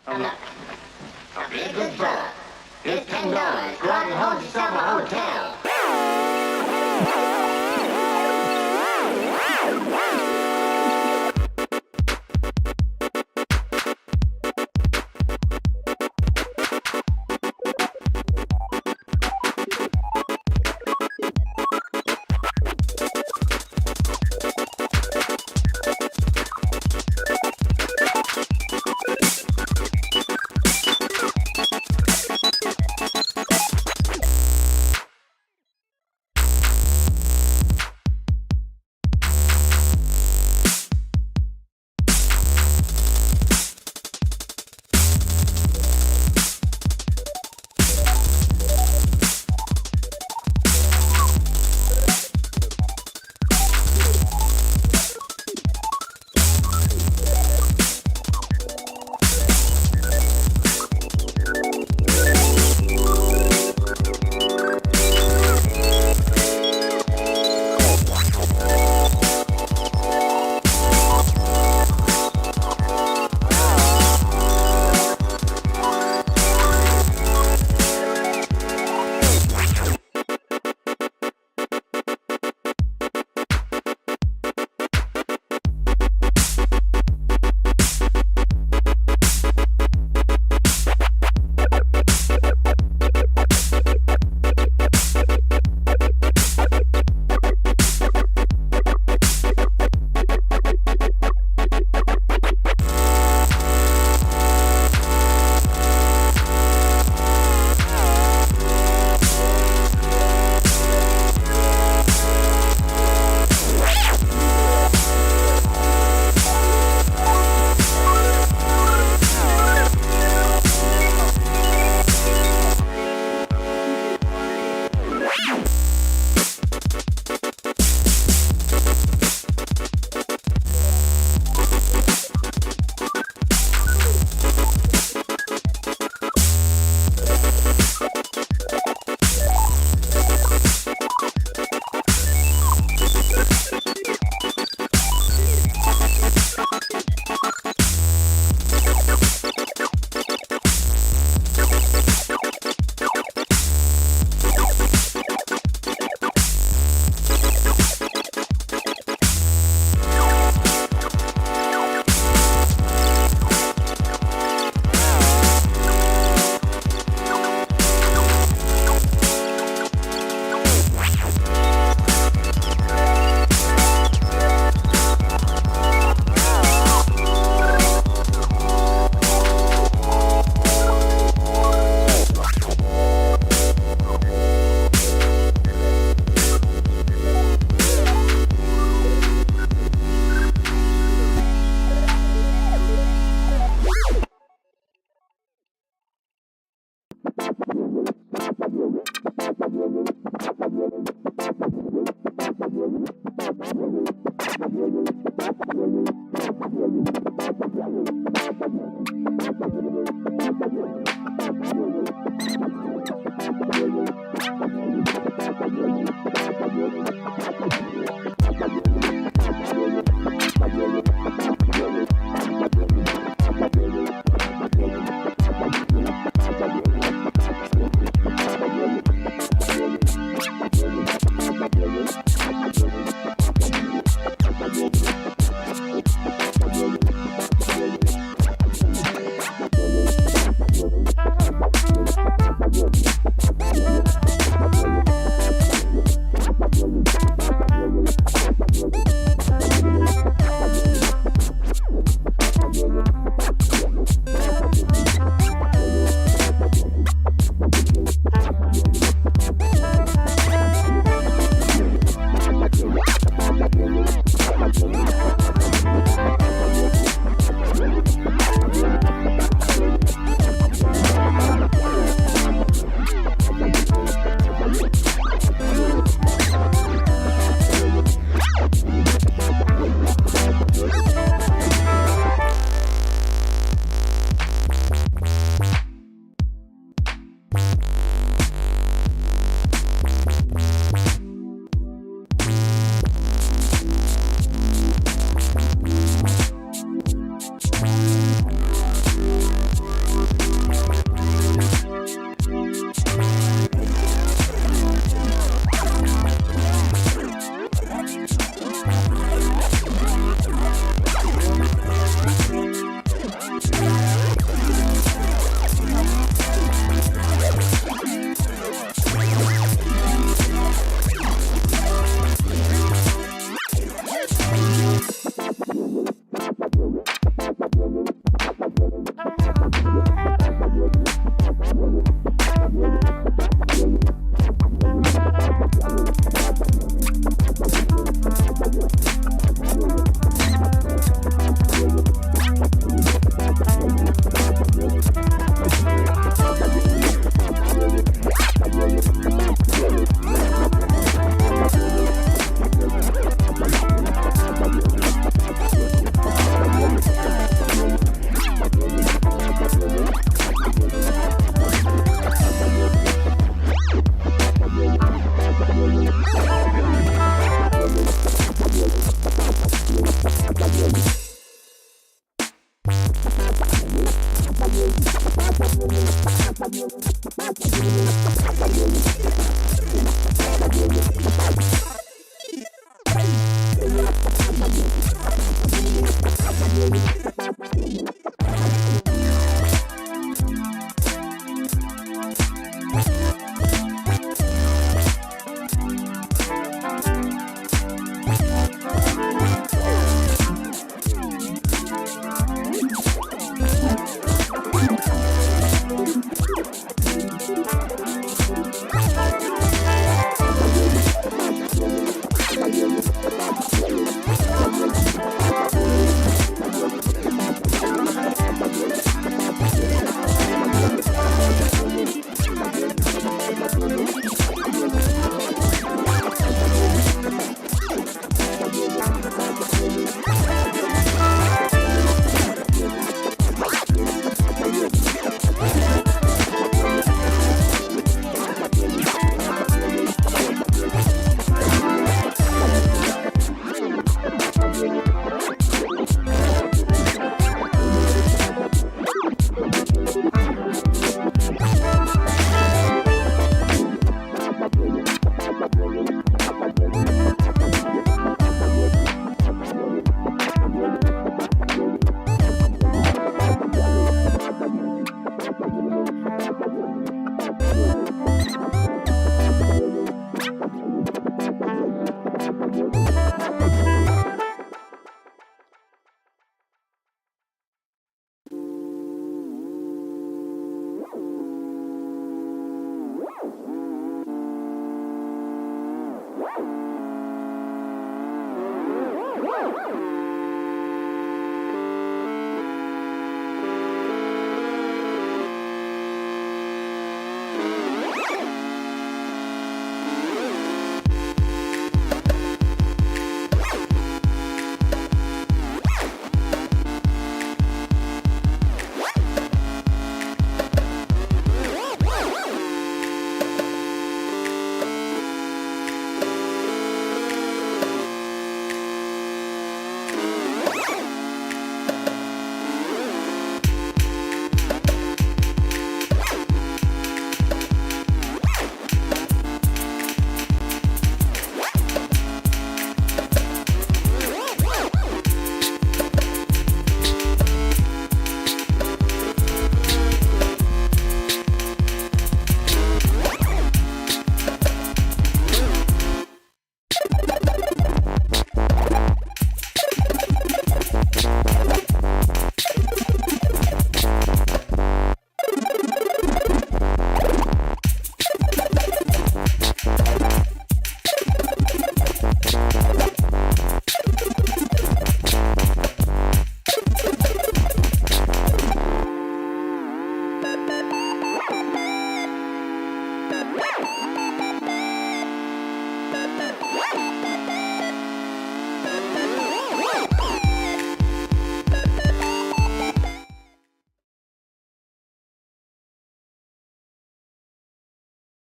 Oh, look. Okay, good fella. Here's $10. Go out and hold yourself a hotel.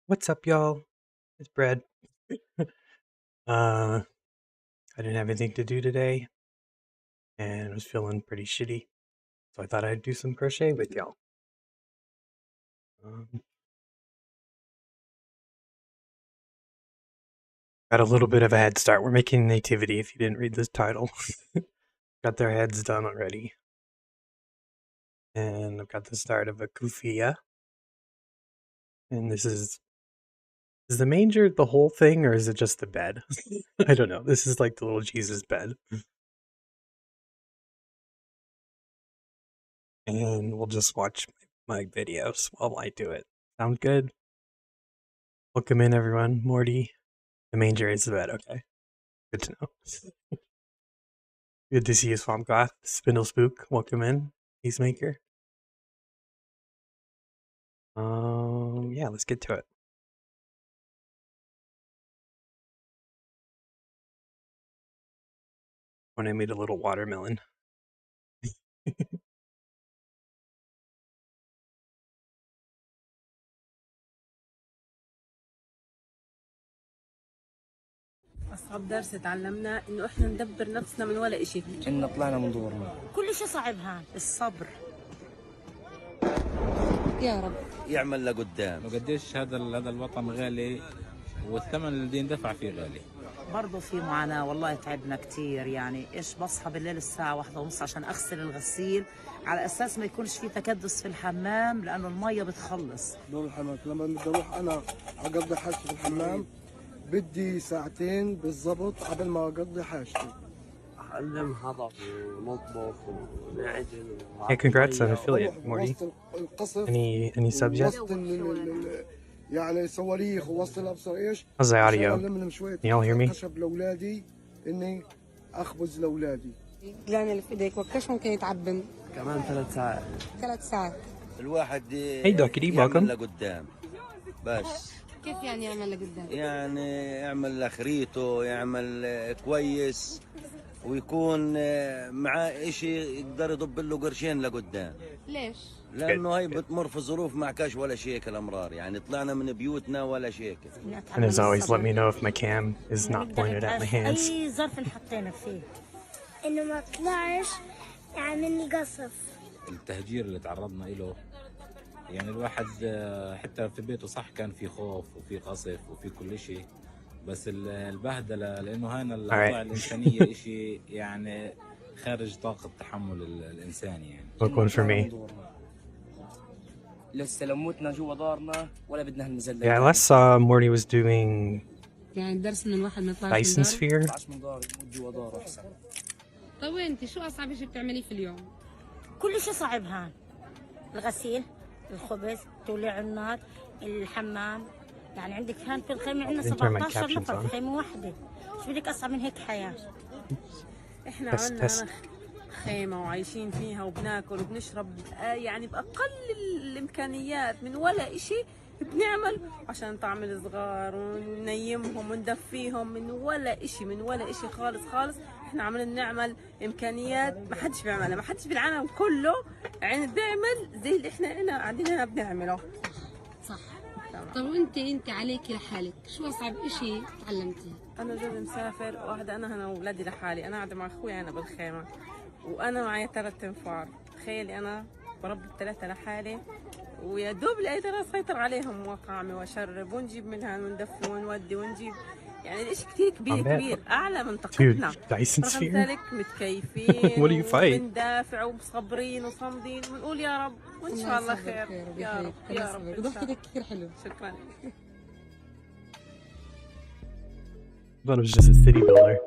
What's up, y'all? It's Brad. I didn't have anything to do today and was feeling pretty shitty, so I thought I'd do some crochet with y'all. Got a little bit of a head start. We're making nativity, if you didn't read this title. Got their heads done already. And I've got the start of a kufiyah. And this is the manger the whole thing, or is it just the bed? I don't know. This is like the little Jesus bed. And we'll just watch my videos while I do it. Sound good? Welcome in, everyone. Morty. The manger is the bed, okay. Good to know. Good to see you, Swampgoth. Spindle Spook, welcome in. Peacemaker. Yeah, let's get to it. When I made a little watermelon. أصعب درس تعلمناه إنه إحنا ندبر نفسنا من ولا إشي. إن طلعنا من دورنا. كل شيء صعب هان، الصبر. يا رب. يعمل لقدام. وقديش هذا الوطن غالي والثمن اللي بدي ندفع فيه غالي. برضه في معاناة والله تعبنا كتير يعني إيش بصحى بالليل الساعة 1:30 عشان أغسل الغسيل على أساس ما يكونش في تكدس في الحمام لأنه المية بتخلص. دور الحمام لما بدي أروح أنا أقضي حاجتي في الحمام بدي ساعتين بالضبط قبل ما أقضي حاجتي. أعلم هضف ونطبخ ونعجن. Hey, congrats on affiliate, Morty. Any subs yet? يعني صواريخ ووسط الأبصر إيش؟ How's the audio? Can y'all hear me? خشب لأولادي إني أخبز لأولادي. القلانة اللي في إيديك وكش ممكن يتعبن. كمان 3 ساعات. 3 ساعات. الواحد Hey, Duckity, welcome. لقدام. بس. كيف يعني يعمل لقدام؟ يعني يعمل لخريطه، يعمل كويس ويكون معاه إشي يقدر يضب له قرشين لقدام. ليش؟ لأنه هي بتمر في ظروف ما كاش ولا شيء الأمرار، يعني طلعنا من بيوتنا ولا شيء. And as always, let me know if my cam is not pointed at my hands. أي ظرف نحطينا فيه. إنه ما طلعش يعمل لي قصف. التهجير اللي تعرضنا له يعني الواحد حتى في بيته صح كان في خوف وفي قصف وفي كل شيء، بس البهدلة لأنه هاي الأوضاع الإنسانية إشي يعني خارج طاقة تحمل الإنسان يعني. Look one for me. لسه لو متنا جوا دارنا ولا بدنا هالمزلة. Yeah, I last saw Morty was doing يعني الدرس إنه الواحد ما يطلعش Dyson Sphere. من دار يموت جوا داره أحسن. طيب وأنتِ شو أصعب شيء بتعمليه في اليوم؟ كل شيء صعب هان. الغسيل، الخبز، توليع النار، الحمام. يعني عندك هان في الخيمة عندنا 17 نفر في خيمة واحدة. شو بدك أصعب من هيك حياة؟ احنا عملنا هنا خيمة وعايشين فيها وبناكل وبنشرب يعني بأقل الإمكانيات من ولا إشي بنعمل عشان نطعم الصغار وننيمهم وندفيهم من ولا إشي خالص. احنا عملنا نعمل إمكانيات ما حدش بيعملها، ما حدش بالعالم كله يعني بيعمل زي اللي احنا قاعدين هنا بنعمله. صح. طب وانت عليكي لحالك شو اصعب اشي تعلمتيه؟ انا جوزي مسافر واحدة، انا هنا واولادي لحالي، انا قاعدة مع اخوي انا بالخيمة وانا معي 3 انفار. تخيلي انا بربي ال3 لحالي ويا دوب قادرة اسيطر عليهم واطعمي واشرب ونجيب منها وندفي ونودي ونجيب، يعني الاشي كتير كبير اعلى من طاقتنا. رغم ذلك متكيفين وبندافع ومصبرين وصامدين ونقول يا رب وان شاء الله خير. يا رب ضحكتك كثير حلو. شكرا. But it was just a city builder.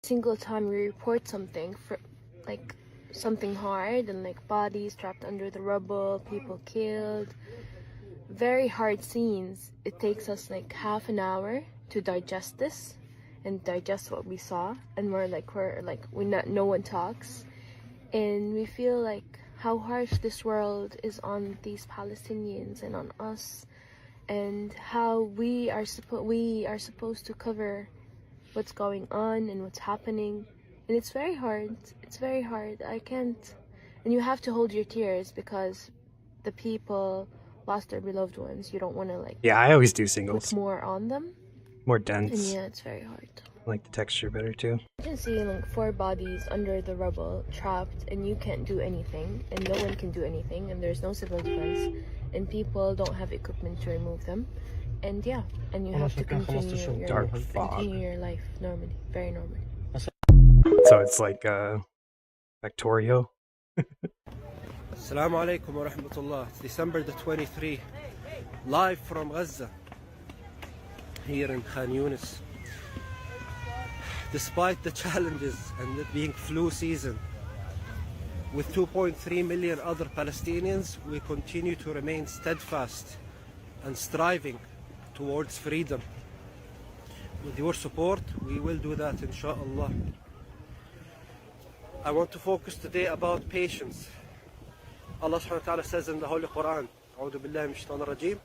Single time we report something for like something hard and like bodies trapped under the rubble, people killed, very hard scenes. It takes us like half an hour to digest this and digest what we saw, and no one talks, and we feel like how harsh this world is on these Palestinians and on us, and how we are supposed to cover what's going on and what's happening. And it's very hard. I can't, and you have to hold your tears because the people lost their beloved ones. You don't want to I always do singles. Put more on them. More dense. And yeah, it's very hard. I like the texture better too. Imagine seeing like 4 bodies under the rubble, trapped, and you can't do anything, and no one can do anything, and there's no civil defense, and people don't have equipment to remove them, and you have to continue your life normally, very normally. So it's like Factorio. Assalamu alaikum wa rahmatullah. It's December the 23, live from Gaza, here in Khan Yunis. Despite the challenges and it being flu season, with 2.3 million other Palestinians, we continue to remain steadfast and striving towards freedom. With your support, we will do that, inshallah. I want to focus today about patience. Allah subhanahu wa ta'ala says in the Holy Quran, أعوذ بالله من الشيطان الرجيم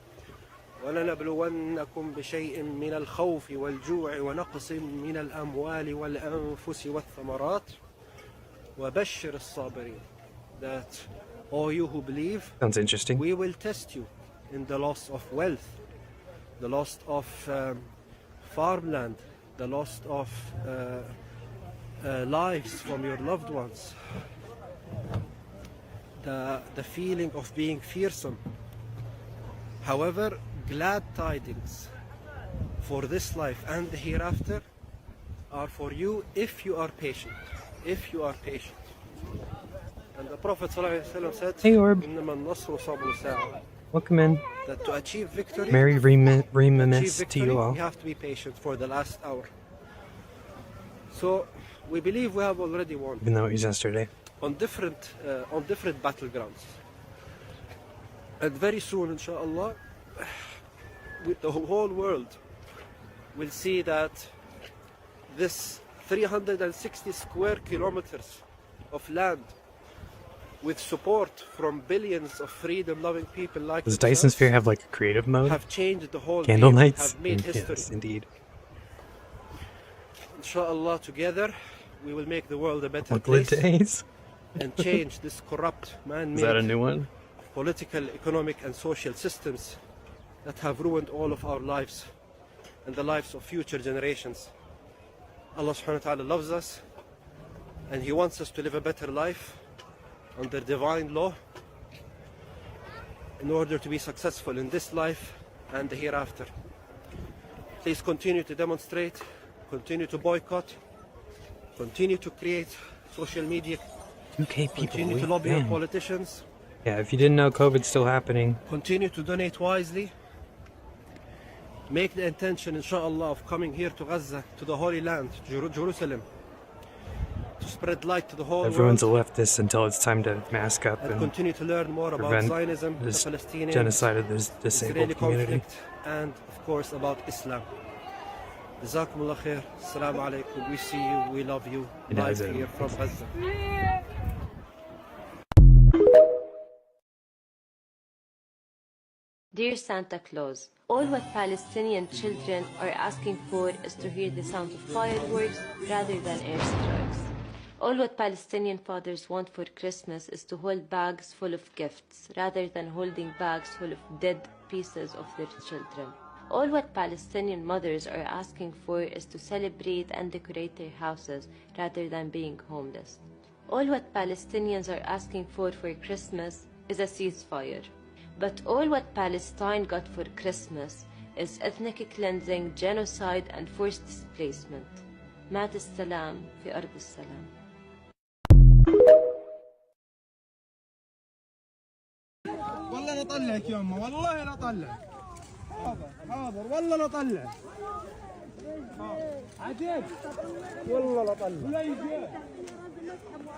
ولنبلونكم بشيء من الخوف والجوع ونقص من الأموال والأنفس والثمرات وبشر الصابرين. That all you who believe, sounds interesting. We will test you in the loss of wealth, the loss of farmland, the loss of lives from your loved ones, the feeling of being fearsome. However, glad tidings for this life and the hereafter are for you if you are patient. If you are patient. And the Prophet ﷺ said, "Hey Orb, welcome in." That to achieve victory, Merry Reminisce to you all. You have to be patient for the last hour. So we believe we have already won. Even though it was yesterday. On different battlegrounds. And very soon, inshallah, the whole world will see that this 360 square kilometers of land with support from billions of freedom-loving people like Does Dyson Sphere have like a creative mode? Have changed the whole Candle game, nights? have made history. Yes, indeed. Inshallah, together we will make the world a better place days. And change this corrupt man-made Is that a new one? Political, economic and social systems that have ruined all of our lives and the lives of future generations. Allah subhanahu wa ta'ala loves us and He wants us to live a better life under divine law in order to be successful in this life and the hereafter. Please continue to demonstrate, continue to boycott, continue to create social media, 2K people. Continue to lobby your politicians. Yeah, if you didn't know, COVID's still happening. Continue to donate wisely. Make the intention, inshallah, of coming here to Gaza, to the Holy Land, Jerusalem, to spread light to the whole Everyone's world. a leftist until it's time to mask up and continue to learn more about Zionism, the Palestinians, genocide of the disabled Israeli community. conflict, and of course about Islam. جزاكم الله خير. السلام عليكم. We see you. We love you. Live here from Gaza. Dear Santa Claus, all what Palestinian children are asking for is to hear the sound of fireworks rather than airstrikes. All what Palestinian fathers want for Christmas is to hold bags full of gifts rather than holding bags full of dead pieces of their children. All what Palestinian mothers are asking for is to celebrate and decorate their houses rather than being homeless. All what Palestinians are asking for Christmas is a ceasefire. But all what Palestine got for Christmas is ethnic cleansing, genocide, and forced displacement. مات السلام في أرض السلام. والله نطلعك يما، والله نطلعك. حاضر حاضر والله نطلعك. عجيب والله نطلعك. ولا يجي.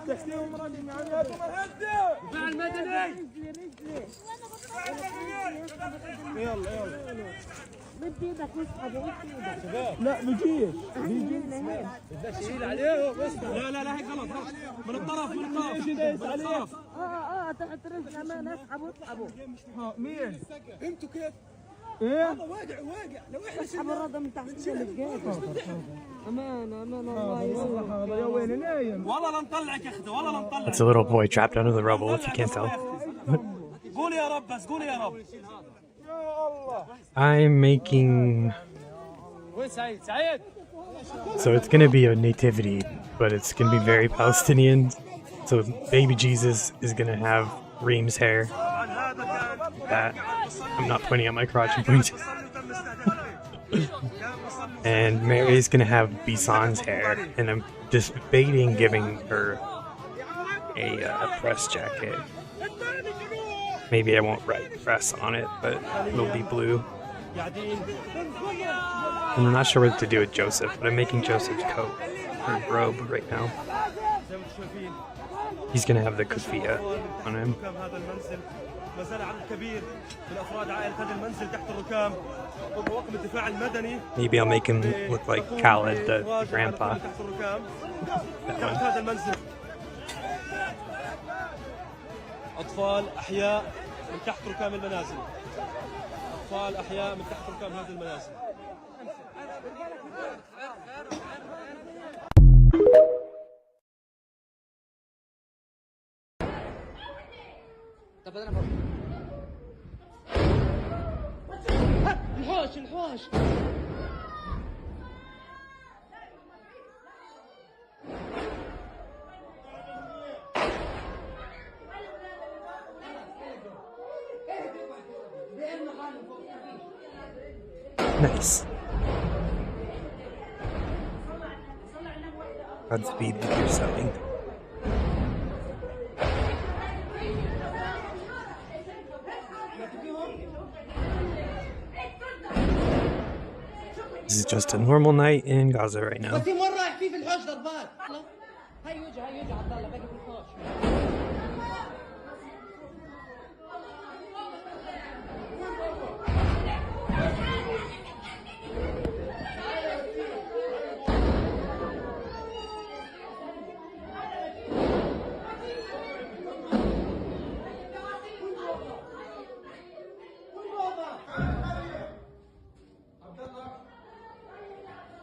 تحتيهم رجل معاكم هدوا. دفاع المدني. يلا يلا. مد ايدك واسحبه، مد ايدك. لا بيجيش. بيجي بدنا شيل عليه. لا لا لا هيك غلط غلط. من الطرف من الطرف. من الطرف. تحت رجل امان، اسحبوا اسحبوا. مين؟ انتوا كيف؟ ايه؟ هذا واقع لو احنا اسحبوا الرضا من تحت الجيش. امان امان الله يسلمك. هذا يا ويني نايم. والله لنطلعك يا اختي، والله لنطلعك. It's a little boy trapped under the rubble, if you can't tell. قول يا رب بس، قول يا رب. I'm making... وين سعيد؟ سعيد. So it's gonna be a nativity, but it's gonna be very Palestinian. So baby Jesus is gonna have Reem's hair. That I'm not pointing at my crotch, I'm pointing. And Mary's gonna have Bison's hair, and I'm just debating giving her a press jacket. Maybe I won't write press on it, but it'll be blue. And I'm not sure what to do with Joseph, but I'm making Joseph's coat or robe right now. He's gonna have the kufiya on him. Maybe I'll make him look like Khaled, the grandpa. That one. أطفال أحياء من تحت ركام المنازل. أطفال أحياء من تحت ركام هذه المنازل. الحوش الحوش. Nice. Godspeed with your sewing. This is just a normal night in Gaza right now.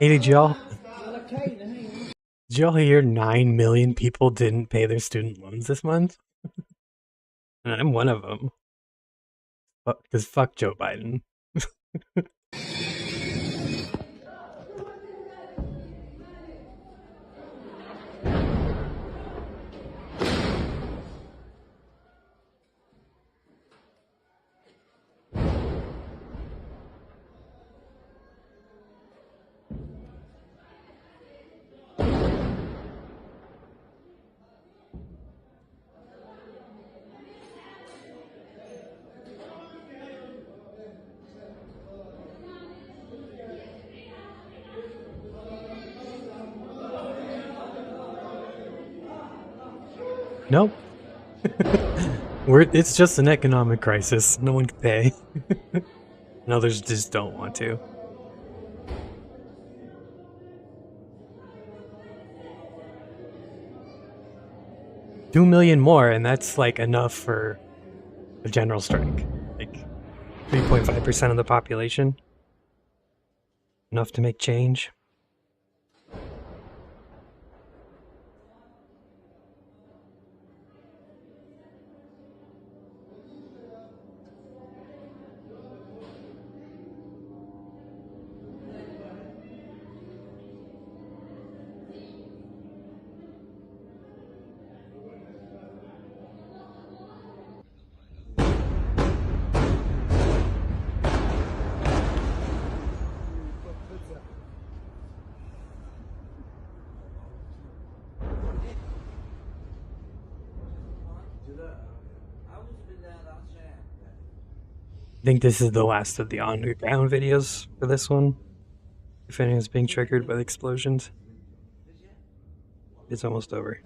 Hey, did y'all hear 9 million people didn't pay their student loans this month? And I'm one of them. Because fuck Joe Biden. Nope. It's just an economic crisis. No one can pay. And others just don't want to. 2 million more, and that's like enough for a general strike. Like 3.5% of the population. Enough to make change. I think this is the last of the underground videos for this one. If anyone's being triggered by the explosions, it's almost over.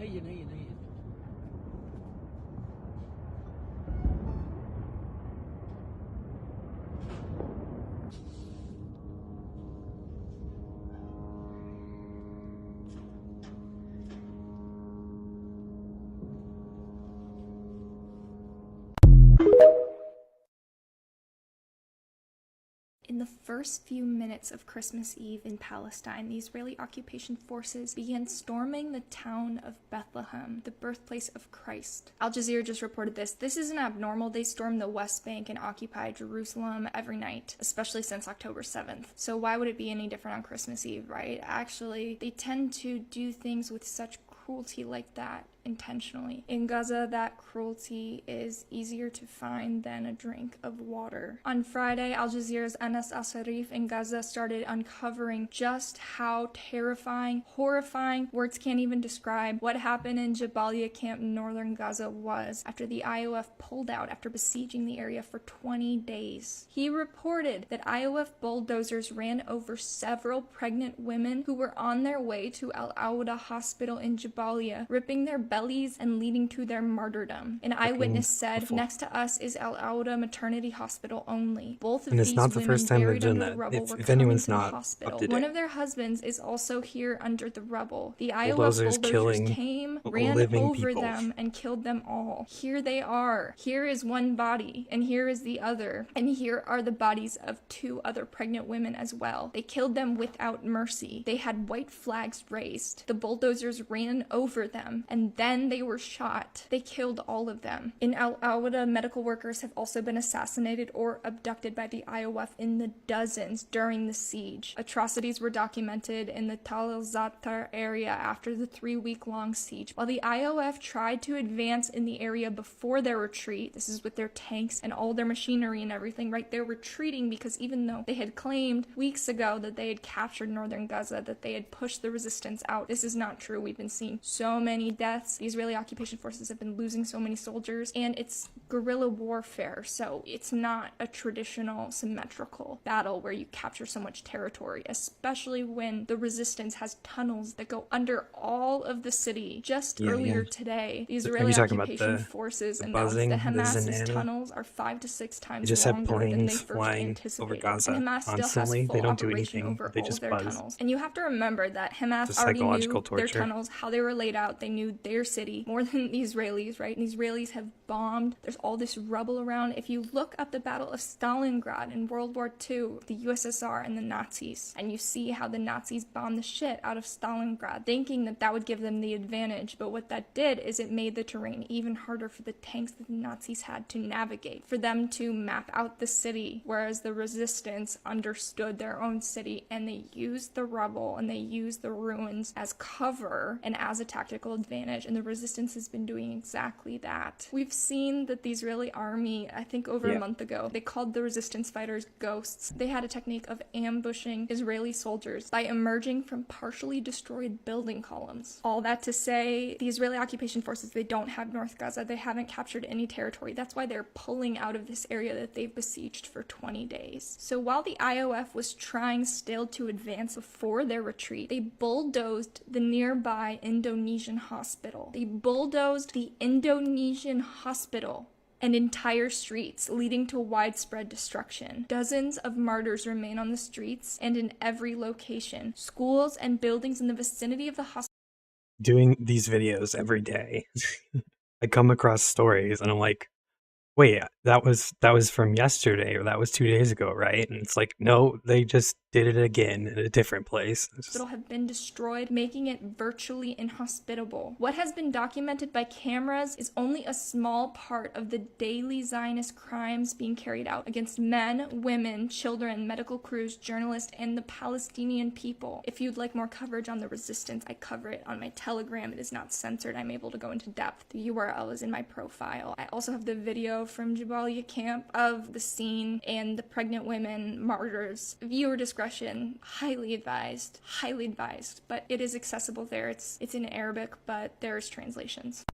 هين In the first few minutes of Christmas Eve in Palestine, the Israeli occupation forces began storming the town of Bethlehem, the birthplace of Christ. Al Jazeera just reported this. This isn't abnormal. They storm the West Bank and occupy Jerusalem every night, especially since October 7th. So why would it be any different on Christmas Eve, right? Actually, they tend to do things with such cruelty like that intentionally. In Gaza, that cruelty is easier to find than a drink of water. On Friday, Al Jazeera's Anas Al-Sharif in Gaza started uncovering just how terrifying, horrifying, words can't even describe what happened in Jabalia camp in northern Gaza was after the IOF pulled out after besieging the area for 20 days. He reported that IOF bulldozers ran over several pregnant women who were on their way to Al-Awda hospital in Jabalia, ripping their bellies and leading to their martyrdom. An eyewitness said, awful. Next to us is Al-Awda maternity hospital only. Both of these women buried under the rubble were coming to the hospital. One of their husbands is also here under the rubble. The IOF bulldozers came, ran over them, and killed them all. Here they are. Here is one body, and here is the other. And here are the bodies of 2 other pregnant women as well. They killed them without mercy. They had white flags raised. The bulldozers ran over them, and then they were shot. They killed all of them. In Al-Awda, medical workers have also been assassinated or abducted by the IOF in the dozens during the siege. Atrocities were documented in the Tal al-Zatar area after the 3-week-long siege. While the IOF tried to advance in the area before their retreat, this is with their tanks and all their machinery and everything, right? They're retreating because even though they had claimed weeks ago that they had captured northern Gaza, that they had pushed the resistance out, this is not true. We've been seeing so many deaths. The Israeli occupation forces have been losing so many soldiers, and it's guerrilla warfare, so it's not a traditional symmetrical battle where you capture so much territory, especially when the resistance has tunnels that go under all of the city. Just earlier today, the Israeli occupation forces announced that Hamas's tunnels are 5 to 6 times longer than they first anticipated. And Hamas still has full operation over all of their tunnels. And you have to remember that Hamas already knew their tunnels, how they were laid out. They knew their city more than the Israelis, right? And the Israelis have bombed. There's all this rubble around. If you look up the Battle of Stalingrad in World War II, the USSR and the Nazis, and you see how the Nazis bombed the shit out of Stalingrad, thinking that that would give them the advantage. But what that did is it made the terrain even harder for the tanks that the Nazis had to navigate, for them to map out the city, whereas the resistance understood their own city, and they used the rubble and they used the ruins as cover and as a tactical advantage. and the resistance has been doing exactly that. We've seen that the Israeli army, I think over a month ago, they called the resistance fighters ghosts. They had a technique of ambushing Israeli soldiers by emerging from partially destroyed building columns. All that to say, the Israeli occupation forces, they don't have North Gaza. They haven't captured any territory. That's why they're pulling out of this area that they've besieged for 20 days. So while the IOF was trying still to advance before their retreat, they bulldozed the nearby Indonesian hospital. They bulldozed the Indonesian hospital and entire streets, leading to widespread destruction. Dozens of martyrs remain on the streets and in every location. Schools and buildings in the vicinity of the hospital. Doing these videos every day, I come across stories and I'm like, wait, that was from yesterday, or that was 2 days ago, right? And it's like, no, they just did it again in a different place. Hospital have been destroyed, making it virtually inhospitable. What has been documented by cameras is only a small part of the daily Zionist crimes being carried out against men, women, children, medical crews, journalists, and the Palestinian people. If you'd like more coverage on the resistance, I cover it on my Telegram. It is not censored. I'm able to go into depth. The URL is in my profile. I also have the video from Jabalia camp of the scene and the pregnant women martyrs. Viewer discretion, highly advised, but it is accessible there. It's in Arabic, but there's translations.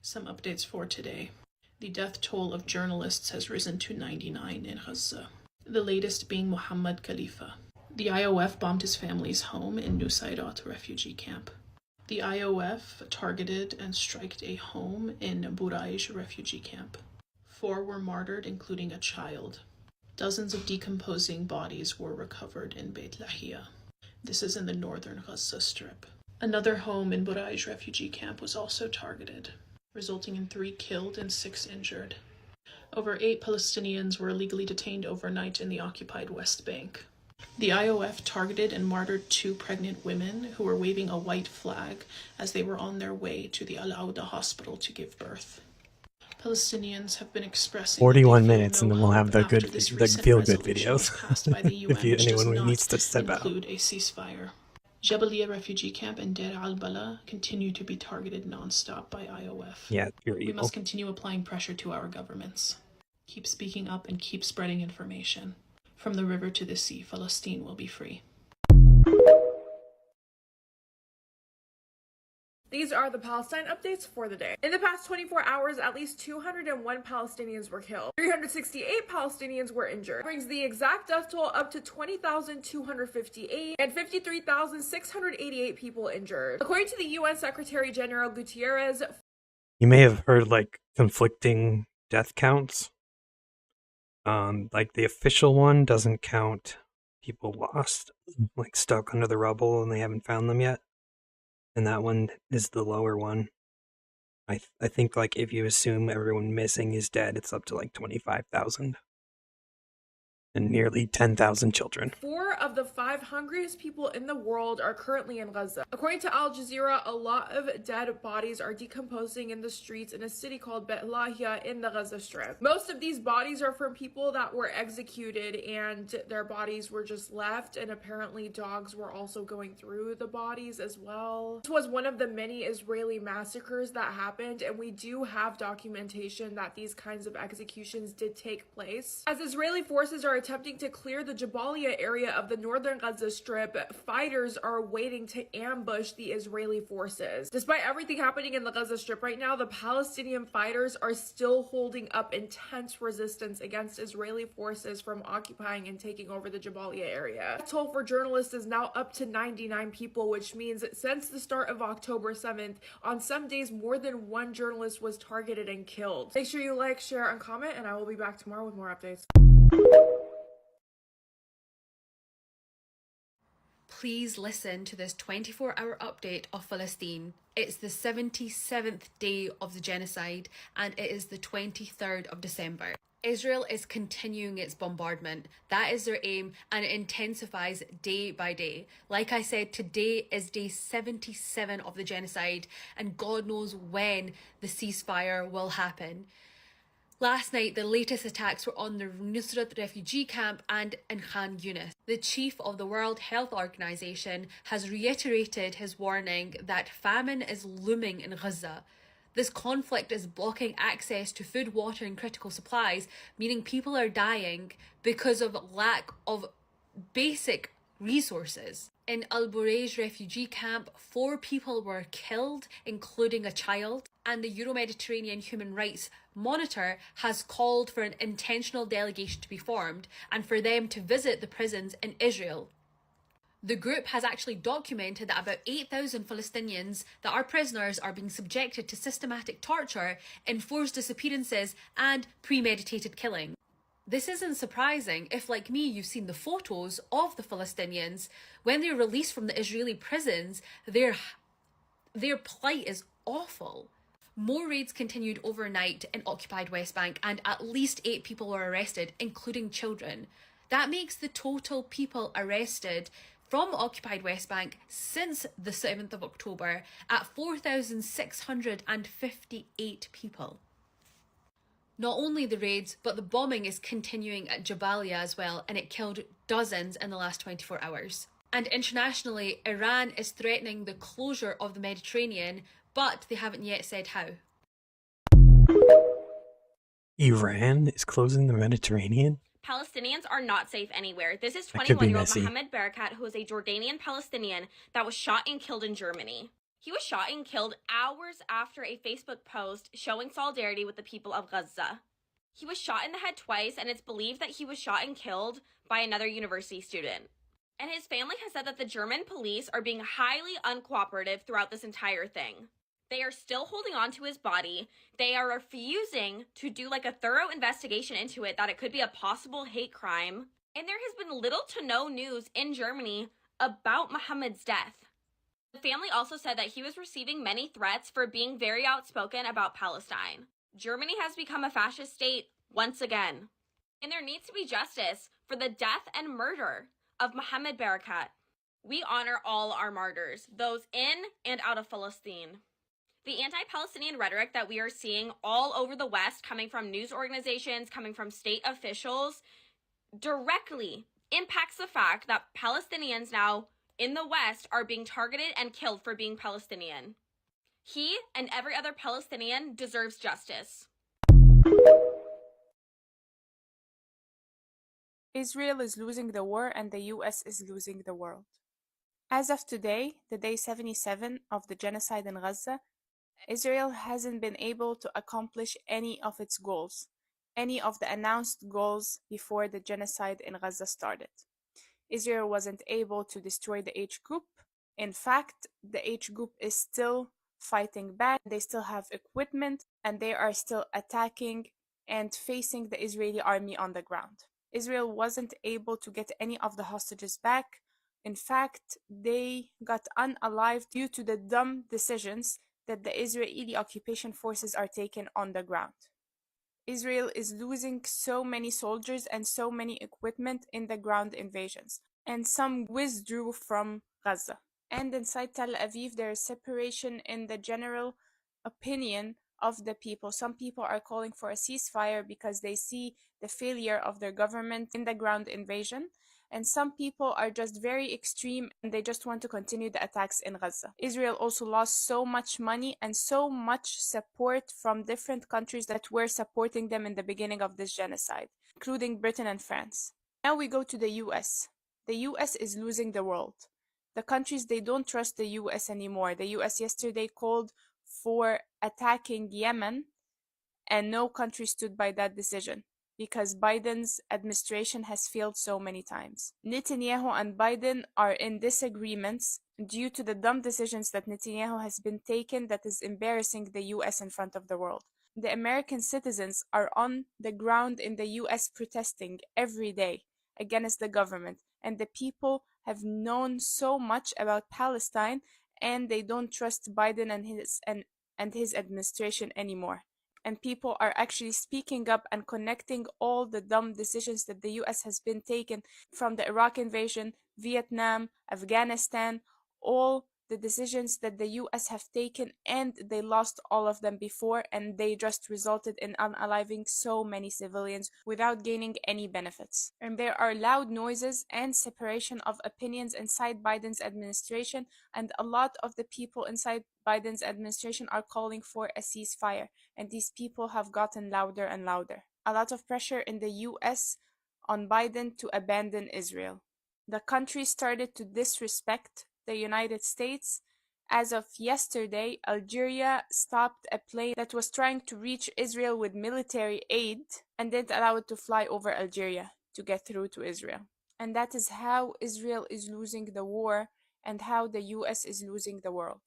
Some updates for today. The death toll of journalists has risen to 99 in Gaza, the latest being Muhammad Khalifa. The IOF bombed his family's home in Nusayrat refugee camp. The IOF targeted and striked a home in Buraish refugee camp. 4 were martyred, including a child. Dozens of decomposing bodies were recovered in Beit Lahia. This is in the northern Gaza Strip. Another home in Buraish refugee camp was also targeted, resulting in 3 killed and 6 injured. Over 8 Palestinians were illegally detained overnight in the occupied West Bank. The IOF targeted and martyred 2 pregnant women who were waving a white flag as they were on their way to the Al-Auda hospital to give birth. Palestinians have been expressing 41 minutes and then we'll have the feel-good videos. If anyone needs to step out. Include a ceasefire. Jabalia refugee camp and Deir al-Bala continue to be targeted non-stop by IOF. Yeah, you're We evil. must continue applying pressure to our governments. Keep speaking up and keep spreading information. From the river to the sea, Palestine will be free. These are the Palestine updates for the day. In the past 24 hours, at least 201 Palestinians were killed. 368 Palestinians were injured. Brings the exact death toll up to 20,258 and 53,688 people injured. According to the UN Secretary General Guterres, You may have heard like conflicting death counts. Like the official one doesn't count people lost, like stuck under the rubble and they haven't found them yet. And that one is the lower one. I think like if you assume everyone missing is dead, it's up to like 25,000. And nearly 10,000 children. 4 of the 5 hungriest people in the world are currently in Gaza. According to Al Jazeera, a lot of dead bodies are decomposing in the streets in a city called Bethlehem in the Gaza Strip. Most of these bodies are from people that were executed and their bodies were just left, and apparently dogs were also going through the bodies as well. This was one of the many Israeli massacres that happened, and we do have documentation that these kinds of executions did take place. As Israeli forces are attempting to clear the Jabalia area of the northern Gaza Strip, fighters are waiting to ambush the Israeli forces. Despite everything happening in the Gaza Strip right now, the Palestinian fighters are still holding up intense resistance against Israeli forces from occupying and taking over the Jabalia area. The toll for journalists is now up to 99 people, which means since the start of October 7th, on some days more than 1 journalist was targeted and killed. Make sure you like, share, and comment, and I will be back tomorrow with more updates. Please listen to this 24-hour update of Palestine. It's the 77th day of the genocide and it is the 23rd of December. Israel is continuing its bombardment. That is their aim and it intensifies day by day. Like I said, today is day 77 of the genocide and God knows when the ceasefire will happen. Last night, the latest attacks were on the Nusrat refugee camp and in Khan Yunis. The chief of the World Health Organization has reiterated his warning that famine is looming in Gaza. This conflict is blocking access to food, water, and critical supplies, meaning people are dying because of lack of basic resources. In Al Burej refugee camp, 4 people were killed, including a child, and the Euro-Mediterranean Human Rights Monitor has called for an intentional delegation to be formed and for them to visit the prisons in Israel. The group has actually documented that about 8,000 Palestinians that are prisoners are being subjected to systematic torture, enforced disappearances, and premeditated killing. This isn't surprising if, like me, you've seen the photos of the Palestinians. When they're released from the Israeli prisons, their plight is awful. More raids continued overnight in occupied West Bank, and at least 8 people were arrested, including children. That makes the total people arrested from occupied West Bank since the 7th of October at 4,658 people. Not only the raids, but the bombing is continuing at Jabalia as well, and it killed dozens in the last 24 hours. And internationally, Iran is threatening the closure of the Mediterranean, but they haven't yet said how. Iran is closing the Mediterranean? Palestinians are not safe anywhere. This is That could be 21-year-old messy. Mohammed Barakat, who is a Jordanian Palestinian that was shot and killed in Germany. He was shot and killed hours after a Facebook post showing solidarity with the people of Gaza. He was shot in the head twice, and it's believed that he was shot and killed by another university student. And his family has said that the German police are being highly uncooperative throughout this entire thing. They are still holding on to his body. They are refusing to do like a thorough investigation into it, that it could be a possible hate crime. And there has been little to no news in Germany about Mohammed's death. The family also said that he was receiving many threats for being very outspoken about Palestine. Germany has become a fascist state once again. And there needs to be justice for the death and murder of Mohammed Barakat. We honor all our martyrs, those in and out of Palestine. The anti-Palestinian rhetoric that we are seeing all over the West, coming from news organizations, coming from state officials, directly impacts the fact that Palestinians now in the West are being targeted and killed for being Palestinian. He and every other Palestinian deserves justice. Israel is losing the war and the US is losing the world. As of today, the day 77 of the genocide in Gaza, Israel hasn't been able to accomplish any of its goals, any of the announced goals before the genocide in Gaza started. Israel wasn't able to destroy the H group. In fact, the H group is still fighting back. They still have equipment and they are still attacking and facing the Israeli army on the ground. Israel wasn't able to get any of the hostages back. In fact, they got unalived due to the dumb decisions that the Israeli occupation forces are taking on the ground. Israel is losing so many soldiers and so many equipment in the ground invasions, and some withdrew from Gaza. And inside Tel Aviv, there is separation in the general opinion of the people. Some people are calling for a ceasefire because they see the failure of their government in the ground invasion. And some people are just very extreme and they just want to continue the attacks in Gaza. Israel also lost so much money and so much support from different countries that were supporting them in the beginning of this genocide, including Britain and France. Now we go to the US. The US is losing the world. The countries, they don't trust the US anymore. The US yesterday called for attacking Yemen, and no country stood by that decision because Biden's administration has failed so many times. Netanyahu and Biden are in disagreements due to the dumb decisions that Netanyahu has been taken that is embarrassing the US in front of the world. The American citizens are on the ground in the US protesting every day against the government, and the people have known so much about Palestine and they don't trust Biden and his administration anymore. And people are actually speaking up and connecting all the dumb decisions that the US has been taken from the Iraq invasion, Vietnam, Afghanistan, all the decisions that the US have taken, and they lost all of them before, and they just resulted in unaliving so many civilians without gaining any benefits. And there are loud noises and separation of opinions inside Biden's administration, and a lot of the people inside Biden's administration are calling for a ceasefire, and these people have gotten louder and louder. A lot of pressure in the US on Biden to abandon Israel. The country started to disrespect the United States. As of yesterday, Algeria stopped a plane that was trying to reach Israel with military aid and didn't allow it to fly over Algeria to get through to Israel. And that is how Israel is losing the war and how the US is losing the world.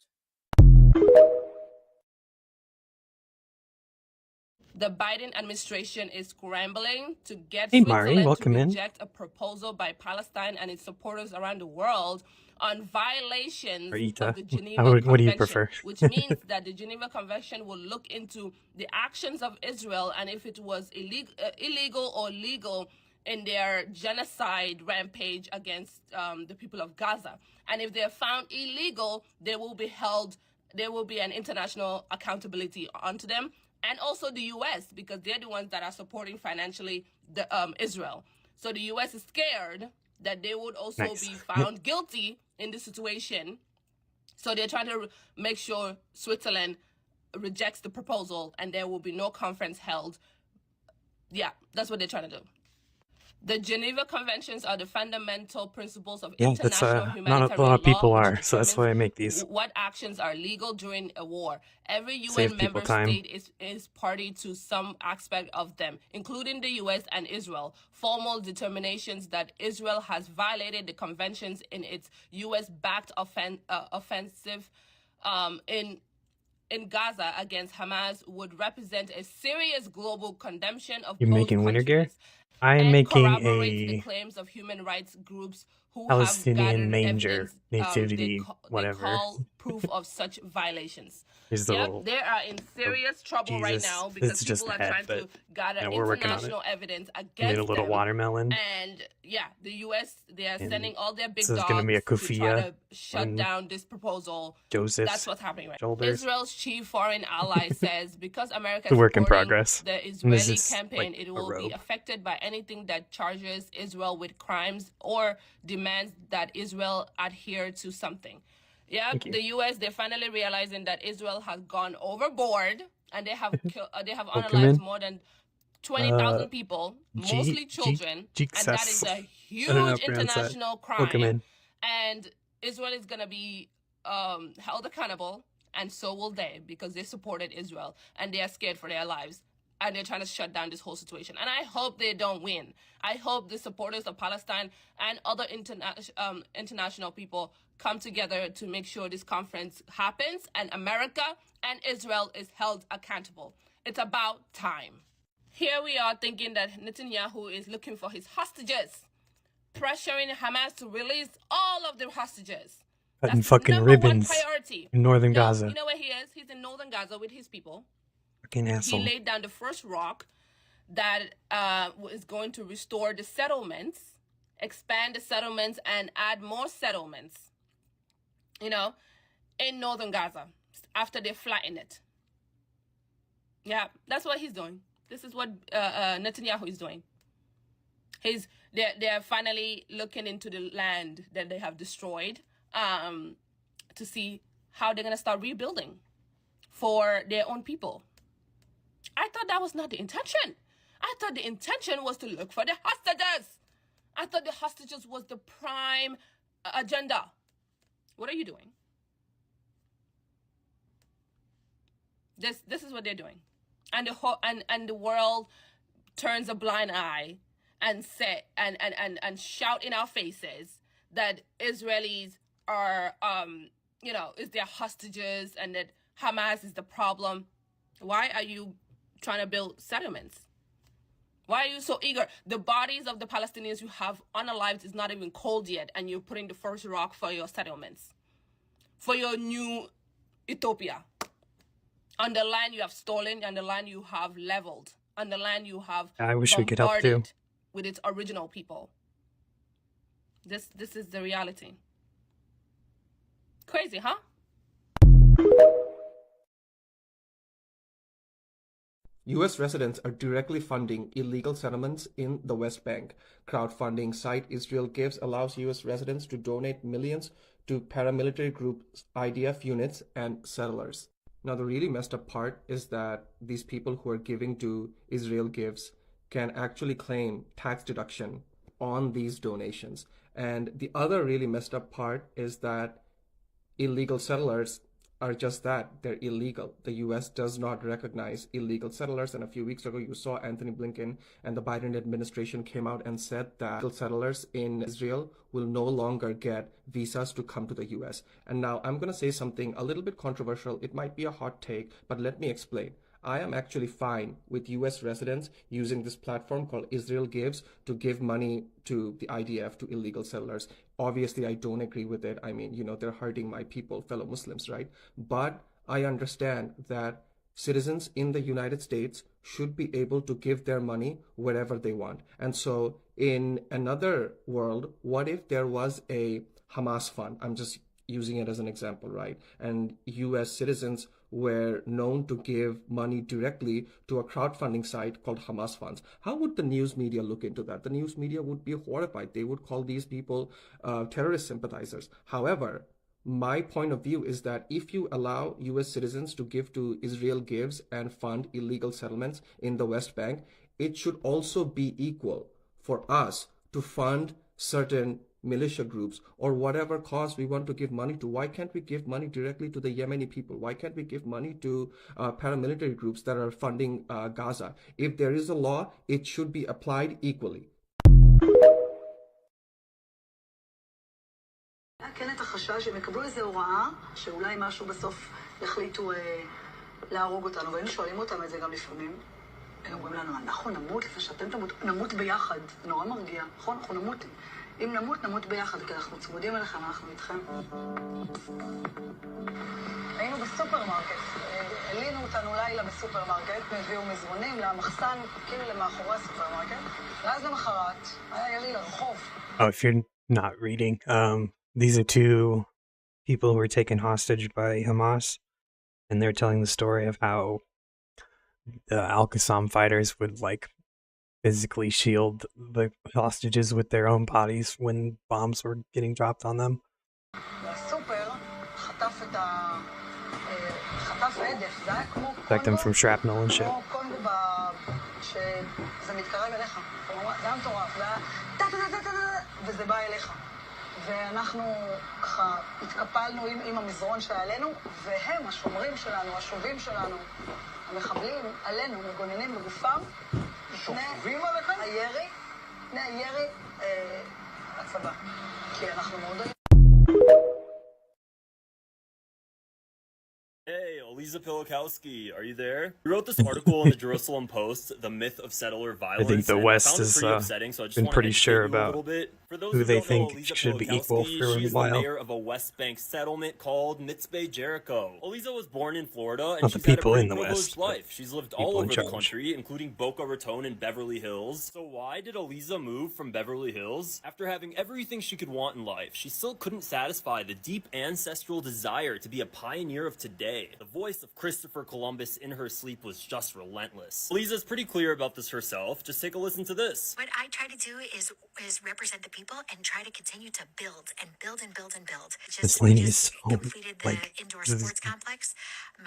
The Biden administration is scrambling to get Hey, Mari, Switzerland welcome to in. reject a proposal by Palestine and its supporters around the world on violations Or Ita. of the Geneva What do you Convention, prefer? which means that the Geneva Convention will look into the actions of Israel and if it was illegal or legal in their genocide rampage against the people of Gaza. And if they're found illegal, they will be held, there will be an international accountability onto them. And also the U.S., because they're the ones that are supporting financially the Israel. So the U.S. is scared that they would also be found guilty in this situation. So they're trying to make sure Switzerland rejects the proposal and there will be no conference held. Yeah, that's what they're trying to do. The Geneva Conventions are the fundamental principles of international humanitarian law. Not a lot of people which are, so that's why I make these. What actions are legal during a war? Every Save UN people member time. state is party to some aspect of them, including the US and Israel. Formal determinations that Israel has violated the conventions in its US-backed offensive in Gaza against Hamas would represent a serious global condemnation of You're both making winter gear? countries. I am And making corroborates the a claims of human rights groups who Palestinian have gathered manger, evidence, nativity, they whatever. call proof of such violations. Here's the little, They are in serious trouble right Jesus. now because It's just people are the head, trying to gather yeah, we're working on it. international evidence I made against a little them. watermelon. And yeah, the U.S., they are And sending all their big this is dogs gonna be a to try kufiyah to shut on down this proposal. Joseph's That's what's happening right now. shoulders. Israel's chief foreign ally says because America It's a is work in supporting progress. the And this Israeli is campaign, like it a will be robe. affected by anything that charges Israel with crimes or demands that Israel adhere to something. Yeah, Thank you. the U.S., they're finally realizing that Israel has gone overboard and they have Welcome in. unalived more than 20,000 people, mostly children, and that is a I don't know huge how to pronounce that. international Welcome crime. in. And Israel is going to be held accountable, and so will they, because they supported Israel, and they are scared for their lives, and they're trying to shut down this whole situation. And I hope they don't win. I hope the supporters of Palestine and other international people come together to make sure this conference happens, and America and Israel is held accountable. It's about time. Here we are thinking that Netanyahu is looking for his hostages, pressuring Hamas to release all of the hostages. Cutting That's fucking number ribbons one priority. in northern No, Gaza. you know where he is? He's in northern Gaza with his people. Fucking asshole. He laid down the first rock that is going to restore the settlements, expand the settlements, and add more settlements, you know, in northern Gaza after they flatten it. Yeah, that's what he's doing. This is what Netanyahu is doing. They're finally looking into the land that they have destroyed to see how they're going to start rebuilding for their own people. I thought that was not the intention. I thought the intention was to look for the hostages. I thought the hostages was the prime agenda. What are you doing? This is what they're doing. And the world turns a blind eye and say and shout in our faces that Israelis are is their hostages and that Hamas is the problem. Why are you trying to build settlements? Why are you so eager? The bodies of the Palestinians you have unalived is not even cold yet, and you're putting the first rock for your settlements, for your new utopia. On the land you have stolen, on the land you have leveled, on the land you have I wish we could help too. bombarded with its original people. This is the reality. Crazy, huh? U.S. residents are directly funding illegal settlements in the West Bank. Crowdfunding site Israel Gives allows U.S. residents to donate millions to paramilitary groups, IDF units, and settlers. Now, the really messed up part is that these people who are giving to Israel Gives can actually claim tax deduction on these donations. And the other really messed up part is that illegal settlers are just that. They're illegal. The U.S. does not recognize illegal settlers. And a few weeks ago, you saw Anthony Blinken and the Biden administration came out and said that illegal settlers in Israel will no longer get visas to come to the U.S. And now I'm going to say something a little bit controversial. It might be a hot take, but let me explain. I am actually fine with U.S. residents using this platform called Israel Gives to give money to the IDF, to illegal settlers. Obviously, I don't agree with it. I mean, you know, they're hurting my people, fellow Muslims, right? But I understand that citizens in the United States should be able to give their money wherever they want. And so in another world, what if there was a Hamas fund? I'm just using it as an example, right? And U.S. citizens were known to give money directly to a crowdfunding site called Hamas Funds. How would the news media look into that? The news media would be horrified. They would call these people terrorist sympathizers. However, my point of view is that if you allow U.S. citizens to give to Israel Gives and fund illegal settlements in the West Bank, it should also be equal for us to fund certain militia groups or whatever cause we want to give money to. Why can't we give money directly to the Yemeni people? Why can't we give money to paramilitary groups that are funding Gaza? If there is a law, it should be applied equally. כן את החשש שהם יקבלו איזו הוראה שאולי משהו בסוף יחליטו להרוג אותנו, והיינו שואלים אותם את זה גם לפעמים. הם אומרים לנו, אנחנו נמות לפני שאתם נמות ביחד. נורא מרגיע, נכון? אנחנו נמות. אם נמות, נמות ביחד, כי אנחנו צמודים אליכם, אנחנו איתכם. היינו בסופרמרקט, עלינו אותנו לילה בסופרמרקט, הביאו מזרונים למחסן, כאילו למאחורי הסופרמרקט, ואז למחרת, היה ירי לרחוב. Oh, if you're not reading, these are two people who were taken hostage by Hamas, and they're telling the story of how the Al-Qassam fighters would like physically shield the hostages with their own bodies when bombs were getting dropped on them. Protect them from shrapnel and shit. ואנחנו ככה התקפלנו עם המזרון שעלינו, והם, השומרים שלנו, השובים שלנו, המחבלים עלינו, מגוננים בגופם, שוכבים עליכם? לפני הירי הצבא. כי אנחנו מאוד... Hey, Eliza Pilakowski, are you there? You wrote this article in the Jerusalem Post, The Myth of Settler Violence. I think the West has been pretty sure about who they think should be equal for a while. She's the mayor of a West Bank settlement called Mitzpe Jericho. Eliza was born in Florida and Not she's the had a people pretty in the privileged West, life. She's lived all over the charge. country, including Boca Raton and Beverly Hills. So why did Eliza move from Beverly Hills? After having everything she could want in life, she still couldn't satisfy the deep ancestral desire to be a pioneer of today. The voice of Christopher Columbus in her sleep was just relentless. Eliza's pretty clear about this herself. Just take a listen to this. What I try to do is represent the people and try to continue to build and build and build and build. This lady is so, completed the indoor sports complex.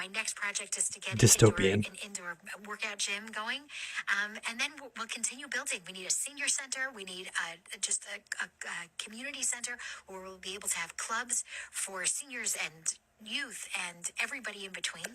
My next project is to get dystopian. an indoor workout gym going. And then we'll continue building. We need a senior center. We need just a community center where we'll be able to have clubs for seniors and youth and everybody in between,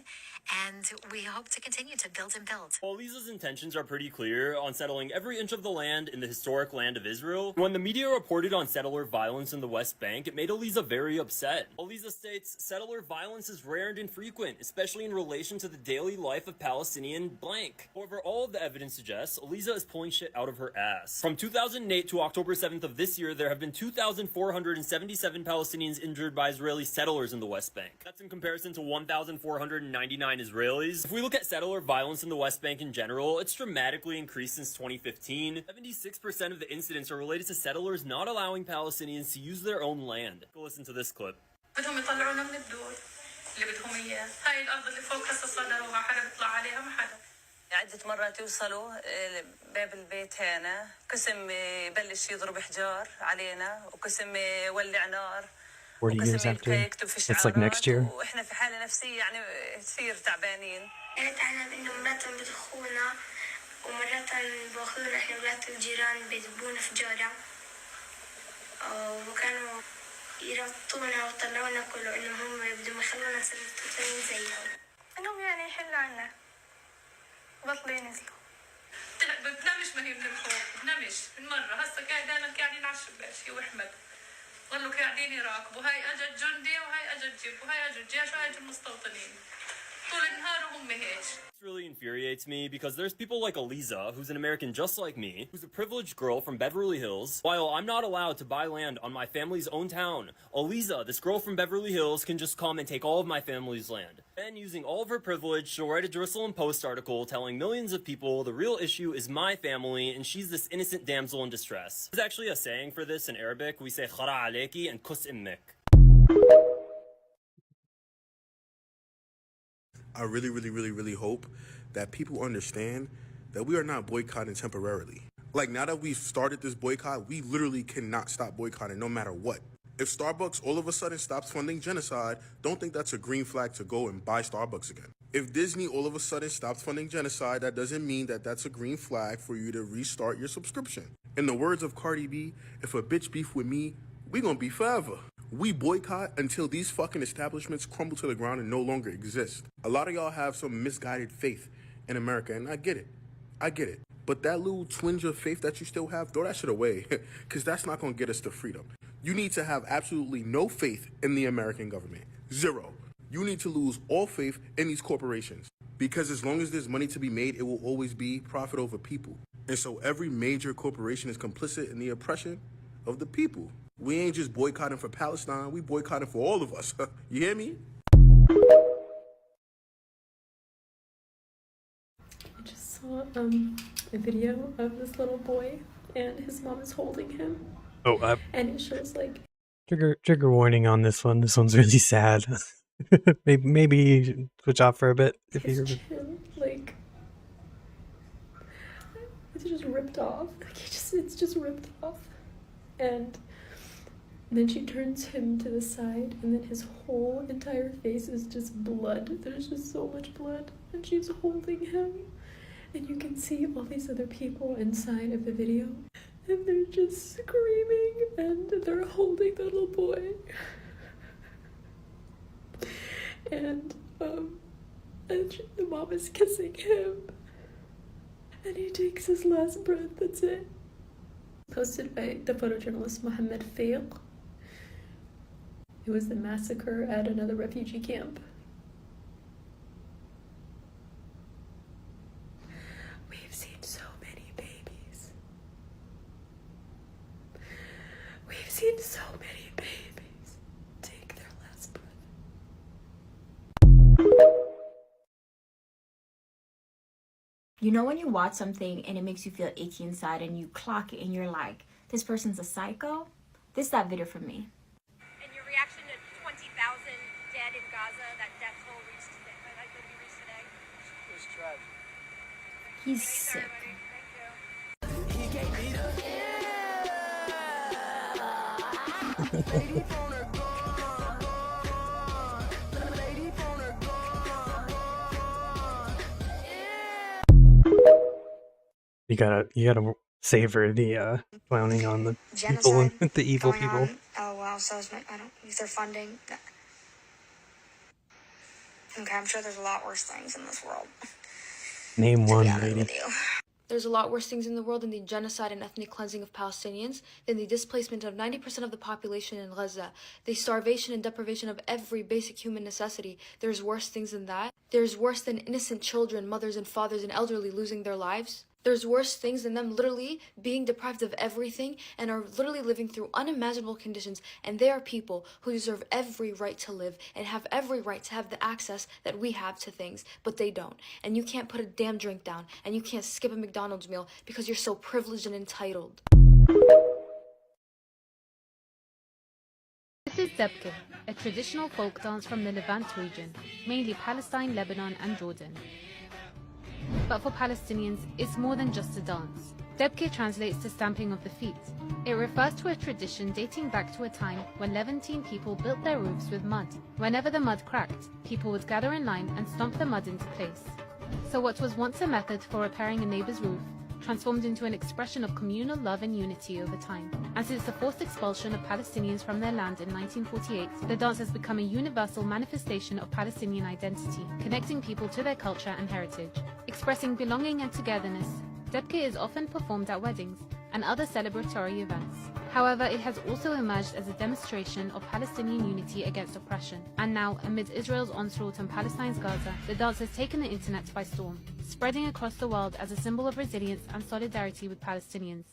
and we hope to continue to build and build. Well, Eliza's intentions are pretty clear on settling every inch of the land in the historic land of Israel. When the media reported on settler violence in the West Bank, it made Eliza very upset. Eliza states, settler violence is rare and infrequent, especially in relation to the daily life of Palestinian blank. However, all of the evidence suggests Eliza is pulling shit out of her ass. From 2008 to October 7th of this year, there have been 2,477 Palestinians injured by Israeli settlers in the West Bank. That's in comparison to 1,499 Israelis. If we look at settler violence in the West Bank in general, it's dramatically increased since 2015. 76% of the incidents are related to settlers not allowing Palestinians to use their own land. Go listen to this clip. بدهم يطلعونا من الدور اللي بدهم اياه. هاي الارض اللي فوق هسه صدروها، حدا بيطلع عليها ما حدا. عدة مرات يوصلوا باب البيت هنا، قسم يبلش يضرب حجار علينا، وقسم يولع نار، 40 years وقسم after. يكتب في It's like next year. واحنا في حالة نفسية يعني كثير تعبانين. تعلم انه مرات بيدخونا ومرات باخذونا احنا ولاد الجيران بيذبونا في جارة، وكانوا يربطونا وطلعونا كله انهم هم بدهم يخلونا نصير مستوطنين زيهم، انهم يعني يحلوا عنا بطلوا ينزلوا. بنمش ما هي من الخوف، بنمش من مرة هسه دائما قاعدين على الشباك هي واحمد ظلوا قاعدين يراقبوا، هاي اجت جندي وهاي اجت جيب وهاي اجت جيش وهاي اجت المستوطنين طول النهار وهم هيك. This really infuriates me because there's people like Aliza, who's an American just like me, who's a privileged girl from Beverly Hills. While I'm not allowed to buy land on my family's own town, Aliza, this girl from Beverly Hills, can just come and take all of my family's land. And using all of her privilege, she'll write a Jerusalem Post article telling millions of people the real issue is my family and she's this innocent damsel in distress. There's actually a saying for this in Arabic. We say khara aleki and kus immek. I really hope that people understand that we are not boycotting temporarily. Like, now that we've started this boycott, we literally cannot stop boycotting no matter what. If Starbucks all of a sudden stops funding genocide, don't think that's a green flag to go and buy Starbucks again. If Disney all of a sudden stops funding genocide, that doesn't mean that that's a green flag for you to restart your subscription. In the words of Cardi B, if a bitch beef with me, we gonna beef forever. We boycott until these fucking establishments crumble to the ground and no longer exist. A lot of y'all have some misguided faith in America, and I get it. But that little twinge of faith that you still have, throw that shit away, because that's not gonna get us to freedom. You need to have absolutely no faith in the American government. Zero. You need to lose all faith in these corporations, because as long as there's money to be made, it will always be profit over people. And so every major corporation is complicit in the oppression of the people. We ain't just boycotting for Palestine, we boycotting for all of us. You hear me? I just saw a video of this little boy and his mom is holding him. Oh, and it shows like trigger warning on this one. This one's really sad. maybe switch off for a bit if his you're. chin, like it's just ripped off. Like it's just ripped off, and then she turns him to the side, and then his whole entire face is just blood. There's just so much blood, and she's holding him, and you can see all these other people inside of the video, and they're just screaming, and they're holding the little boy, and the mom is kissing him, and he takes his last breath. That's it. Posted by the photojournalist Mohammed Faiq. It was the massacre at another refugee camp. We've seen so many babies. We've seen so many babies take their last breath. You know when you watch something and it makes you feel icky inside and you clock it and you're like, this person's a psycho? This is that video for me. And your reaction to 20,000 dead in Gaza, that death toll reached today? It was tragic. He's sick. You gotta savor the clowning on the Genocide people, the evil going people. on. Oh wow, so I don't if they're funding. Okay, I'm sure there's a lot worse things in this world. Name one, lady. There's a lot worse things in the world than the genocide and ethnic cleansing of Palestinians, than the displacement of 90% of the population in Gaza, the starvation and deprivation of every basic human necessity. There's worse things than that. There's worse than innocent children, mothers and fathers and elderly losing their lives. There's worse things than them literally being deprived of everything and are literally living through unimaginable conditions. And they are people who deserve every right to live and have every right to have the access that we have to things, but they don't. And you can't put a damn drink down, and you can't skip a McDonald's meal because you're so privileged and entitled. is Debke, a traditional folk dance from the Levant region, mainly Palestine, Lebanon and Jordan. But for Palestinians, it's more than just a dance. Debke translates to stamping of the feet. It refers to a tradition dating back to a time when Levantine people built their roofs with mud. Whenever the mud cracked, people would gather in line and stomp the mud into place. So what was once a method for repairing a neighbor's roof transformed into an expression of communal love and unity over time. And since the forced expulsion of Palestinians from their land in 1948, the dance has become a universal manifestation of Palestinian identity, connecting people to their culture and heritage. Expressing belonging and togetherness, Debke is often performed at weddings and other celebratory events. However, it has also emerged as a demonstration of Palestinian unity against oppression. And now, amid Israel's onslaught on Palestine's Gaza, the dance has taken the internet by storm, spreading across the world as a symbol of resilience and solidarity with Palestinians.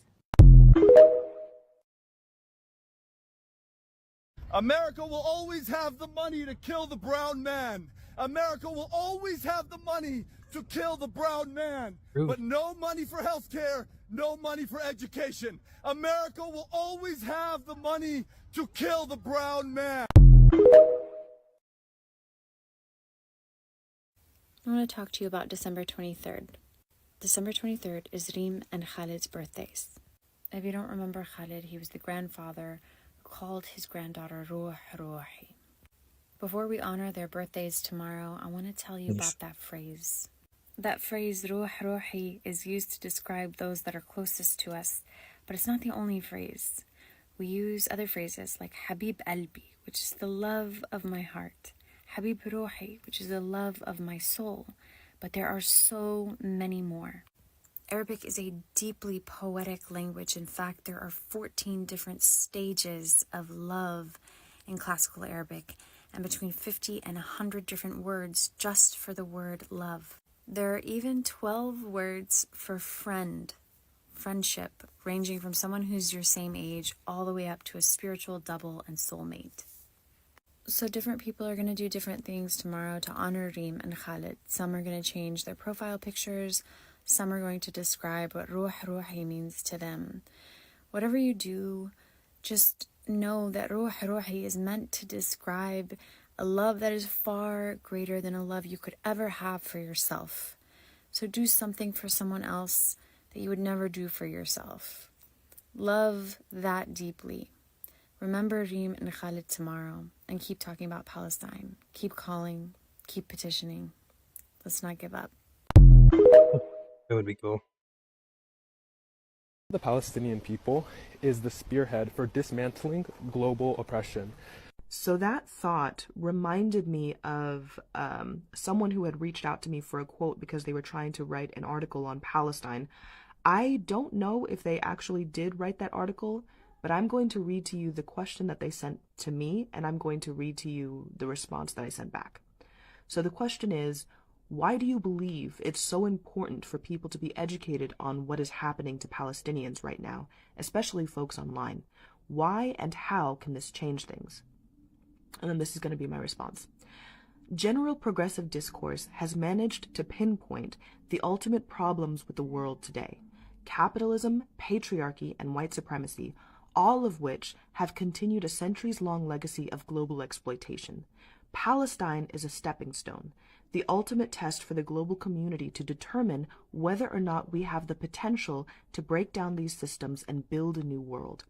America will always have the money to kill the brown man. America will always have the money to kill the brown man. But no money for health care, no money for education. America will always have the money to kill the brown man. I want to talk to you about December 23rd. December 23rd is Reem and Khalid's birthdays. If you don't remember Khalid, he was the grandfather who called his granddaughter Ruh Ruhi. Before we honor their birthdays tomorrow, I want to tell you about that phrase. That phrase, Ruh Ruhi, is used to describe those that are closest to us, but it's not the only phrase. We use other phrases like Habib Albi, which is the love of my heart, Habib Ruhi, which is the love of my soul, but there are so many more. Arabic is a deeply poetic language. In fact, there are 14 different stages of love in classical Arabic, and between 50 and 100 different words just for the word love. There are even 12 words for friend, friendship, ranging from someone who's your same age all the way up to a spiritual double and soulmate. So different people are going to do different things tomorrow to honor Reem and Khalid. Some are going to change their profile pictures. Some are going to describe what Ruh Ruhi means to them. Whatever you do, just know that Ruh Ruhi is meant to describe a love that is far greater than a love you could ever have for yourself. So do something for someone else that you would never do for yourself. Love that deeply. Remember Reem and Khalid tomorrow, and keep talking about Palestine. Keep calling, keep petitioning. Let's not give up. That would be cool. The Palestinian people is the spearhead for dismantling global oppression. So that thought reminded me of someone who had reached out to me for a quote because they were trying to write an article on Palestine. I don't know if they actually did write that article, but I'm going to read to you the question that they sent to me, and I'm going to read to you the response that I sent back. So the question is, why do you believe it's so important for people to be educated on what is happening to Palestinians right now, especially folks online? Why and how can this change things? And then this is going to be my response. General progressive discourse has managed to pinpoint the ultimate problems with the world today: capitalism, patriarchy, and white supremacy, all of which have continued a centuries-long legacy of global exploitation. Palestine is a stepping stone, the ultimate test for the global community to determine whether or not we have the potential to break down these systems and build a new world.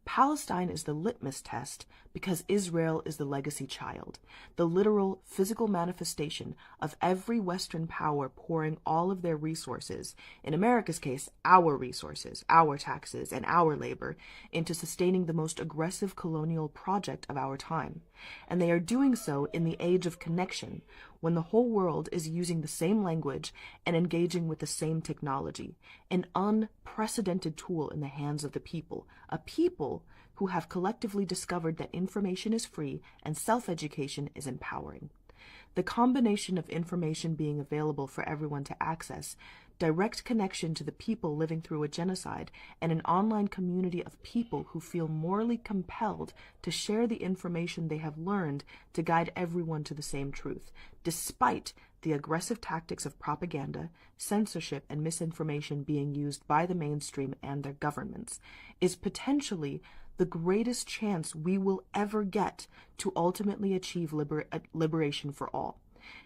Palestine is the litmus test because Israel is the legacy child, the literal physical manifestation of every Western power pouring all of their resources, in America's case, our resources, our taxes, and our labor, into sustaining the most aggressive colonial project of our time. And they are doing so in the age of connection, when the whole world is using the same language and engaging with the same technology, an unprecedented tool in the hands of the people, a people who have collectively discovered that information is free and self-education is empowering. The combination of information being available for everyone to access, direct connection to the people living through a genocide, and an online community of people who feel morally compelled to share the information they have learned to guide everyone to the same truth, despite the aggressive tactics of propaganda, censorship, and misinformation being used by the mainstream and their governments, is potentially the greatest chance we will ever get to ultimately achieve liberation for all.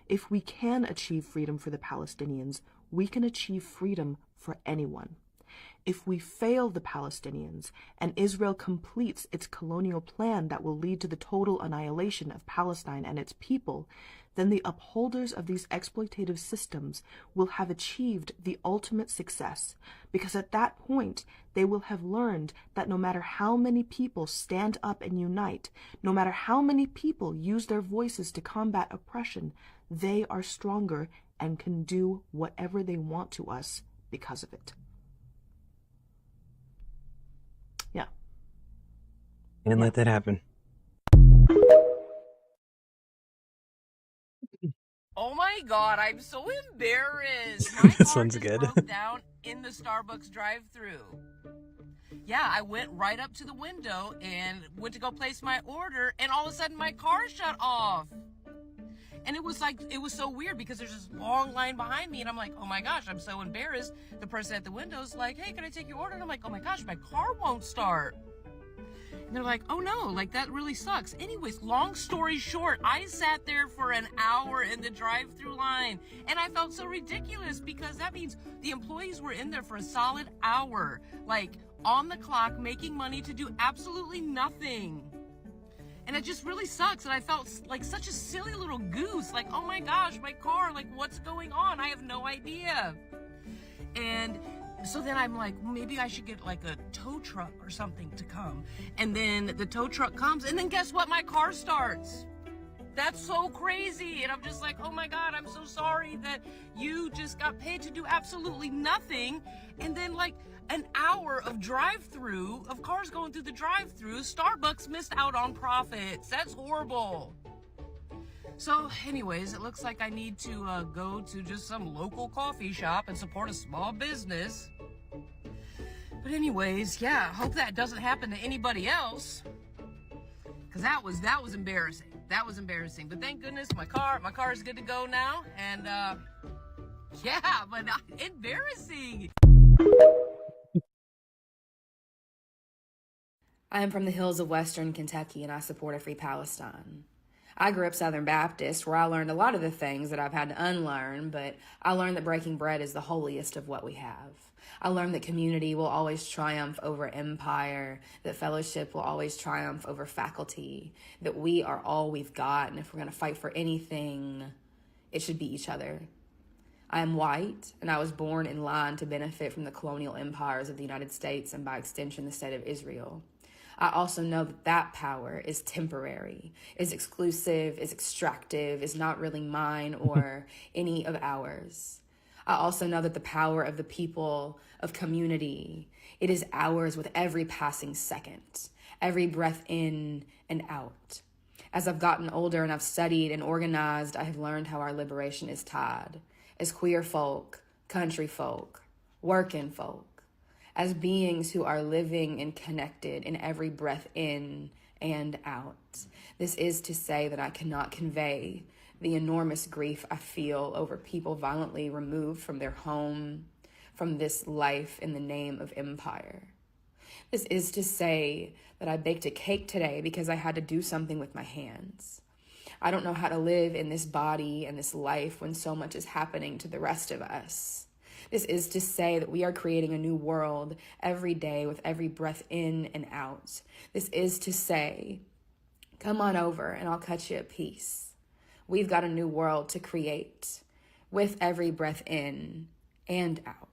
If we can achieve freedom for the Palestinians, we can achieve freedom for anyone. If we fail the Palestinians and Israel completes its colonial plan that will lead to the total annihilation of Palestine and its people, then the upholders of these exploitative systems will have achieved the ultimate success, because at that point they will have learned that no matter how many people stand up and unite, no matter how many people use their voices to combat oppression, they are stronger and can do whatever they want to us because of it. Yeah. And let that happen. Oh my god, I'm so embarrassed. My car Sounds just good. broke down in the Starbucks drive-thru. Yeah, I went right up to the window and went to go place my order, and all of a sudden my car shut off. And it was so weird because there's this long line behind me, and I'm like, oh my gosh, I'm so embarrassed. The person at the window's like, hey, can I take your order? And I'm like, oh my gosh, my car won't start. And they're like, oh no, like that really sucks. Anyways, long story short, I sat there for an hour in the drive-thru line, and I felt so ridiculous because that means the employees were in there for a solid hour, like on the clock, making money to do absolutely nothing. And it just really sucks, and I felt like such a silly little goose, like, oh my gosh, my car, like what's going on? I have no idea. And so then I'm like, maybe I should get like a tow truck or something to come. And then the tow truck comes, and then guess what? My car starts. That's so crazy. And I'm just like, oh my God, I'm so sorry that you just got paid to do absolutely nothing. And then like an hour of drive-through, of cars going through the drive-through, Starbucks missed out on profits. That's horrible. So anyways, it looks like I need to go to just some local coffee shop and support a small business. But anyways, yeah, hope that doesn't happen to anybody else. Cause that was embarrassing. That was embarrassing. But thank goodness my car is good to go now. And yeah, but embarrassing. I am from the hills of Western Kentucky, and I support a free Palestine. I grew up Southern Baptist, where I learned a lot of the things that I've had to unlearn, but I learned that breaking bread is the holiest of what we have. I learned that community will always triumph over empire, that fellowship will always triumph over faculty, that we are all we've got, and if we're going to fight for anything, it should be each other. I am white, and I was born in line to benefit from the colonial empires of the United States and by extension the state of Israel. I also know that that power is temporary, is exclusive, is extractive, is not really mine or any of ours. I also know that the power of the people, of community, it is ours with every passing second, every breath in and out. As I've gotten older and I've studied and organized, I have learned how our liberation is tied. As queer folk, country folk, working folk, as beings who are living and connected in every breath in and out. This is to say that I cannot convey the enormous grief I feel over people violently removed from their home, from this life in the name of empire. This is to say that I baked a cake today because I had to do something with my hands. I don't know how to live in this body and this life when so much is happening to the rest of us. This is to say that we are creating a new world every day with every breath in and out. This is to say, come on over and I'll cut you a piece. We've got a new world to create with every breath in and out.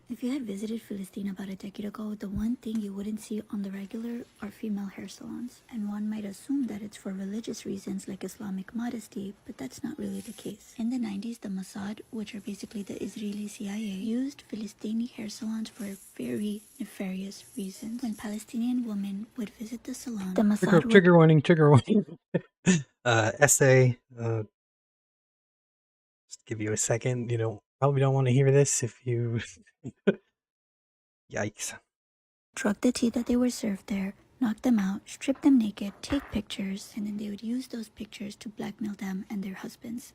If you had visited Philistine about a decade ago, the one thing you wouldn't see on the regular are female hair salons. And one might assume that it's for religious reasons like Islamic modesty, but that's not really the case. In the 90s, the Mossad, which are basically the Israeli CIA, used Philistini hair salons for very nefarious reasons. When Palestinian women would visit the salon, the Mossad Trigger warning. Essay. Just give you a second. Probably don't want to hear this if you... Yikes. drug the tea that they were served there, knock them out, strip them naked, take pictures, and then they would use those pictures to blackmail them and their husbands.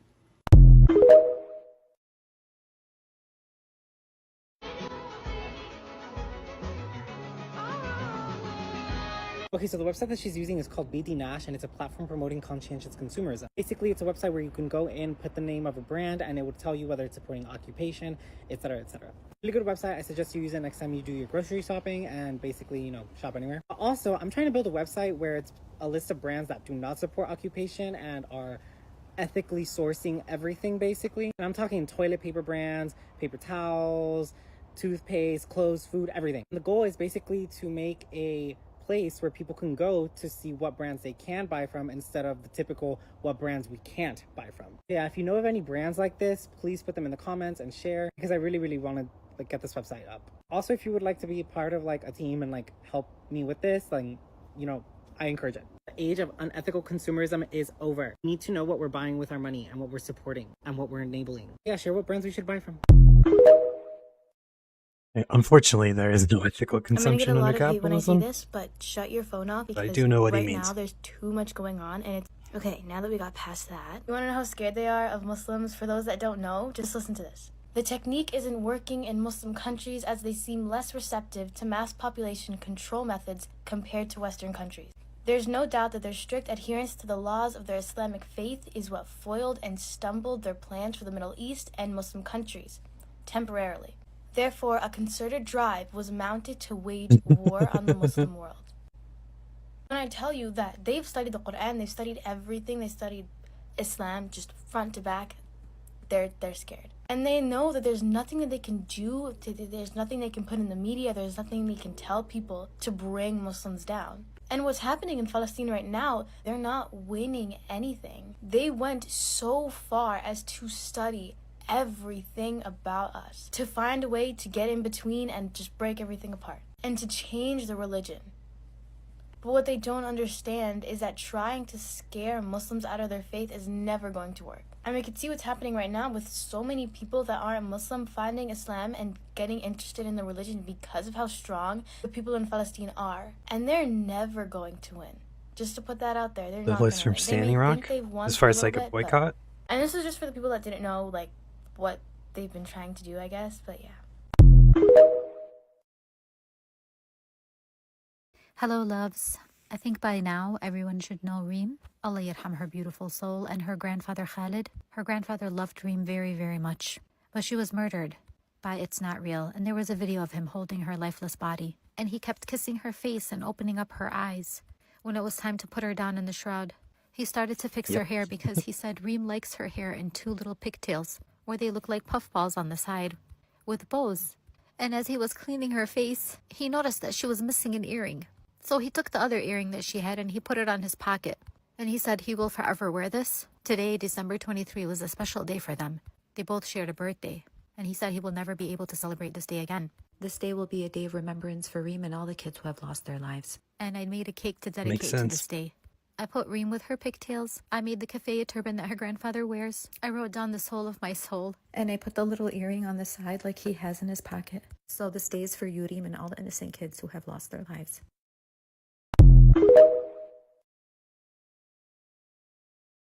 Okay, so the website that she's using is called BD Nash, and it's a platform promoting conscientious consumerism. Basically, it's a website where you can go in, put the name of a brand, and it will tell you whether it's supporting occupation, etc., etc. Really good website. I suggest you use it next time you do your grocery shopping and basically, you know, shop anywhere. Also, I'm trying to build a website where it's a list of brands that do not support occupation and are ethically sourcing everything, basically. And I'm talking toilet paper brands, paper towels, toothpaste, clothes, food, everything. And the goal is basically to make a place where people can go to see what brands they can buy from instead of the typical what brands we can't buy from. Yeah, if you know of any brands like this, please put them in the comments and share, because I really want to like get this website up. Also, if you would like to be part of like a team and like help me with this, like, you know, I encourage it. The age of unethical consumerism is over. We need to know what we're buying with our money and what we're supporting and what we're enabling. Yeah, share what brands we should buy from. Unfortunately, there is no ethical consumption under capitalism. I'm gonna get a lot of hate when I say this, but shut your phone off, because I do know what he right means. now there's too much going on, and it's okay. Now that we got past that, you want to know how scared they are of Muslims? For those that don't know, just listen to this. The technique isn't working in Muslim countries as they seem less receptive to mass population control methods compared to Western countries. There's no doubt that their strict adherence to the laws of their Islamic faith is what foiled and stumbled their plans for the Middle East and Muslim countries, temporarily. Therefore, a concerted drive was mounted to wage war on the Muslim world. When I tell you that they've studied the Quran, they've studied everything, they studied Islam just front to back, they're scared. And they know that there's nothing that they can do, there's nothing they can put in the media, there's nothing they can tell people to bring Muslims down. And what's happening in Palestine right now, they're not winning anything. They went so far as to study everything about us, to find a way to get in between and just break everything apart, and to change the religion. But what they don't understand is that trying to scare Muslims out of their faith is never going to work. And we can see what's happening right now with so many people that aren't Muslim finding Islam and getting interested in the religion because of how strong the people in Palestine are. And they're never going to win. Just to put that out there, they're not going to win. From Standing Rock, as far as like a boycott? And this is just for the people that didn't know, like, what they've been trying to do, I guess, but yeah. Hello, loves. I think by now everyone should know Reem. Allah yarham her beautiful soul, and her grandfather Khalid. Her grandfather loved Reem very, very much. But she was murdered by It's Not Real, and there was a video of him holding her lifeless body. And he kept kissing her face and opening up her eyes. When it was time to put her down in the shroud, he started to fix her hair because he said Reem likes her hair in 2 little pigtails, where they look like puffballs on the side, with bows. And as he was cleaning her face, he noticed that she was missing an earring. So he took the other earring that she had and he put it on his pocket. And he said he will forever wear this. Today, December 23, was a special day for them. They both shared a birthday. And he said he will never be able to celebrate this day again. This day will be a day of remembrance for Reem and all the kids who have lost their lives. And I made a cake to dedicate to this day. I put Reem with her pigtails. I made the keffiyeh turban that her grandfather wears. I wrote down the soul of my soul. And I put the little earring on the side like he has in his pocket. So this day is for you, Reem, and all the innocent kids who have lost their lives.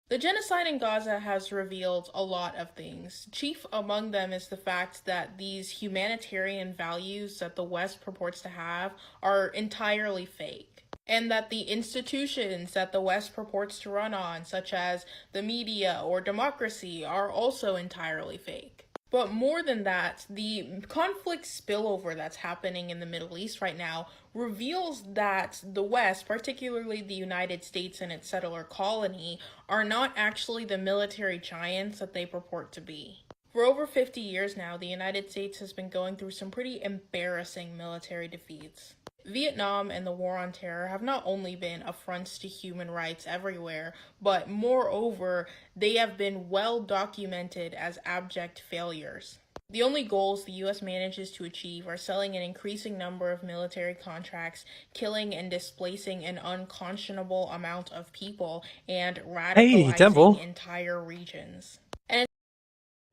The genocide in Gaza has revealed a lot of things. Chief among them is the fact that these humanitarian values that the West purports to have are entirely fake. And that the institutions that the West purports to run on, such as the media or democracy, are also entirely fake. But more than that, the conflict spillover that's happening in the Middle East right now reveals that the West, particularly the United States and its settler colony, are not actually the military giants that they purport to be. For over 50 years now, the United States has been going through some pretty embarrassing military defeats. Vietnam and the War on Terror have not only been affronts to human rights everywhere, but moreover, they have been well documented as abject failures. The only goals the U.S. manages to achieve are selling an increasing number of military contracts, killing and displacing an unconscionable amount of people, and radicalizing entire regions. And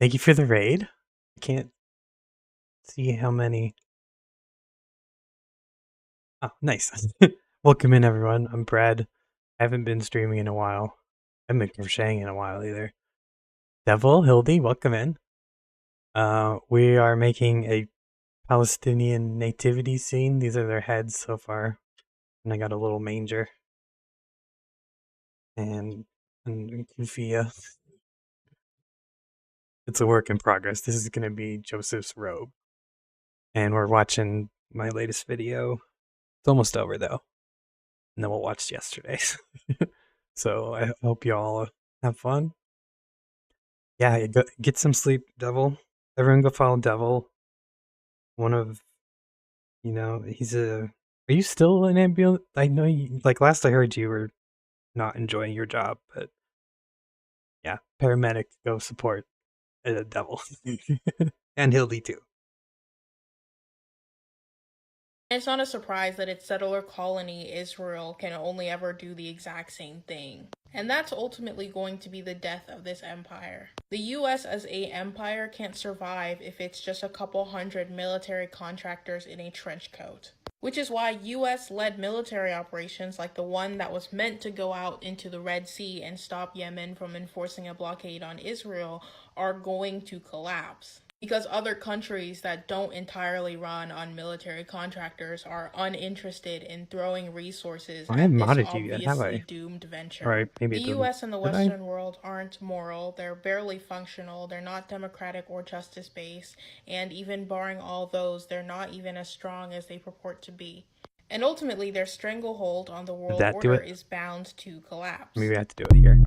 thank you for the raid. I can't see how many. Oh, nice. Welcome in, everyone. I'm Brad. I haven't been streaming in a while. I haven't been crocheting in a while either. Devil, Hildy, welcome in. We are making a Palestinian nativity scene. These are their heads so far. And I got a little manger. And Kufia. It's a work in progress. This is going to be Joseph's robe. And we're watching my latest video. It's almost over though. And then we'll watch yesterday's. So I hope y'all have fun. Yeah, get some sleep, Devil. Everyone go follow Devil. One of, he's a... Are you still an ambulance? I know you, like last I heard you were not enjoying your job, but yeah, paramedic, go support a Devil. And Hildy too. It's not a surprise that its settler colony, Israel, can only ever do the exact same thing. And that's ultimately going to be the death of this empire. The US as a empire can't survive if it's just a couple hundred military contractors in a trench coat. Which is why US-led military operations like the one that was meant to go out into the Red Sea and stop Yemen from enforcing a blockade on Israel are going to collapse. Because other countries that don't entirely run on military contractors are uninterested in throwing resources I haven't at this modded you yet, have obviously I? doomed venture. Alright, maybe The it didn't. US and the Did I? Western world aren't moral, they're barely functional, they're not democratic or justice-based, and even barring all those, they're not even as strong as they purport to be. And ultimately, their stranglehold on the world that do order it? is bound to collapse. Maybe I have to do it here.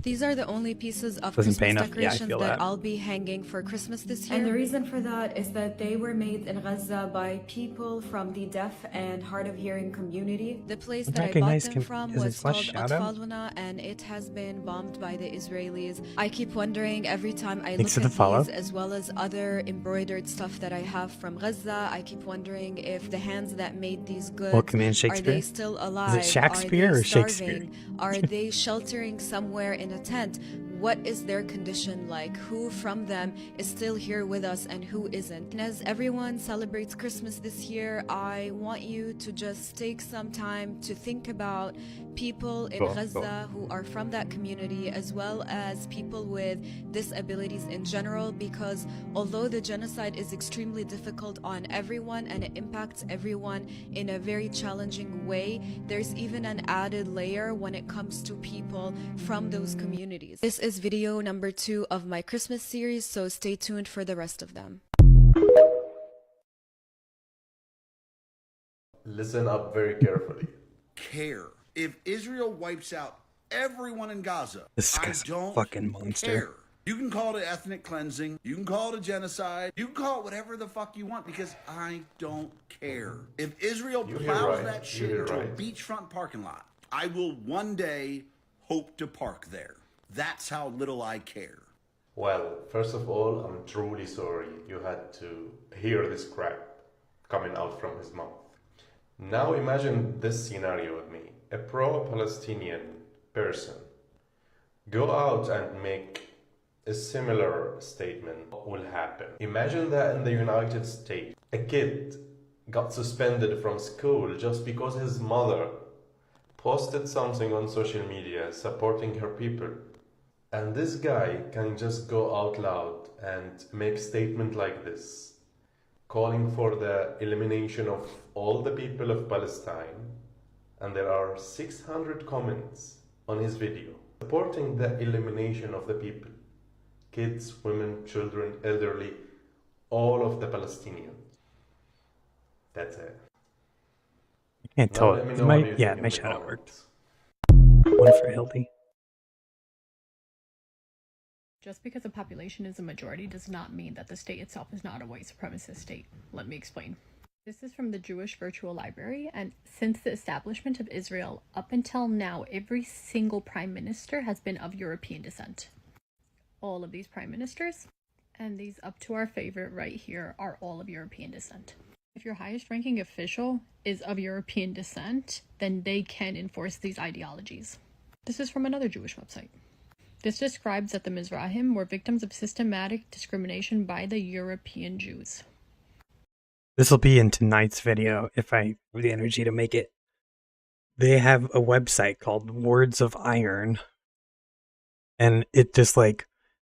These are the only pieces of Doesn't pay Christmas enough. Yeah, I decorations feel that that. I'll be hanging for Christmas this year. And the reason for that is that they were made in Gaza by people from the deaf and hard of hearing community. The place Would that I bought recognize them from is it was slash called shoutout? Atfaluna, and it has been bombed by the Israelis. I keep wondering every time I Thanks look for at the follow. these, as well as other embroidered stuff that I have from Gaza, I keep wondering if the hands that made these goods, Welcome in, are Shakespeare. they still Is alive? it Shakespeare Are or they Shakespeare? starving? Are they sheltering somewhere in a tent? What is their condition like? Who from them is still here with us and who isn't? And as everyone celebrates Christmas this year, I want you to just take some time to think about people in Gaza who are from that community, as well as people with disabilities in general, because although the genocide is extremely difficult on everyone and it impacts everyone in a very challenging way, there's even an added layer when it comes to people from those communities. This is video number 2 of my Christmas series, so stay tuned for the rest of them. Listen up very carefully. Care. If Israel wipes out everyone in Gaza, This I guy's a don't fucking monster. care. You can call it ethnic cleansing. You can call it a genocide. You can call it whatever the fuck you want, because I don't care. If Israel You hear plows right. that You shit hear into a right. beachfront parking lot, I will one day hope to park there. That's how little I care. Well, first of all, I'm truly sorry you had to hear this crap coming out from his mouth. Now imagine this scenario with me. A pro-Palestinian person go out and make a similar statement. What will happen? Imagine that in the United States, a kid got suspended from school just because his mother posted something on social media supporting her people. And this guy can just go out loud and make a statement like this, calling for the elimination of all the people of Palestine. And there are 600 comments on his video supporting the elimination of the people. Kids, women, children, elderly, all of the Palestinians. That's it. I can't Now tell. let me know what you Yeah, think in my the shadow comments. worked. One for Hildy. Just because a population is a majority does not mean that the state itself is not a white supremacist state. Let me explain. This is from the Jewish Virtual Library, and since the establishment of Israel, up until now, every single prime minister has been of European descent. All of these prime ministers, and these up to our favorite right here, are all of European descent. If your highest ranking official is of European descent, then they can enforce these ideologies. This is from another Jewish website. This describes that the Mizrahim were victims of systematic discrimination by the European Jews. This will be in tonight's video if I have the energy to make it. They have a website called Words of Iron, and it just like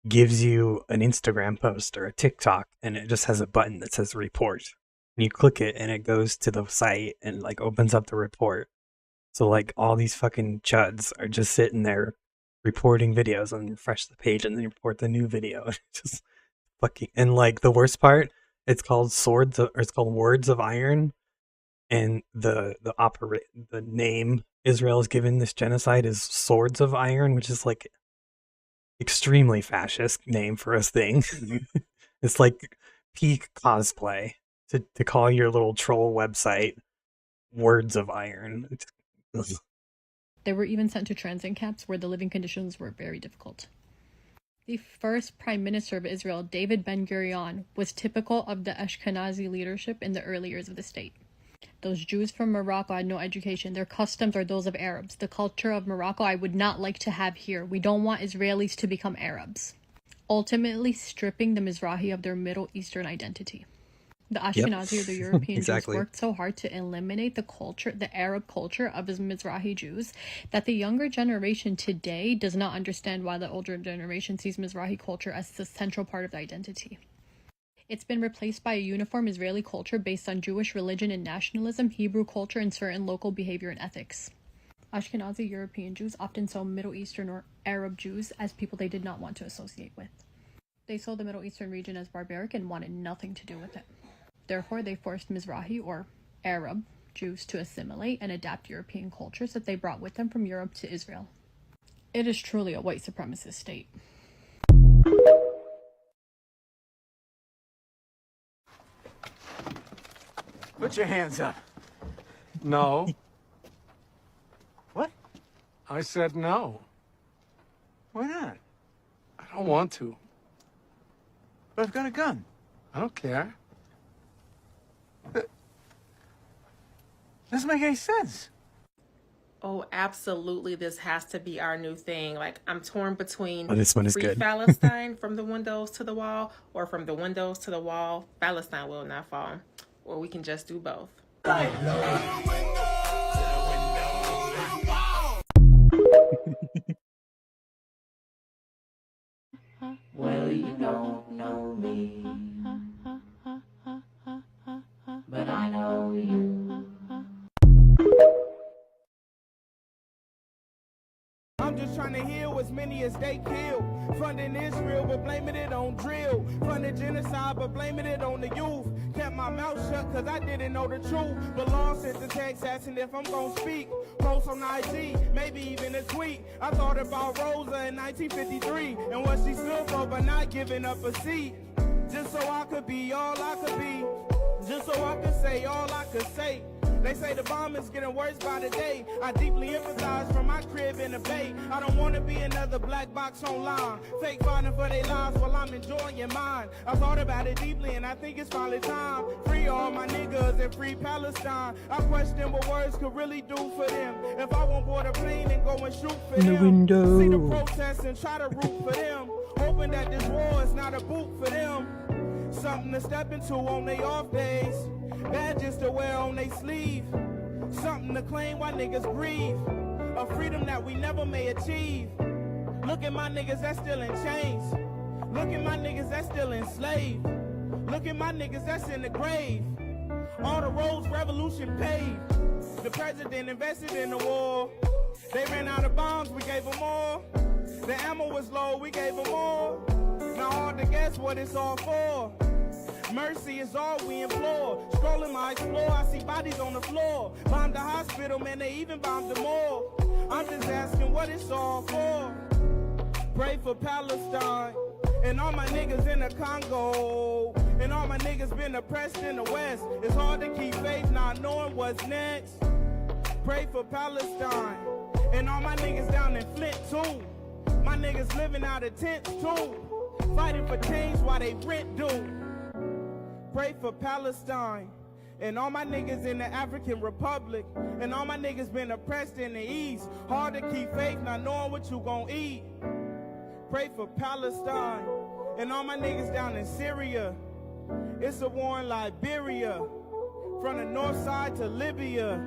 gives you an Instagram post or a TikTok, and it just has a button that says report. and you click it and it goes to the site and like opens up the report. So like all these fucking chuds are just sitting there reporting videos and refresh the page and then report the new video. Just fucking, and like the worst part, it's called Words of Iron, and the name Israel has given this genocide is Swords of Iron, which is like extremely fascist name for a thing. It's like peak cosplay to call your little troll website Words of Iron. They were even sent to transit camps where the living conditions were very difficult. The first prime minister of Israel, David Ben-Gurion, was typical of the Ashkenazi leadership in the early years of the state. Those Jews from Morocco had no education. Their customs are those of Arabs. The culture of Morocco I would not like to have here. We don't want Israelis to become Arabs. Ultimately stripping the Mizrahi of their Middle Eastern identity. The Ashkenazi or the European exactly. Jews worked so hard to eliminate the culture, the Arab culture of his Mizrahi Jews, that the younger generation today does not understand why the older generation sees Mizrahi culture as the central part of the identity. It's been replaced by a uniform Israeli culture based on Jewish religion and nationalism, Hebrew culture, and certain local behavior and ethics. Ashkenazi European Jews often saw Middle Eastern or Arab Jews as people they did not want to associate with. They saw the Middle Eastern region as barbaric and wanted nothing to do with it. Therefore, they forced Mizrahi or Arab Jews to assimilate and adapt European cultures that they brought with them from Europe to Israel. It is truly a white supremacist state. Put your hands up. No. What? I said no. Why not? I don't want to. But I've got a gun. I don't care. Doesn't make any sense. Oh, absolutely. This has to be our new thing. Like, I'm torn between this one is Free good. Palestine from the windows to the wall, or from the windows to the wall, Palestine will not fall. Or we can just do both. Well, you don't know me, but I know you. I'm just trying to heal as many as they kill. Funding Israel, but blaming it on drill. Funding genocide, but blaming it on the youth. Kept my mouth shut cause I didn't know the truth. But law sent the text asking if I'm gonna speak. Post on IG, maybe even a tweet. I thought about Rosa in 1953 and what she stood for, but not giving up a seat. Just so I could be all I could be. Just so I could say all I could say. They say the bomb is getting worse by the day. I deeply empathize from my crib in the bay. I don't want to be another black box online. Fake fighting for their lives while I'm enjoying your mind. I thought about it deeply and I think it's finally time. Free all my niggas and free Palestine. I question what words could really do for them. If I won't board a plane and go and shoot for them. Window. See the protests and try to root for them. Hoping that this war is not a boot for them. Something to step into on their off days. Badges to wear on their sleeve. Something to claim while niggas breathe. A freedom that we never may achieve. Look at my niggas that's still in chains. Look at my niggas that's still enslaved. Look at my niggas that's in the grave. All the roads revolution paved. The president invested in the war. They ran out of bombs, we gave them more. The ammo was low, we gave them more. Now hard to guess what it's all for. Mercy is all we implore. Scrolling my explore, I see bodies on the floor. Bombed the hospital, man, they even bombed the mall. I'm just asking what it's all for. Pray for Palestine. And all my niggas in the Congo. And all my niggas been oppressed in the West. It's hard to keep faith not knowing what's next. Pray for Palestine. And all my niggas down in Flint too. My niggas living out of tents too. Fighting for change while they rent due. Pray for Palestine. And all my niggas in the African Republic. And all my niggas been oppressed in the East. Hard to keep faith not knowing what you gon' eat. Pray for Palestine. And all my niggas down in Syria. It's a war in Liberia. From the north side to Libya.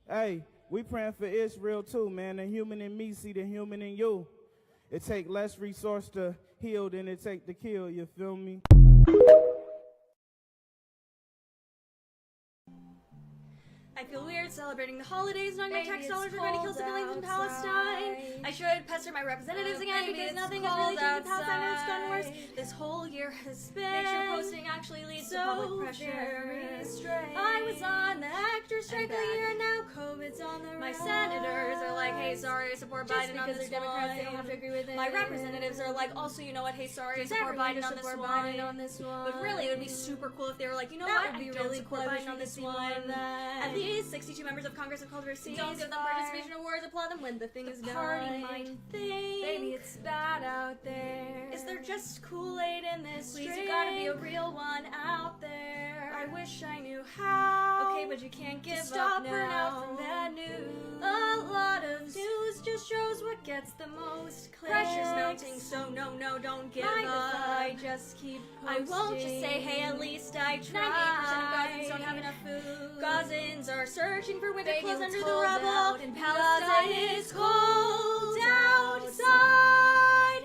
Hey, we praying for Israel too, man. The human in me see the human in you. It take less resource to heal than it take to kill, you feel me? I feel weird celebrating the holidays knowing my tax dollars are going to kill civilians in Palestine. I should pester my representatives again because nothing has really changed in Palestine and it's gotten worse. This whole year has been. Make sure posting actually leads to public pressure. I was on the actor strike a year and now COVID's on the road. My senators are like, hey, sorry, I support Biden on this Democrats, they don't have to agree with it. My representatives are like, also, you know what, hey, sorry, I support Biden on this one. But really, it would be super cool if they were like, you know what, I don't support Biden on this one. At least 62 members of Congress have called for a ceasefire. Don't give them participation awards, applaud them when the thing is done. Party might think, baby, it's bad out there. Is there just Kool-Aid in this drink? Please, you gotta be a real one out there. I wish I knew how. Okay, but you can't give up now. Stop burnout from bad news. A lot of news just shows what gets the most clicks. Pressure's mounting, so no, don't give up. I just keep posting. I won't just say, hey, at least I tried. 98% of Gazans don't have enough food. Gazans are searching for winter clothes under the rubble. In Palestine, it's cold outside.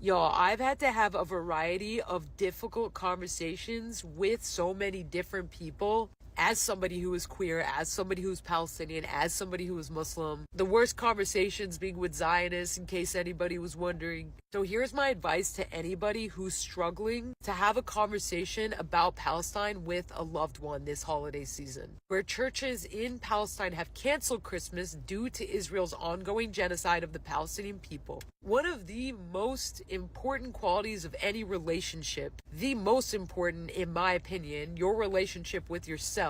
Y'all, I've had to have a variety of difficult conversations with so many different people. As somebody who is queer, as somebody who's Palestinian, as somebody who is Muslim. The worst conversations being with Zionists, in case anybody was wondering. So here's my advice to anybody who's struggling to have a conversation about Palestine with a loved one this holiday season. Where churches in Palestine have canceled Christmas due to Israel's ongoing genocide of the Palestinian people. One of the most important qualities of any relationship, the most important in my opinion, your relationship with yourself,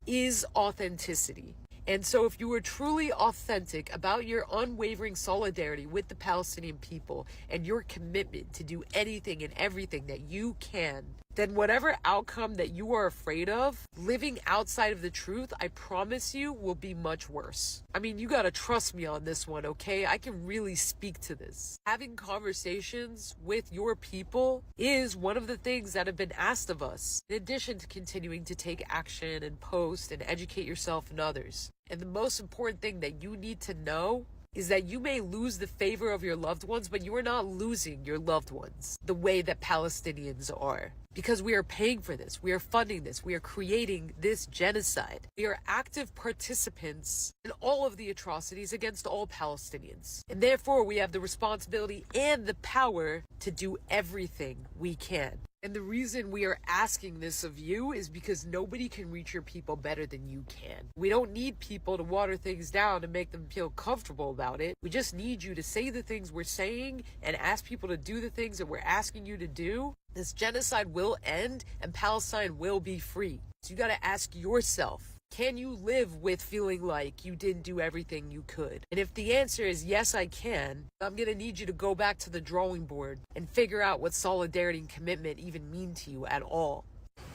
is authenticity. And so if you are truly authentic about your unwavering solidarity with the Palestinian people and your commitment to do anything and everything that you can, then whatever outcome that you are afraid of, living outside of the truth, I promise you, will be much worse. I mean, you gotta trust me on this one, okay? I can really speak to this. Having conversations with your people is one of the things that have been asked of us, in addition to continuing to take action and post and educate yourself and others. And the most important thing that you need to know is that you may lose the favor of your loved ones, but you are not losing your loved ones the way that Palestinians are. Because we are paying for this, we are funding this, we are creating this genocide. We are active participants in all of the atrocities against all Palestinians. And therefore, we have the responsibility and the power to do everything we can. And the reason we are asking this of you is because nobody can reach your people better than you can. We don't need people to water things down and make them feel comfortable about it. We just need you to say the things we're saying and ask people to do the things that we're asking you to do. This genocide will end and Palestine will be free. So you gotta ask yourself, can you live with feeling like you didn't do everything you could? And if the answer is yes, I can, I'm gonna need you to go back to the drawing board and figure out what solidarity and commitment even mean to you at all.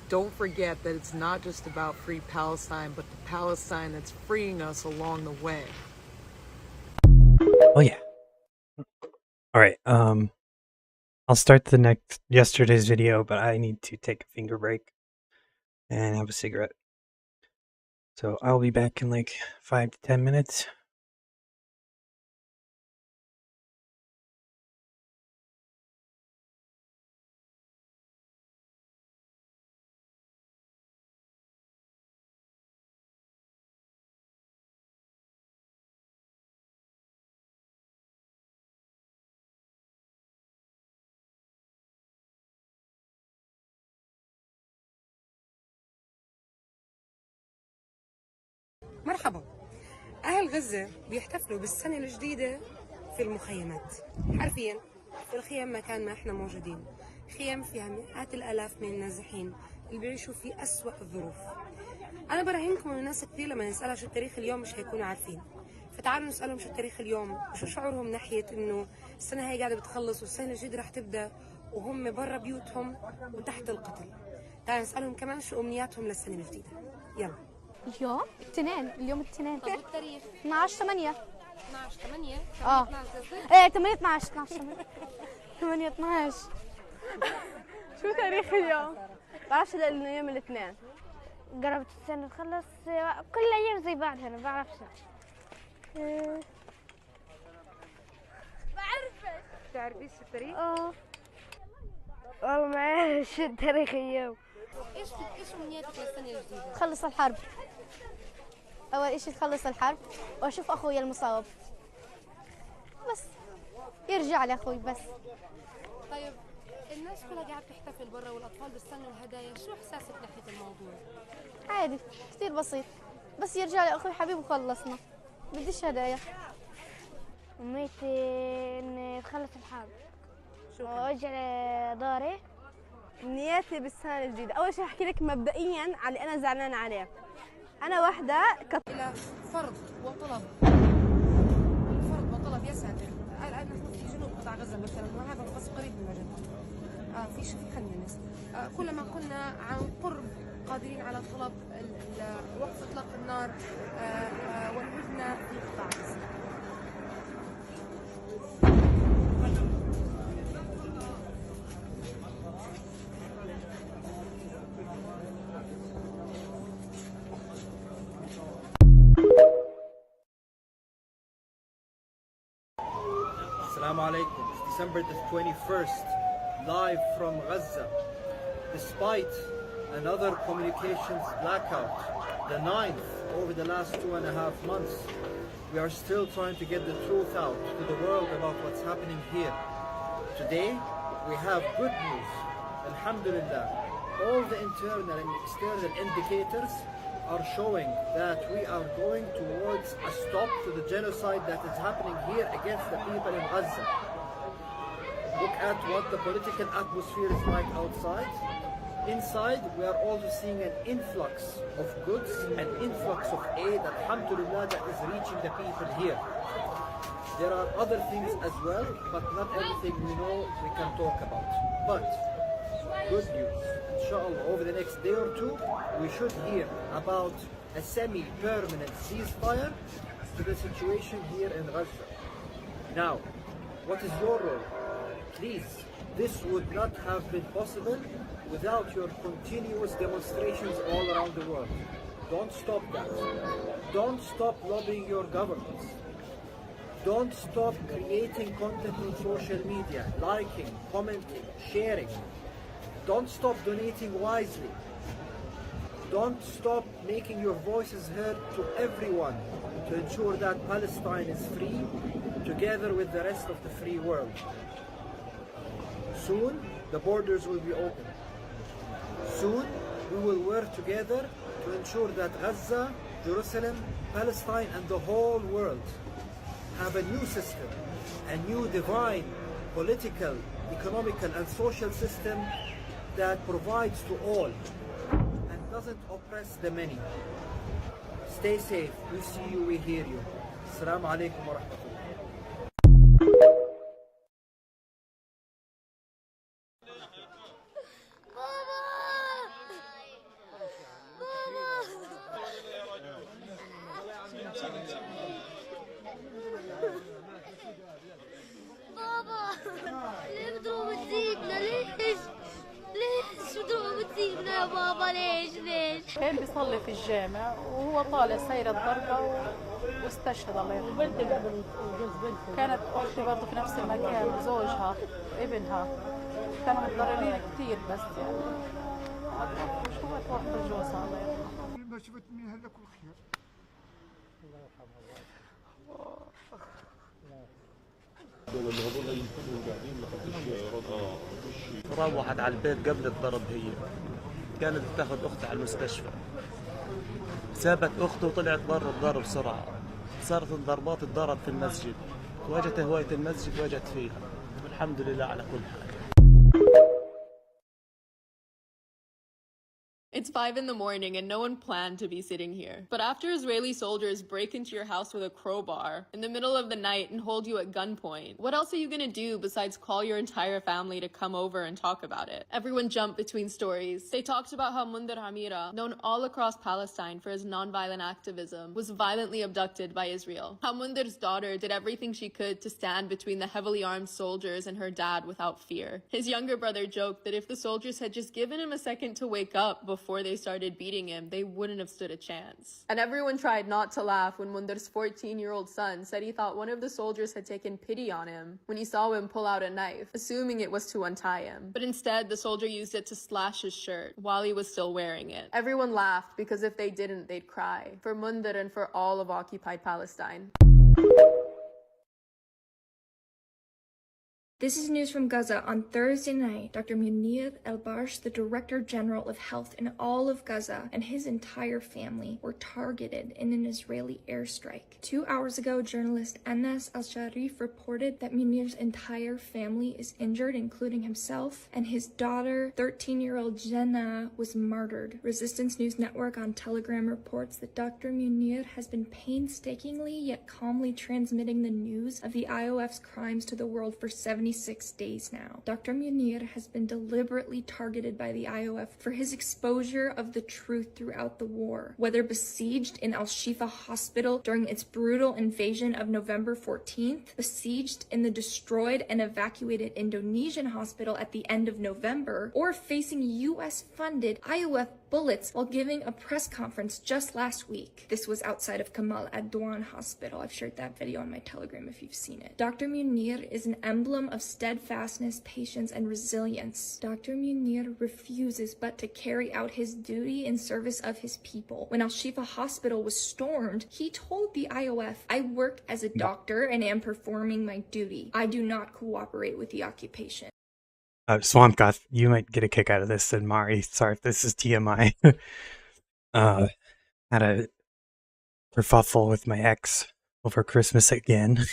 Don't forget that it's not just about free Palestine, but the Palestine that's freeing us along the way. Oh yeah. All right. I'll start yesterday's video, but I need to take a finger break and have a cigarette. So I'll be back in like 5 to 10 minutes. مرحبا. أهل غزة بيحتفلوا بالسنة الجديدة في المخيمات، حرفيا في الخيام مكان ما احنا موجودين. خيام فيها مئات الآلاف من النازحين اللي بيعيشوا في أسوأ الظروف. أنا براهنكم إنه ناس كثير لما نسألها شو التاريخ اليوم مش هيكونوا عارفين. فتعالوا نسألهم شو التاريخ اليوم وشو شعورهم ناحية إنه السنة هي قاعدة بتخلص والسنة الجديدة رح تبدأ وهم برا بيوتهم وتحت القتل. تعالوا نسألهم كمان شو أمنياتهم للسنة الجديدة. يلا. اليوم اليوم الاثنين. طب التاريخ 12/8. 12/8 اه 12 ايه 8/12 شو تاريخ اليوم؟ بعرفش لانه يوم الاثنين. قربت السنة تخلص، كل الأيام زي بعضها أنا بعرفش. بعرفش. تعرفيش التاريخ؟ والله ما أعرف شو التاريخ اليوم. ايش امنياتك للسنه الجديده؟ تخلص الحرب. اول اشي تخلص الحرب واشوف اخوي المصاب بس يرجع لي اخوي بس. طيب الناس كلها قاعده تحتفل برا والاطفال بيستنوا الهدايا، شو احساسك ناحيه الموضوع؟ عادي كثير بسيط، بس يرجع لي اخوي حبيبي وخلصنا، بديش هدايا. أمنيتي إني أتخلص الحرب وأرجع لداري. نياتي بالسنة الجديدة أول شيء أحكي لك مبدئيا على اللي أنا زعلانة عليه. أنا واحدة إلى فرض وطلب يا ساتر. الآن نحن في جنوب قطاع غزة مثلا وهذا الفصل قريب من مجد. في خلينا ناس كلما كنا عن قرب قادرين على طلب وقف إطلاق النار والهدنة في قطاع غزة. Assalamu alaikum. It's December the 21st, live from Gaza. Despite another communications blackout, the 9th over the last 2.5 months, we are still trying to get the truth out to the world about what's happening here. Today, we have good news. Alhamdulillah. All the internal and external indicators are showing that we are going towards a stop to the genocide that is happening here against the people in Gaza. Look at what the political atmosphere is like outside. Inside, we are also seeing an influx of goods, an influx of aid, alhamdulillah, that is reaching the people here. There are other things as well, but not everything we know we can talk about. But good news. Inshallah, over the next day or two, we should hear about a semi-permanent ceasefire to the situation here in Gaza. Now, what is your role? Please, this would not have been possible without your continuous demonstrations all around the world. Don't stop that. Don't stop lobbying your governments. Don't stop creating content on social media, liking, commenting, sharing. Don't stop donating wisely. Don't stop making your voices heard to everyone to ensure that Palestine is free, together with the rest of the free world. Soon, the borders will be open. Soon, we will work together to ensure that Gaza, Jerusalem, Palestine, and the whole world have a new system, a new divine, political, economical, and social system that provides to all and doesn't oppress the many. Stay safe. We see you, we hear you. Assalamu alaikum wa rahmatullah. بابا ليه بدهم تسيبنا؟ ليش بدهم تسيبنا يا بابا؟ ليش؟ كان بيصلي في الجامع وهو طالع سير الضربة واستشهد الله يرحمه. كانت أختي برضه في نفس المكان، زوجها وابنها كانوا متضررين كثير، بس يعني شو ما توفى جوزها الله يرحمه. ما شفت من هلا كل خير. الله يرحمه. روحت على البيت قبل الضرب، هي كانت بتاخذ اختها على المستشفى، سابت اخته وطلعت برا الضرب بسرعه، صارت الضربات اتضرب في المسجد، واجت هوايه المسجد واجت فيها، والحمد لله على كل حال. It's 5 in the morning and no one planned to be sitting here. But after Israeli soldiers break into your house with a crowbar in the middle of the night and hold you at gunpoint, what else are you gonna do besides call your entire family to come over and talk about it? Everyone jumped between stories. They talked about how Munder Hamira, known all across Palestine for his nonviolent activism, was violently abducted by Israel. How Munder's daughter did everything she could to stand between the heavily armed soldiers and her dad without fear. His younger brother joked that if the soldiers had just given him a second to wake up before they started beating him, they wouldn't have stood a chance. And everyone tried not to laugh when Munder's 14-year-old son said he thought one of the soldiers had taken pity on him when he saw him pull out a knife, assuming it was to untie him. But instead, the soldier used it to slash his shirt while he was still wearing it. Everyone laughed because if they didn't, they'd cry. For Munder and for all of occupied Palestine. This is news from Gaza. On Thursday night, Dr. Munir El-Barsh, the Director General of Health in all of Gaza, and his entire family were targeted in an Israeli airstrike. 2 hours ago, journalist Anas Al-Sharif reported that Munir's entire family is injured, including himself, and his daughter, 13-year-old Jenna, was martyred. Resistance News Network on Telegram reports that Dr. Munir has been painstakingly yet calmly transmitting the news of the IOF's crimes to the world for 76 days now. Dr. Munir has been deliberately targeted by the IOF for his exposure of the truth throughout the war. Whether besieged in Al-Shifa hospital during its brutal invasion of November 14th, besieged in the destroyed and evacuated Indonesian hospital at the end of November, or facing US-funded IOF bullets while giving a press conference just last week. This was outside of Kamal Adwan Hospital. I've shared that video on my Telegram if you've seen it. Dr. Munir is an emblem of steadfastness, patience, and resilience. Dr. Munir refuses but to carry out his duty in service of his people. When Al-Shifa Hospital was stormed, he told the IOF, "I work as a doctor and am performing my duty. I do not cooperate with the occupation." Swamp Goth, you might get a kick out of this, said Mari. Sorry if this is TMI. Had a kerfuffle with my ex over Christmas again.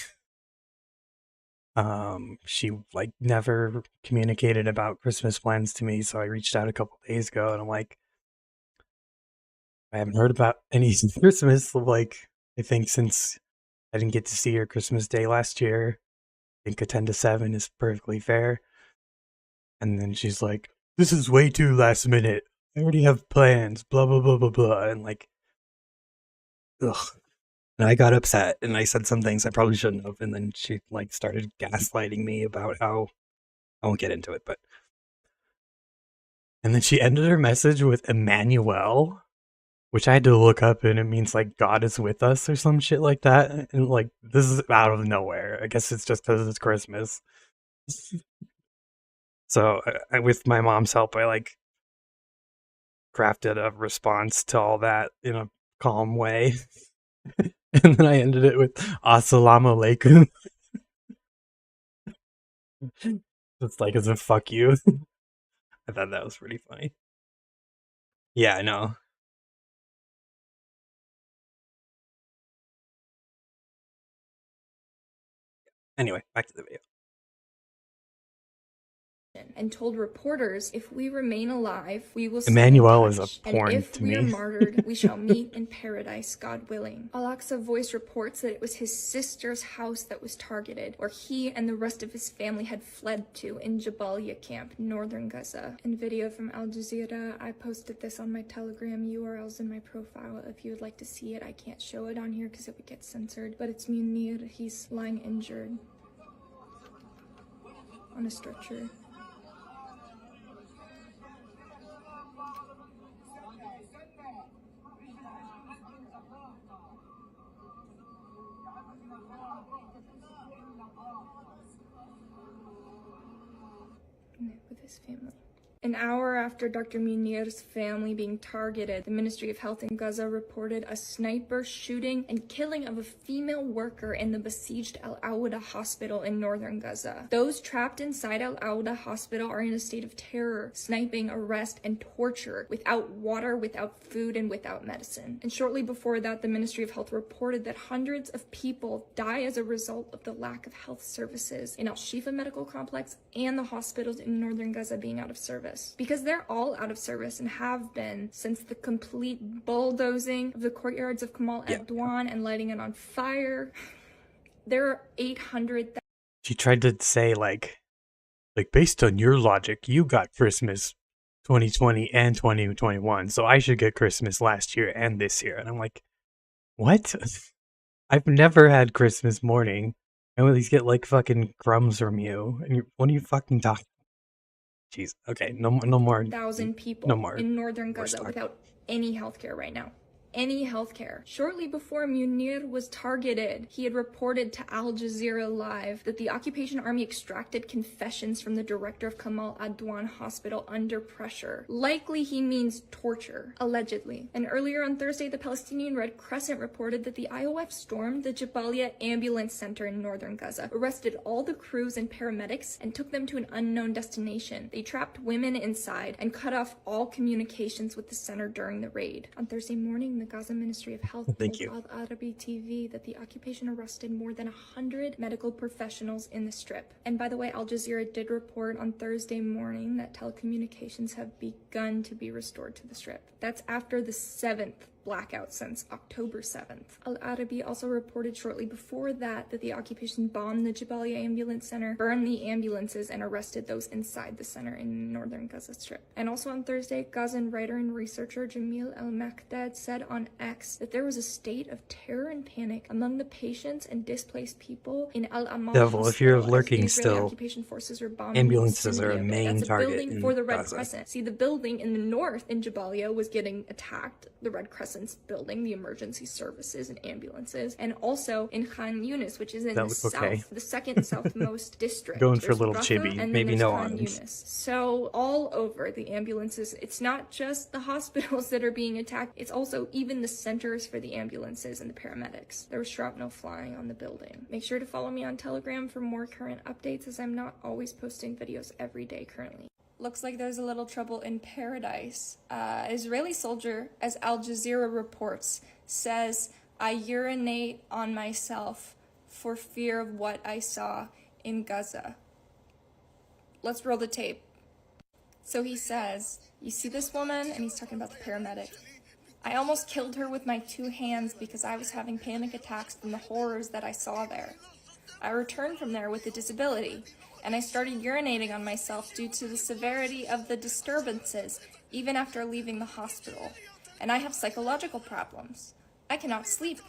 She like never communicated about Christmas plans to me, so I reached out a couple days ago and I'm like, I haven't heard about any Christmas, like, I think since I didn't get to see her Christmas Day last year. I think a 10 to 7 is perfectly fair. And then she's like, this is way too last minute. I already have plans, blah, blah, blah, blah, blah. And like, ugh. And I got upset and I said some things I probably shouldn't have. And then she like started gaslighting me about how, I won't get into it, but. And then she ended her message with Emmanuel, which I had to look up, and it means like God is with us or some shit like that. And like, this is out of nowhere. I guess it's just because it's Christmas. So with my mom's help, I like crafted a response to all that in a calm way. And then I ended it with Assalamu alaikum. It's like as a fuck you. I thought that was pretty funny. Yeah, I know. Anyway, back to the video. And told reporters, if we remain alive, we will stay Emmanuel in is a touch, porn and if to we are me. martyred, we shall meet in paradise, God willing. Al-Aqsa Voice reports that it was his sister's house that was targeted, where he and the rest of his family had fled to in Jabalia camp, northern Gaza. In video from Al Jazeera, I posted this on my Telegram, URLs in my profile. If you would like to see it, I can't show it on here because it would get censored, but it's Munir. He's lying injured on a stretcher. With his family. An hour after Dr. Munir's family being targeted, the Ministry of Health in Gaza reported a sniper shooting and killing of a female worker in the besieged Al-Awda hospital in northern Gaza. Those trapped inside Al-Awda hospital are in a state of terror, sniping, arrest, and torture, without water, without food, and without medicine. And shortly before that, the Ministry of Health reported that hundreds of people die as a result of the lack of health services in Al-Shifa Medical Complex and the hospitals in northern Gaza being out of service. Because they're all out of service and have been since the complete bulldozing of the courtyards of Kamal Adwan and lighting it on fire. There are 800,000. She tried to say like based on your logic, you got Christmas 2020 and 2021, so I should get Christmas last year and this year. And I'm like, what? I've never had Christmas morning. I always get like fucking crumbs from you. And what are you fucking talking? Jeez. Okay. No more. 1,000 people No more. in northern Gaza without any healthcare right now. Any healthcare. Shortly before Munir was targeted, he had reported to Al Jazeera Live that the occupation army extracted confessions from the director of Kamal Adwan Hospital under pressure. Likely he means torture, allegedly. And earlier on Thursday, the Palestinian Red Crescent reported that the IOF stormed the Jabalia Ambulance Center in northern Gaza, arrested all the crews and paramedics, and took them to an unknown destination. They trapped women inside and cut off all communications with the center during the raid. On Thursday morning, the Gaza Ministry of Health told Al Arabi TV that the occupation arrested more than 100 medical professionals in the strip. And by the way, Al Jazeera did report on Thursday morning that telecommunications have begun to be restored to the strip. That's after the 7th blackout since October 7th. Al Arabi also reported shortly before that the occupation bombed the Jabalia Ambulance Center, burned the ambulances, and arrested those inside the center in northern Gaza Strip. And also on Thursday, Gazan writer and researcher Jamil El-Makdad said on X that there was a state of terror and panic among the patients and displaced people in Al-Amal Devil, if you're Hospital lurking as Israeli still, occupation forces were bombing ambulances the are a vicinity of it. main That's a target building in for the Red Gaza. Crescent. See, the building in the north in Jabalia was getting attacked. The Red Crescent's building, the emergency services and ambulances, and also in Khan Yunis, which is in the south, the second southmost district. Going for There's little Rafah, chibi, and maybe then no there's Khan arms. Yunis. So all over the ambulances, it's not just the hospitals that are being attacked, it's also even the centers for the ambulances and the paramedics. There was shrapnel flying on the building. Make sure to follow me on Telegram for more current updates, as I'm not always posting videos every day currently. Looks like there's a little trouble in paradise. Israeli soldier, as Al Jazeera reports, says, "I urinate on myself for fear of what I saw in Gaza." Let's roll the tape. So he says, "You see this woman?" And he's talking about the paramedic. "I almost killed her with my 2 hands because I was having panic attacks from the horrors that I saw there. I returned from there with a disability, and I started urinating on myself due to the severity of the disturbances, even after leaving the hospital. And I have psychological problems. I cannot sleep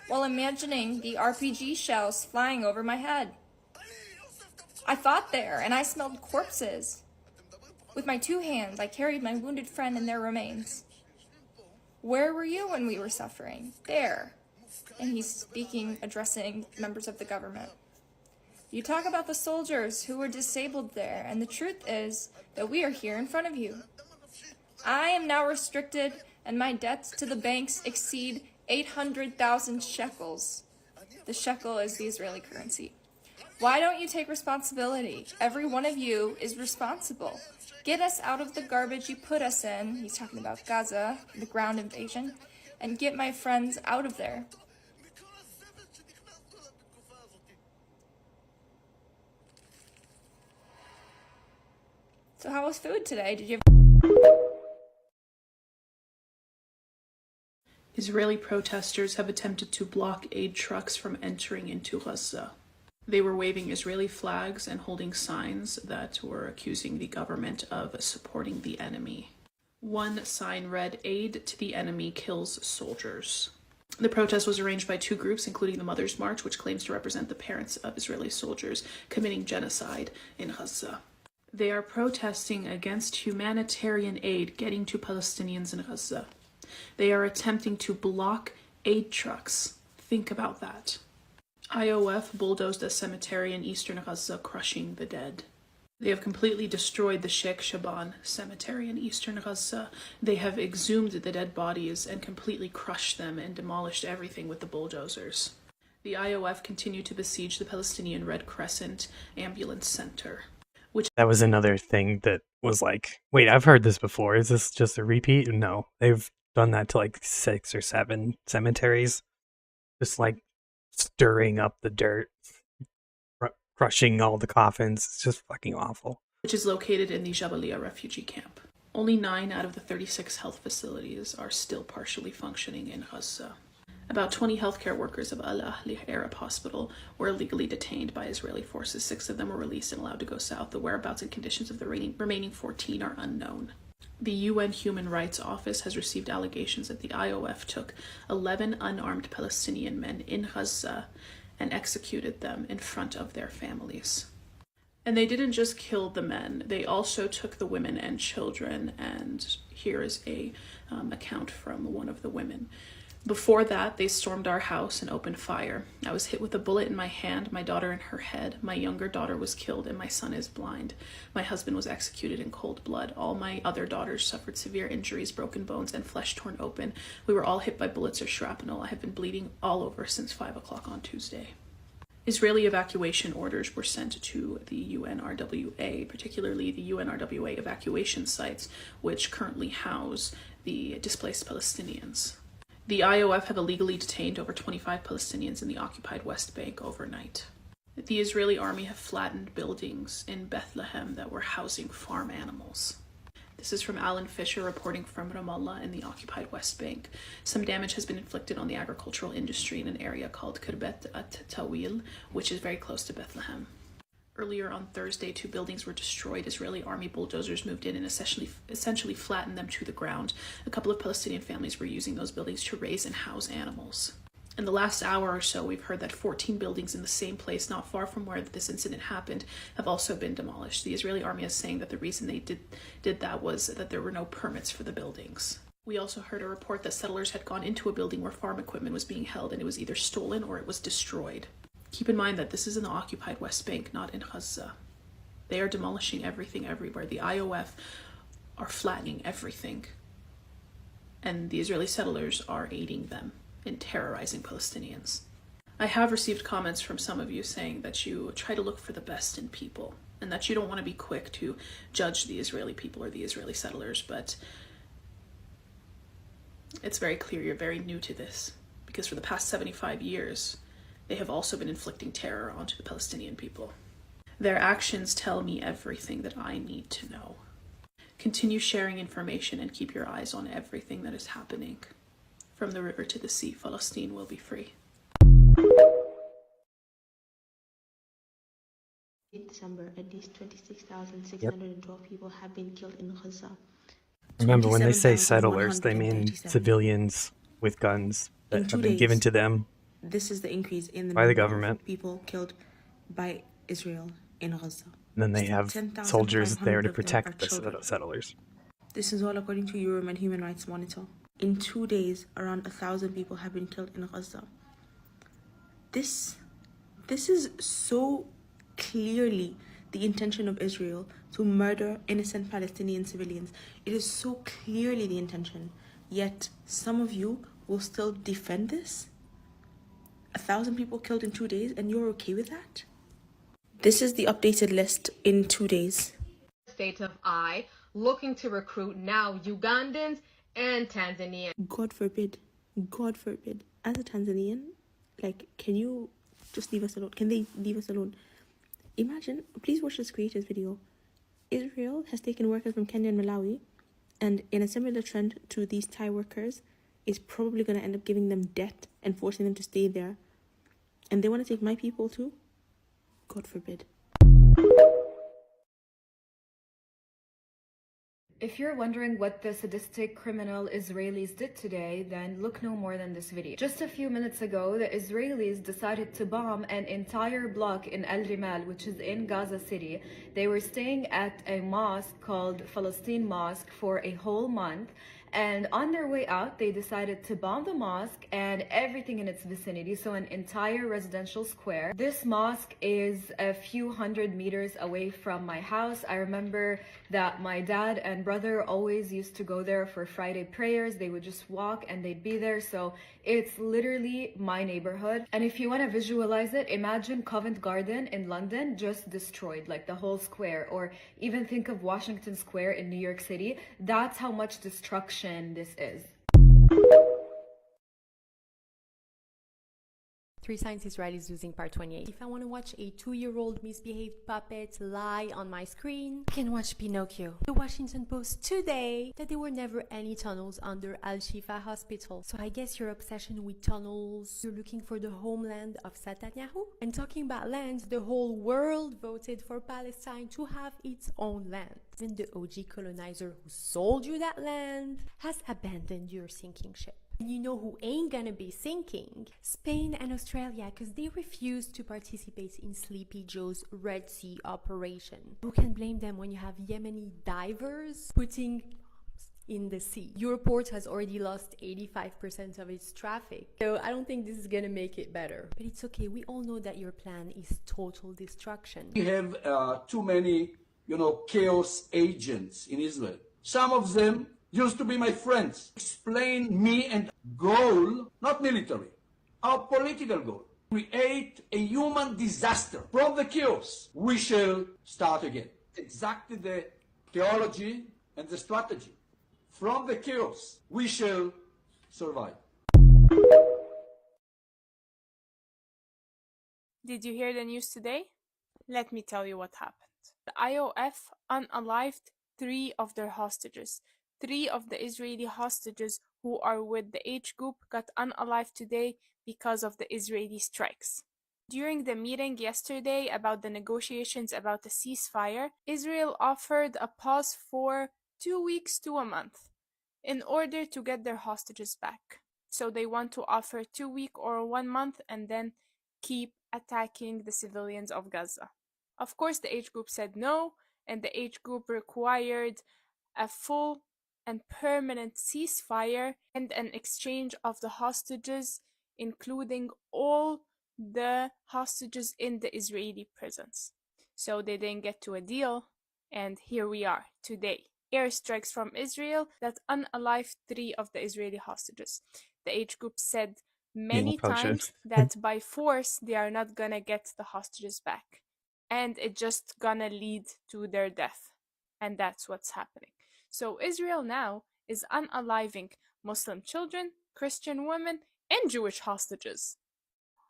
while imagining the RPG shells flying over my head. I fought there, and I smelled corpses. With my 2 hands, I carried my wounded friend and their remains. Where were you when we were suffering? There." And he's speaking, addressing members of the government. "You talk about the soldiers who were disabled there, and the truth is that we are here in front of you. I am now restricted, and my debts to the banks exceed 800,000 shekels. The shekel is the Israeli currency. Why don't you take responsibility? Every one of you is responsible. Get us out of the garbage you put us in," he's talking about Gaza, the ground invasion, "and get my friends out of there." So how was food today? Did you Israeli protesters have attempted to block aid trucks from entering into Gaza. They were waving Israeli flags and holding signs that were accusing the government of supporting the enemy. One sign read, "Aid to the enemy kills soldiers." The protest was arranged by 2 groups, including the Mother's March, which claims to represent the parents of Israeli soldiers committing genocide in Gaza. They are protesting against humanitarian aid getting to Palestinians in Gaza. They are attempting to block aid trucks. Think about that. IOF bulldozed a cemetery in eastern Gaza, crushing the dead. They have completely destroyed the Sheikh Shaban cemetery in eastern Gaza. They have exhumed the dead bodies and completely crushed them and demolished everything with the bulldozers. The IOF continue to besiege the Palestinian Red Crescent Ambulance Center. That was another thing that was like, wait, I've heard this before. Is this just a repeat? No, they've done that to like 6 or 7 cemeteries. Just like stirring up the dirt, crushing all the coffins. It's just fucking awful. Which is located in the Jabalia refugee camp. Only 9 out of the 36 health facilities are still partially functioning in Gaza. About 20 healthcare workers of Al Ahli Arab Hospital were illegally detained by Israeli forces. 6 of them were released and allowed to go south. The whereabouts and conditions of the remaining 14 are unknown. The UN Human Rights Office has received allegations that the IOF took 11 unarmed Palestinian men in Gaza and executed them in front of their families. And they didn't just kill the men, they also took the women and children, and here is a account from one of the women. Before that, they stormed our house and opened fire. I was hit with a bullet in my hand, my daughter in her head. My younger daughter was killed and my son is blind. My husband was executed in cold blood. All my other daughters suffered severe injuries, broken bones, and flesh torn open. We were all hit by bullets or shrapnel. I have been bleeding all over since 5 o'clock on Tuesday. Israeli evacuation orders were sent to the UNRWA, particularly the UNRWA evacuation sites, which currently house the displaced Palestinians. The IOF have illegally detained over 25 Palestinians in the occupied West Bank overnight. The Israeli army have flattened buildings in Bethlehem that were housing farm animals. This is from Alan Fisher reporting from Ramallah in the occupied West Bank. Some damage has been inflicted on the agricultural industry in an area called Kirbet at-Tawil, which is very close to Bethlehem. Earlier on Thursday, 2 buildings were destroyed. Israeli army bulldozers moved in and essentially flattened them to the ground. A couple of Palestinian families were using those buildings to raise and house animals. In the last hour or so, we've heard that 14 buildings in the same place, not far from where this incident happened, have also been demolished. The Israeli army is saying that the reason they did that was that there were no permits for the buildings. We also heard a report that settlers had gone into a building where farm equipment was being held and it was either stolen or it was destroyed. Keep in mind that this is in the occupied West Bank, not in Gaza. They are demolishing everything everywhere. The IOF are flattening everything. And the Israeli settlers are aiding them in terrorizing Palestinians. I have received comments from some of you saying that you try to look for the best in people and that you don't want to be quick to judge the Israeli people or the Israeli settlers, but it's very clear you're very new to this, because for the past 75 years, they have also been inflicting terror onto the Palestinian people. Their actions tell me everything that I need to know. Continue sharing information and keep your eyes on everything that is happening. From the river to the sea, Palestine will be free. In December, at least 26,612 people have been killed in Gaza. Remember, when they say settlers, they mean civilians with guns that have been given to them. This is the increase in the by the government. Of people killed by Israel in Gaza. And then they have soldiers there to protect the settlers. This is all according to European Human Rights Monitor. In 2 days, around 1,000 people have been killed in Gaza. This is so clearly the intention of Israel to murder innocent Palestinian civilians. It is so clearly the intention. Yet some of you will still defend this? 1,000 people killed in 2 days, and you're okay with that? This is the updated list in 2 days. State of I, looking to recruit now Ugandans and Tanzanians. God forbid, as a Tanzanian, can you just leave us alone? Can they leave us alone? Imagine, please watch this creator's video. Israel has taken workers from Kenya and Malawi, and in a similar trend to these Thai workers, is probably going to end up giving them debt and forcing them to stay there. And they want to take my people too? God forbid. If you're wondering what the sadistic criminal Israelis did today, then look no more than this video. Just a few minutes ago, the Israelis decided to bomb an entire block in Al Rimal, which is in Gaza City. They were staying at a mosque called Palestine Mosque for a whole month. And on their way out, they decided to bomb the mosque and everything in its vicinity, so an entire residential square. This mosque is a few hundred meters away from my house. I remember that my dad and brother always used to go there for Friday prayers. They would just walk and they'd be there, so it's literally my neighborhood. And if you want to visualize it, imagine Covent Garden in London just destroyed, like the whole square, or even think of Washington Square in New York City. That's how much destruction this is. 3 Signs Israelis Losing Part 28. If I want to watch a 2-year-old misbehaved puppet lie on my screen, I can watch Pinocchio. The Washington Post today that there were never any tunnels under Al-Shifa Hospital. So I guess your obsession with tunnels, you're looking for the homeland of Netanyahu? And talking about lands, the whole world voted for Palestine to have its own land. Even the OG colonizer who sold you that land has abandoned your sinking ship. You know who ain't gonna be sinking? Spain and Australia, because they refused to participate in Sleepy Joe's Red Sea operation. Who can blame them when you have Yemeni divers putting bombs in the sea? Your port has already lost 85% of its traffic, so I don't think this is gonna make it better. But it's okay, we all know that your plan is total destruction. We have too many, chaos agents in Israel. Some of them used to be my friends. Explain me and goal, not military, our political goal. Create a human disaster. From the chaos, we shall start again. Exactly the theology and the strategy. From the chaos, we shall survive. Did you hear the news today? Let me tell you what happened. The IOF unalived 3 of their hostages. 3 of the Israeli hostages who are with the H group got unalived today because of the Israeli strikes. During the meeting yesterday about the negotiations about the ceasefire, Israel offered a pause for 2 weeks to a month in order to get their hostages back. So they want to offer 2 weeks or 1 month and then keep attacking the civilians of Gaza. Of course, the H group said no, and the H group required a full and permanent ceasefire and an exchange of the hostages, including all the hostages in the Israeli prisons. So they didn't get to a deal, and here we are today. Airstrikes from Israel that unalived 3 of the Israeli hostages. The H group said many times that by force they are not gonna get the hostages back, and it's just gonna lead to their death, and that's what's happening. So Israel now is unaliving Muslim children, Christian women, and Jewish hostages.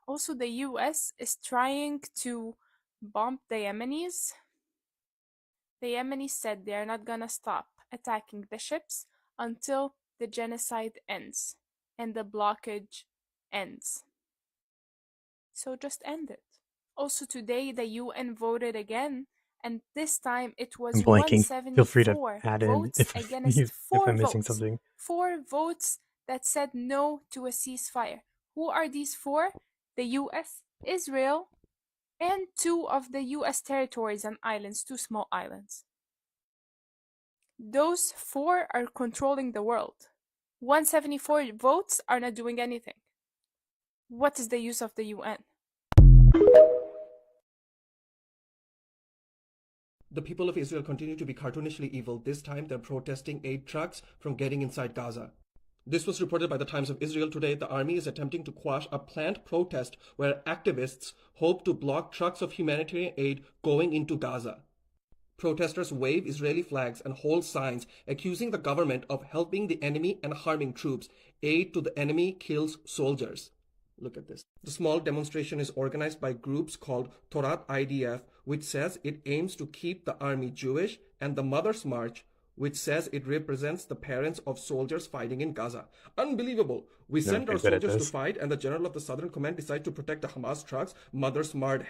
Also, the US is trying to bomb the Yemenis. The Yemenis said they are not gonna stop attacking the ships until the genocide ends and the blockage ends. So just end it. Also today, the UN voted again, and this time it was I'm blanking. Feel free to 174 add in votes against if 4 I'm missing votes. something. 4 votes that said no to a ceasefire. Who are these 4? The US, Israel, and 2 of the US territories and islands, 2 small islands. Those 4 are controlling the world. 174 votes are not doing anything. What is the use of the UN? The people of Israel continue to be cartoonishly evil. This time they're protesting aid trucks from getting inside Gaza. This was reported by the Times of Israel today. The army is attempting to quash a planned protest where activists hope to block trucks of humanitarian aid going into Gaza. Protesters wave Israeli flags and hold signs accusing the government of helping the enemy and harming troops. Aid to the enemy kills soldiers. Look at this. The small demonstration is organized by groups called Torat IDF, which says it aims to keep the army Jewish, and the Mother's March, which says it represents the parents of soldiers fighting in Gaza. Unbelievable. We send our soldiers to fight, and the general of the Southern Command decides to protect the Hamas trucks. Mother's March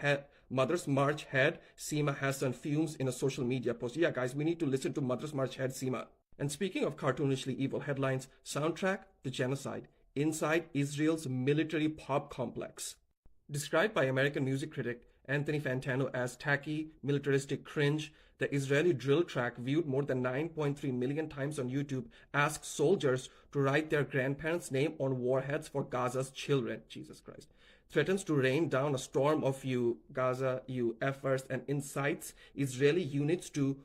head Seema Hassan fumes in a social media post. Yeah, guys, we need to listen to Mother's March head Seema. And speaking of cartoonishly evil headlines, soundtrack, the genocide. Inside Israel's military pop complex. Described by American music critic Anthony Fantano as tacky, militaristic cringe, the Israeli drill track, viewed more than 9.3 million times on YouTube, asks soldiers to write their grandparents' name on warheads for Gaza's children. Jesus Christ. Threatens to rain down a storm of you, Gaza, you effers, and incites Israeli units to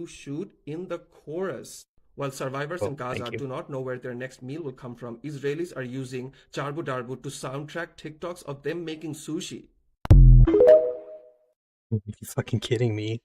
shoot in the chorus. While survivors in Gaza do not know where their next meal will come from, Israelis are using Jarbu Darbu to soundtrack TikToks of them making sushi. Are you fucking kidding me?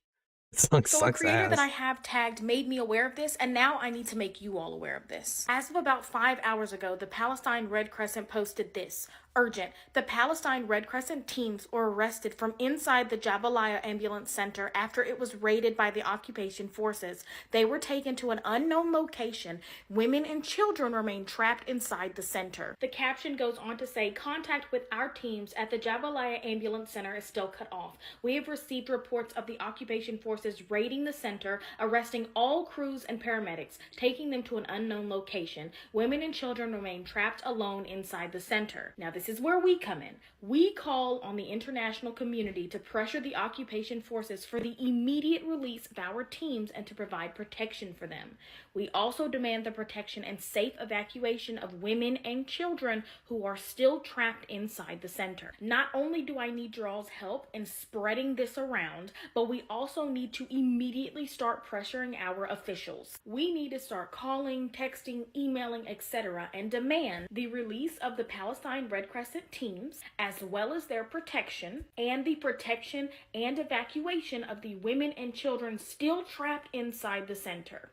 This song So a sucks creator ass. that I have tagged made me aware of this, and now I need to make you all aware of this. As of about 5 hours ago, the Palestine Red Crescent posted this: Urgent. The Palestine Red Crescent teams were arrested from inside the Jabalia Ambulance Center after it was raided by the occupation forces. They were taken to an unknown location. Women and children remain trapped inside the center. The caption goes on to say, contact with our teams at the Jabalia Ambulance Center is still cut off. We have received reports of the occupation forces raiding the center, arresting all crews and paramedics, taking them to an unknown location. Women and children remain trapped alone inside the center. Now, this is where we come in. We call on the international community to pressure the occupation forces for the immediate release of our teams and to provide protection for them. We also demand the protection and safe evacuation of women and children who are still trapped inside the center. Not only do I need your all's help in spreading this around, but we also need to immediately start pressuring our officials. We need to start calling, texting, emailing, etc., and demand the release of the Palestine Red Crescent teams, as well as their protection, and the protection and evacuation of the women and children still trapped inside the center.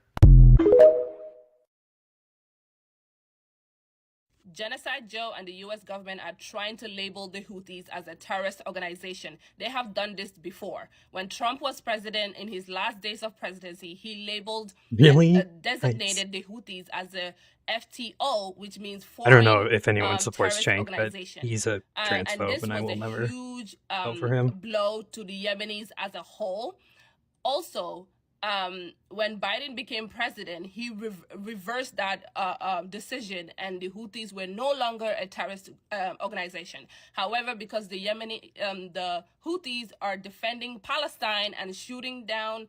Genocide Joe and the US government are trying to label the Houthis as a terrorist organization. They have done this before. When Trump was president, in his last days of presidency, he labeled designated the Houthis as a FTO, which means foreign, I don't know if anyone supports terrorist Cenk, but he's a transphobe, and I will never huge vote for him. blow to the Yemenis as a whole. Also, when Biden became president, he reversed that decision, and the Houthis were no longer a terrorist organization. However, because the Houthis are defending Palestine and shooting down,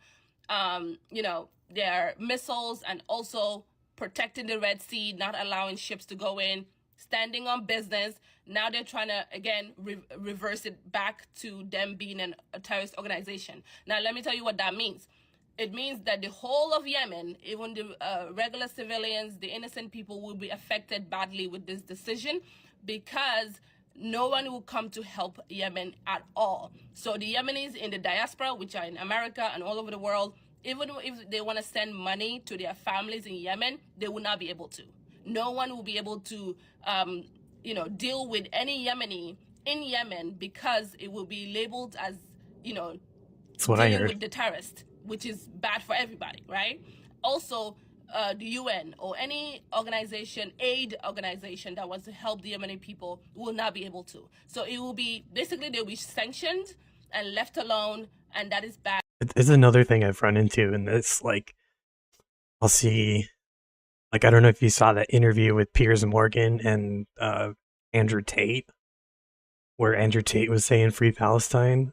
their missiles, and also protecting the Red Sea, not allowing ships to go in, standing on business. Now they're trying to, again, reverse it back to them being a terrorist organization. Now, let me tell you what that means. It means that the whole of Yemen, even the regular civilians, the innocent people, will be affected badly with this decision, because no one will come to help Yemen at all. So the Yemenis in the diaspora, which are in America and all over the world, even if they want to send money to their families in Yemen, they will not be able to. No one will be able to, deal with any Yemeni in Yemen, because it will be labeled as, That's what I dealing heard. with the terrorist, which is bad for everybody, right? Also, the UN or any organization, aid organization that wants to help the Yemeni people will not be able to. So it will be, basically, they'll be sanctioned and left alone, and that is bad. It's another thing I've run into in this, I'll see, I don't know if you saw that interview with Piers Morgan and Andrew Tate, where Andrew Tate was saying free Palestine.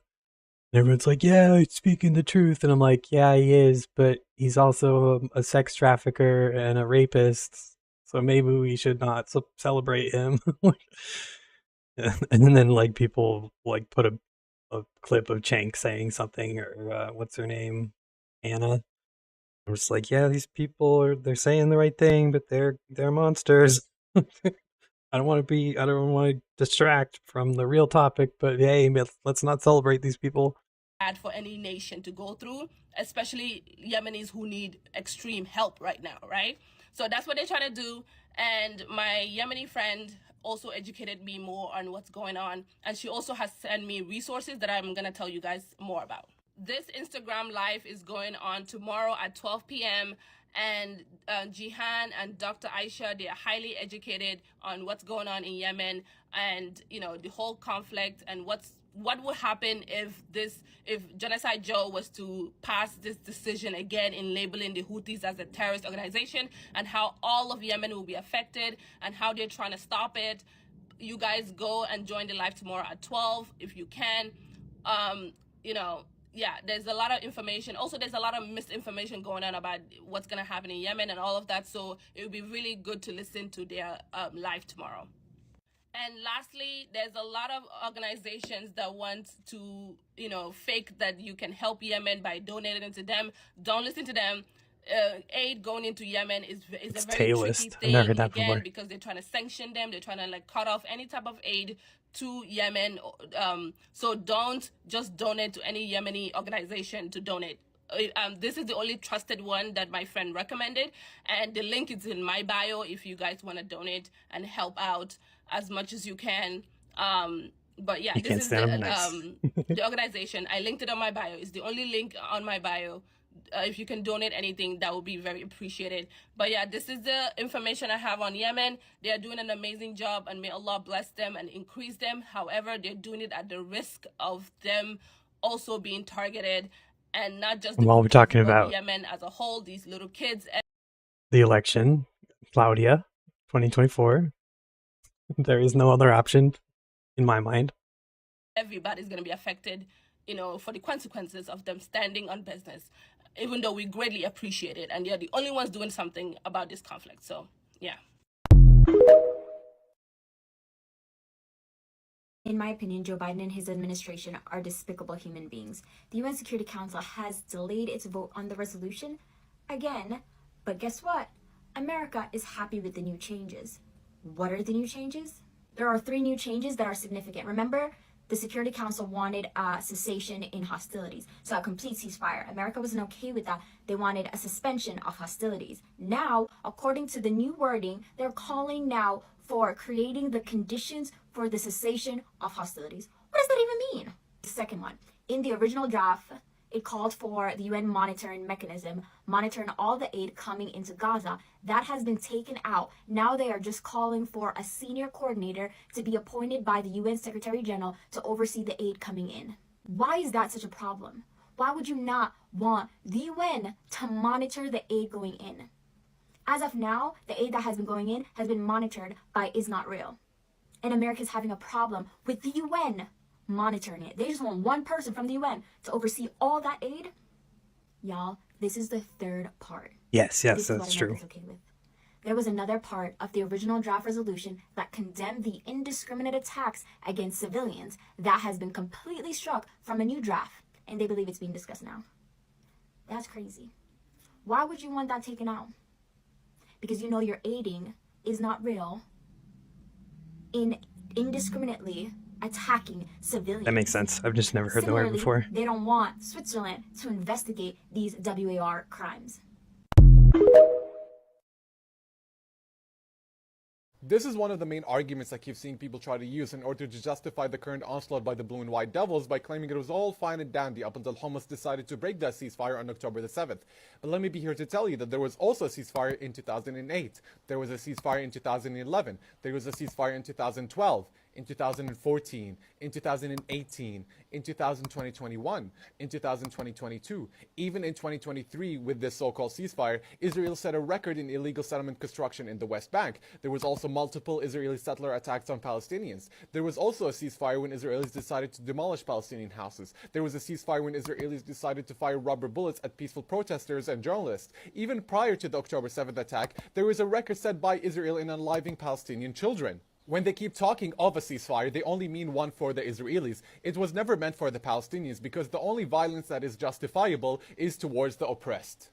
And everyone's like, yeah, he's speaking the truth. And I'm like, yeah, he is, but he's also a sex trafficker and a rapist. So maybe we should not celebrate him. And then people put a clip of Cenk saying something, or what's her name? Anna. I'm just like, yeah, these people they're saying the right thing, but they're monsters. I don't want to distract from the real topic, but hey, let's not celebrate these people. Bad for any nation to go through, especially Yemenis who need extreme help right now, right? So that's what they're trying to do. And my Yemeni friend also educated me more on what's going on. And she also has sent me resources that I'm going to tell you guys more about. This Instagram live is going on tomorrow at 12 p.m. And Jihan and Dr. Aisha, they are highly educated on what's going on in Yemen, and the whole conflict, and what would happen if Genocide Joe was to pass this decision again in labeling the Houthis as a terrorist organization, and how all of Yemen will be affected, and how they're trying to stop it. You guys go and join the live tomorrow at 12 if you can. Yeah, there's a lot of information. Also, there's a lot of misinformation going on about what's going to happen in Yemen and all of that. So it would be really good to listen to their live tomorrow. And lastly, there's a lot of organizations that want to, fake that you can help Yemen by donating to them. Don't listen to them. Aid going into Yemen is a very tricky thing, again, because they're trying to sanction them. They're trying to cut off any type of aid to Yemen. So don't just donate to any Yemeni organization to donate. This is the only trusted one that my friend recommended, and the link is in my bio if you guys want to donate and help out as much as you can. But yeah, You this can't is stand them the nice. the organization. I linked it on my bio. It's the only link on my bio. If you can donate anything, that would be very appreciated. But yeah, this is the information I have on Yemen. They are doing an amazing job, and may Allah bless them and increase them. However, they're doing it at the risk of them also being targeted, and not just the While we're Houthis, talking but about Yemen as a whole. These little kids. the election, Claudia, 2024, there is no other option in my mind. Everybody's going to be affected, you know, for the consequences of them standing on business, even though we greatly appreciate it. And they're the only ones doing something about this conflict. So, yeah. In my opinion, Joe Biden and his administration are despicable human beings. The UN Security Council has delayed its vote on the resolution again, but guess what? America is happy with the new changes. What are the new changes? There are 3 new changes that are significant. Remember, the Security Council wanted a cessation in hostilities, so a complete ceasefire. America wasn't okay with that. They wanted a suspension of hostilities. Now, according to the new wording, they're calling now for creating the conditions for the cessation of hostilities. What does that even mean? The second one, in the original draft, it called for the UN monitoring mechanism, monitoring all the aid coming into Gaza. That has been taken out. Now they are just calling for a senior coordinator to be appointed by the UN Secretary General to oversee the aid coming in. Why is that such a problem? Why would you not want the UN to monitor the aid going in? As of now, the aid that has been going in has been monitored by Is Not Real. And America is having a problem with the UN monitoring it. They just want one person from the UN to oversee all that aid. Y'all, this is the third part. Yes, This is that's what true. America's okay with. There was another part of the original draft resolution that condemned the indiscriminate attacks against civilians that has been completely struck from a new draft, and they believe it's being discussed now. That's crazy. Why would you want that taken out? Because you know you're aiding Is Not Real in indiscriminately attacking civilians. That makes sense. I've just never heard the word Similarly, before. they don't want Switzerland to investigate these WAR crimes. This is one of the main arguments I keep seeing people try to use in order to justify the current onslaught by the Blue and White Devils by claiming it was all fine and dandy up until Hamas decided to break that ceasefire on October the 7th. But let me be here to tell you that there was also a ceasefire in 2008. There was a ceasefire in 2011. There was a ceasefire in 2012. In 2014, in 2018, in 2021, in 2022, even in 2023 with this so-called ceasefire, Israel set a record in illegal settlement construction in the West Bank. There was also multiple Israeli settler attacks on Palestinians. There was also a ceasefire when Israelis decided to demolish Palestinian houses. There was a ceasefire when Israelis decided to fire rubber bullets at peaceful protesters and journalists. Even prior to the October 7th attack, there was a record set by Israel in unaliving Palestinian children. When they keep talking of a ceasefire, they only mean one for the Israelis. It was never meant for the Palestinians because the only violence that is justifiable is towards the oppressed.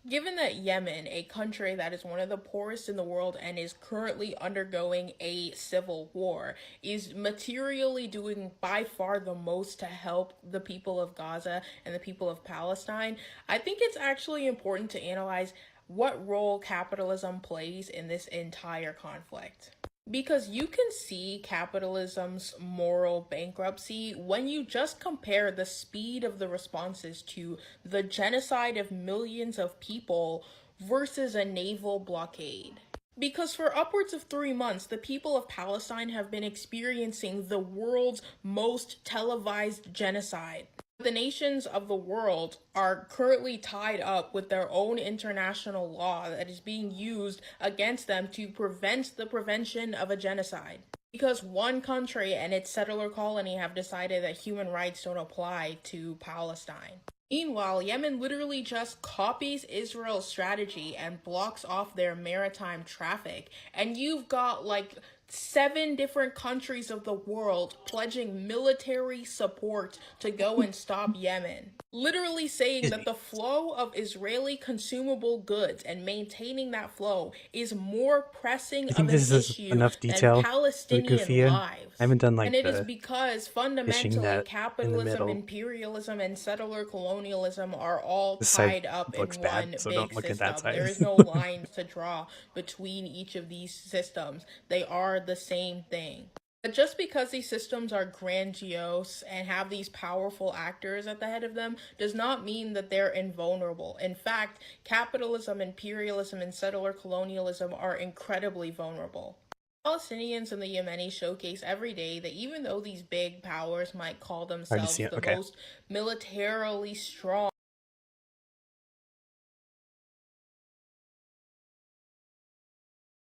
Given that Yemen, a country that is one of the poorest in the world and is currently undergoing a civil war, is materially doing by far the most to help the people of Gaza and the people of Palestine, I think it's actually important to analyze what role capitalism plays in this entire conflict. Because you can see capitalism's moral bankruptcy when you just compare the speed of the responses to the genocide of millions of people versus a naval blockade. Because for upwards of 3 months, the people of Palestine have been experiencing the world's most televised genocide. The nations of the world are currently tied up with their own international law that is being used against them to prevent the prevention of a genocide. Because one country and its settler colony have decided that human rights don't apply to Palestine. Meanwhile, Yemen literally just copies Israel's strategy and blocks off their maritime traffic. And you've got like 7 different countries of the world pledging military support to go and stop Yemen. Literally saying that the flow of Israeli consumable goods and maintaining that flow is more pressing I think of an this is issue enough than detail for the Palestinian Kufia. lives. I haven't done like And it is the because fishing fundamentally net in the capitalism, middle. imperialism, and settler colonialism are all This side tied up in looks one bad, so big don't look at system. that side. There is no lines to draw between each of these systems. They are the same thing. But just because these systems are grandiose and have these powerful actors at the head of them does not mean that they're invulnerable. In fact, capitalism, imperialism, and settler colonialism are incredibly vulnerable. Palestinians and the Yemeni showcase every day that even though these big powers might call themselves the most militarily strong,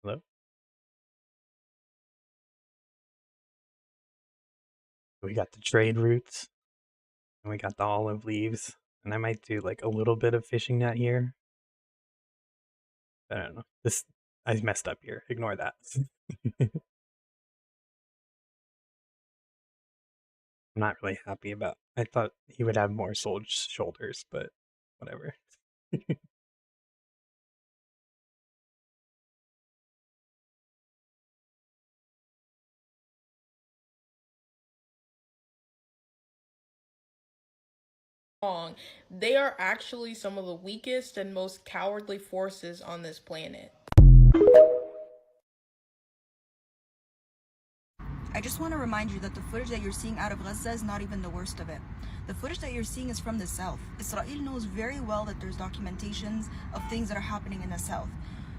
Hello? We got the trade routes, and we got the olive leaves, and I might do like a little bit of fishing net here. I don't know. I messed up here. Ignore that. I'm not really happy about. I thought he would have more shoulders, but whatever. they are actually some of the weakest and most cowardly forces on this planet. I just want to remind you that the footage that you're seeing out of Gaza is not even the worst of it. The footage that you're seeing is from the south. Israel knows very well that there's documentations of things that are happening in the south.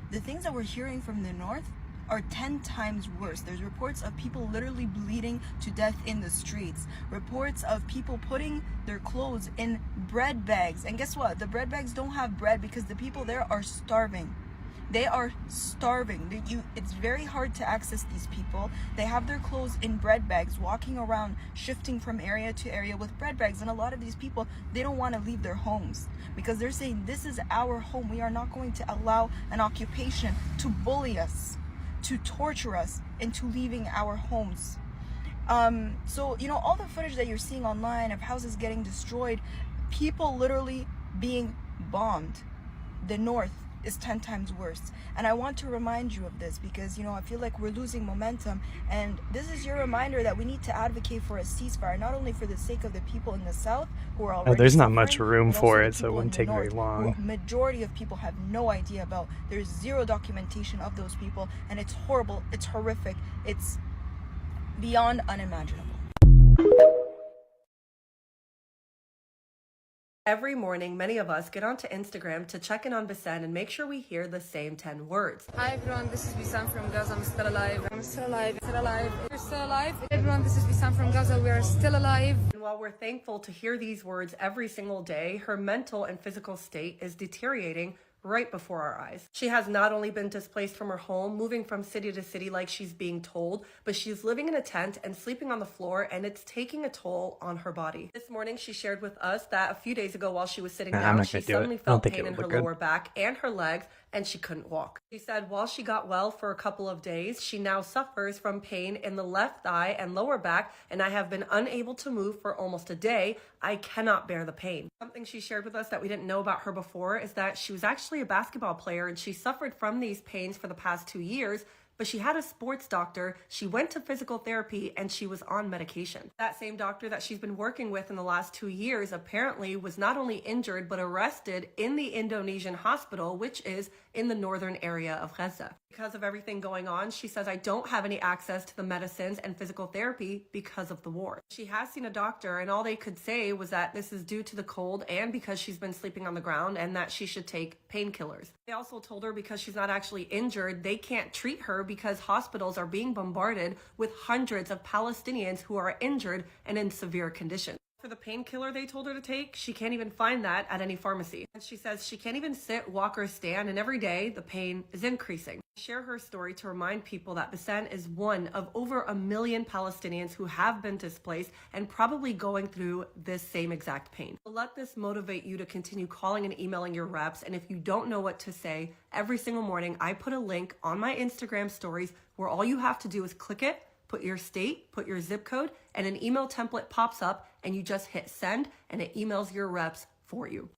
The things that we're hearing from the north are 10 times worse. There's reports of people literally bleeding to death in the streets. Reports of people putting their clothes in bread bags. And guess what? The bread bags don't have bread because the people there are starving. They are starving. It's very hard to access these people. They have their clothes in bread bags, walking around, shifting from area to area with bread bags. And a lot of these people, they don't want to leave their homes because they're saying, this is our home. We are not going to allow an occupation to bully us, to torture us into leaving our homes. So, you know, all the footage that you're seeing online of houses getting destroyed, people literally being bombed. The north is 10 times worse. And I want to remind you of this because, you know, I feel like we're losing momentum, and this is your reminder that we need to advocate for a ceasefire, not only for the sake of the people in the south who are already there's not suffering, much room but for also it, the so it people wouldn't in take the very north, long. who majority of people have no idea about. There's zero documentation of those people, and it's horrible, it's horrific, it's beyond unimaginable. Every morning, many of us get onto Instagram to check in on Basen and make sure we hear the same 10 words. Hi everyone, this is Basen from Gaza. I'm still alive. I'm still alive. Still alive. We're still alive. Everyone, this is Basen from Gaza. We are still alive. And while we're thankful to hear these words every single day, her mental and physical state is deteriorating right before our eyes. She has not only been displaced from her home, moving from city to city like she's being told, but she's living in a tent and sleeping on the floor, and it's taking a toll on her body. This morning, she shared with us that a few days ago while she was sitting down, she suddenly felt pain in her lower back and her legs, and she couldn't walk. She said while she got well for a couple of days, she now suffers from pain in the left thigh and lower back, and I have been unable to move for almost a day. I cannot bear the pain. Something she shared with us that we didn't know about her before is that she was actually a basketball player, and she suffered from these pains for the past 2 years, but she had a sports doctor, she went to physical therapy, and she was on medication. That same doctor that she's been working with in the last 2 years apparently was not only injured, but arrested in the Indonesian hospital, which is in the northern area of Gaza. Because of everything going on, she says, I don't have any access to the medicines and physical therapy because of the war. She has seen a doctor, and all they could say was that this is due to the cold and because she's been sleeping on the ground, and that she should take painkillers. They also told her because she's not actually injured, they can't treat her because hospitals are being bombarded with hundreds of Palestinians who are injured and in severe condition. For the painkiller they told her to take, she can't even find that at any pharmacy. And she says she can't even sit, walk, or stand, and every day the pain is increasing. I share her story to remind people that Basan is one of over 1 million Palestinians who have been displaced and probably going through this same exact pain. Let this motivate you to continue calling and emailing your reps, and if you don't know what to say, every single morning I put a link on my Instagram stories where all you have to do is click it, put your state, put your zip code, and an email template pops up, and you just hit send, and it emails your reps for you.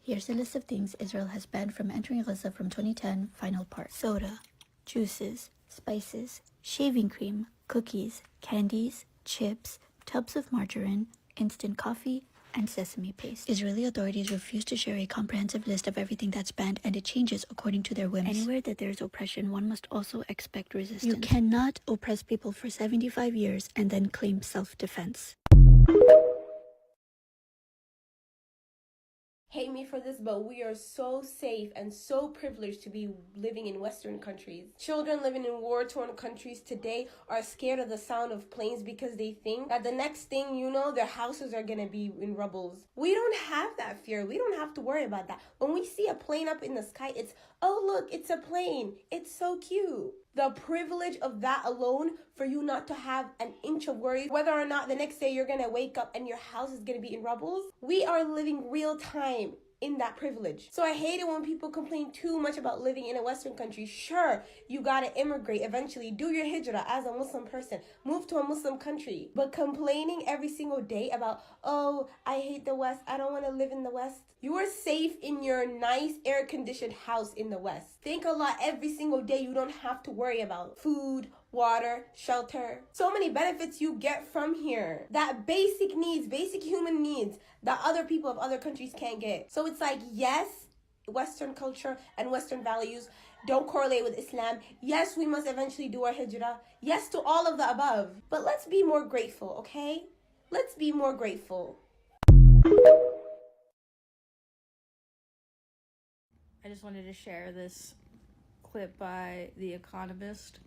Here's a list of things Israel has banned from entering Gaza from 2010, final part. Soda, juices, spices, shaving cream, cookies, candies, chips, tubs of margarine, instant coffee, and sesame paste. Israeli authorities refuse to share a comprehensive list of everything that's banned, and it changes according to their whims. Anywhere that there's oppression, one must also expect resistance. You cannot oppress people for 75 years and then claim self-defense. Hate me for this, but we are so safe and so privileged to be living in Western countries. Children living in war-torn countries today are scared of the sound of planes because they think that the next thing you know, their houses are gonna be in rubble. We don't have that fear. We don't have to worry about that. When we see a plane up in the sky, it's, oh look, it's a plane. It's so cute. The privilege of that alone, for you not to have an inch of worry whether or not the next day you're gonna wake up and your house is gonna be in rubble. We are living real time in that privilege. So I hate it when people complain too much about living in a Western country. Sure, you gotta immigrate eventually, do your hijrah as a Muslim person, move to a Muslim country. But complaining every single day about, oh, I hate the West, I don't wanna live in the West. You are safe in your nice air-conditioned house in the West. Thank Allah every single day you don't have to worry about food, water, shelter. So many benefits you get from here. That basic needs, basic human needs that other people of other countries can't get. So it's like, yes, Western culture and Western values don't correlate with Islam. Yes, we must eventually do our hijrah. Yes to all of the above. But let's be more grateful, okay? Let's be more grateful. I just wanted to share this clip by The Economist,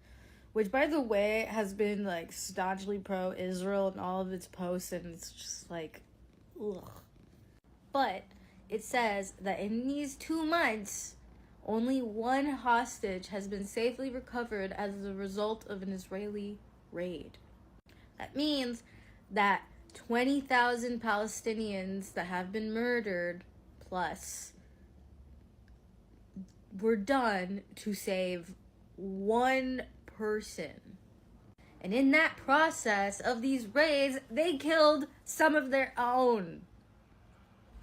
which, by the way, has been like staunchly pro-Israel in all of its posts, and it's just like, ugh. But it says that in these 2 months, only 1 hostage has been safely recovered as a result of an Israeli raid. That means that 20,000 Palestinians that have been murdered, plus, were done to save 1 person. And in that process of these raids, they killed some of their own.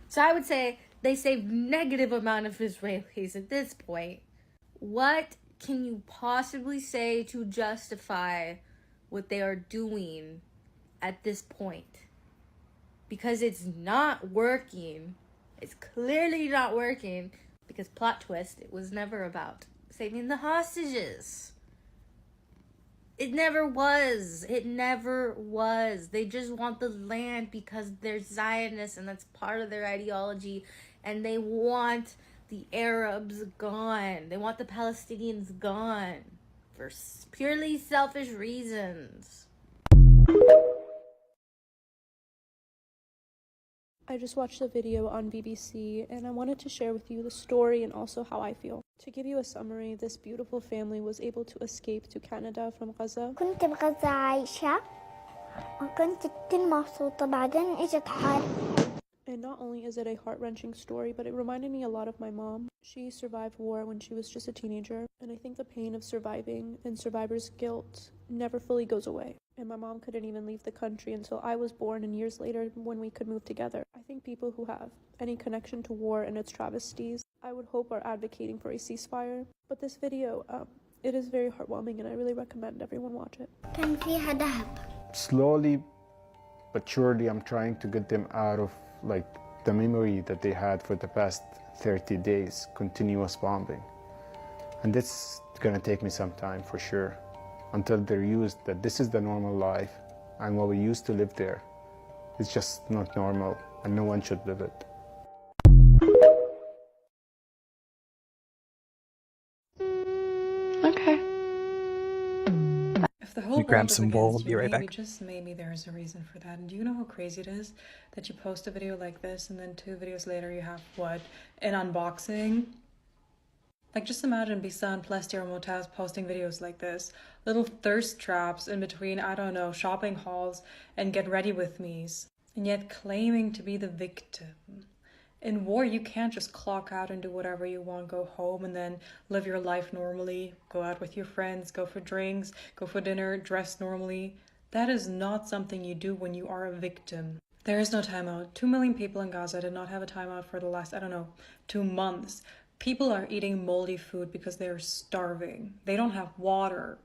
So I would say they saved negative amount of Israelis at this point. What can you possibly say to justify what they are doing at this point? Because it's not working. It's clearly not working. Because plot twist, it was never about saving the hostages. It never was. It never was. They just want the land because they're Zionists and that's part of their ideology. And they want the Arabs gone. They want the Palestinians gone for purely selfish reasons. I just watched a video on BBC and I wanted to share with you the story and also how I feel. To give you a summary, this beautiful family was able to escape to Canada from Gaza. كنت بغزة عايشة وكنت كتير مبسوطة بعدين اجت حرب. And not only is it a heart-wrenching story, but it reminded me a lot of my mom. She survived war when she was just a teenager, and I think the pain of surviving and survivor's guilt never fully goes away. And my mom couldn't even leave the country until I was born and years later when we could move together. I think people who have any connection to war and its travesties, I would hope are advocating for a ceasefire. But this video, it is very heartwarming and I really recommend everyone watch it. كان فيها ذهب. Slowly but surely I'm trying to get them out of like the memory that they had for the past 30 days, continuous bombing. And it's gonna take me some time for sure, until they're used that this is the normal life and what we used to live there. It's just not normal and no one should live it. Okay. If The whole We grab point is some wool. against Be you. right Maybe, back. just maybe there's a reason for that. And do you know how crazy it is that you post a video like this and then 2 videos later you have what? An unboxing? Like, just imagine Bisan, Plesty, or Motaz posting videos like this. Little thirst traps in between, I don't know, shopping hauls and get ready with me's. And yet claiming to be the victim. In war, you can't just clock out and do whatever you want, go home and then live your life normally, go out with your friends, go for drinks, go for dinner, dress normally. That is not something you do when you are a victim. There is no timeout. 2 million people in Gaza did not have a timeout for the last, 2 months. People are eating moldy food because they are starving. They don't have water.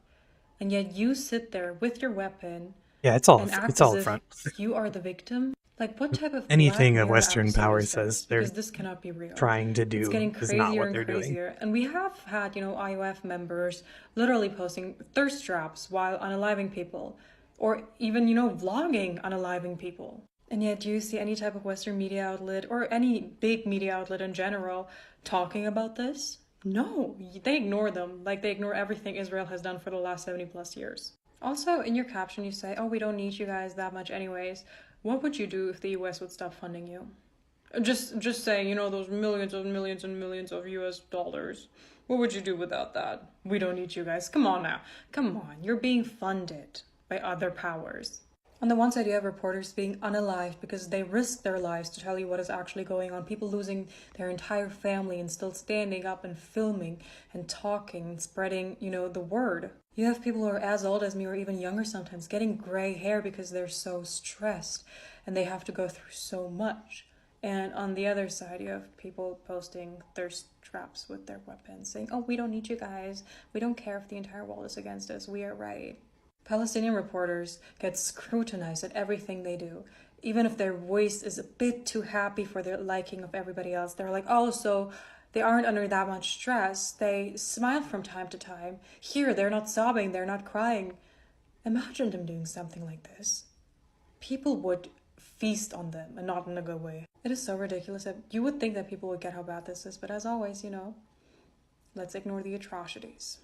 And yet you sit there with your weapon Yeah, it's all and act it's all as up if front. you are the victim. Like, what type of Anything Black a Mirror Western episode power is says this? they're Because this cannot be real. trying to It's do getting is crazier not what and they're crazier. doing. And we have had, IOF members literally posting thirst traps while unaliving people. Or even, vlogging unaliving people. And yet, do you see any type of Western media outlet or any big media outlet in general talking about this? No, they ignore them. Like, they ignore everything Israel has done for the last 70 plus years. Also, in your caption, you say, oh, we don't need you guys that much anyways. What would you do if the US would stop funding you? Just saying, those millions and millions and millions of US dollars. What would you do without that? We don't need you guys. Come on now. Come on. You're being funded by other powers. On the one side, you have reporters being unalived because they risk their lives to tell you what is actually going on. People losing their entire family and still standing up and filming and talking and spreading, the word. You have people who are as old as me or even younger sometimes getting gray hair because they're so stressed and they have to go through so much. And on the other side, you have people posting thirst traps with their weapons saying, oh, we don't need you guys. We don't care if the entire world is against us. We are right. Palestinian reporters get scrutinized at everything they do. Even if their voice is a bit too happy for their liking of everybody else, they're like, oh, so they aren't under that much stress. They smile from time to time. Here, they're not sobbing, they're not crying. Imagine them doing something like this. People would feast on them, and not in a good way. It is so ridiculous that you would think that people would get how bad this is, but as always, let's ignore the atrocities.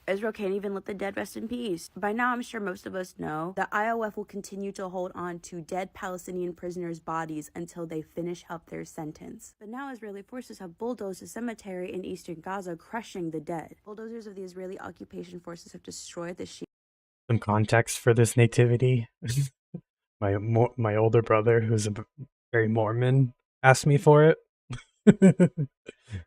Israel can't even let the dead rest in peace. By now, I'm sure most of us know that IOF will continue to hold on to dead Palestinian prisoners' bodies until they finish up their sentence. But now Israeli forces have bulldozed a cemetery in eastern Gaza, crushing the dead. Bulldozers of the Israeli occupation forces have destroyed the Some context for this nativity. my older brother, who's very Mormon, asked me for it.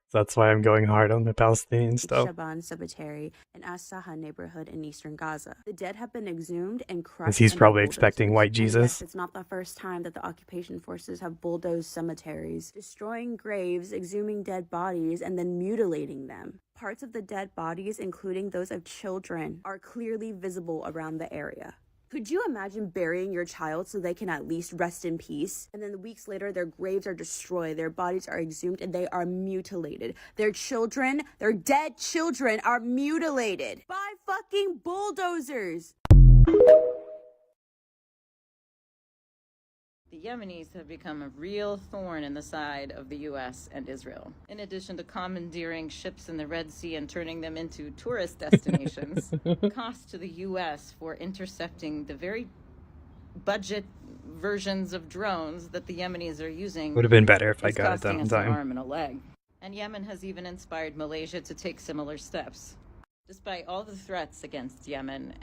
So that's why I'm going hard on the Palestinian stuff. Shaban Cemetery in As-Saha neighborhood in eastern Gaza. The dead have been exhumed and crushed. Because he's under probably bulldozers. expecting white And Jesus. yes, it's not the first time that the occupation forces have bulldozed cemeteries, destroying graves, exhuming dead bodies, and then mutilating them. Parts of the dead bodies, including those of children, are clearly visible around the area. Could you imagine burying your child so they can at least rest in peace? And then weeks later, their graves are destroyed, their bodies are exhumed, and they are mutilated. Their children, their dead children, are mutilated by fucking bulldozers. The Yemenis have become a real thorn in the side of the U.S. and Israel. In addition to commandeering ships in the Red Sea and turning them into tourist destinations, the cost to the U.S. for intercepting the very budget versions of drones that the Yemenis are using Would have been better if I is got it done costing in us an time. arm and a leg. And Yemen has even inspired Malaysia to take similar steps. Despite all the threats against Yemen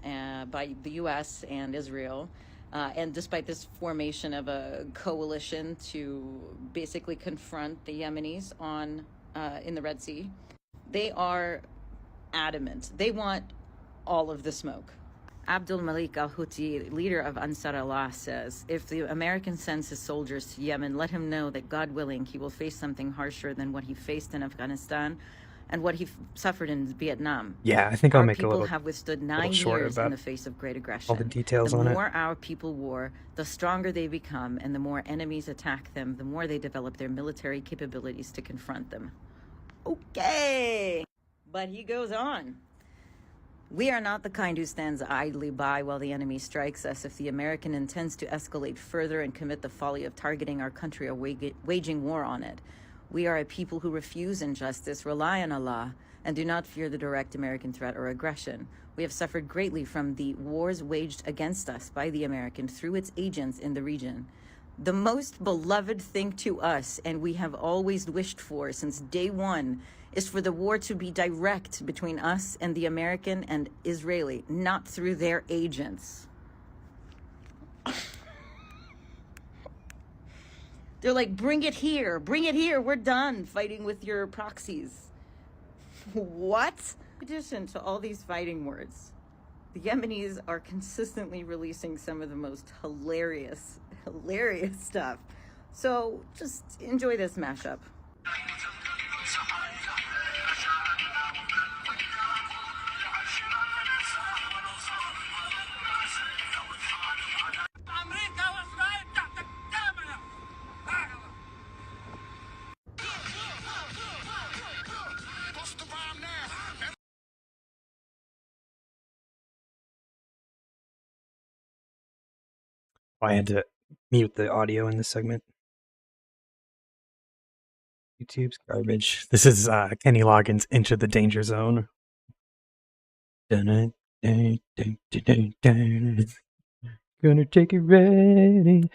by the U.S. and Israel, and despite this formation of a coalition to basically confront the Yemenis in the Red Sea, they are adamant. They want all of the smoke. Abdul Malik al-Houthi, leader of Ansar Allah, says, if the American sends his soldiers to Yemen, let him know that, God willing, he will face something harsher than what he faced in Afghanistan and what he suffered in Vietnam. Yeah, I think I'll make a Our little people have withstood little 9 short years about in the face of great aggression. all the details the on it. more our people war, the stronger they become, and the more enemies attack them, the more they develop their military capabilities to confront them. Okay. But he goes on. We are not the kind who stands idly by while the enemy strikes us. If the American intends to escalate further and commit the folly of targeting our country or waging war on it, We are a people who refuse injustice, rely on Allah, and do not fear the direct American threat or aggression. We have suffered greatly from the wars waged against us by the American through its agents in the region. The most beloved thing to us, and we have always wished for since day one, is for the war to be direct between us and the American and Israeli, not through their agents. They're like, bring it here, we're done fighting with your proxies. What? In addition to all these fighting words, the Yemenis are consistently releasing some of the most hilarious stuff. So just enjoy this mashup. I had to mute the audio in this segment. YouTube's garbage. This is Kenny Loggins' Into the Danger Zone. Gonna take it ready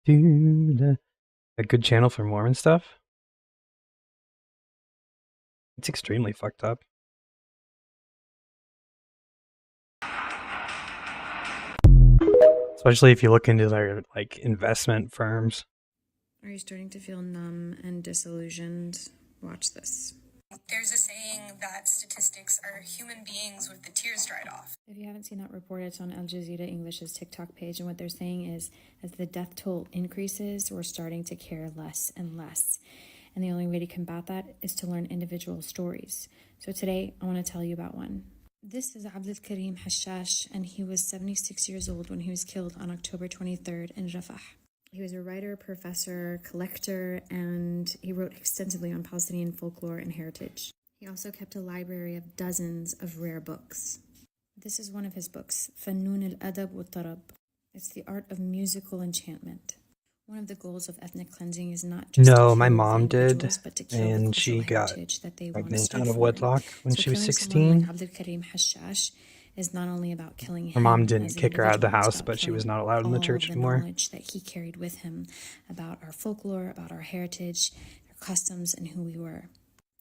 to the... A good channel for Mormon stuff? It's extremely fucked up. Especially if you look into their like investment firms. Are you starting to feel numb and disillusioned? Watch this. There's a saying that statistics are human beings with the tears dried off. If you haven't seen that report, it's on Al Jazeera English's TikTok page, and what they're saying is, as the death toll increases, we're starting to care less and less. And the only way to combat that is to learn individual stories. So today, I want to tell you about one. This is Abdul Karim Hashash, and he was 76 years old when he was killed on October 23rd in Rafah. He was a writer, professor, collector, and he wrote extensively on Palestinian folklore and heritage. He also kept a library of dozens of rare books. This is one of his books, Fannun al-Adab wa Tarab. It's the art of musical enchantment. One of the goals of ethnic cleansing is not just No, to my kill mom did, individuals, but to kill the and she cultural got heritage that they once pregnant stood out of for. wedlock when So she was killing someone 16. like Abdul Karim Hashash is not only about killing him. Her mom as didn't an kick her out of the individual, it's house, about but she was killing not allowed in the all church of anymore. knowledge that he carried with him about our folklore, about our heritage, our customs, and who we were.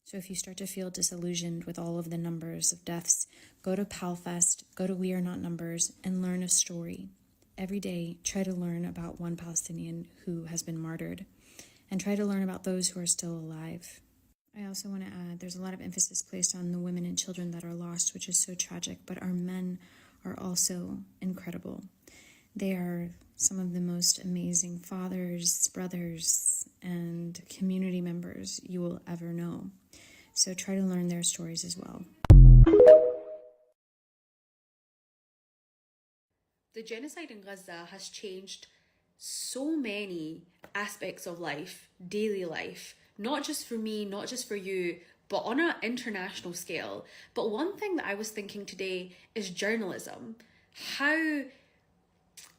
So if you start to feel disillusioned with all of the numbers of deaths, go to PalFest, go to We Are Not Numbers, and learn a story. Every day, try to learn about one Palestinian who has been martyred, and try to learn about those who are still alive. I also want to add, there's a lot of emphasis placed on the women and children that are lost, which is so tragic, but our men are also incredible. They are some of the most amazing fathers, brothers, and community members you will ever know. So try to learn their stories as well. The genocide in Gaza has changed so many aspects of life, daily life, not just for me, not just for you, but on an international scale. But one thing that I was thinking today is journalism. How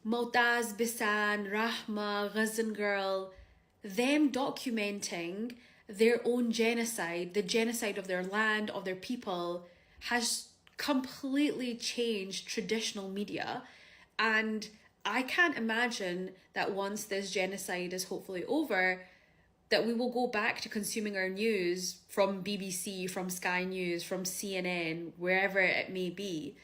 Motaz, Bisan, Rahma, Ghazan Girl, them documenting their own genocide, the genocide of their land, of their people, has completely changed traditional media. And I can't imagine that once this genocide is hopefully over, that we will go back to consuming our news from BBC, from Sky News, from CNN, wherever it may be,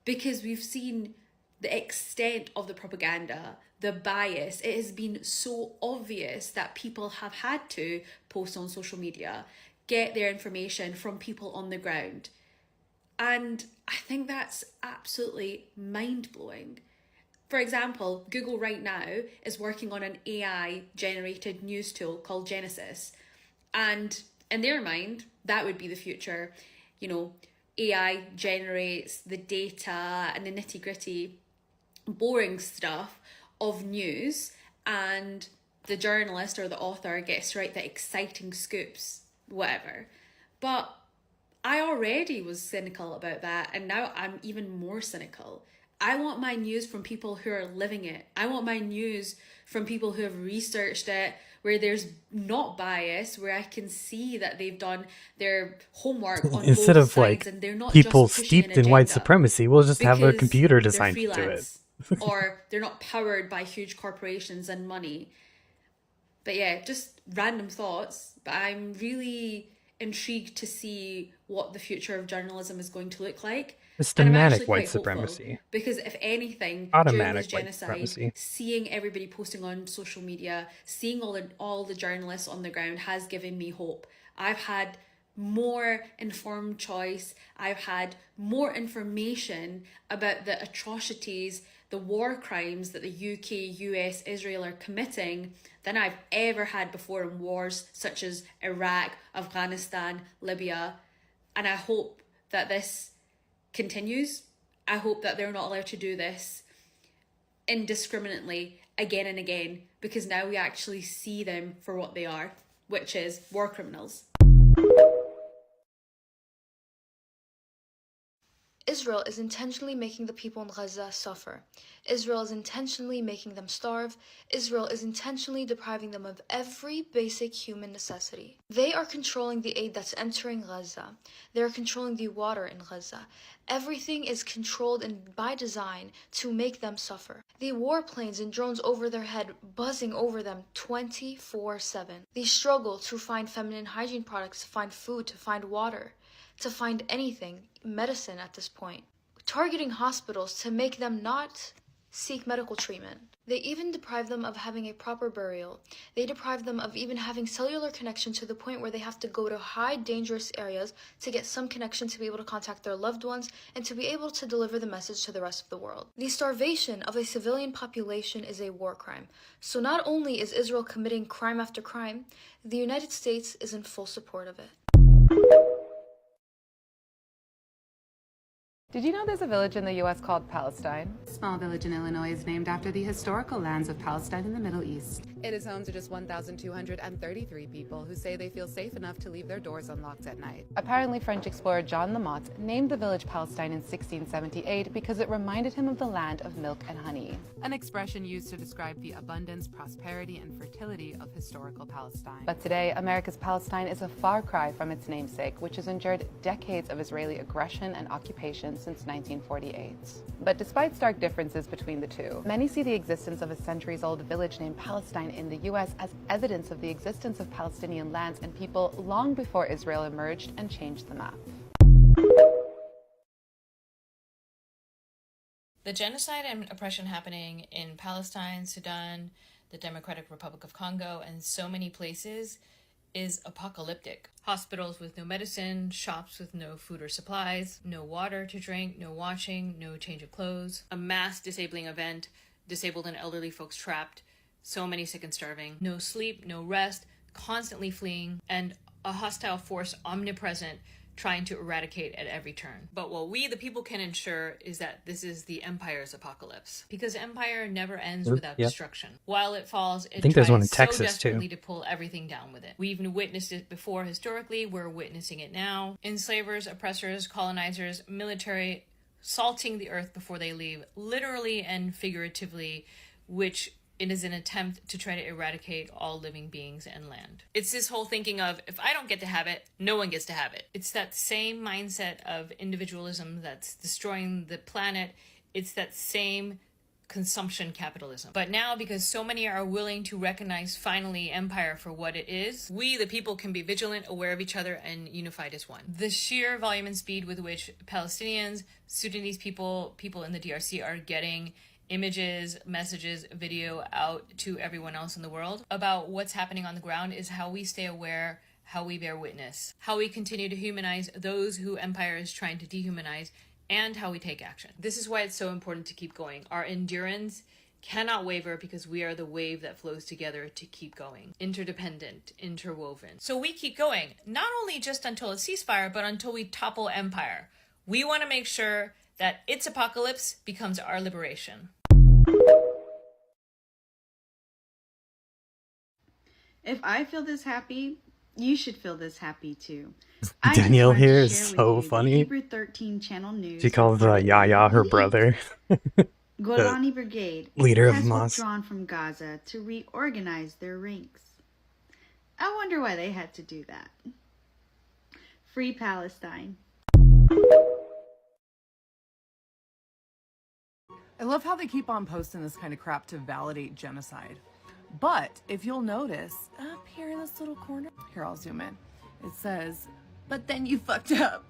because we've seen the extent of the propaganda, the bias. It has been so obvious that people have had to post on social media, get their information from people on the ground. And I think that's absolutely mind-blowing. For example, Google right now is working on an AI-generated news tool called Genesis. And in their mind, that would be the future. You know, AI generates the data and the nitty-gritty, boring stuff of news, and the journalist or the author gets to write the exciting scoops, whatever. But I already was cynical about that, and now I'm even more cynical. I want my news from people who are living it. I want my news from people who have researched it where there's not bias, where I can see that they've done their homework on Instead both of sides like and they're not people just pushing an steeped in white agenda supremacy, we'll just have a because computer they're designed to do it. freelance or they're not powered by huge corporations and money. But yeah, just random thoughts. But I'm really intrigued to see what the future of journalism is going to look like. Systematic white supremacy. Because if anything, during this Automatic white genocide, supremacy. seeing everybody posting on social media, seeing all the journalists on the ground has given me hope. I've had more informed choice. I've had more information about the atrocities, the war crimes that the UK, US, Israel are committing than I've ever had before in wars such as Iraq, Afghanistan, Libya. And I hope that this continues. I hope that they're not allowed to do this indiscriminately again and again, because now we actually see them for what they are, which is war criminals. Israel is intentionally making the people in Gaza suffer. Israel is intentionally making them starve. Israel is intentionally depriving them of every basic human necessity. They are controlling the aid that's entering Gaza. They are controlling the water in Gaza. Everything is controlled and by design to make them suffer. The warplanes and drones over their head, buzzing over them 24/7. The struggle to find feminine hygiene products, to find food, to find water, to find anything, medicine at this point. Targeting hospitals to make them not seek medical treatment. They even deprive them of having a proper burial. They deprive them of even having cellular connection to the point where they have to go to high dangerous areas to get some connection to be able to contact their loved ones and to be able to deliver the message to the rest of the world. The starvation of a civilian population is a war crime. So not only is Israel committing crime after crime, the United States is in full support of it. Did you know there's a village in the U.S. called Palestine? A small village in Illinois is named after the historical lands of Palestine in the Middle East. It is home to just 1,233 people who say they feel safe enough to leave their doors unlocked at night. Apparently, French explorer John Lamotte named the village Palestine in 1678 because it reminded him of the land of milk and honey, an expression used to describe the abundance, prosperity, and fertility of historical Palestine. But today, America's Palestine is a far cry from its namesake, which has endured decades of Israeli aggression and occupation since 1948. But despite stark differences between the two, many see the existence of a centuries-old village named Palestine in the U.S. as evidence of the existence of Palestinian lands and people long before Israel emerged and changed the map. The genocide and oppression happening in Palestine, Sudan, the Democratic Republic of Congo, and so many places is apocalyptic. Hospitals with no medicine, shops with no food or supplies, no water to drink, no washing, no change of clothes, a mass disabling event, disabled and elderly folks trapped, so many sick and starving, no sleep, no rest, constantly fleeing, and a hostile force omnipresent trying to eradicate at every turn. But what we, the people, can ensure is that this is the empire's apocalypse. Because empire never ends without destruction. While it falls, it think there's one in tries Texas, so desperately too. to pull everything down with it. We've witnessed it before historically, we're witnessing it now. Enslavers, oppressors, colonizers, military, salting the earth before they leave, literally and figuratively, which it is an attempt to try to eradicate all living beings and land. It's this whole thinking of, if I don't get to have it, no one gets to have it. It's that same mindset of individualism that's destroying the planet. It's that same consumption capitalism. But now, because so many are willing to recognize finally empire for what it is, we, the people, can be vigilant, aware of each other, and unified as one. The sheer volume and speed with which Palestinians, Sudanese people in the DRC are getting images, messages, video out to everyone else in the world about what's happening on the ground is how we stay aware, how we bear witness, how we continue to humanize those who empire is trying to dehumanize, and how we take action. This is why it's so important to keep going. Our endurance cannot waver because we are the wave that flows together to keep going. Interdependent, interwoven. So we keep going, not only just until a ceasefire, but until we topple empire. We want to make sure that its apocalypse becomes our liberation. If I feel this happy, you should feel this happy too. Danielle here is so funny. Hebrew 13 channel news. She calls Yahya her brother. Golani Brigade leader of has Hamas. withdrawn from Gaza to reorganize their ranks. I wonder why they had to do that. Free Palestine. I love how they keep on posting this kind of crap to validate genocide. But if you'll notice, up here in this little corner, here I'll zoom in, it says, but then you fucked up.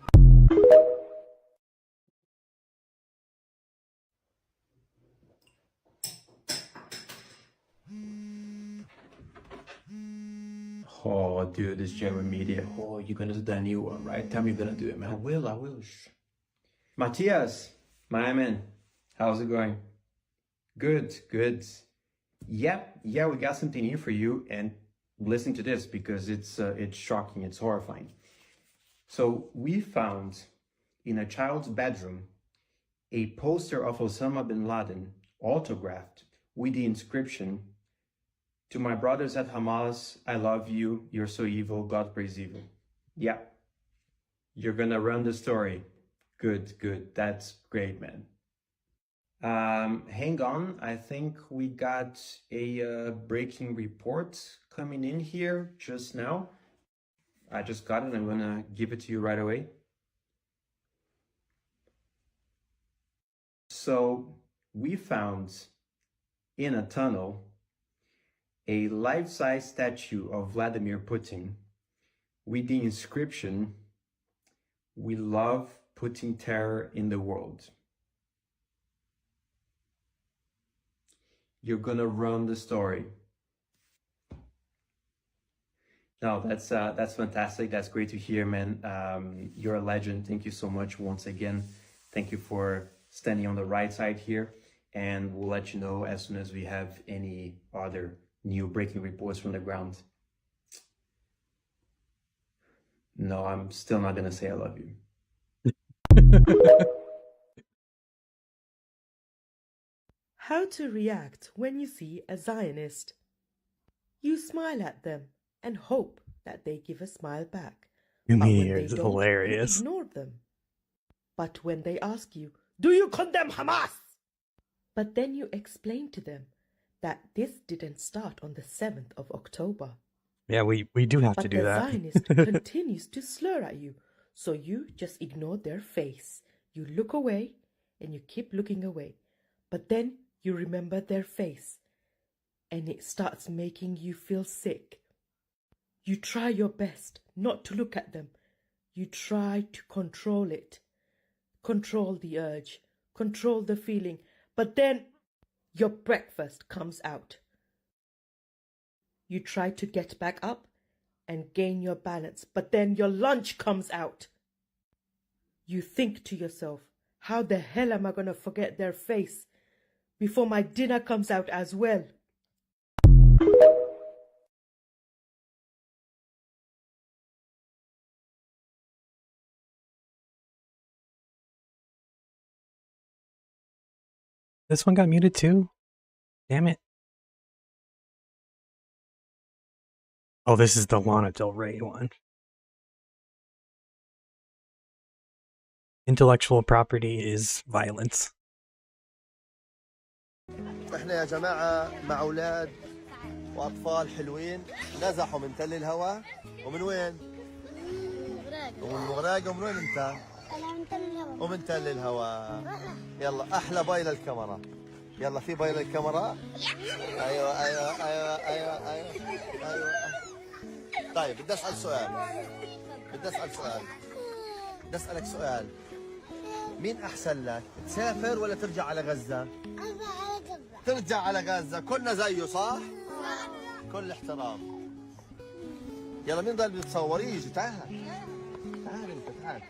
Oh, dude, this German media. Oh, you're gonna do that new one, right? Tell me you're gonna do it, man. I will. Matthias, my man, how's it going? Good. Yeah, we got something here for you, and listen to this because it's shocking, it's horrifying. So we found in a child's bedroom a poster of Osama bin Laden autographed with the inscription, "To my brothers at Hamas, I love you. You're so evil. God praise evil." Yeah, you're gonna run the story. Good. That's great, man. Hang on. I think we got a breaking report coming in here just now. I just got it. I'm gonna give it to you right away. So we found in a tunnel a life-size statue of Vladimir Putin with the inscription, "We love putting terror in the world." You're gonna run the story. No, that's fantastic. That's great to hear, man. You're a legend. Thank you so much once again. Thank you for standing on the right side here, and we'll let you know as soon as we have any other new breaking reports from the ground. No, I'm still not gonna say I love you. How to react when you see a Zionist. You smile at them and hope that they give a smile back. New But when media they is don't, hilarious. you ignore them. But when they ask you, "Do you condemn Hamas?" But then you explain to them that this didn't start on the 7th of October. Yeah, we do have to But do the that. Zionist continues to slur at you, so you just ignore their face. You look away and you keep looking away. But then you remember their face, and it starts making you feel sick. You try your best not to look at them. You try to control it. Control the urge. Control the feeling. But then your breakfast comes out. You try to get back up and gain your balance, but then your lunch comes out. You think to yourself, how the hell am I going to forget their face before my dinner comes out as well? This one got muted too? Damn it. Oh, this is the Lana Del Rey one. Intellectual property is violence. احنا يا جماعة مع أولاد وأطفال حلوين نزحوا من تل الهوى ومن وين؟ ومن مغراقة. ومن وين أنت؟ أنا من تل الهوى. ومن تل الهوى. يلا أحلى باي للكاميرا. يلا في باي للكاميرا. أيوة. طيب بدي أسأل أسألك سؤال. مين أحسن لك؟ تسافر ولا ترجع على غزة؟ ترجع على غزة. كلنا زيه صح؟ كل احترام. يلا مين ضل بيتصور؟ يجي تعال انت تعال.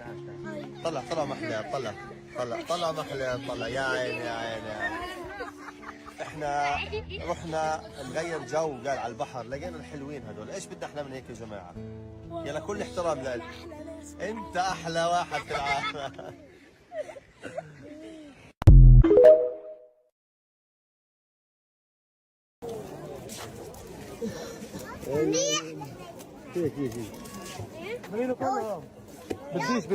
طلع محلات. طلع محلات. طلع يا عيني. احنا رحنا نغير جو قال على البحر، لقينا الحلوين هذول. ايش بدنا احنا من هيك يا جماعة؟ يلا كل احترام لك. انت احلى واحد في العالم. هيك خلينا كله. بديش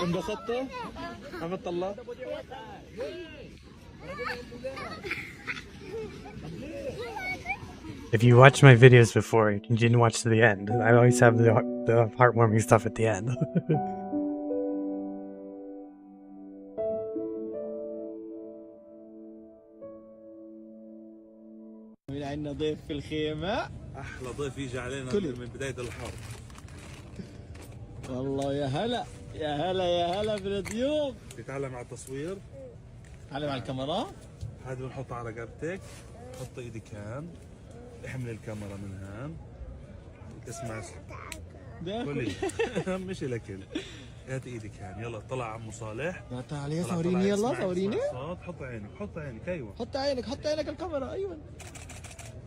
انبسطت؟ عملت الله؟ If you watched my videos before, you didn't watch to the end. I always have the heartwarming stuff at the end. عندنا ضيف في الخيمة. أحلى ضيف يجي علينا من بداية الحرب. والله يا هلا يا هلا يا هلا بالضيوف. تتعلم على التصوير؟ تتعلم على الكاميرا؟ هذا بنحطه على رقبتك، حط ايدك هان، احمل الكاميرا من هان. اسمع كلي مش الاكل. هات ايدك هان، يلا طلع عمو صالح. تعالي صوريني يلا صوريني. حط عينك حط عينك ايوه. حط عينك حط عينك الكاميرا ايوه.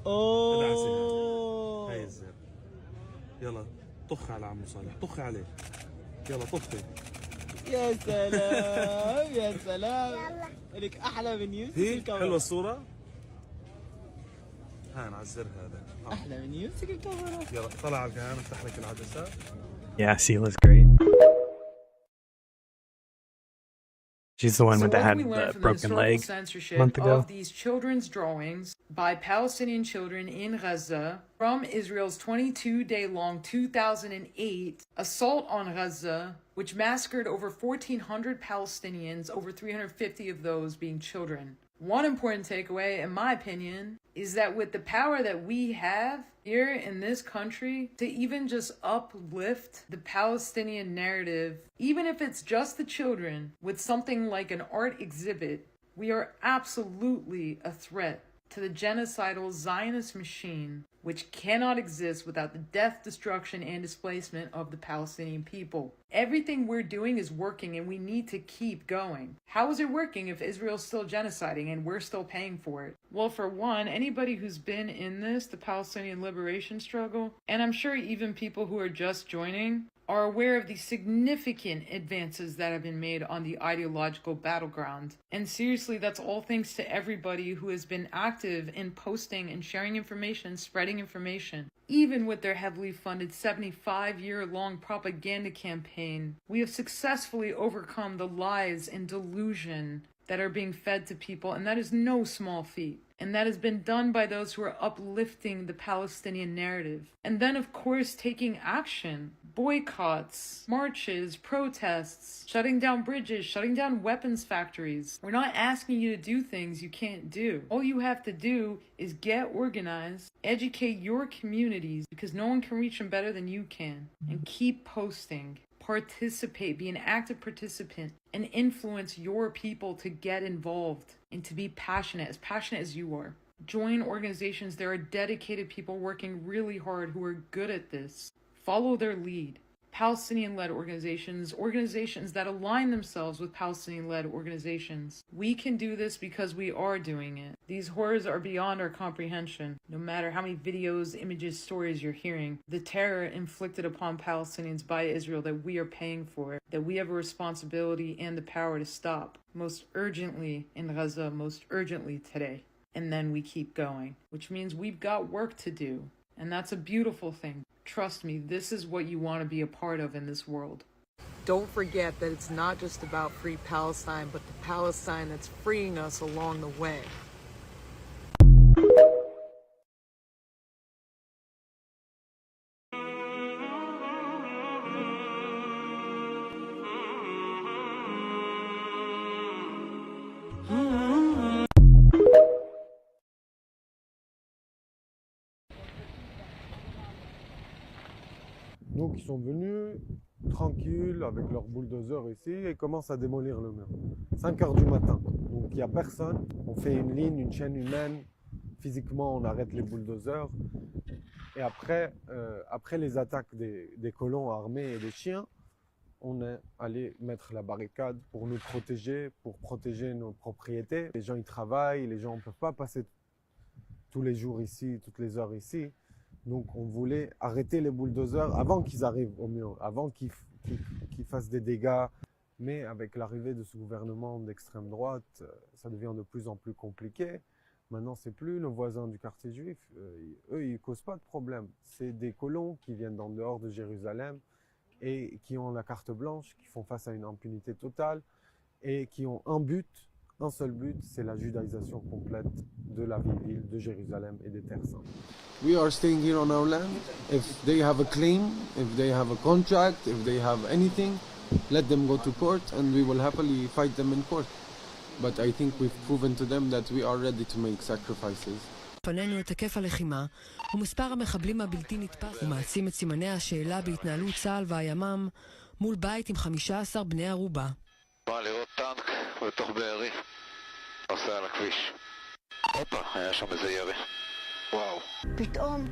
اوه هاي الزر. يلا طخ على عمو صالح، طخ عليه. يلا طخي. يا سلام يا سلام. لك احلى من يوسف الكاميرا. حلوه الصوره؟ هان على الزر هذا. احلى من يوسف الكاميرا. يلا طلع على الكهان افتح لك العدسه. Yeah, Sela's great. She's the one with what had can we learn the from broken the historical leg censorship a month ago. of these children's drawings by Palestinian children in Gaza from Israel's 22-day-long 2008 assault on Gaza, which massacred over 1,400 Palestinians, over 350 of those being children. One important takeaway, in my opinion, is that with the power that we have here in this country to even just uplift the Palestinian narrative, even if it's just the children, with something like an art exhibit, we are absolutely a threat to the genocidal Zionist machine, which cannot exist without the death, destruction, and displacement of the Palestinian people. Everything we're doing is working and we need to keep going. How is it working if Israel's still genociding and we're still paying for it? Well, for one, anybody who's been in this, the Palestinian liberation struggle, and I'm sure even people who are just joining, are aware of the significant advances that have been made on the ideological battleground. And seriously, that's all thanks to everybody who has been active in posting and sharing information, spreading information. Even with their heavily funded 75-year-long propaganda campaign, we have successfully overcome the lies and delusion that are being fed to people, and that is no small feat. And that has been done by those who are uplifting the Palestinian narrative. And then, of course, taking action. Boycotts, marches, protests, shutting down bridges, shutting down weapons factories. We're not asking you to do things you can't do. All you have to do is get organized, educate your communities, because no one can reach them better than you can, and keep posting. Participate, be an active participant, and influence your people to get involved and to be passionate as you are. Join organizations. There are dedicated people working really hard who are good at this. Follow their lead. Palestinian-led organizations that align themselves with Palestinian-led organizations. We can do this because we are doing it. These horrors are beyond our comprehension. No matter how many videos, images, stories you're hearing, the terror inflicted upon Palestinians by Israel that we are paying for, that we have a responsibility and the power to stop, most urgently in Gaza, most urgently today. And then we keep going, which means we've got work to do. And that's a beautiful thing. Trust me, this is what you want to be a part of in this world. Don't forget that it's not just about free Palestine, but the Palestine that's freeing us along the way. Donc ils sont venus tranquilles avec leur bulldozer ici et commencent à démolir le mur. 5 heures du matin, donc il n'y a personne. On fait une ligne, une chaîne humaine. Physiquement, on arrête les bulldozers. Et après les attaques des colons armés et des chiens, on est allé mettre la barricade pour nous protéger, pour protéger nos propriétés. Les gens ils travaillent, les gens ne peuvent pas passer tous les jours ici, toutes les heures ici. Donc on voulait arrêter les bulldozers avant qu'ils arrivent au mur, avant qu'ils qui fasse des dégâts. Mais avec l'arrivée de ce gouvernement d'extrême droite, ça devient de plus en plus compliqué. Maintenant, c'est plus nos voisins du quartier juif. Eux, ils causent pas de problème. C'est des colons qui viennent d'en dehors de Jérusalem et qui ont la carte blanche, qui font face à une impunité totale et qui ont un seul but, c'est la judaïsation complète de la vieille ville de Jérusalem et des terres saintes. We are staying here on our land. If they have a claim, if they have a contract, if they have anything, let them go to court and we will happily fight them in court. But I think we've proven to them that we are ready to make sacrifices. פנינו את היקף הלחימה ומספר המחבלים הבלתי נתפס ומעצים את סימני השאלה בהתנהלות צה"ל והימ"מ מול בית עם 15 בני ערובה. בא לראות טנק בתוך בארי, נוסע על הכביש. הופה, היה שם איזה ירי. וואו. פתאום.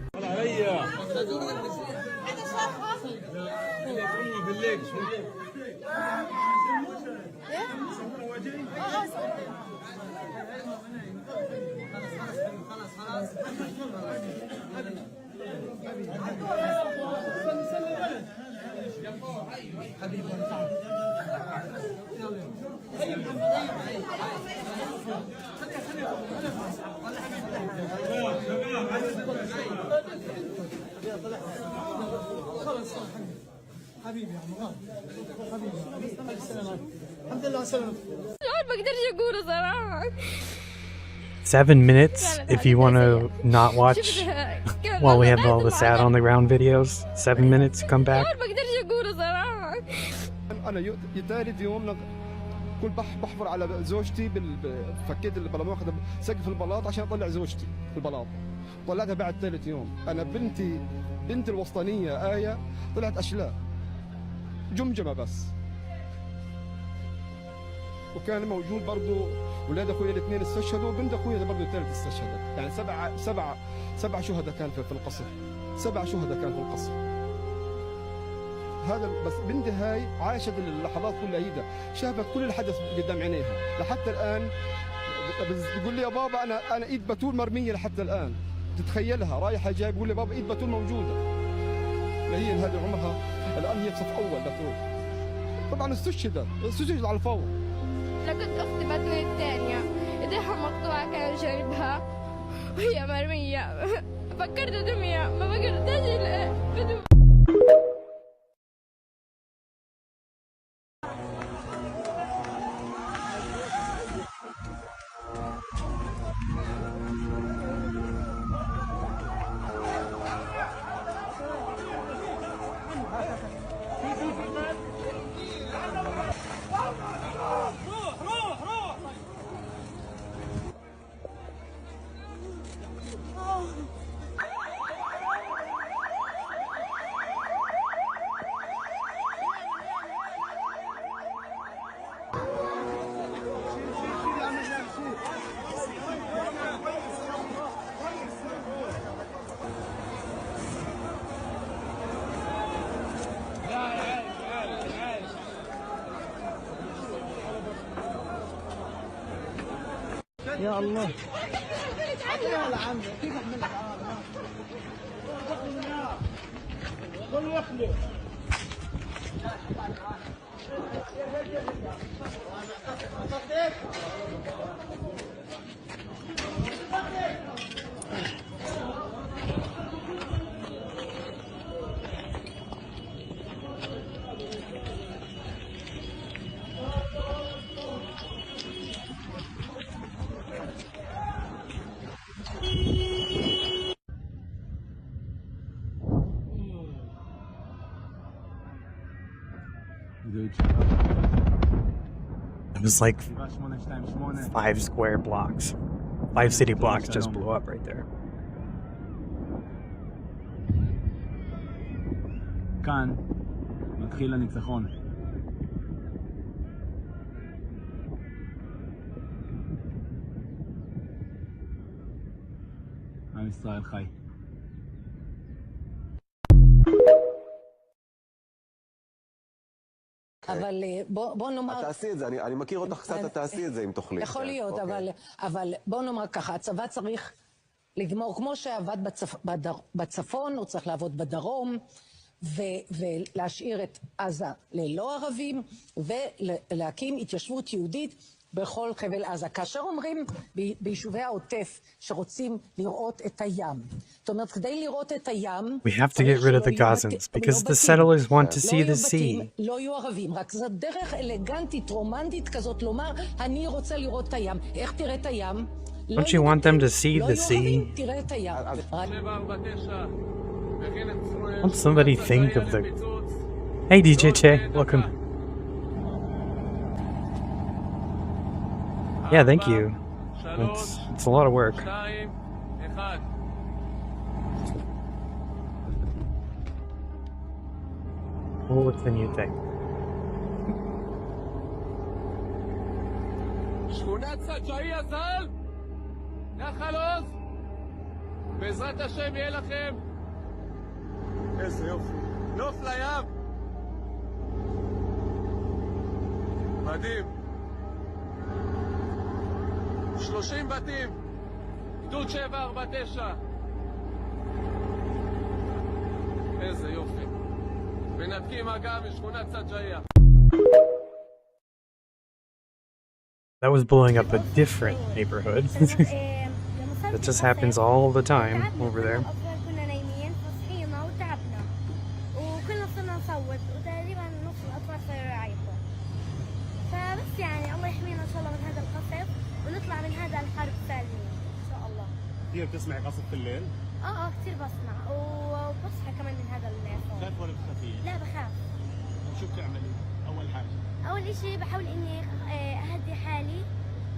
حبيبي يا عمران حبيبي الحمد لله سلامتك ما اقدرش اقول صراحه 7 minutes if you want to not watch while we have all the sad on the ground videos. 7 minutes, come back. ما اقدرش اقول صراحه. انا ثالث يوم كل بحفر على زوجتي فكيت البلاط، واخذ سقف البلاط عشان اطلع زوجتي في البلاط. طلعتها بعد ثالث يوم. انا بنت الوسطانيه آية طلعت اشلاء جمجمه بس. وكان موجود برضه ولاد اخوي الاثنين استشهدوا وبنت اخوي برضه الثالث استشهدت. يعني سبع شهداء كان في القصر. 7 شهداء كان في القصر. هذا بس بنتي هاي عاشت اللحظات كلها، هيدا شافت كل الحدث قدام عينيها لحتى الان. بيقول لي يا بابا انا ايد بتول مرميه لحتى الان. تتخيلها رايحه جاي بيقول لي بابا ايد بتول موجوده. هي هذه عمرها الان هي صف اول بتول. طبعا استشهدت على الفور. لقد اختي بتول الثانيه ايديها مقطوعه كان جنبها وهي مرميه. فكرت دميه ما فكرتش يا الله It was like 5 square blocks. 5 city blocks just blew up right there. כאן מתחיל הניצחון. עם ישראל חי. אבל בוא נאמר... תעשי את זה, אני מכיר אותך קצת, תעשי את זה אם תוכלי. יכול להיות, אבל בוא נאמר ככה, הצבא צריך לגמור, כמו שעבד בצפון, הוא צריך לעבוד בדרום, ולהשאיר את עזה ללא ערבים, ולהקים התיישבות יהודית בכל חבל עזה. כאשר אומרים ביישובי העוטף שרוצים לראות את הים, זאת אומרת, כדי לראות את הים, We have to get rid of the Gazans because the settlers want to see the sea. לא יהיו ערבים, רק זו דרך אלגנטית, רומנטית כזאת, לומר, אני רוצה לראות את הים. איך תראה את הים? Don't you want them to see the sea? תראה את הים. Won't somebody think of the... Hey DJ Che, welcome. Yeah, thank you. It's a lot of work. Well, what's the new thing? שכונת סג'עיה ז"ל, נחל עוז, בעזרת השם יהיה לכם. איזה יופי, נוף לים. מדהים. 30 בתים, גדוד 749. איזה יופי. מנתקים אגם משכונת סג'עיה. That was blowing up a different neighborhood. That just happens all the time over there. كنا نايمين فصحينا وتعبنا وكلنا صرنا نصوت وتقريبا نص الأطفال صاروا يعيطوا. فبس يعني الله يحمينا إن شاء الله من هذا القصف ونطلع من هذا الحرب سالمين إن شاء الله. كثير بتسمعي قصف في الليل؟ كثير بسمع وبصحى كمان من هذا الصوت. خايف ولا بتخافي؟ لا بخاف. شو بتعملي أول حاجة؟ أول إشي بحاول إني أهدي حالي،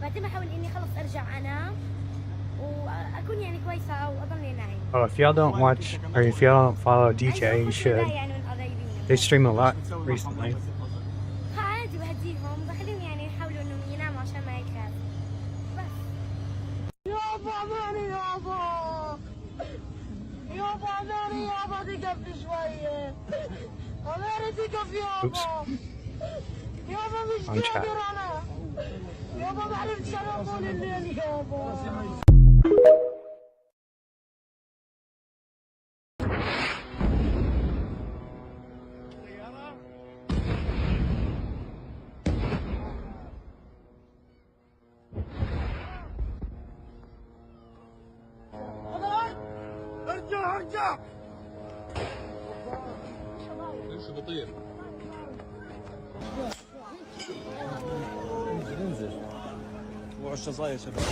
بعدين بحاول إني خلص أرجع أنام وأكون يعني كويسة وأضلني نايم. Oh, if y'all don't watch, or if y'all don't follow DJ, you should. They stream a lot recently. عادي بهديهم، بخليهم يعني يحاولوا إنهم يناموا عشان ما يخافوا. بس. يابا أماني يابا. يابا أماني يابا تقف شوية. أماني تقف يابا. يابا مش قادر أنا. يابا ما عرفت شو أقول الليل يابا. ارجع ليش بطير انزل وعلى الشظايا يا شباب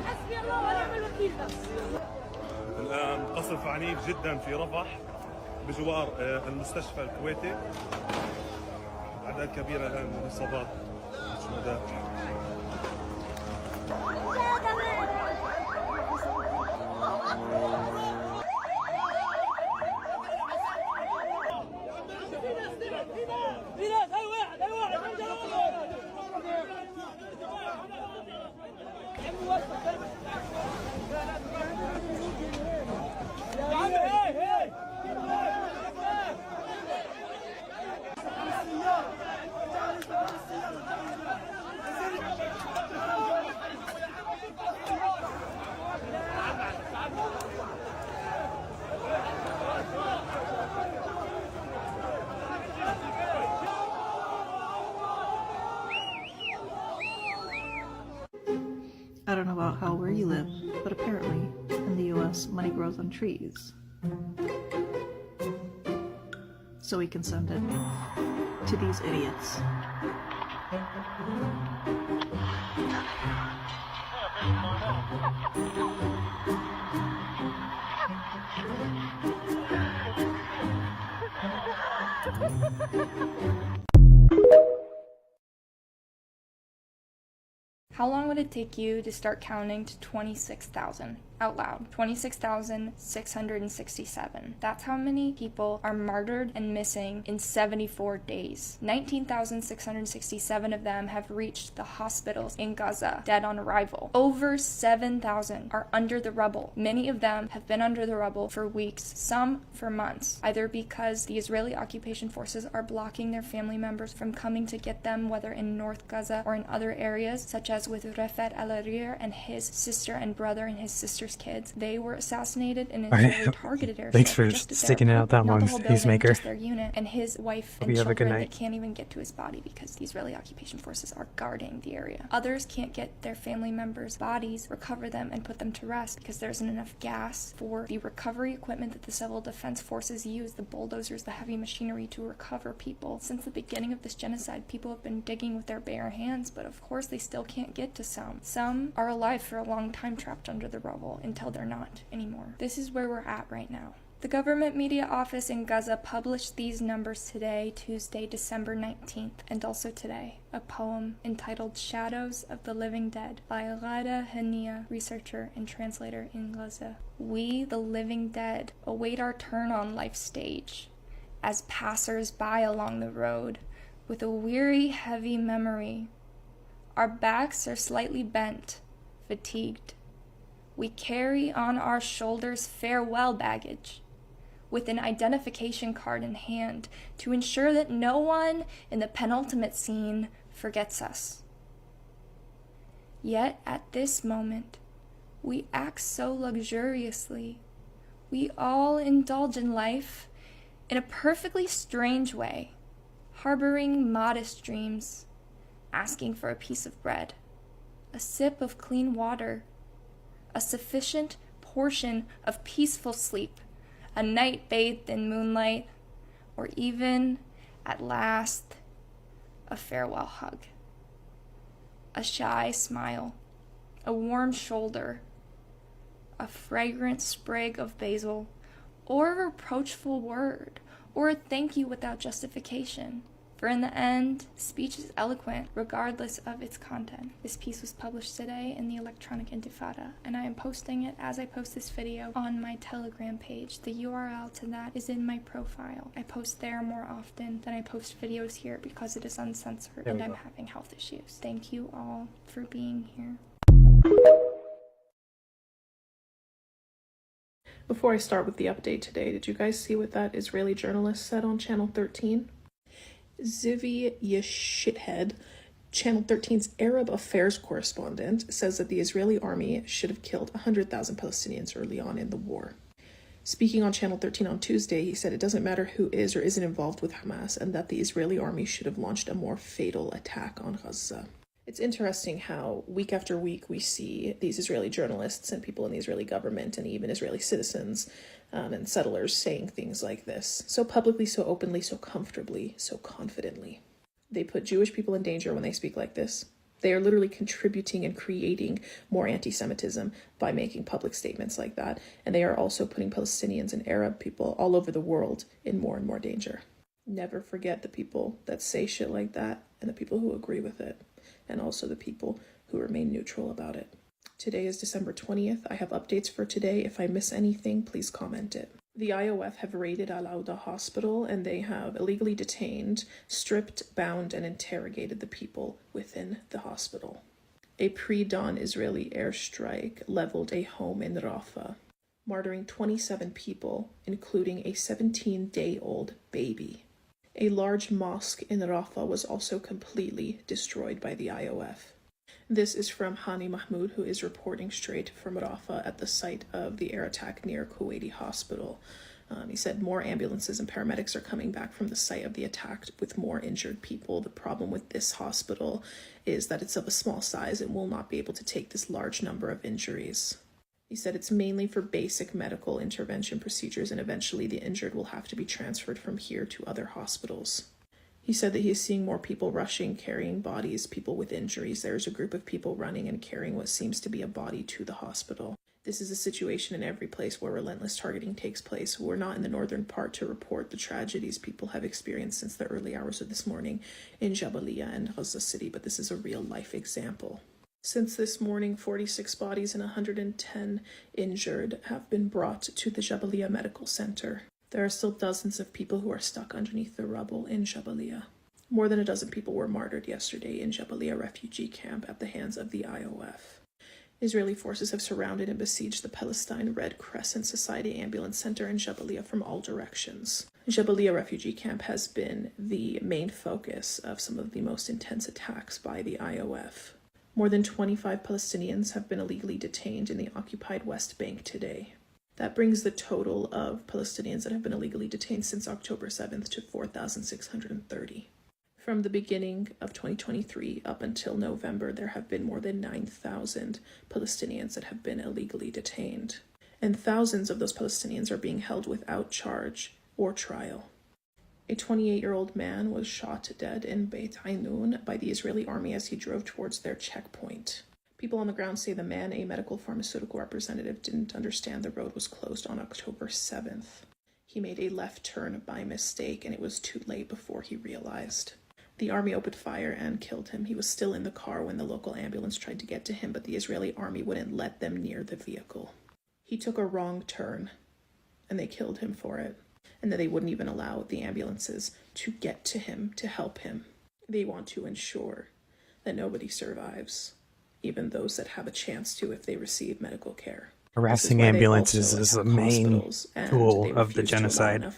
حسبي الله ونعم الوكيل. الآن قصف عنيف جدا في رفح بجوار المستشفى الكويتي. أعداد كبيرة الآن من الإصابات والشهداء. I don't know about how where you live, but apparently in the US money grows on trees. So we can send it to these idiots. How long would it take you to start counting to 26,000? out loud. 26,667. That's how many people are martyred and missing in 74 days. 19,667 of them have reached the hospitals in Gaza, dead on arrival. Over 7,000 are under the rubble. Many of them have been under the rubble for weeks, some for months, either because the Israeli occupation forces are blocking their family members from coming to get them, whether in North Gaza or in other areas, such as with Rafat al-Arir and his sister and brother and his sister's kids. They were assassinated in an Israeli targeted airstrike. Thanks for sticking it out that long, Peacemaker. Just their unit, and his wife and children that can't even get to his body because the Israeli occupation forces are guarding the area. Others can't get their family members' bodies, recover them, and put them to rest because there isn't enough gas for the recovery equipment that the civil defense forces use, the bulldozers, the heavy machinery to recover people. Since the beginning of this genocide, people have been digging with their bare hands, but of course they still can't get to some. Some are alive for a long time trapped under the rubble until they're not anymore. This is where we're at right now. The government media office in Gaza published these numbers today, Tuesday, December 19th, and also today, a poem entitled Shadows of the Living Dead by Ghada Hania, researcher and translator in Gaza. We, the living dead, await our turn on life's stage as passers-by along the road with a weary, heavy memory. Our backs are slightly bent, fatigued. We carry on our shoulders farewell baggage, with an identification card in hand to ensure that no one in the penultimate scene forgets us. Yet at this moment, we act so luxuriously. We all indulge in life in a perfectly strange way, harboring modest dreams, asking for a piece of bread, a sip of clean water, a sufficient portion of peaceful sleep, a night bathed in moonlight, or even, at last, a farewell hug. A shy smile, a warm shoulder, a fragrant sprig of basil, or a reproachful word, or a thank you without justification. For in the end, speech is eloquent regardless of its content. This piece was published today in the Electronic Intifada, and I am posting it as I post this video on my Telegram page. The URL to that is in my profile. I post there more often than I post videos here because it is uncensored and I'm having health issues. Thank you all for being here. Before I start with the update today, did you guys see what that Israeli journalist said on Channel 13? Zivi Yeshithead, Channel 13's Arab affairs correspondent, says that the Israeli army should have killed 100,000 Palestinians early on in the war. Speaking on Channel 13 on Tuesday, he said it doesn't matter who is or isn't involved with Hamas and that the Israeli army should have launched a more fatal attack on Gaza. It's interesting how week after week we see these Israeli journalists and people in the Israeli government and even Israeli citizens and settlers saying things like this. So publicly, so openly, so comfortably, so confidently. They put Jewish people in danger when they speak like this. They are literally contributing and creating more anti-Semitism by making public statements like that. And they are also putting Palestinians and Arab people all over the world in more and more danger. Never forget the people that say shit like that and the people who agree with it. And also the people who remain neutral about it. Today is December 20th. I have updates for today. If I miss anything, please comment it. The IOF have raided Al-Auda Hospital and they have illegally detained, stripped, bound, and interrogated the people within the hospital. A pre-dawn Israeli airstrike leveled a home in Rafah, martyring 27 people, including a 17-day-old baby. A large mosque in Rafah was also completely destroyed by the IOF. This is from Hani Mahmoud, who is reporting straight from Rafah at the site of the air attack near Kuwaiti Hospital. He said more ambulances and paramedics are coming back from the site of the attack with more injured people. The problem with this hospital is that it's of a small size and will not be able to take this large number of injuries. He said it's mainly for basic medical intervention procedures and eventually the injured will have to be transferred from here to other hospitals. He said that he is seeing more people rushing, carrying bodies, people with injuries. There's a group of people running and carrying what seems to be a body to the hospital. This is a situation in every place where relentless targeting takes place. We're not in the northern part to report the tragedies people have experienced since the early hours of this morning in Jabalia and Gaza City, but this is a real life example. Since this morning, 46 bodies and 110 injured have been brought to the Jabalia Medical Center. There are still dozens of people who are stuck underneath the rubble in Jabalia. More than a dozen people were martyred yesterday in Jabalia refugee camp at the hands of the IOF. Israeli forces have surrounded and besieged the Palestine Red Crescent Society Ambulance Center in Jabalia from all directions. Jabalia refugee camp has been the main focus of some of the most intense attacks by the IOF. More than 25 Palestinians have been illegally detained in the occupied West Bank today. That brings the total of Palestinians that have been illegally detained since October 7th to 4,630. From the beginning of 2023 up until November, there have been more than 9,000 Palestinians that have been illegally detained. And thousands of those Palestinians are being held without charge or trial. A 28-year-old man was shot dead in Beit Ainun by the Israeli army as he drove towards their checkpoint. People on the ground say the man, a medical pharmaceutical representative, didn't understand the road was closed on October 7th. He made a left turn by mistake, and it was too late before he realized. The army opened fire and killed him. He was still in the car when the local ambulance tried to get to him, but the Israeli army wouldn't let them near the vehicle. He took a wrong turn, and they killed him for it. And then they wouldn't even allow the ambulances to get to him to help him. They want to ensure that nobody survives, even those that have a chance to if they receive medical care. Harassing ambulances is the main tool of the genocide.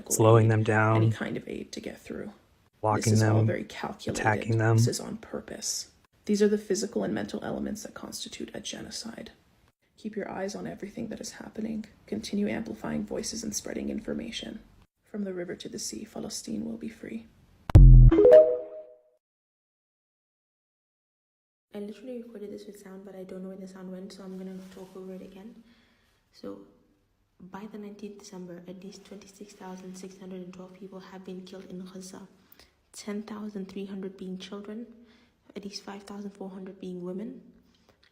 Slowing them down, any kind of aid to get through. Blocking them, all very calculated. attacking them. This is on purpose. These are the physical and mental elements that constitute a genocide. Keep your eyes on everything that is happening. Continue amplifying voices and spreading information. From the river to the sea, Palestine will be free. I literally recorded this with sound, but I don't know where the sound went, so I'm going to talk over it again. So, by the 19th December, at least 26,612 people have been killed in Gaza, 10,300 being children, at least 5,400 being women,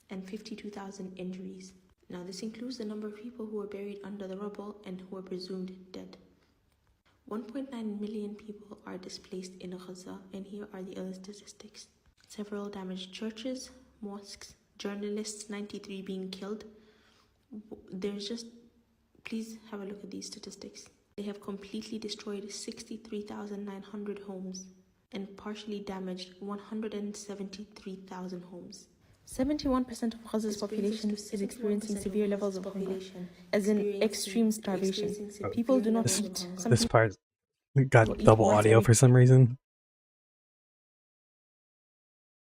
and 52,000 injuries. Now, this includes the number of people who were buried under the rubble and who are presumed dead. 1.9 million people are displaced in Gaza, and here are the other statistics. Several damaged churches, mosques, journalists, 93 being killed. Please have a look at these statistics. They have completely destroyed 63,900 homes and partially damaged 173,000 homes. 71% of Gaza's population is experiencing severe levels of hunger, as in extreme starvation. People do not eat. This part got double audio for some reason.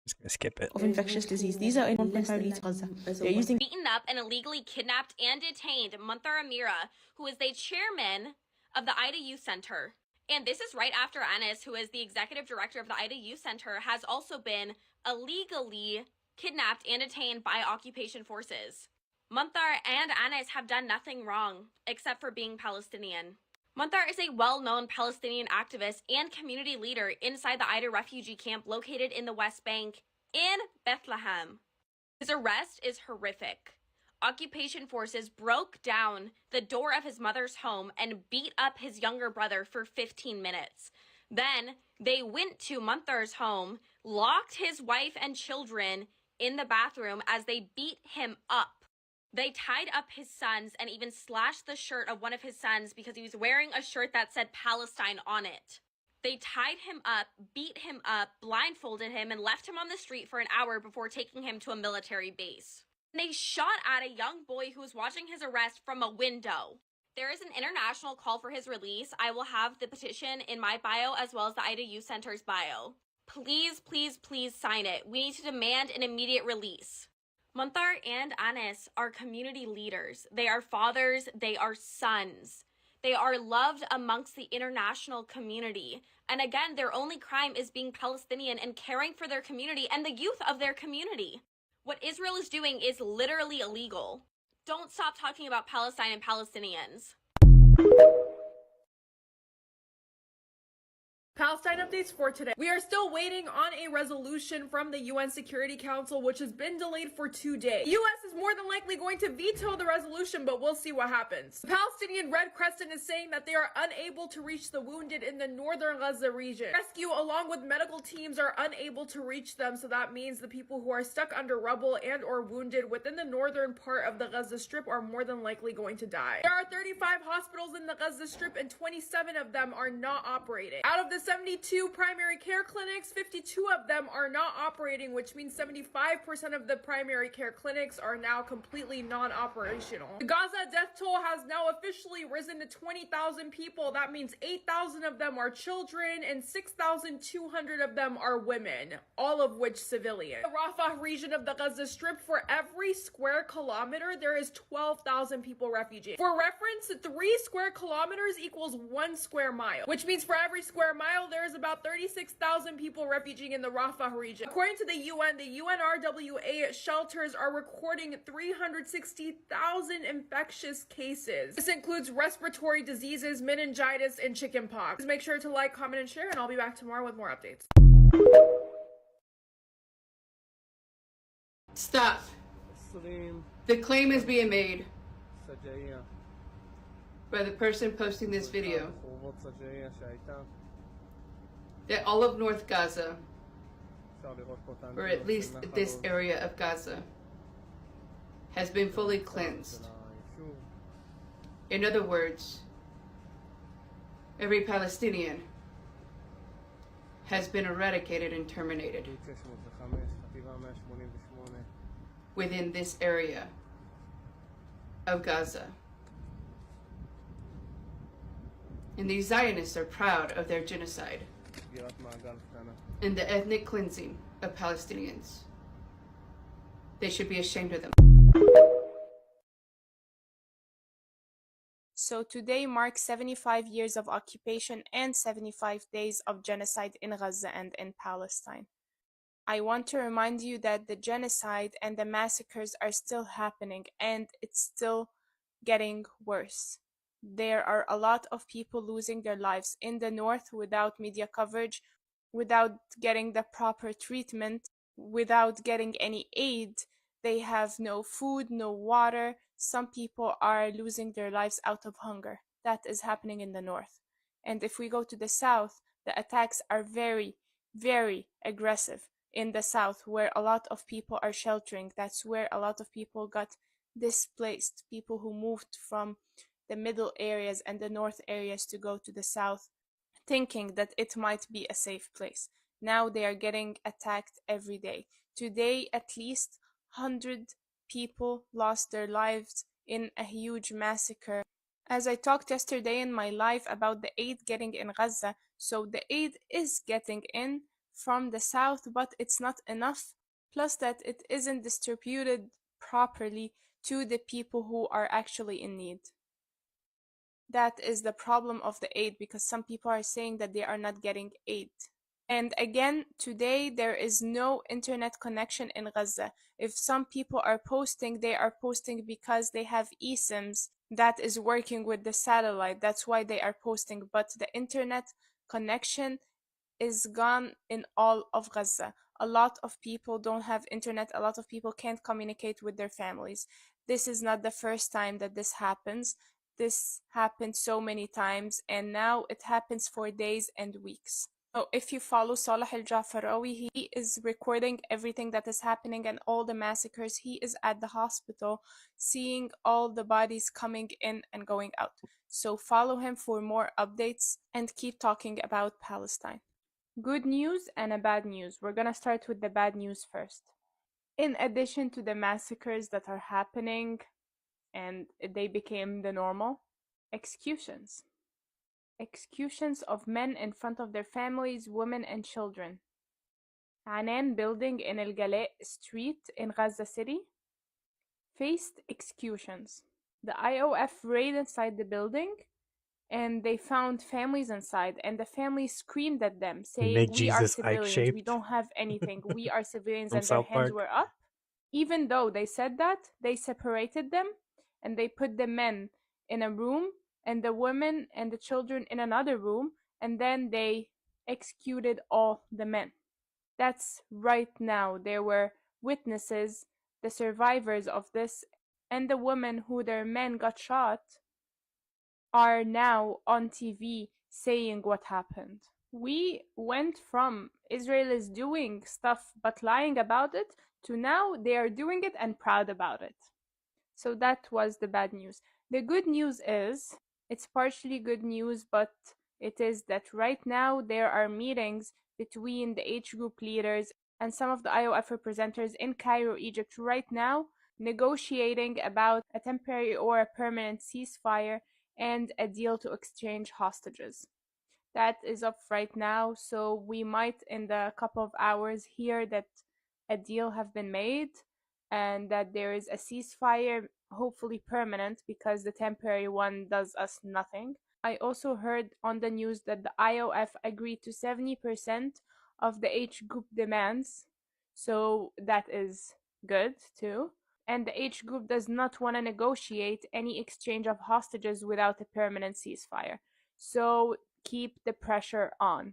Just gonna skip it. Of infectious disease. These are in 1.5 Gaza. They're using beaten up and illegally kidnapped and detained Munthar Amira, who is the chairman of the Ida Youth Center. And this is right after Anas, who is the executive director of the Ida Youth Center, has also been illegally kidnapped and detained by occupation forces. Munthar and Anas have done nothing wrong except for being Palestinian. Munthar is a well-known Palestinian activist and community leader inside the Ida refugee camp located in the West Bank in Bethlehem. His arrest is horrific. Occupation forces broke down the door of his mother's home and beat up his younger brother for 15 minutes. Then they went to Munthar's home, locked his wife and children in the bathroom as they beat him up. They tied up his sons and even slashed the shirt of one of his sons because he was wearing a shirt that said Palestine on it. They tied him up, beat him up, blindfolded him, and left him on the street for an hour before taking him to a military base. They shot at a young boy who was watching his arrest from a window. There is an international call for his release. I will have the petition in my bio as well as the Ida Youth Center's bio. Please, please, please sign it. We need to demand an immediate release. Munthar and Anas are community leaders. They are fathers. They are sons. They are loved amongst the international community. And again, their only crime is being Palestinian and caring for their community and the youth of their community. What Israel is doing is literally illegal. Don't stop talking about Palestine and Palestinians. Palestine Palestine updates for today. We are still waiting on a resolution from the UN Security Council, which has been delayed for 2 days. The US is more than likely going to veto the resolution, but we'll see what happens. The Palestinian Red Crescent is saying that they are unable to reach the wounded in the northern Gaza region. Rescue along with medical teams are unable to reach them, so that means the people who are stuck under rubble and or wounded within the northern part of the Gaza Strip are more than likely going to die. There are 35 hospitals in the Gaza Strip and 27 of them are not operating. Out of the 72 primary care clinics, 52 of them are not operating, which means 75% of the primary care clinics are now completely non-operational. The Gaza death toll has now officially risen to 20,000 people. That means 8,000 of them are children and 6,200 of them are women, all of which civilian. The Rafah region of the Gaza Strip, for every square kilometer, there is 12,000 people refugee. For reference, 3 square kilometers equals 1 square mile, which means for every square mile, there is about 36,000 people refugee in the Rafah region. According to the UNRWA shelters are recording 360,000 infectious cases. This includes respiratory diseases, meningitis, and chickenpox. Please make sure to like, comment, and share, and I'll be back tomorrow with more updates. Stop. The claim is being made by the person posting this video that all of North Gaza, or at least this area of Gaza, has been fully cleansed. In other words, every Palestinian has been eradicated and terminated within this area of Gaza. And these Zionists are proud of their genocide and the ethnic cleansing of Palestinians. They should be ashamed of them. So today marks 75 years of occupation and 75 days of genocide in Gaza and in Palestine. I want to remind you that the genocide and the massacres are still happening and it's still getting worse. There are a lot of people losing their lives in the north without media coverage, without getting the proper treatment, without getting any aid. They have no food, no water. Some people are losing their lives out of hunger. That is happening in the north. And if we go to the south, the attacks are very, very aggressive in the south, where a lot of people are sheltering. That's where a lot of people got displaced, people who moved from the middle areas and the north areas to go to the south, thinking that it might be a safe place. Now they are getting attacked every day. Today, at least 100 people lost their lives in a huge massacre. As I talked yesterday in my live about the aid getting in Gaza, so the aid is getting in from the south, but it's not enough, plus that it isn't distributed properly to the people who are actually in need. That is the problem of the aid, because some people are saying that they are not getting aid. And again, today there is no internet connection in Gaza. If some people are posting, they are posting because they have eSIMs that is working with the satellite. That's why they are posting. But the internet connection is gone in all of Gaza. A lot of people don't have internet. A lot of people can't communicate with their families. This is not the first time that this happens. This happened so many times, and now it happens for days and weeks. So if you follow Salah al-Jafarawi, he is recording everything that is happening and all the massacres. He is at the hospital seeing all the bodies coming in and going out. So follow him for more updates and keep talking about Palestine. Good news and a bad news. We're gonna start with the bad news first. In addition to the massacres that are happening and they became the normal, executions. Executions of men in front of their families, women and children. Anan building in El Galeh Street in Gaza City faced executions. The IOF raided inside the building and they found families inside, and the families screamed at them saying, "We are civilians, we don't have anything, we are civilians," and their hands were up. Even though they said that, they separated them and they put the men in a room and the women and the children in another room, and then they executed all the men. That's right now. There were witnesses, the survivors of this, and the women who their men got shot are now on TV saying what happened. We went from Israel is doing stuff but lying about it to now they are doing it and proud about it. So that was the bad news. The good news is, it's partially good news, but it is that right now there are meetings between the age group leaders and some of the IOF representatives in Cairo, Egypt right now, negotiating about a temporary or a permanent ceasefire and a deal to exchange hostages. That is up right now, so we might in the couple of hours hear that a deal have been made and that there is a ceasefire, hopefully permanent, because the temporary one does us nothing. I also heard on the news that the IOF agreed to 70% of the age group demands, so that is good too. And the age group does not want to negotiate any exchange of hostages without a permanent ceasefire. So keep the pressure on.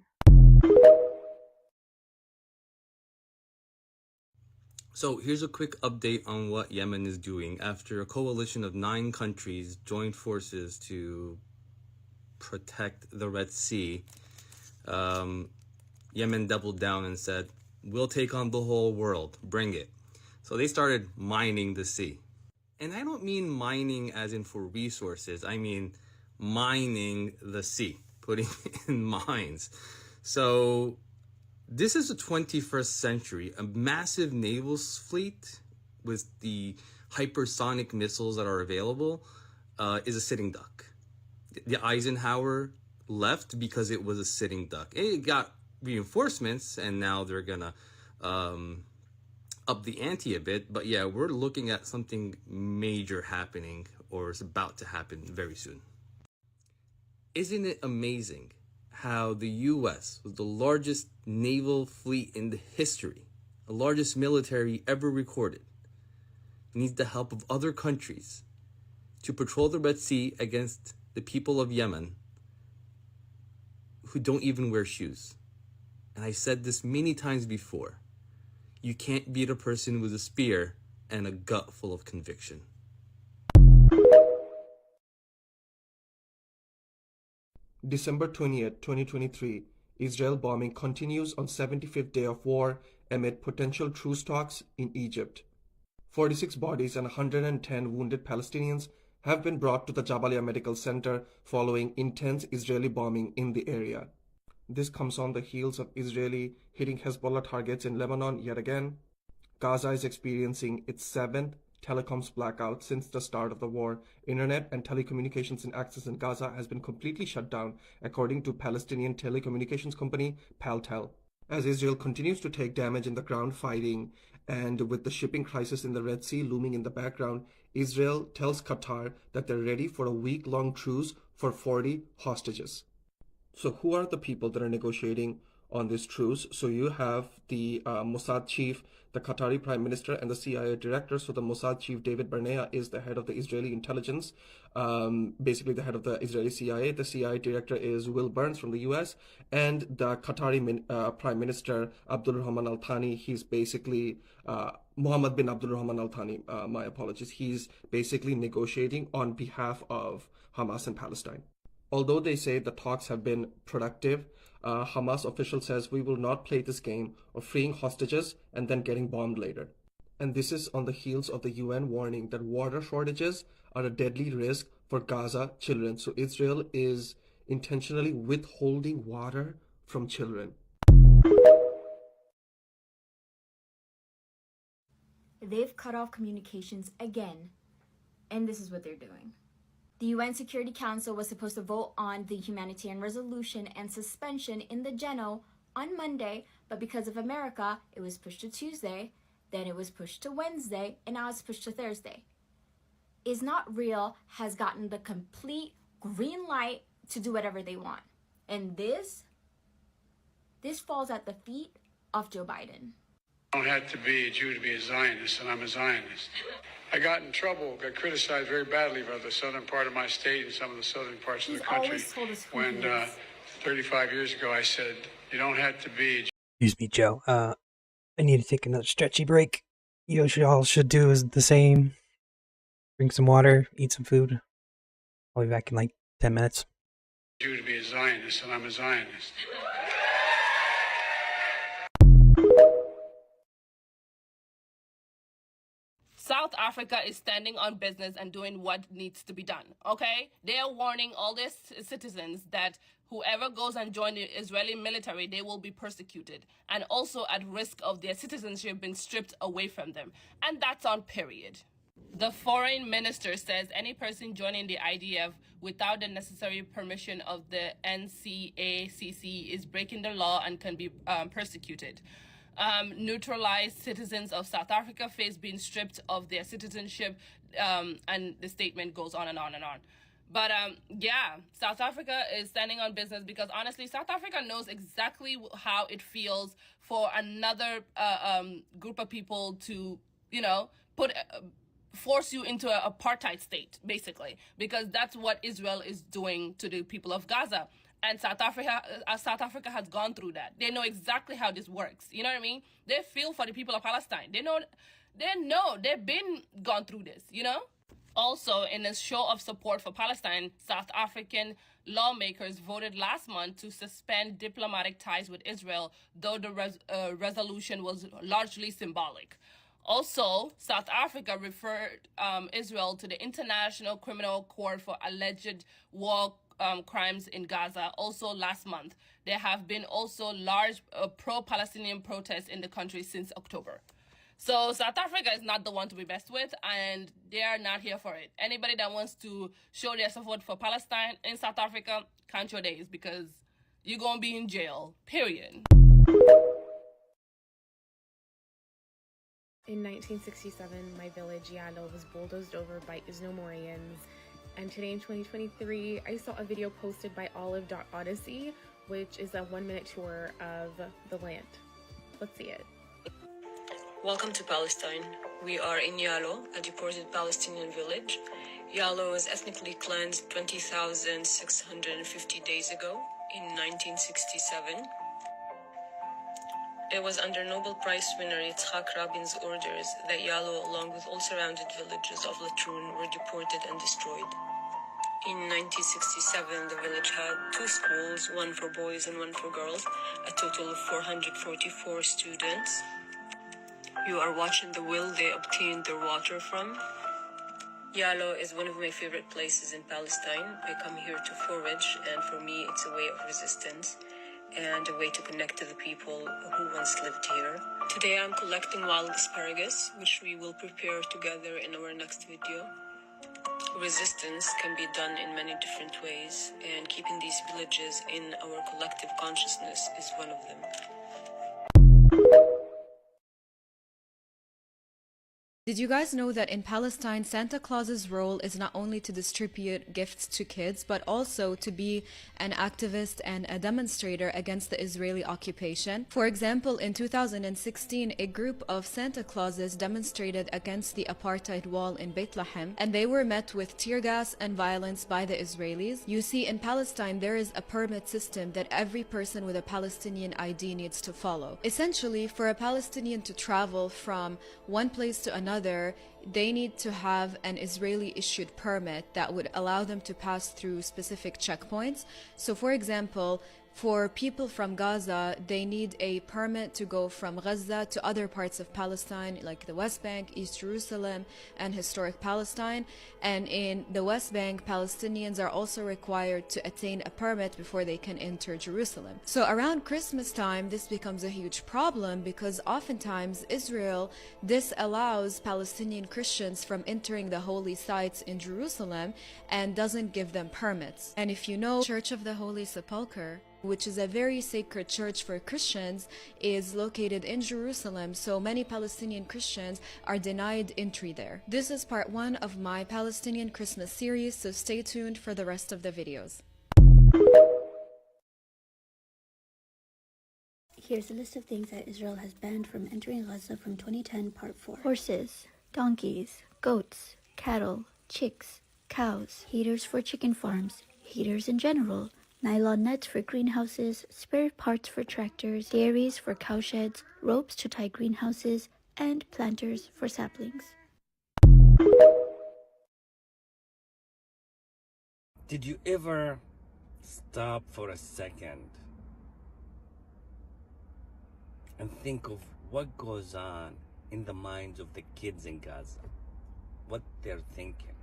So here's a quick update on what Yemen is doing. After a coalition of 9 countries joined forces to protect the Red Sea, Yemen doubled down and said, we'll take on the whole world, bring it. So they started mining the sea. And I don't mean mining as in for resources, I mean mining the sea, putting in mines. So this is the 21st century. A massive naval fleet with the hypersonic missiles that are available is a sitting duck. The Eisenhower left because it was a sitting duck. It got reinforcements and now they're gonna up the ante a bit. But yeah, we're looking at something major happening, or is about to happen very soon. Isn't it amazing how the US, with the largest naval fleet in the history, the largest military ever recorded, needs the help of other countries to patrol the Red Sea against the people of Yemen who don't even wear shoes? And I said this many times before. You can't beat a person with a spear and a gut full of conviction. December 20th, 2023, Israel bombing continues on 75th day of war amid potential truce talks in Egypt. 46 bodies and 110 wounded Palestinians have been brought to the Jabalia Medical Center following intense Israeli bombing in the area. This comes on the heels of Israeli hitting Hezbollah targets in Lebanon yet again. Gaza is experiencing its 7th telecoms blackout since the start of the war. Internet and telecommunications and access in Gaza has been completely shut down, according to Palestinian telecommunications company Paltel. As Israel continues to take damage in the ground fighting, and with the shipping crisis in the Red Sea looming in the background, Israel tells Qatar that they're ready for a week-long truce for 40 hostages. So who are the people that are negotiating on this truce? So you have the Mossad chief, the Qatari prime minister, and the CIA director. So the Mossad chief, David Barnea, is the head of the Israeli intelligence, basically the head of the Israeli CIA. The CIA director is Will Burns from the US, and the Qatari prime minister, Abdul Rahman Al Thani. He's basically Mohammed bin Abdul Rahman Al Thani, my apologies. He's basically negotiating on behalf of Hamas and Palestine. Although they say the talks have been productive, Hamas official says we will not play this game of freeing hostages and then getting bombed later. And this is on the heels of the UN warning that water shortages are a deadly risk for Gaza children. So Israel is intentionally withholding water from children. They've cut off communications again, and this is what they're doing. The UN Security Council was supposed to vote on the humanitarian resolution and suspension in the Geno on Monday, but because of America, it was pushed to Tuesday, then it was pushed to Wednesday, and now it's pushed to Thursday. Is Not Real has gotten the complete green light to do whatever they want. And this falls at the feet of Joe Biden. You don't have to be a Jew to be a Zionist, and I'm a Zionist. I got in trouble, got criticized very badly by the southern part of my state and some of the southern parts of the country when 35 years ago, I said, you don't have to be. Excuse me, Joe. I need to take another stretchy break. You all should do is the same. Drink some water, eat some food. I'll be back in like 10 minutes. You to be a Zionist, and I'm a Zionist. South Africa is standing on business and doing what needs to be done, okay? They are warning all their citizens that whoever goes and joins the Israeli military, they will be persecuted and also at risk of their citizenship being stripped away from them. And that's on period. The foreign minister says any person joining the IDF without the necessary permission of the NCACC is breaking the law and can be persecuted. Neutralized citizens of South Africa face being stripped of their citizenship, and the statement goes on and on and on. But yeah, South Africa is standing on business because honestly, South Africa knows exactly how it feels for another group of people to, you know, force you into an apartheid state, basically, because that's what Israel is doing to the people of Gaza. And South Africa has gone through that. They know exactly how this works. You know what I mean? They feel for the people of Palestine. They know they've been gone through this, you know? Also, in a show of support for Palestine, South African lawmakers voted last month to suspend diplomatic ties with Israel, though the resolution was largely symbolic. Also, South Africa referred Israel to the International Criminal Court for alleged war crimes in Gaza also last month. There have been also large pro-Palestinian protests in the country since October. So South Africa is not the one to be messed with, and they are not here for it. Anybody that wants to show their support for Palestine in South Africa, count your days, because you're going to be in jail, period. In 1967, my village, Yalo, was bulldozed over by Isnomorians. And today in 2023, I saw a video posted by Olive.Odyssey, which is a 1-minute tour of the land. Let's see it. Welcome to Palestine. We are in Yalo, a deported Palestinian village. Yalo was ethnically cleansed 20,650 days ago in 1967. It was under Nobel Prize winner Yitzhak Rabin's orders that Yalo, along with all surrounded villages of Latrun, were deported and destroyed. In 1967, the village had 2 schools, one for boys and one for girls, a total of 444 students. You are watching the well they obtained their water from. Yalo is one of my favorite places in Palestine. I come here to forage, and for me it's a way of resistance and a way to connect to the people who once lived here. Today I'm collecting wild asparagus, which we will prepare together in our next video. Resistance can be done in many different ways, and keeping these villages in our collective consciousness is one of them. Did you guys know that in Palestine, Santa Claus's role is not only to distribute gifts to kids, but also to be an activist and a demonstrator against the Israeli occupation? For example, in 2016, a group of Santa Clauses demonstrated against the apartheid wall in Bethlehem, and they were met with tear gas and violence by the Israelis. You see, in Palestine, there is a permit system that every person with a Palestinian ID needs to follow. Essentially, for a Palestinian to travel from one place to another, they need to have an Israeli issued permit that would allow them to pass through specific checkpoints. So for example, for people from Gaza, they need a permit to go from Gaza to other parts of Palestine, like the West Bank, East Jerusalem, and historic Palestine. And in the West Bank, Palestinians are also required to attain a permit before they can enter Jerusalem. So around Christmas time, this becomes a huge problem because oftentimes Israel disallows Palestinian Christians from entering the holy sites in Jerusalem and doesn't give them permits. And if you know, Church of the Holy Sepulchre, which is a very sacred church for Christians, is located in Jerusalem, so many Palestinian Christians are denied entry there. This is part 1 of my Palestinian Christmas series, so stay tuned for the rest of the videos. Here's a list of things that Israel has banned from entering Gaza from 2010, part 4. Horses, donkeys, goats, cattle, chicks, cows, heaters for chicken farms, heaters in general, nylon nets for greenhouses, spare parts for tractors, dairies for cowsheds, ropes to tie greenhouses, and planters for saplings. Did you ever stop for a second and think of what goes on in the minds of the kids in Gaza? What they're thinking?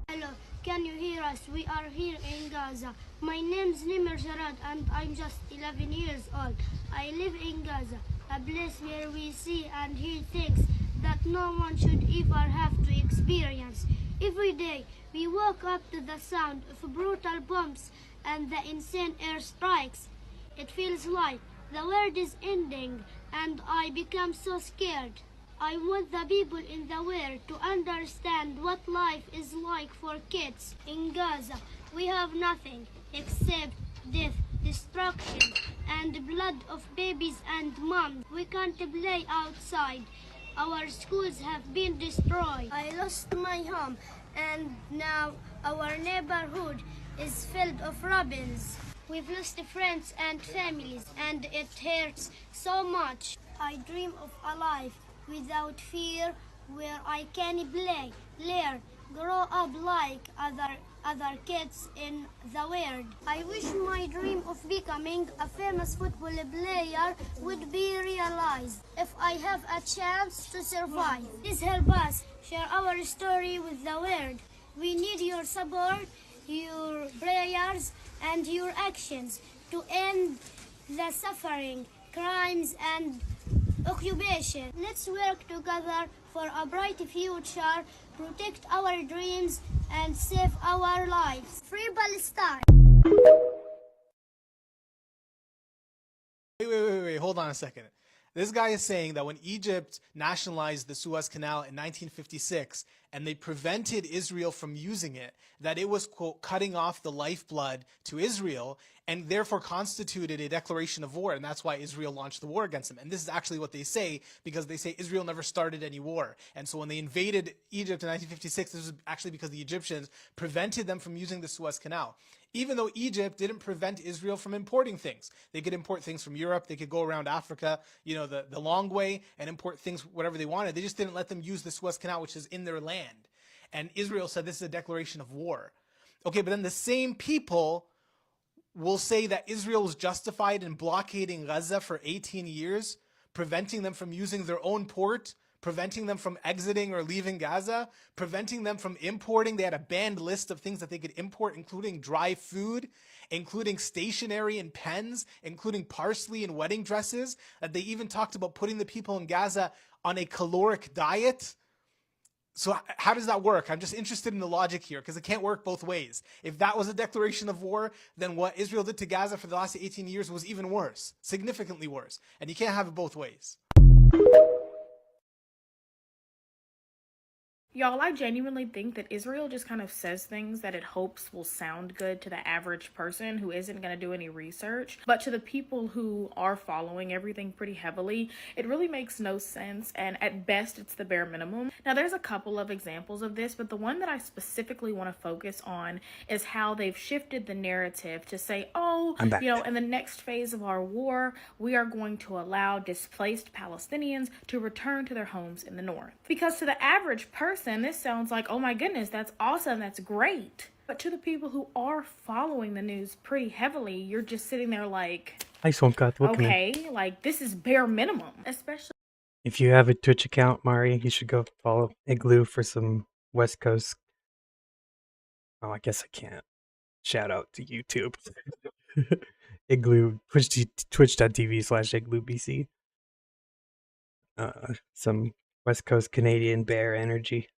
Hello, can you hear us? We are here in Gaza. My name's Nimr Jarad and I'm just 11 years old. I live in Gaza, a place where we see and hear things that no one should ever have to experience. Every day, we woke up to the sound of brutal bombs and the insane airstrikes. It feels like the world is ending and I become so scared. I want the people in the world to understand what life is like for kids in Gaza. We have nothing except death, destruction, and blood of babies and moms. We can't play outside. Our schools have been destroyed. I lost my home, and now our neighborhood is filled of rubbles. We've lost friends and families, and it hurts so much. I dream of a life without fear, where I can play, learn, grow up like other kids in the world. I wish my dream of becoming a famous football player would be realized if I have a chance to survive. Please help us share our story with the world. We need your support, your prayers, and your actions to end the suffering, crimes, and occupation. Let's work together for a bright future, protect our dreams, and save our lives. Free Palestine! Wait, hold on a second. This guy is saying that when Egypt nationalized the Suez Canal in 1956 and they prevented Israel from using it, that it was, quote, cutting off the lifeblood to Israel and therefore constituted a declaration of war. And that's why Israel launched the war against them. And this is actually what they say, because they say Israel never started any war. And so when they invaded Egypt in 1956, this was actually because the Egyptians prevented them from using the Suez Canal. Even though Egypt didn't prevent Israel from importing things. They could import things from Europe. They could go around Africa, you know, the long way and import things, whatever they wanted. They just didn't let them use the Suez Canal, which is in their land. And Israel said this is a declaration of war. Okay, but then the same people will say that Israel was justified in blockading Gaza for 18 years, preventing them from using their own port, preventing them from exiting or leaving Gaza, preventing them from importing. They had a banned list of things that they could import, including dry food, including stationery and pens, including parsley and wedding dresses. They even talked about putting the people in Gaza on a caloric diet. So how does that work? I'm just interested in the logic here, because it can't work both ways. If that was a declaration of war, then what Israel did to Gaza for the last 18 years was even worse, significantly worse. And you can't have it both ways. Y'all, I genuinely think that Israel just kind of says things that it hopes will sound good to the average person who isn't going to do any research. But to the people who are following everything pretty heavily, it really makes no sense. And at best, it's the bare minimum. Now, there's a couple of examples of this, but the one that I specifically want to focus on is how they've shifted the narrative to say, oh, you know, in the next phase of our war, we are going to allow displaced Palestinians to return to their homes in the north. Because to the average person, this sounds like, oh my goodness, that's awesome, that's great. But to the people who are following the news pretty heavily, you're just sitting there like, okay, like this is bare minimum. Especially if you have a Twitch account, Mari, you should go follow Igloo for some West Coast. Oh, I guess I can't. Shout out to YouTube. Igloo, twitch.tv/IglooBC. Some West Coast Canadian bear energy.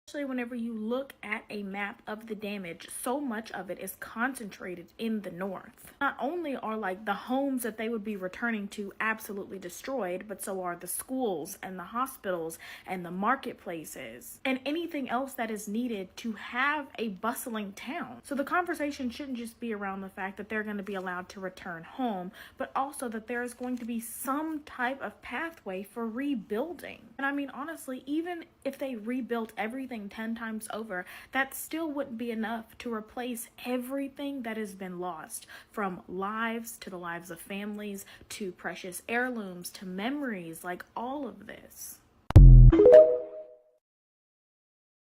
Especially whenever you look at a map of the damage, so much of it is concentrated in the north. Not only are like the homes that they would be returning to absolutely destroyed, but so are the schools and the hospitals and the marketplaces and anything else that is needed to have a bustling town. So the conversation shouldn't just be around the fact that they're going to be allowed to return home, but also that there is going to be some type of pathway for rebuilding. And I mean, honestly, even if they rebuilt everything 10 times over, that still wouldn't be enough to replace everything that has been lost, from lives to the lives of families to precious heirlooms to memories, like all of this.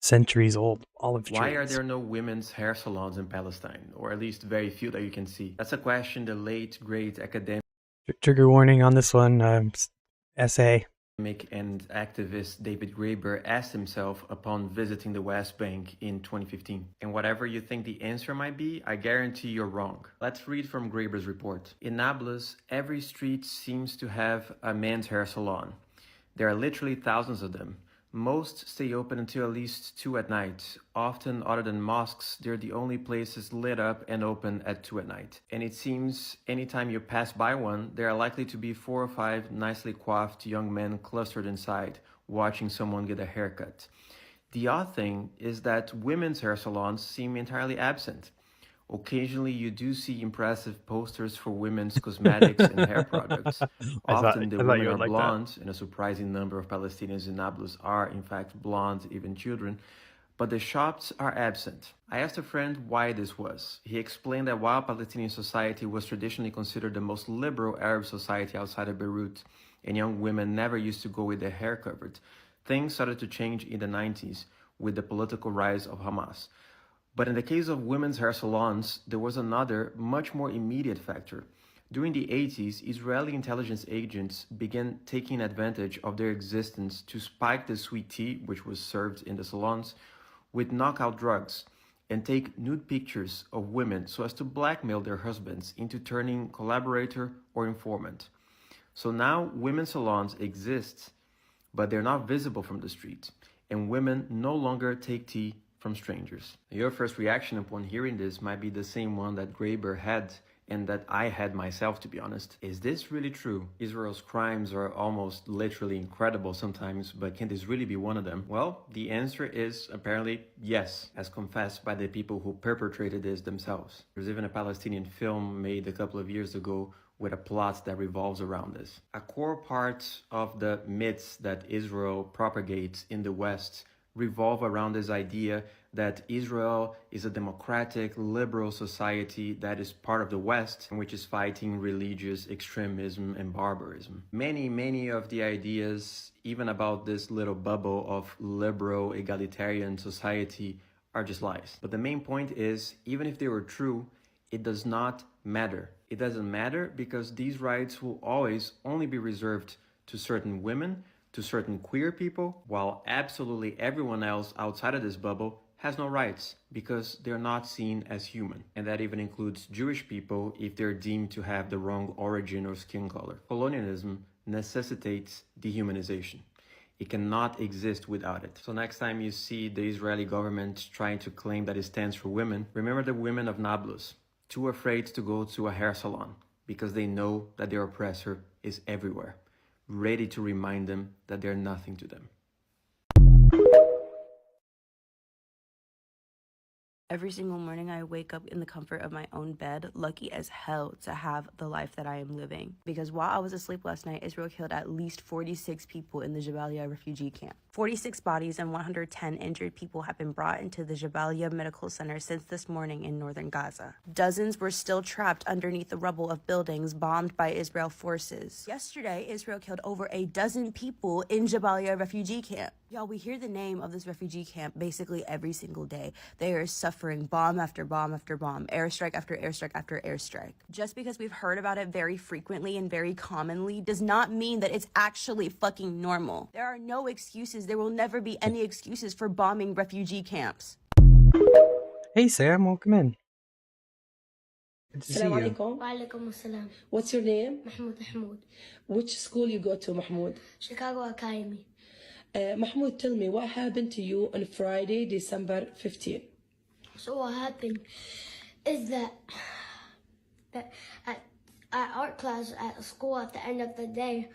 Centuries old olive trees. Why are there no women's hair salons in Palestine, or at least very few that you can see? That's a question the late great academic Trigger warning on this one. Essay. And activist David Graeber asked himself upon visiting the West Bank in 2015. And whatever you think the answer might be, I guarantee you're wrong. Let's read from Graeber's report. In Nablus, every street seems to have a men's hair salon. There are literally thousands of them. Most stay open until at least 2 at night. Often, other than mosques, they're the only places lit up and open at 2 at night. And it seems anytime you pass by one, there are likely to be 4 or 5 nicely coiffed young men clustered inside, watching someone get a haircut. The odd thing is that women's hair salons seem entirely absent. Occasionally, you do see impressive posters for women's cosmetics and hair products. Often, the women are blonde, and a surprising number of Palestinians in Nablus are, in fact, blonde, even children. But the shops are absent. I asked a friend why this was. He explained that while Palestinian society was traditionally considered the most liberal Arab society outside of Beirut, and young women never used to go with their hair covered, things started to change in the 90s with the political rise of Hamas. But in the case of women's hair salons, there was another, much more immediate factor. During the 80s, Israeli intelligence agents began taking advantage of their existence to spike the sweet tea, which was served in the salons, with knockout drugs, and take nude pictures of women so as to blackmail their husbands into turning collaborator or informant. So now women's salons exist, but they're not visible from the street, and women no longer take tea from strangers. Your first reaction upon hearing this might be the same one that Graeber had and that I had myself, to be honest. Is this really true? Israel's crimes are almost literally incredible sometimes, but can this really be one of them? Well, the answer is apparently yes, as confessed by the people who perpetrated this themselves. There's even a Palestinian film made a couple of years ago with a plot that revolves around this. A core part of the myths that Israel propagates in the West revolve around this idea that Israel is a democratic, liberal society that is part of the West and which is fighting religious extremism and barbarism. Many of the ideas, even about this little bubble of liberal, egalitarian society, are just lies. But the main point is, even if they were true, it does not matter. It doesn't matter because these rights will always only be reserved to certain women, to certain queer people, while absolutely everyone else outside of this bubble has no rights because they're not seen as human. And that even includes Jewish people if they're deemed to have the wrong origin or skin color. Colonialism necessitates dehumanization. It cannot exist without it. So next time you see the Israeli government trying to claim that it stands for women, remember the women of Nablus, too afraid to go to a hair salon because they know that their oppressor is everywhere, ready to remind them that they're nothing to them. Every single morning I wake up in the comfort of my own bed, lucky as hell to have the life that I am living. Because while I was asleep last night, Israel killed at least 46 people in the Jabalia refugee camp. 46 bodies and 110 injured people have been brought into the Jabalia Medical Center since this morning in northern Gaza. Dozens were still trapped underneath the rubble of buildings bombed by Israel forces. Yesterday, Israel killed over a dozen people in Jabalia refugee camp. Y'all, we hear the name of this refugee camp basically every single day. They are suffering bomb after bomb after bomb, airstrike after airstrike after airstrike. Just because we've heard about it very frequently and very commonly does not mean that it's actually fucking normal. There are no excuses. There will never be any excuses for bombing refugee camps. Hey Sam, welcome in. Good to see you. Alaikum. What's your name? Mahmoud. Which school you go to, Mahmoud? Chicago Academy. Mahmoud, tell me what happened to you on Friday, December 15th. So what happened is that at art class at school, at the end of the day,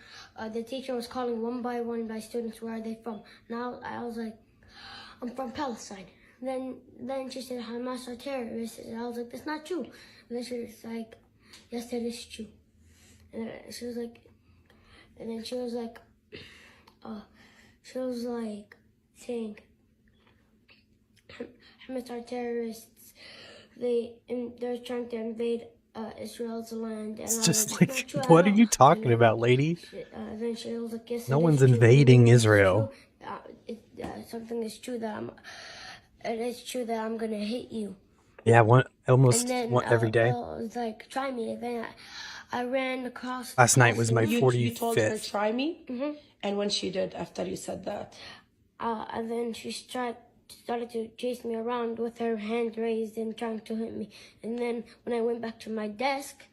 the teacher was calling one by students, where are they from. Now I was like, I'm from Palestine. Then she said, Hamas are terrorists. And I was like, that's not true. And then she was like, yes, that is true. And then she was like saying, Hamas are terrorists. They're trying to invade Israel's land. And It's I just was like, "Not true what at are all." you talking about, lady? Then she was like, yes, No it one's is true. invading It is Israel. true. Something is true it is true that I'm gonna hit you. Yeah, And almost then every day. it was like, try me. And then I ran across the Last night was my classroom. You told her, 45th. try me? And when she did, after you said that? And then she started to chase me around with her hand raised and trying to hit me. And then when I went back to my desk,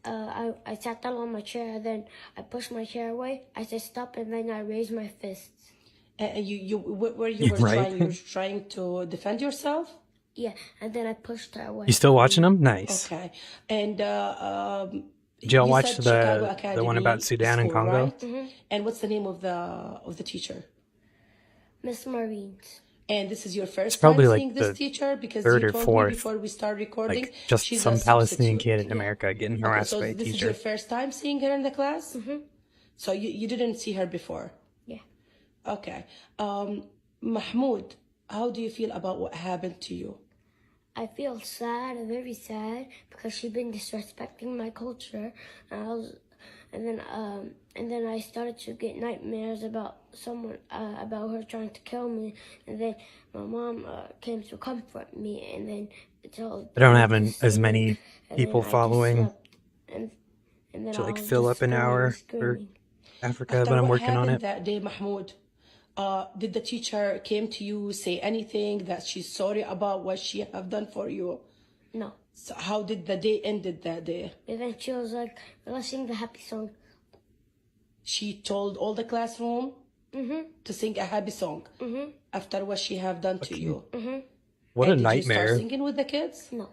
I sat down on my chair. Then I pushed my chair away. I said stop, and then I raised my fists. You where you were Right. trying? You were trying to defend yourself? Yeah, and then I pushed her away. You still watching them? Nice. Okay. And Did y'all you watch said Chicago the one about Academy Sudan and School, Congo? right? And what's the name of the teacher? Miss Marines. And this is your first probably time like seeing this the teacher? Because third you or told me fourth. before we start recording, Like, just she's some a Palestinian substitute. kid in America getting Okay, harassed so by a this is teacher. your first time seeing her in the class? So you didn't see her before? Yeah. Okay. Mahmoud, how do you feel about what happened to you? I feel sad, very sad, because she's been disrespecting my culture. And then I started to get nightmares about about her trying to kill me. And then my mom came to comfort me, and then told I don't me have to as sleep. many And then people I just following slept. And then to I like was fill just up an screaming, hour for screaming. Africa, After but I'm what working on happened it. that day, Mahmoud, did the teacher came to you, say anything that she's sorry about what she have done for you? No. So how did the day ended that day? And then she was like, let's sing the happy song. She told all the classroom to sing a happy song after what she have done to you. What a And did you start nightmare. singing with the kids? No.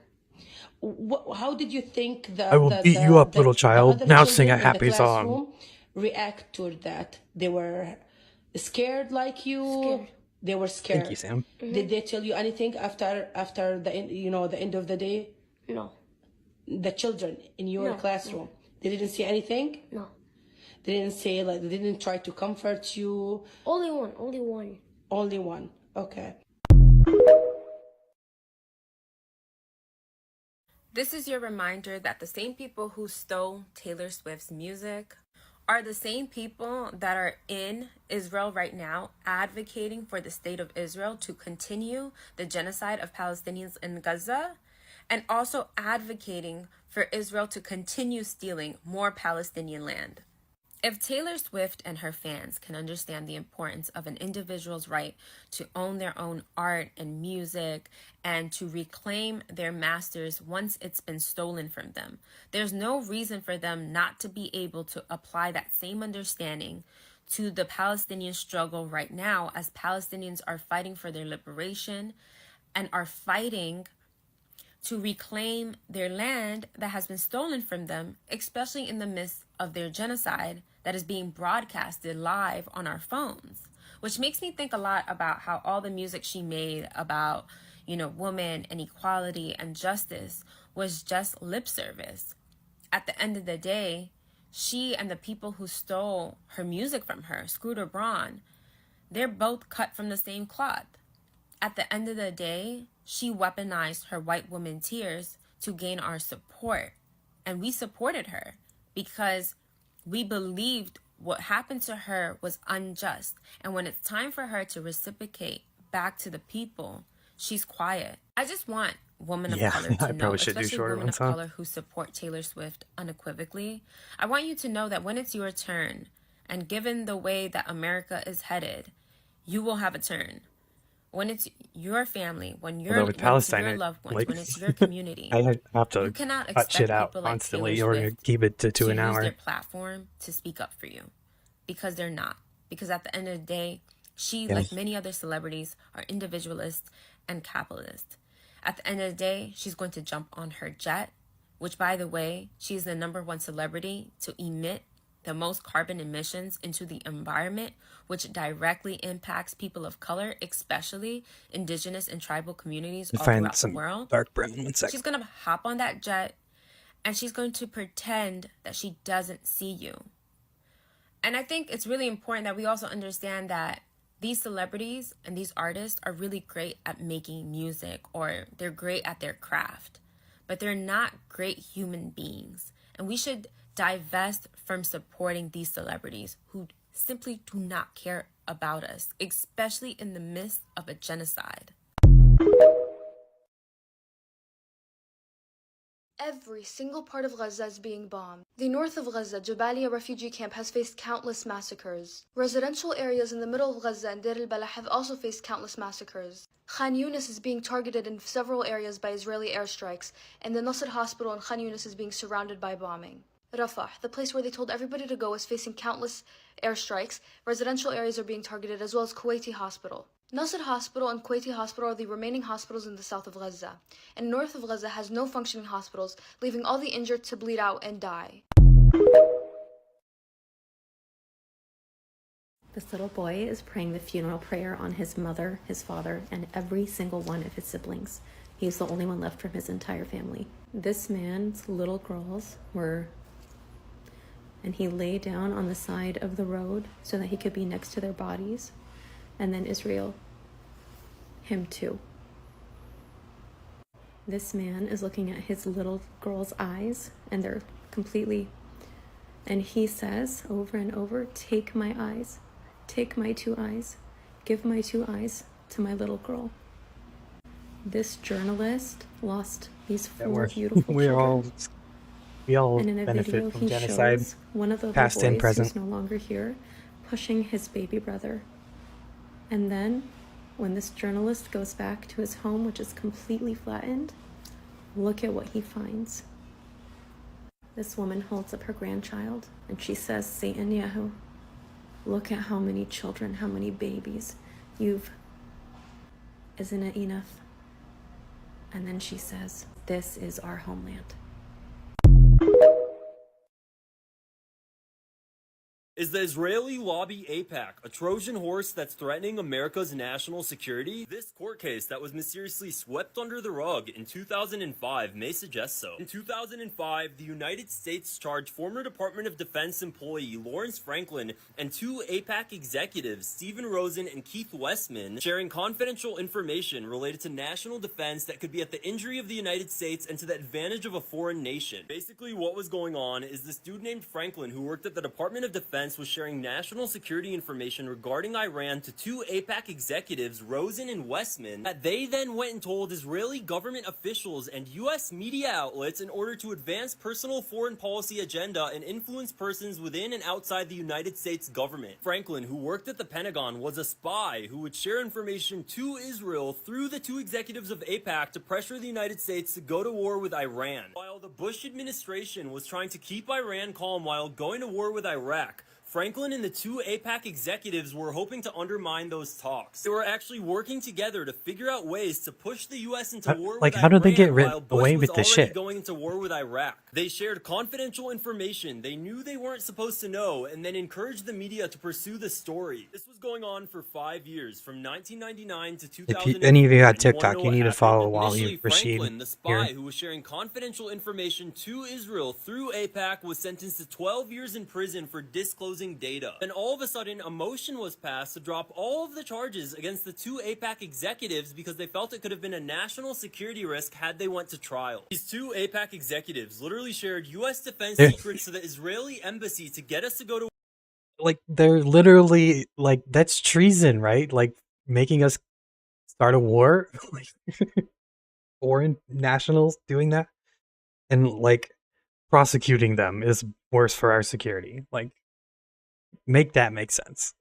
How did you think that I will beat you up, little child. Now sing a happy song. React to that? They were scared like you? They were scared. Thank you, Sam. Did they tell you anything after the end, the end of the day? No. The children in your No. classroom, they didn't say anything? No. They didn't say, like, they didn't try to comfort you? Only one. Only one. Okay. This is your reminder that the same people who stole Taylor Swift's music are the same people that are in Israel right now advocating for the state of Israel to continue the genocide of Palestinians in Gaza, and also advocating for Israel to continue stealing more Palestinian land. If Taylor Swift and her fans can understand the importance of an individual's right to own their own art and music and to reclaim their masters once it's been stolen from them, there's no reason for them not to be able to apply that same understanding to the Palestinian struggle right now, as Palestinians are fighting for their liberation and are fighting to reclaim their land that has been stolen from them, especially in the midst of their genocide that is being broadcasted live on our phones, which makes me think a lot about how all the music she made about, women and equality and justice was just lip service. At the end of the day, she and the people who stole her music from her, Scooter Braun, they're both cut from the same cloth. At the end of the day, she weaponized her white woman tears to gain our support. And we supported her because we believed what happened to her was unjust. And when it's time for her to reciprocate back to the people, she's quiet. I just want women of color to know, especially women of color who support Taylor Swift unequivocally. I want you to know that when it's your turn, and given the way that America is headed, you will have a turn. When it's your family, when you're your loved ones, when it's your community, I have to you cannot cut expect shit out people like constantly Taylor or Swift keep it to to an use hour. their platform to speak up for you, because they're not. because at the end of the day, she, Yes. like many other celebrities, are individualist and capitalist. At the end of the day, she's going to jump on her jet, which, by the way, she's the #1 celebrity to emit the most carbon emissions into the environment, which directly impacts people of color, especially indigenous and tribal communities all Find throughout the some world. dark brown. 1 second. She's going to hop on that jet and she's going to pretend that she doesn't see you. And I think it's really important that we also understand that these celebrities and these artists are really great at making music, or they're great at their craft, but they're not great human beings. And we should divest from supporting these celebrities who simply do not care about us, especially in the midst of a genocide. Every single part of Gaza is being bombed. The north of Gaza, Jabalia refugee camp, has faced countless massacres. Residential areas in the middle of Gaza and Deir al-Balah have also faced countless massacres. Khan Yunis is being targeted in several areas by Israeli airstrikes, and the Nasr hospital in Khan Yunis is being surrounded by bombing. Rafah, the place where they told everybody to go, is facing countless airstrikes. Residential areas are being targeted, as well as Kuwaiti hospital. Nasr Hospital and Kuwaiti Hospital are the remaining hospitals in the south of Gaza, and north of Gaza has no functioning hospitals, leaving all the injured to bleed out and die. This little boy is praying the funeral prayer on his mother, his father, and every single one of his siblings. He's the only one left from his entire family. This man's little girls were... and he lay down on the side of the road so that he could be next to their bodies. And then Israel, him too. This man is looking at his little girl's eyes, and they're completely... and he says over and over, "Take my eyes. Take my 2 eyes. Give my 2 eyes to my little girl." This journalist lost these 4 beautiful children. We all And in a benefit video, from he genocide, shows one of the past little and boys present. who's no longer here, pushing his baby brother. And then, when this journalist goes back to his home, which is completely flattened, look at what he finds. This woman holds up her grandchild, and she says, "Satan Yahu, look at how many children, how many babies you've... isn't it enough?" And then she says, "This is our homeland." Is the Israeli lobby AIPAC a Trojan horse that's threatening America's national security? This court case that was mysteriously swept under the rug in 2005 may suggest so. In 2005, the United States charged former Department of Defense employee Lawrence Franklin and 2 AIPAC executives, Stephen Rosen and Keith Westman, sharing confidential information related to national defense that could be at the injury of the United States and to the advantage of a foreign nation. Basically, what was going on is this dude named Franklin, who worked at the Department of Defense, was sharing national security information regarding Iran to 2 AIPAC executives, Rosen and Westman, that they then went and told Israeli government officials and U.S. media outlets in order to advance personal foreign policy agenda and influence persons within and outside the United States government. Franklin, who worked at the Pentagon, was a spy who would share information to Israel through the 2 executives of AIPAC to pressure the United States to go to war with Iran. While the Bush administration was trying to keep Iran calm while going to war with Iraq, Franklin and the 2 AIPAC executives were hoping to undermine those talks. They were actually working together to figure out ways to push the U.S. into war with how do they get Iran while Bush away was with this already shit? going into war with Iraq. They shared confidential information they knew they weren't supposed to know, and then encouraged the media to pursue the story. This was going on for 5 years, from 1999 to 2000. If any of you had TikTok, you need to follow Wally Rashid Franklin, the spy here. who was sharing confidential information to Israel through AIPAC, was sentenced to 12 years in prison for disclosing data. Then all of a sudden, a motion was passed to drop all of the charges against the 2 AIPAC executives because they felt it could have been a national security risk had they went to trial. These 2 AIPAC executives literally shared U.S. defense secrets to the Israeli embassy to get us to go to... Like, they're literally, like, that's treason, right? Like, making us start a war? Like, foreign nationals doing that? And, like, prosecuting them is worse for our security. Like, make that make sense.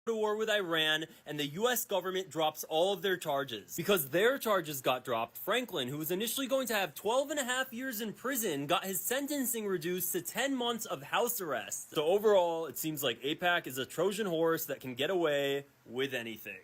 to war with Iran, and the US government drops all of their charges. Because their charges got dropped, Franklin, who was initially going to have 12.5 years in prison, got his sentencing reduced to 10 months of house arrest. So overall, it seems like AIPAC is a Trojan horse that can get away with anything.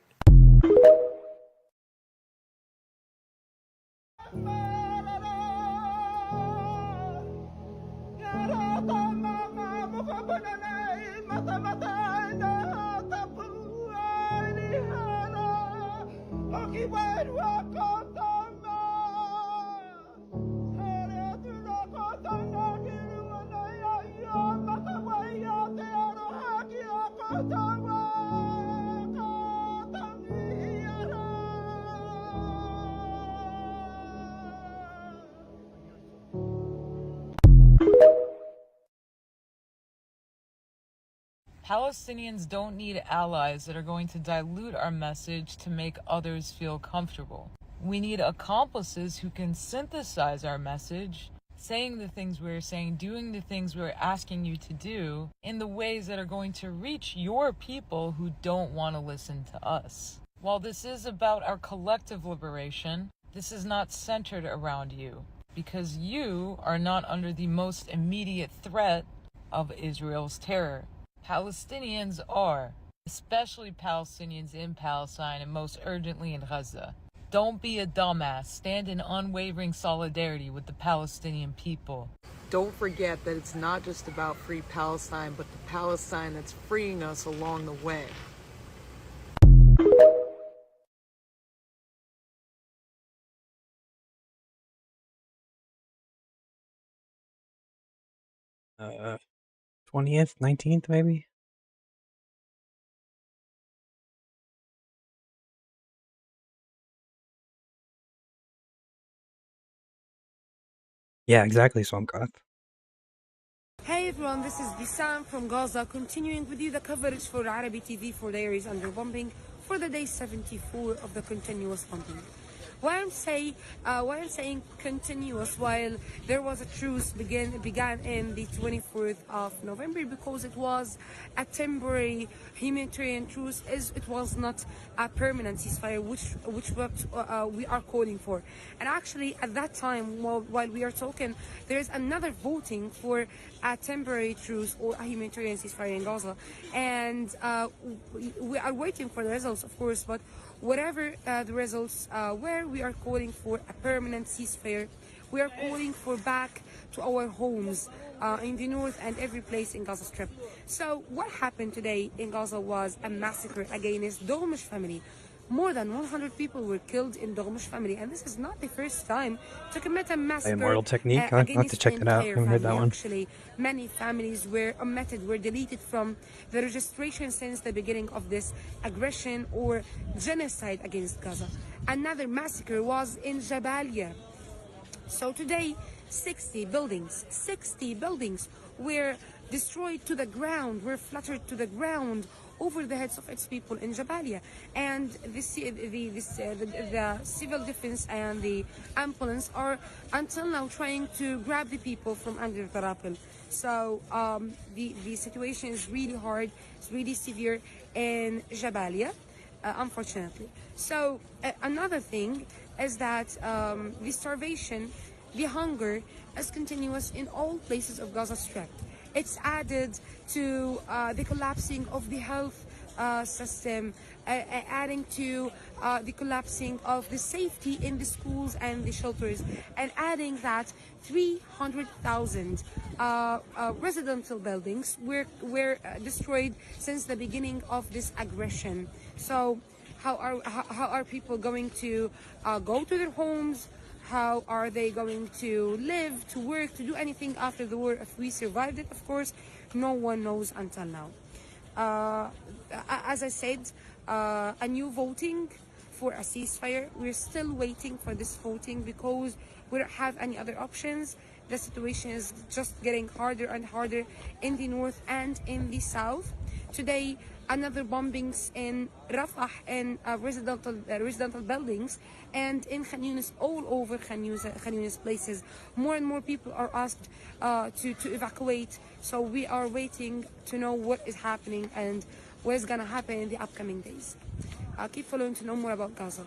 Palestinians don't need allies that are going to dilute our message to make others feel comfortable. We need accomplices who can synthesize our message, saying the things we're saying, doing the things we're asking you to do, in the ways that are going to reach your people who don't want to listen to us. While this is about our collective liberation, this is not centered around you, because you are not under the most immediate threat of Israel's terror. Palestinians are, especially Palestinians in Palestine and most urgently in Gaza. Don't be a dumbass. Stand in unwavering solidarity with the Palestinian people. Don't forget that it's not just about free Palestine, but the Palestine that's freeing us along the way. Uh, 20th, 19th, maybe? Yeah, exactly, Swamcraft. Hey everyone, this is Bissam from Gaza, continuing with you the coverage for Arabi TV for Diaries Under Bombing for the day 74 of the continuous bombing. Why I'm saying continuous while there was a truce began in the 24th of November, because it was a temporary humanitarian truce. It was not a permanent ceasefire, which we are calling for. And actually, at that time, while we are talking, there is another voting for a temporary truce or a humanitarian ceasefire in Gaza, and we are waiting for the results, of course. But whatever the results were, we are calling for a permanent ceasefire. We are calling for back to our homes in the north and every place in Gaza Strip. So what happened today in Gaza was a massacre against Dormish family. More than 100 people were killed in Dormish family, and this is not the first time to commit a massacre. Immortal Technique, I'll have to check that out. I haven't heard that one. Actually, many families were omitted, were deleted from the registration since the beginning of this aggression or genocide against Gaza. Another massacre was in Jabalia. So today, 60 buildings were destroyed to the ground, were fluttered to the ground over the heads of its people in Jabalia, and the civil defense and the ambulance are until now trying to grab the people from under the rubble. So the situation is really hard, it's really severe in Jabalia, unfortunately. So another thing is that the starvation, the hunger is continuous in all places of Gaza Strip. It's added to the collapsing of the health system, adding to the collapsing of the safety in the schools and the shelters, and adding that 300,000 residential buildings were destroyed since the beginning of this aggression. So how are people going to go to their homes? How are they going to live, to work, to do anything after the war if we survived it? Of course, no one knows until now. As I said, a new voting for a ceasefire. We're still waiting for this voting because we don't have any other options. The situation is just getting harder and harder in the north and in the south. Today, another bombings in Rafah and residential buildings, and in Khan Yunis, all over Khan Yunis places. More and more people are asked to evacuate. So we are waiting to know what is happening and what is gonna happen in the upcoming days. I'll keep following to know more about Gaza.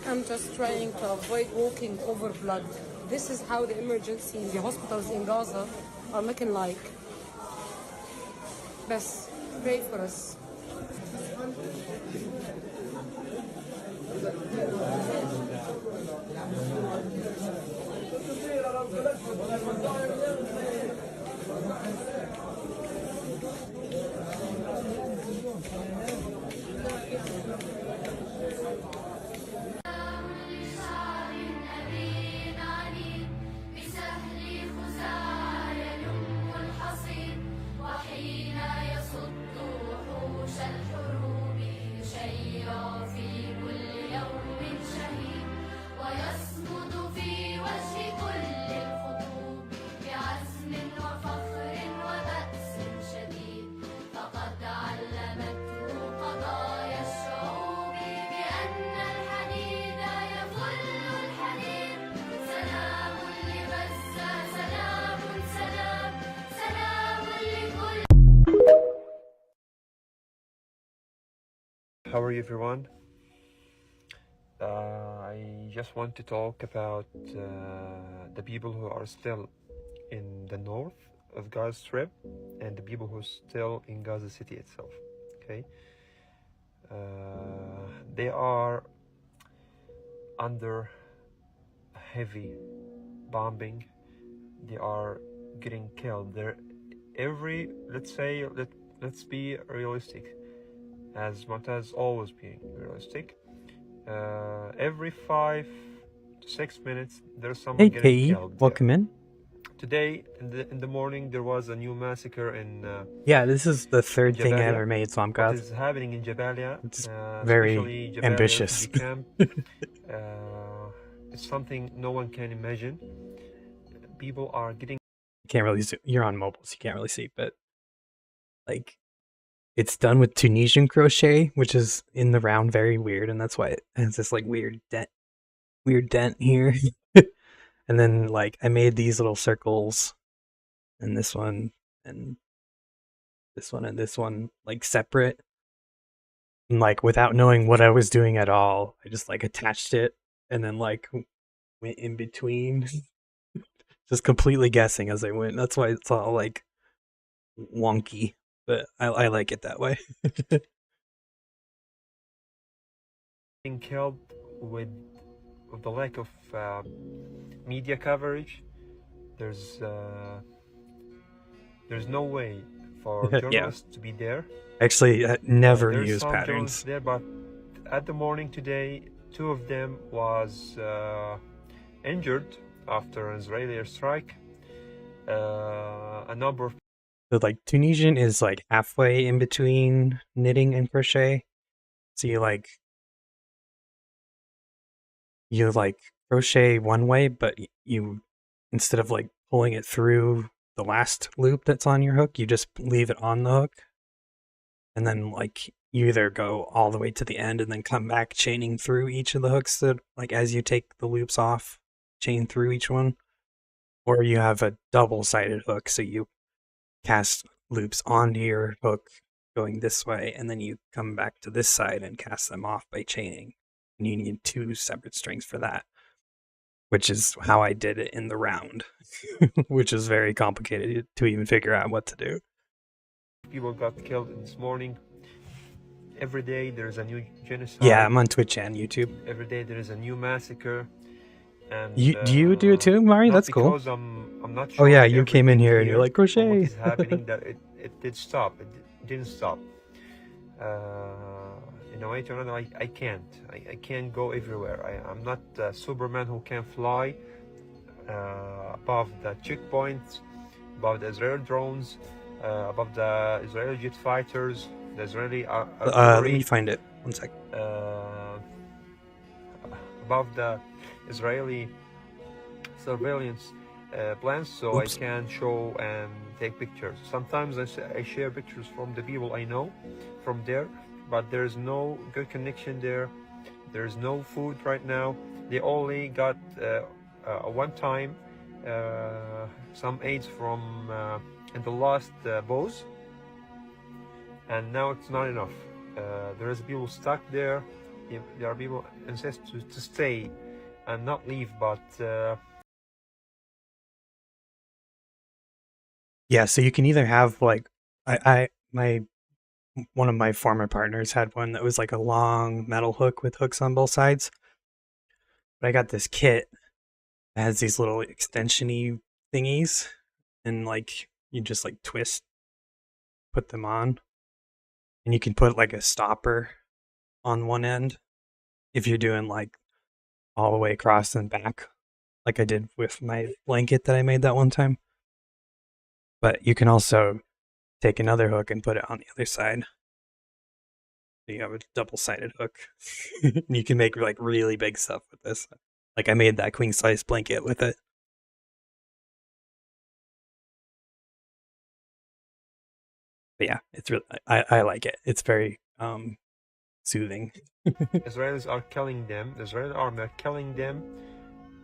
I'm just trying to avoid walking over blood. This is how the emergency in the hospitals in Gaza are looking like. Best pray for us. How are you, everyone? I just want to talk about the people who are still in the north of Gaza Strip and the people who are still in Gaza City itself. Okay, they are under heavy bombing. They are getting killed. Let's be realistic. As Montaz always being realistic, every 5 to 6 minutes there's someone getting killed. Welcome in. Today in the morning there was a new massacre in yeah, this is the third thing I Jabalia. ever made, so I'm What glad. is happening in Jabalia? It's Especially very Jabalia ambitious. refugee camp. It's something no one can imagine. People are getting. You can't really see. You're on mobile, so you can't really see, but like. It's done with Tunisian crochet, which is in the round very weird, and that's why it has this like weird dent here. And then like I made these little circles, and this one, and this one, and this one like separate. And like without knowing what I was doing at all, I just like attached it and then like went in between. Just completely guessing as I went. That's why it's all like wonky. But I like it that way. Being killed with the lack of media coverage. There's no way for journalists to be there. Actually, I never There's use some patterns. journalists there, but at the morning today, 2 of them was injured after an Israeli airstrike. A number of So like Tunisian is like halfway in between knitting and crochet. So you like crochet one way, but you instead of like pulling it through the last loop that's on your hook, you just leave it on the hook. And then like you either go all the way to the end and then come back chaining through each of the hooks that like as you take the loops off, chain through each one. Or you have a double-sided hook, so you cast loops onto your hook going this way, and then you come back to this side and cast them off by chaining. And you need 2 separate strings for that, which is how I did it in the round, which is very complicated to even figure out what to do. people got killed this morning. Every day there's a new genocide. Yeah, I'm on Twitch and YouTube. Every day there is a new massacre. And Do you do it too, Mari? That's cool. Because I'm not Oh sure yeah, of you came in everything here and you're like What crochet. is happening? That it did stop. It didn't stop. In a way to another, I can't. I can't go everywhere. I'm not Superman who can fly above the checkpoints, above the Israeli drones, above the Israeli jet fighters, the Israeli Let me find it. 1 sec. Above the Israeli surveillance plans, so Oops. I can show and take pictures. Sometimes I share pictures from the people I know from there, but there's no good connection there. There's no food right now. They only got one time some aids from in the last bows, and now it's not enough. There is people stuck there. There are people insist to stay and not leave, but Yeah, so you can either have like one of my former partners had one that was like a long metal hook with hooks on both sides. But I got this kit that has these little extension-y thingies, and like you just like twist, put them on, and you can put like a stopper on one end if you're doing like all the way across and back, like I did with my blanket that I made that one time. But you can also take another hook and put it on the other side. So you have a double-sided hook. You can make like really big stuff with this. Like I made that queen size blanket with it. But yeah, it's really I like it. It's very soothing. Israelis are killing them. The Israeli army are killing them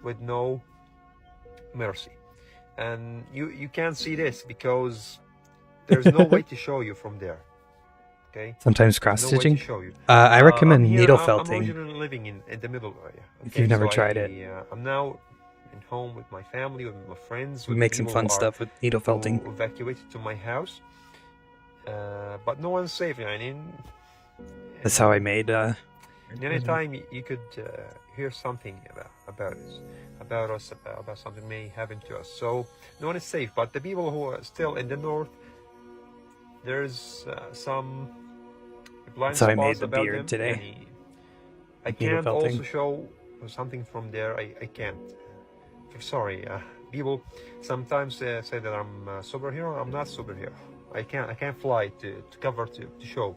with no mercy, and you can't see this because there's no way to show you from there. Okay. Sometimes cross-stitching. No way to show you. I recommend needle I'm felting. originally living in the middle area. Okay? If you've never So tried it. I'm now at home with my family, with my friends. We with make some people fun who stuff with needle felting. who evacuated to my house, but no one's safe. I mean, That's how I made. anytime you could hear something about us, about something may happen to us. So no one is safe. But the people who are still in the north, there's some blind That's how I made spots the about beard them. today. I Needle can't felting. also show something from there. I can't. I'm sorry. People sometimes say that I'm a superhero. I'm not superhero. I can't fly to cover to show.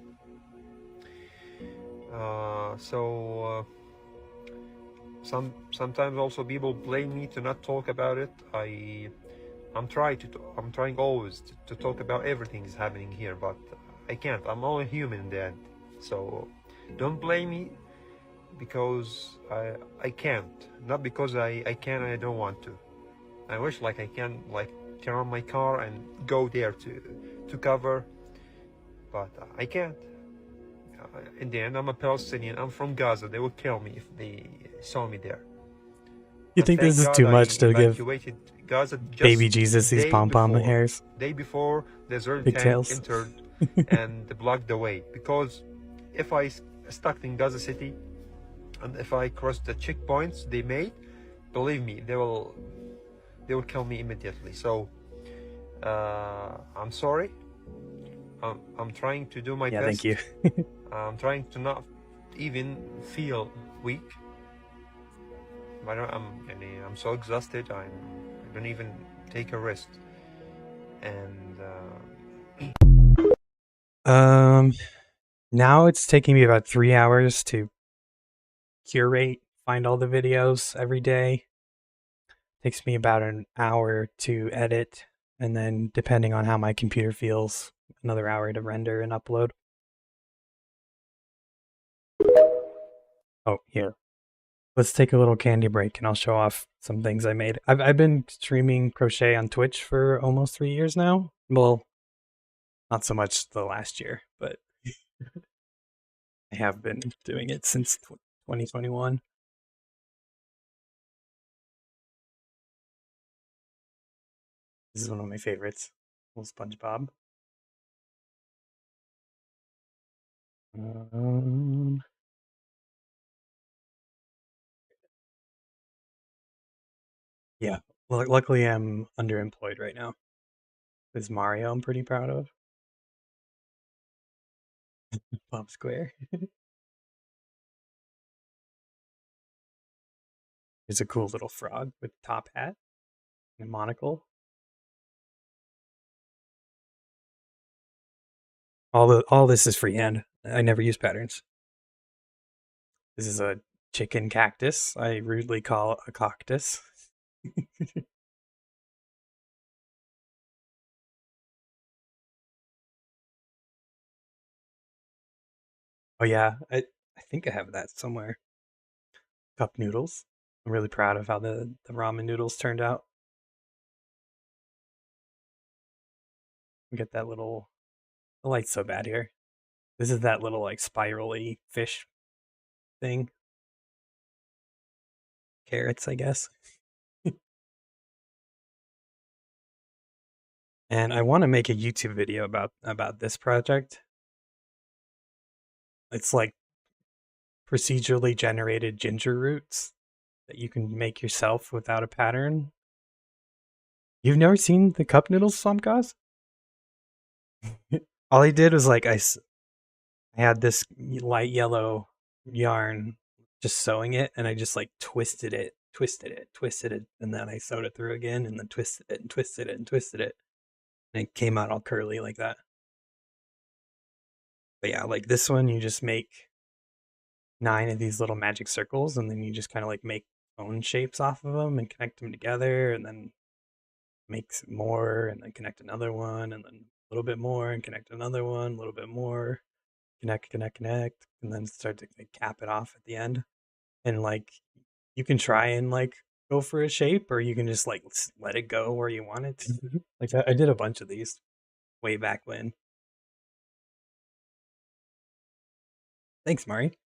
Sometimes also people blame me to not talk about it. I'm trying always to talk about everything is happening here, but I can't. I'm only human in the end. So don't blame me because I can't. Not because I can and I don't want to. I wish like I can like turn on my car and go there to cover, but I can't. In the end, I'm a Palestinian. I'm from Gaza. They will kill me if they saw me there. You But think thank this is God too I much to give evacuated Gaza just baby Jesus these day pom-pom before- hairs? Day before the Israeli Pigtails. tank entered and blocked the way. Because if I stuck in Gaza City and if I crossed the checkpoints they made, believe me, they will kill me immediately. So I'm sorry. I'm trying to do my Yeah, best. thank you. I'm trying to not even feel weak. But I'm so exhausted. I don't even take a rest. And now it's taking me about 3 hours to curate, find all the videos every day. Takes me about an hour to edit, and then depending on how my computer feels, another hour to render and upload. Oh, here. Let's take a little candy break and I'll show off some things I made. I've been streaming crochet on Twitch for almost 3 years now. Well, not so much the last year, but I have been doing it since 2021. This is one of my favorites. Little SpongeBob. Yeah. Well, luckily I'm underemployed right now. This Mario I'm pretty proud of. Bob Square. There's a cool little frog with a top hat and a monocle. All this is freehand. I never use patterns. This is a chicken cactus I rudely call a cactus. Oh yeah, I think I have that somewhere. Cup noodles. I'm really proud of how the ramen noodles turned out. We get that little, the light's so bad here. This is that little like spirally fish thing. Carrots, I guess. And I want to make a YouTube video about this project. It's like procedurally generated ginger roots that you can make yourself without a pattern. You've never seen the cup noodles, Swamp? All I did was like I had this light yellow yarn, just sewing it, and I just like twisted it, and then I sewed it through again, and then twisted it and twisted it and twisted it, and it came out all curly like that. But yeah, like this one, you just make 9 of these little magic circles, and then you just kind of like make phone shapes off of them and connect them together, and then make some more, and then connect another one, and then a little bit more, and connect another one, a little bit more, connect, and then start to like, cap it off at the end. And like you can try and like go for a shape, or you can just like let it go where you want it to. Like I did a bunch of these way back when. Thanks, Mari.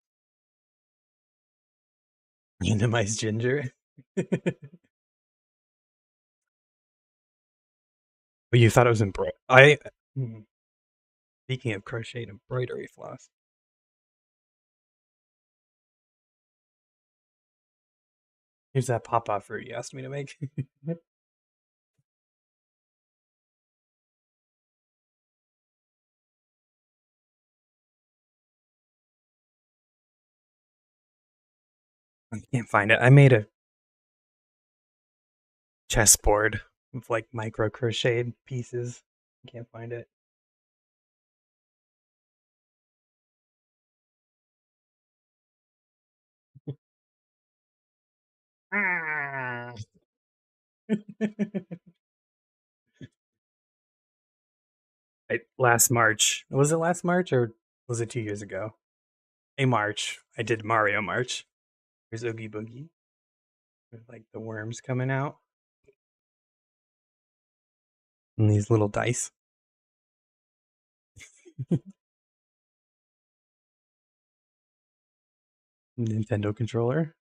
Randomized ginger. But you thought it was speaking of crochet and embroidery floss. Here's that pop-off fruit you asked me to make. I can't find it. I made a chessboard with like micro crocheted pieces. I can't find it. Last March. Was it last March or was it 2 years ago? A March. I did Mario March. There's Oogie Boogie. With like the worms coming out. And these little dice. Nintendo controller.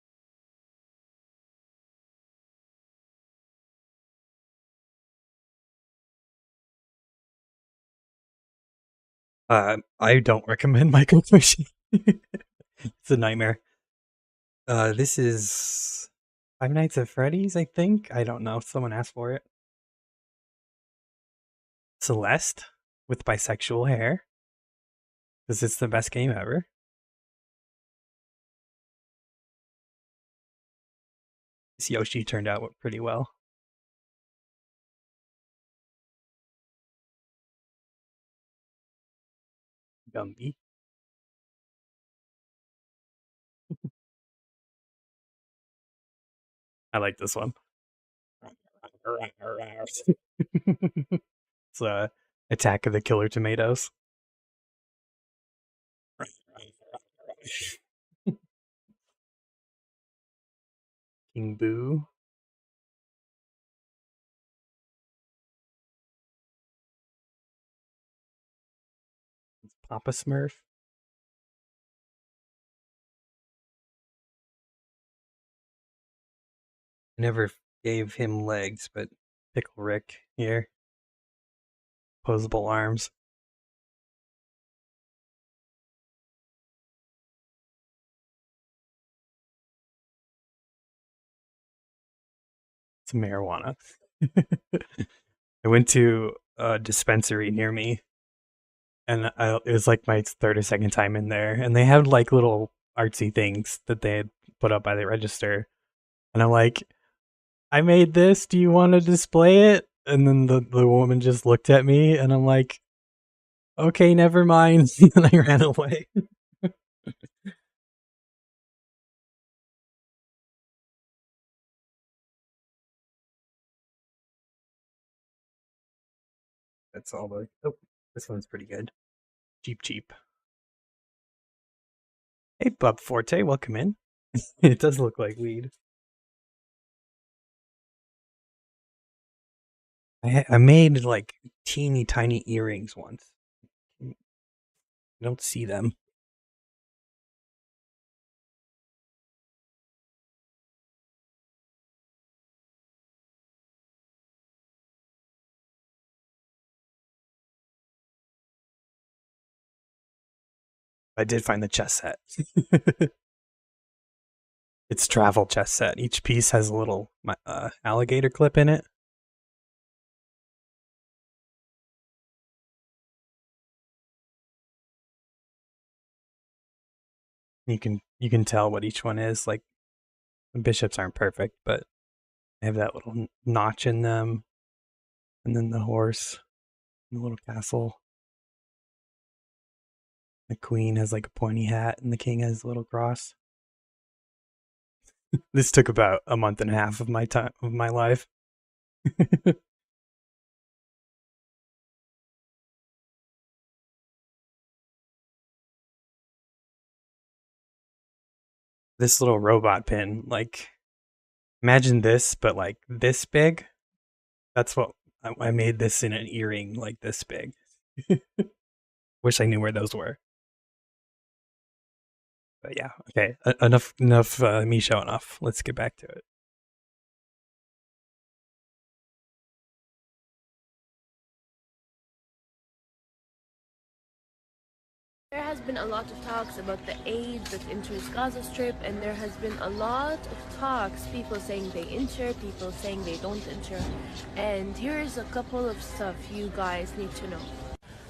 I don't recommend micro crochet. It's a nightmare. This is Five Nights at Freddy's, I think. I don't know. Someone asked for it. Celeste with bisexual hair. Because it's the best game ever. This Yoshi turned out pretty well. Gumby. I like this one. It's Attack of the Killer Tomatoes. King Boo. It's Papa Smurf. I never gave him legs, but Pickle Rick here. Posable arms. It's marijuana. I went to a dispensary near me, and it was like my third or second time in there, and they had like little artsy things that they had put up by the register, and I'm like, I made this, do you want to display it? And then the woman just looked at me, and I'm like, okay, never mind. And I ran away. That's all the... Oh, this one's pretty good. Cheap. Hey, Bub Forte, welcome in. It does look like weed. I made like teeny tiny earrings once. I don't see them. I did find the chess set. It's travel chess set. Each piece has a little alligator clip in it. You can tell what each one is. Like the bishops aren't perfect, but they have that little notch in them, and then the horse, and the little castle. The queen has like a pointy hat, and the king has a little cross. This took about a month and a half of my life. This little robot pin, like, imagine this, but like this big. That's what I made this in an earring like this big. Wish I knew where those were. But yeah, okay, enough me showing off. Let's get back to it. There has been a lot of talks about the aid that enters Gaza Strip, and there has been a lot of talks, people saying they enter, people saying they don't enter. And here's a couple of stuff you guys need to know.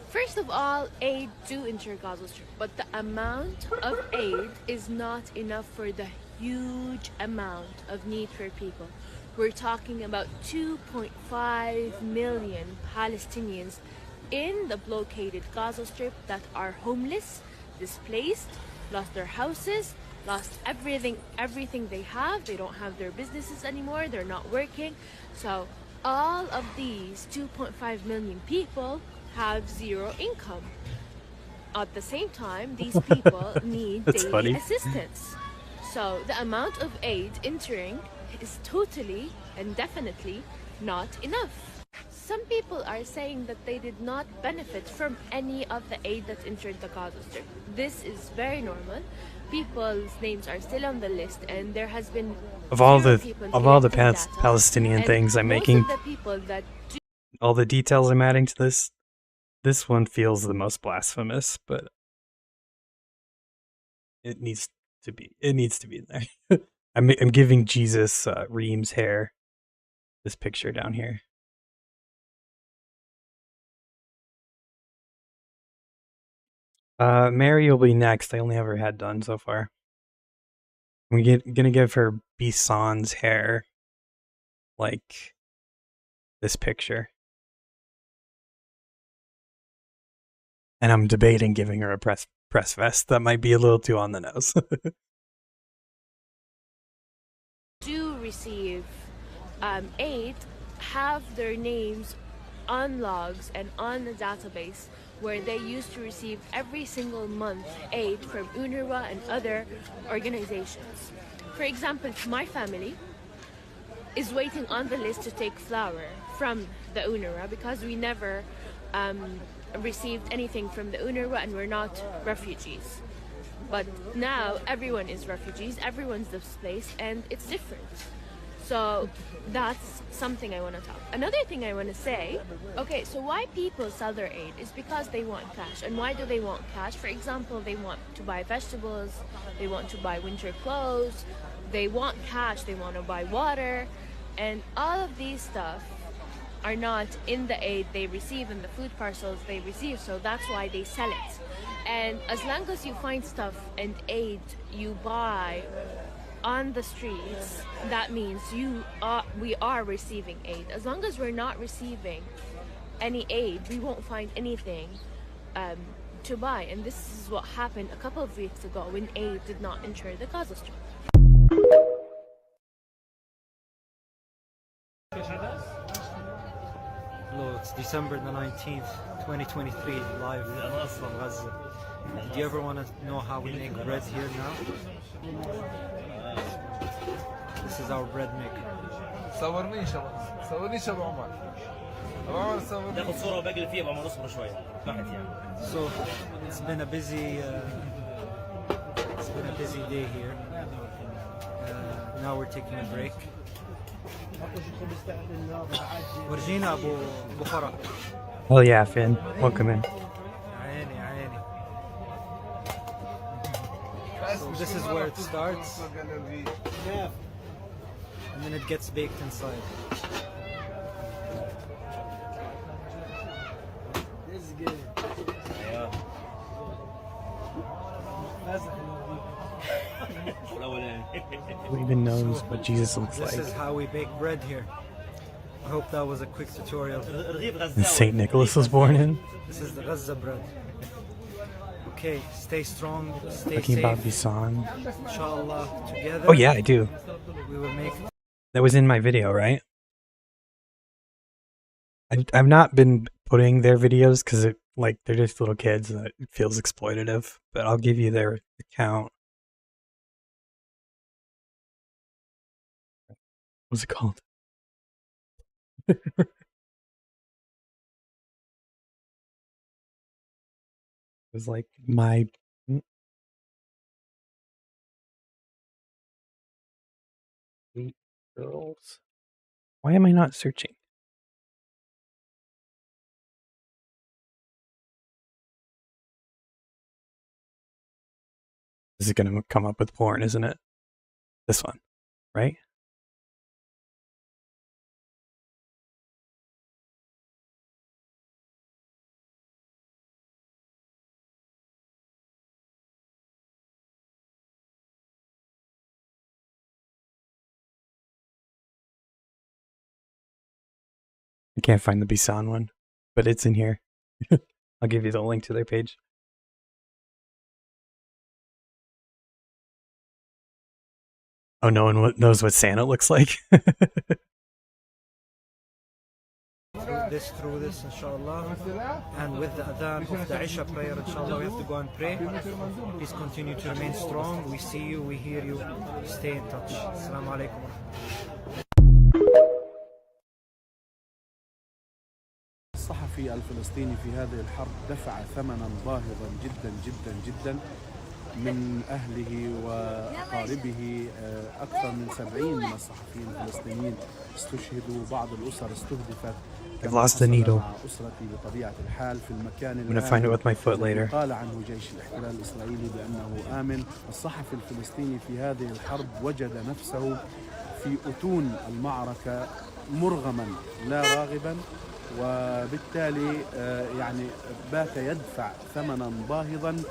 First of all, aid do enter Gaza Strip, but the amount of aid is not enough for the huge amount of need for people. We're talking about 2.5 million Palestinians in the blockaded Gaza Strip that are homeless, displaced, lost their houses, lost everything they have. They don't have their businesses anymore, they're not working. So all of these 2.5 million people have zero income. At the same time, these people need daily assistance. So the amount of aid entering is totally and definitely not enough. Some people are saying that they did not benefit from any of the aid that entered the Gaza Strip. This is very normal. People's names are still on the list, and there has been of all the Palestinian things I'm making, all the details I'm adding to this one feels the most blasphemous, but it needs to be in there. I'm giving Jesus Reem's hair. This picture down here. Mary will be next. I only have her head done so far. I'm gonna give her Bison's hair, like this picture. And I'm debating giving her a press vest. That might be a little too on the nose. Do receive aid have their names on logs and on the database where they used to receive every single month aid from UNRWA and other organizations. For example, my family is waiting on the list to take flour from the UNRWA because we never received anything from the UNRWA and we're not refugees. But now everyone is refugees, everyone's displaced, and it's different. So that's something I want to talk. Another thing I want to say, okay, so why people sell their aid is because they want cash. And why do they want cash? For example, they want to buy vegetables, they want to buy winter clothes, they want cash, they want to buy water, and all of these stuff are not in the aid they receive, in the food parcels they receive, so that's why they sell it. And as long as you find stuff and aid you buy on the streets, that means we are receiving aid. As long as we're not receiving any aid, we won't find anything to buy. And this is what happened a couple of weeks ago when aid did not enter the Gaza Strip. Hello, it's December the 19th, 2023, live from Gaza. Do you ever want to know how we make bread here now? This is our bread maker. ناخذ صوره وباقي اللي فيها بعمر نصبر شوي تحت يعني. So it's been a busy day here. Now we're taking a break. ورجينا ابو فرح. Oh yeah, Finn. Welcome in. عيني. So this is where it starts. And then it gets baked inside. This is good. Yeah. Who even knows what Jesus looks This like? is how we bake bread here. I hope that was a quick tutorial. And St. Nicholas was born in? This is the Gaza bread. Okay, stay strong, stay Talking safe. about Bisan. Inshallah, together. Oh yeah, I do. We will make. That was in my video, right? I've not been putting their videos because they're just little kids and it feels exploitative. But I'll give you their account. What's it called? It was like my girls. Why am I not searching? This is gonna come up with porn, isn't it? This one, right? I can't find the Bisan one, but it's in here. I'll give you the link to their page. Oh, no one knows what Santa looks like. Through this, inshallah. And with the adhan of the Isha prayer, inshallah, we have to go and pray. Please continue to remain strong. We see you, we hear you. Stay in touch. Assalamu alaikum. الصحفي الفلسطيني في هذه الحرب دفع ثمنا باهظا جدا جدا جدا من أهله وأقاربه. أكثر من 70 من الصحفيين الفلسطينيين استشهدوا، بعض الأسر استهدفت. I've lost the needle. أسرتي بطبيعة الحال في المكان I'm gonna find it with my foot later. قال عنه جيش الاحتلال الإسرائيلي بأنه آمن. الصحفي الفلسطيني في هذه الحرب وجد نفسه في أتون المعركة مرغما لا راغبا، وبالتالي يعني بات يدفع ثمنا باهظا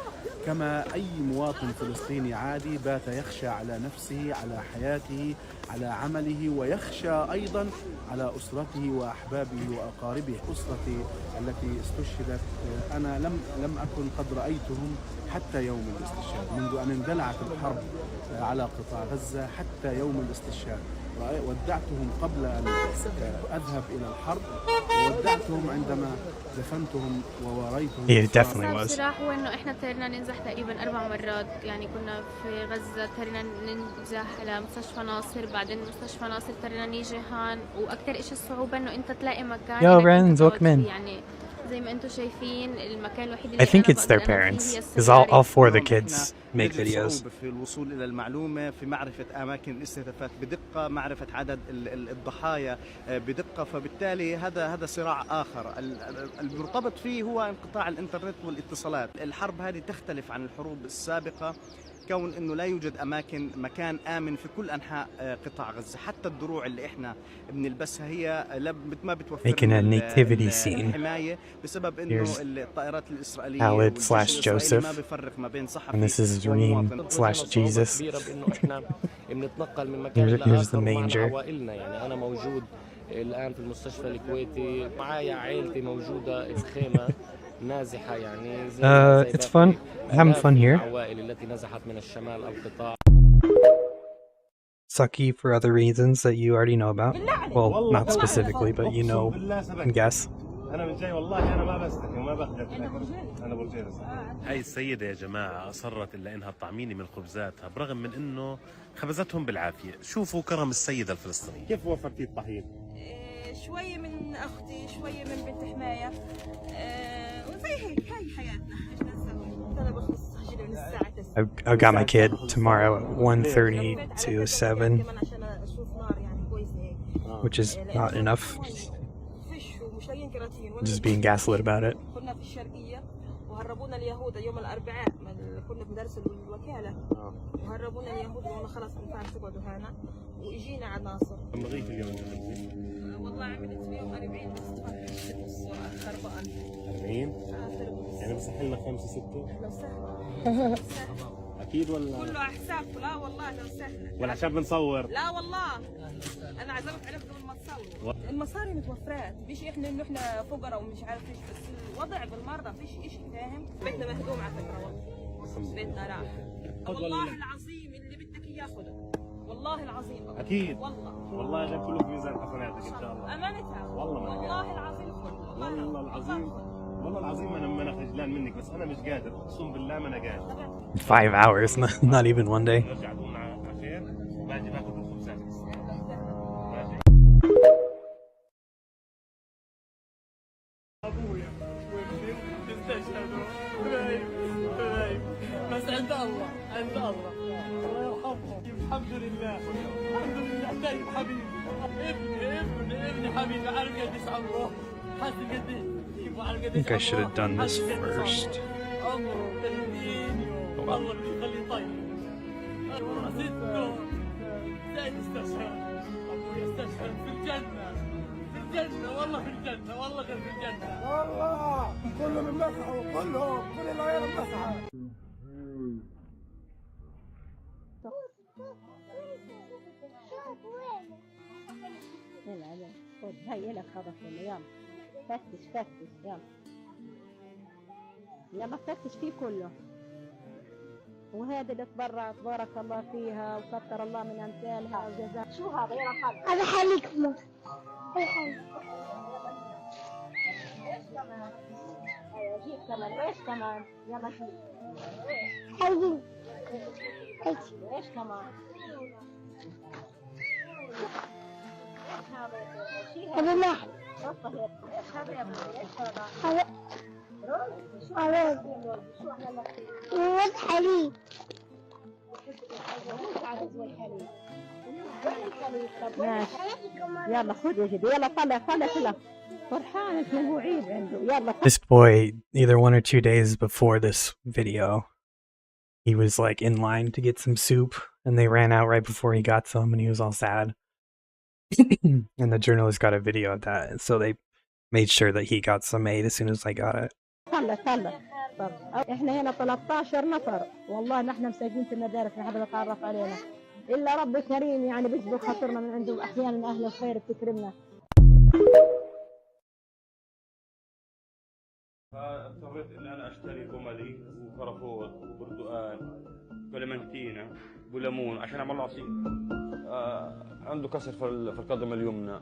كما أي مواطن فلسطيني عادي. بات يخشى على نفسه، على حياته، على عمله، ويخشى أيضا على أسرته وأحبابه وأقاربه. أسرتي التي استشهدت أنا لم أكن قد رأيتهم حتى يوم الاستشهاد، منذ أن اندلعت الحرب على قطاع غزة حتى يوم الاستشهاد. ودعتهم قبل أن أذهب إلى الحرب، وودعتهم عندما دفنتهم ووريتهم. It definitely was. الصراحة هو إنه إحنا اضطرينا ننزح تقريبا 4 مرات، يعني كنا في غزة اضطرينا ننزح على مستشفى ناصر، بعدين مستشفى ناصر اضطرينا نيجي هان، وأكثر إشي الصعوبة إنه أنت تلاقي مكان. Yo, Renz, welcome in. يعني زي ما أنتم شايفين المكان الوحيد I think it's their parents, because all 4 of the kids make videos. في الوصول إلى المعلومة، في معرفة أماكن الاستهدافات بدقة، معرفة عدد الضحايا بدقة، فبالتالي هذا صراع آخر المرتبط فيه هو انقطاع الإنترنت والاتصالات. الحرب هذه تختلف عن الحروب السابقة كون انه لا يوجد مكان امن في كل انحاء قطاع غزه، حتى الدروع اللي احنا بنلبسها هي ما بتوفر الحمايه بسبب انه الطائرات الاسرائيليه ما بيفرق ما بين صحفي. And this is Reem/Jesus. انه احنا بنتنقل من مكان لاخر مع عوائلنا. يعني انا موجود الان في المستشفى الكويتي، معايا عائلتي موجوده الخيمه نازحة، يعني it's fun. Having fun here. العوائل التي نزحت من الشمال القطاع. Sucky for other reasons that you already know about. Well, not specifically, but you know and guess. أنا من جاي والله أنا ما بستحي وما بخجل. أنا برجينا. هاي السيدة يا جماعة أصرت إلا إنها تطعميني من خبزاتها برغم من إنه خبزتهم بالعافية. شوفوا كرم السيدة الفلسطينية. كيف وفرتي الطحين؟ شوية من أختي شوية من بنت حماية وزي هيك هاي حياتنا إيش نسوي. أنا بخلص هجري من الساعة 9. I've got my kid tomorrow at 1:30 to 7, كمان عشان أشوف نار يعني كويسة هيك. which is not enough. فيش ومش لاقيين كراتين. Just being gaslit about it. كنا في الشرقية وهربونا اليهود يوم الأربعاء كنا في درس الوكالة وهربونا اليهود وقلنا خلاص بنفع تقعدوا هنا وإجينا على ناصر. بغيت اليوم والله عملت فيهم 40 بس تفرحت نص خربان. 40 يعني بصح لنا 5 6 لو سهل اكيد ولا كله على حسابكم. لا والله لو سهل ولا عشان بنصور. لا والله انا عزمت عليكم قبل ما تصوروا. المصاري متوفرات مش احنا انه احنا فقراء ومش عارف ايش بس الوضع بالمرضى فيش شيء فاهم. بيتنا مهدوم على فكره والله بيتنا راح. والله العظيم اللي بدك اياه خذه والله العظيم اكيد والله غير كله في ميزان حسناتك ان شاء الله. امانتها والله العظيم والله العظيم والله العظيم انا خجلان منك بس انا مش قادر اقسم بالله ما انا قادر. 5 hours, not even one day. نرجع نقوم على خير باجي باكل الخبزات. ابويا وابني استشهدوا بس عند الله الله يرحمهم. الحمد لله طيب حبيبي ابني حبيبي عارف قديش عمره حاسس قديش. I think I should have done this first. عمره 30 يوم الله يخليه طيب. زين استشهد ابويا استشهد في الجنة والله في الجنة والله غير في الجنة والله كله من مسحه كل العيال مسحه. يلا خذ هاي لك خبط يلا فتش يلا فتش فيه كله. وهذا اللي تبرع تبارك الله فيها وكثر الله من امثالها وجزاك. شو هذا يا رحمة؟ هذا حليب مصر. ايش كمان؟ ايوه جيب كمان وايش كمان؟ يلا جيب. حليب. ايش كمان؟ هذا نحل. ايش هذا يا ابني؟ ايش هذا؟ هذا حليب. ماشي يلا خذ يا جدي يلا طلع فرحان اسمه هو عيد عنده يلا. This boy, either 1 or 2 days before this video, he was like in line to get some soup and they ran out right before he got some and he was all sad. And the journalist got a video of that, and so they made sure that he got some aid as soon as I got it. طلع احنا هنا 13 نفر والله نحن مساجين في المدارس نحب نتعرف علينا الا رب كريم يعني بيجبر خاطرنا من عنده احيانا اهل الخير بتكرمنا. فاضطريت ان انا اشتري جملي وكرفور وبردقان وكلمنتينا وليمون عشان اعمل عصير. عنده كسر في القدم اليمنى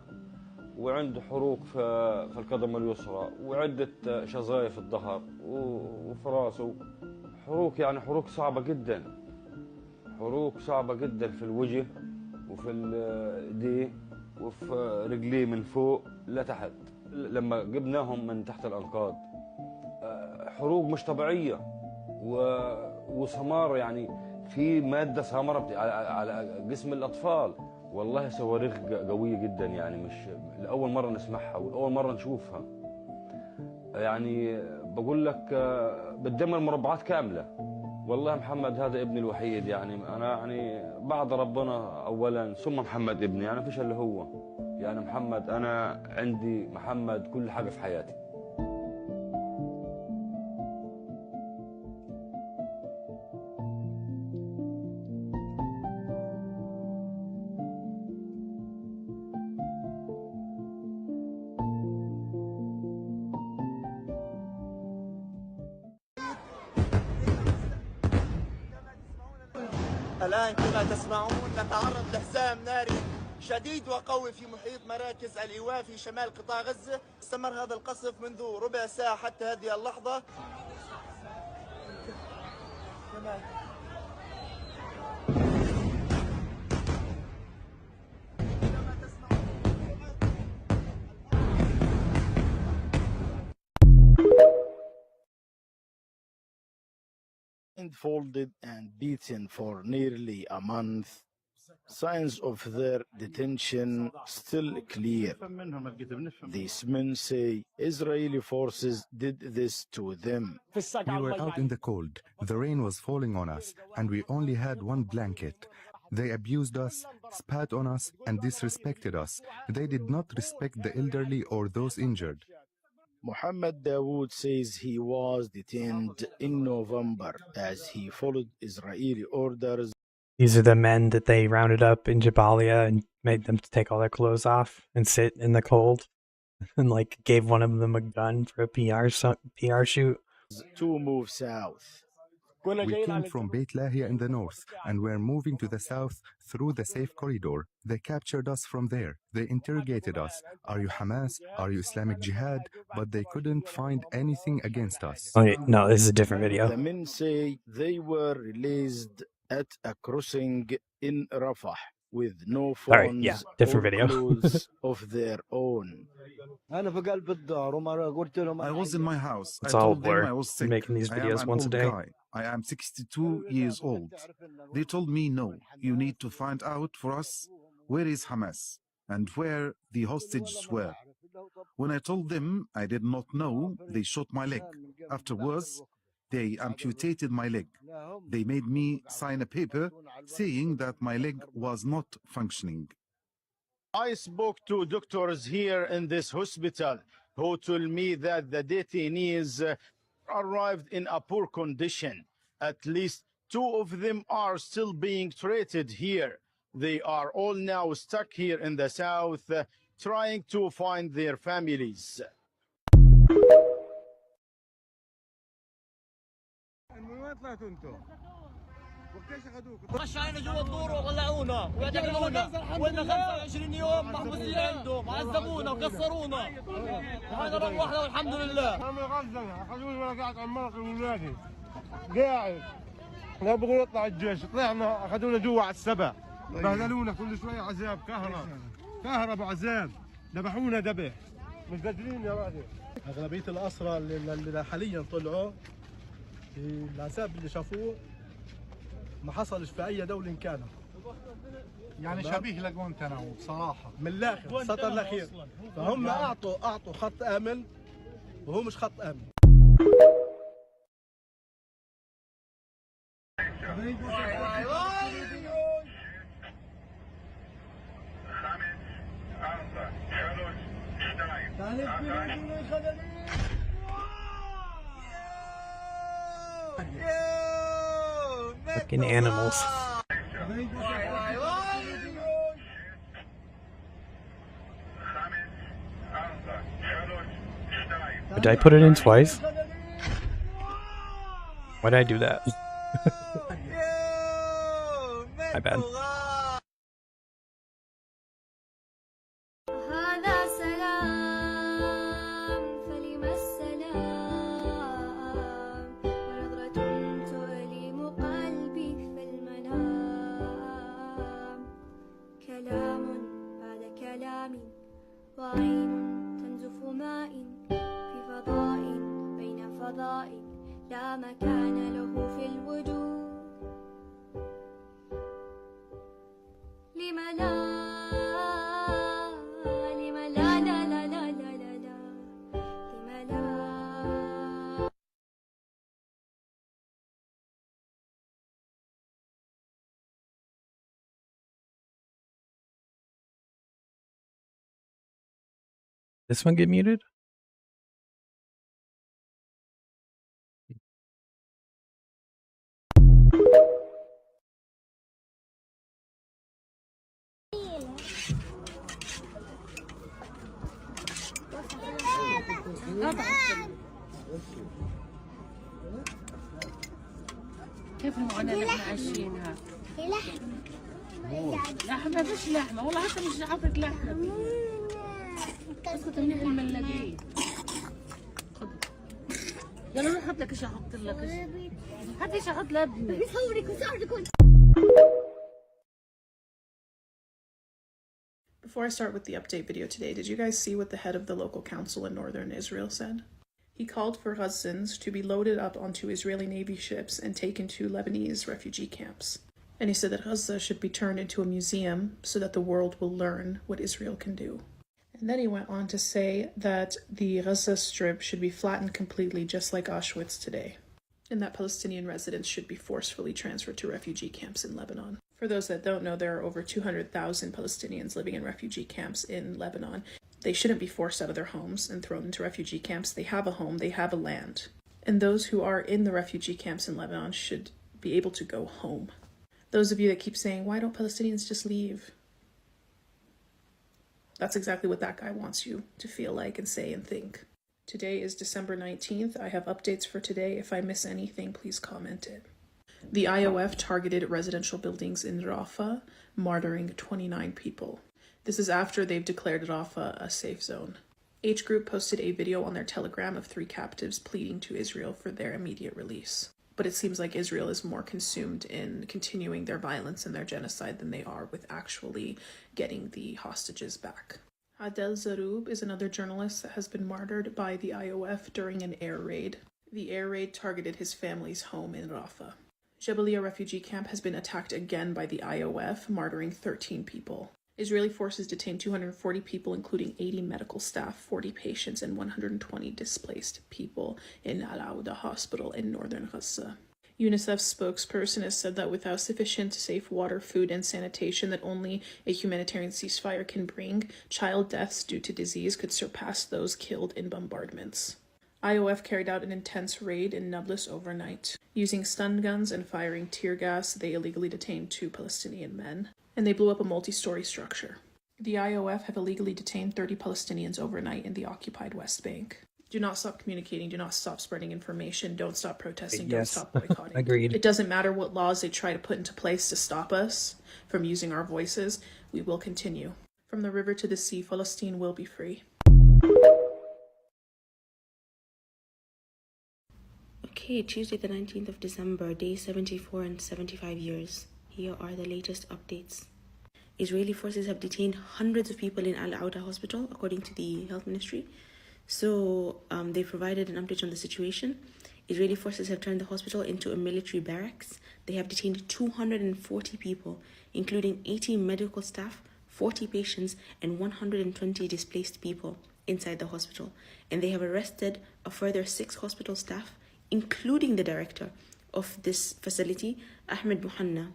وعنده حروق في القدم اليسرى وعدة شظايا في الظهر وفي راسه حروق يعني حروق صعبة جدا في الوجه وفي الايديه وفي رجليه من فوق لتحت لما جبناهم من تحت الأنقاض. حروق مش طبيعية وسمار يعني في مادة سامرة على جسم الأطفال. والله صواريخ قوية جدا يعني مش لأول مرة نسمعها ولأول مرة نشوفها. يعني بقول لك بتدمر مربعات كاملة. والله محمد هذا ابني الوحيد يعني أنا يعني بعد ربنا أولا ثم محمد ابني يعني فيش اللي هو يعني محمد. أنا عندي محمد كل حاجة في حياتي. الآن كما تسمعون نتعرض لحزام ناري شديد وقوي في محيط مراكز الإيواء في شمال قطاع غزة. استمر هذا القصف منذ ربع ساعة حتى هذه اللحظة. blindfolded and beaten for nearly a month. Signs of their detention still clear. These men say Israeli forces did this to them. We were out in the cold. The rain was falling on us, and we only had one blanket. They abused us, spat on us, and disrespected us. They did not respect the elderly or those injured. Muhammad Dawood says he was detained in November as he followed Israeli orders. These are the men that they rounded up in Jabalia and made them take all their clothes off and sit in the cold, and like gave one of them a gun for a PR shoot. To move south. We came from Beit Lahia in the north and were moving to the south through the safe corridor. They captured us from there. They interrogated us. Are you Hamas? Are you Islamic Jihad? But they couldn't find anything against us. Oh, no, this is a different video. The men say they were released at a crossing in Rafah with no phones or clothes of their own. I was in my house. It's I all told blur. them I was sick. Making these I am videos an once a old day. guy. I am 62 years old. They told me, no, you need to find out for us where is Hamas and where the hostages were. When I told them I did not know, they shot my leg. Afterwards, they amputated my leg. They made me sign a paper saying that my leg was not functioning. I spoke to doctors here in this hospital who told me that the detainees arrived in a poor condition. At least 2 of them are still being treated here. They are all now stuck here in the south, trying to find their families. رشعنا جوا الدور وطلعونا واعتقلونا ولنا 25 يوم محبوسين عندهم عذبونا وكسرونا وهذا رب واحده والحمد لله. انا غزه اخذوني وانا قاعد على المرق لاولادي قاعد لا بقول اطلع الجيش طلعنا اخذونا جوا على السبع بهدلونا كل شويه عذاب كهرباء عذاب ذبحونا ذبح مش قادرين يا راجل. اغلبيه الاسرى اللي حاليا طلعوا العذاب اللي شافوه ما حصلش في اي دوله كانت. يعني شبيه لجوانتنامو بصراحه من الاخر سطر الاخير فهم اعطوا خط امن وهو مش خط امن. Fucking animals. Did I put it in twice? Why did I do that? My bad. وعين تنزف ماء في فضاء بين فضاء لا مكان له في الوجود. لم لا لم لا لا لا لا لا لا لا لم لا. This one get muted? كيف المعاناة اللي احنا عايشينها؟ لحمة مش لحمة والله حتى مش حاطط لحمة. اسكت منيح الملاقين. يلا روح حط لك ايش احط لك ايش. حط ايش احط لابني. Before I start with the update video today, did you guys see what the head of the local council in northern Israel said? He called for Gazans to be loaded up onto Israeli Navy ships and taken to Lebanese refugee camps. And he said that Gaza should be turned into a museum so that the world will learn what Israel can do. And then he went on to say that the Gaza Strip should be flattened completely, just like Auschwitz today, and that Palestinian residents should be forcefully transferred to refugee camps in Lebanon. For those that don't know, there are over 200,000 Palestinians living in refugee camps in Lebanon. They shouldn't be forced out of their homes and thrown into refugee camps. They have a home, they have a land. And those who are in the refugee camps in Lebanon should be able to go home. Those of you that keep saying, why don't Palestinians just leave? That's exactly what that guy wants you to feel like and say and think. Today is December 19th. I have updates for today. If I miss anything, please comment it. The IOF targeted residential buildings in Rafah, martyring 29 people. This is after they've declared Rafah a safe zone. H Group posted a video on their Telegram of 3 captives pleading to Israel for their immediate release. But it seems like Israel is more consumed in continuing their violence and their genocide than they are with actually getting the hostages back. Adel Zaroub is another journalist that has been martyred by the IOF during an air raid. The air raid targeted his family's home in Rafah. Jabalia refugee camp has been attacked again by the IOF, martyring 13 people. Israeli forces detained 240 people, including 80 medical staff, 40 patients, and 120 displaced people in Al-Auda hospital in northern Gaza. UNICEF's spokesperson has said that without sufficient safe water, food, and sanitation that only a humanitarian ceasefire can bring, child deaths due to disease could surpass those killed in bombardments. IOF carried out an intense raid in Nablus overnight. Using stun guns and firing tear gas, they illegally detained 2 Palestinian men, and they blew up a multi-story structure. The IOF have illegally detained 30 Palestinians overnight in the occupied West Bank. Do not stop communicating, do not stop spreading information, don't stop protesting, don't stop boycotting. Agreed. It doesn't matter what laws they try to put into place to stop us from using our voices, we will continue. From the river to the sea, Palestine will be free. Okay, Tuesday the 19th of December, day 74 and 75 years. Here are the latest updates. Israeli forces have detained hundreds of people in Al-Auda hospital, according to the health ministry. So they provided an update on the situation. Israeli forces have turned the hospital into a military barracks. They have detained 240 people, including 80 medical staff, 40 patients, and 120 displaced people inside the hospital. And they have arrested a further 6 hospital staff, including the director of this facility, Ahmed Muhanna.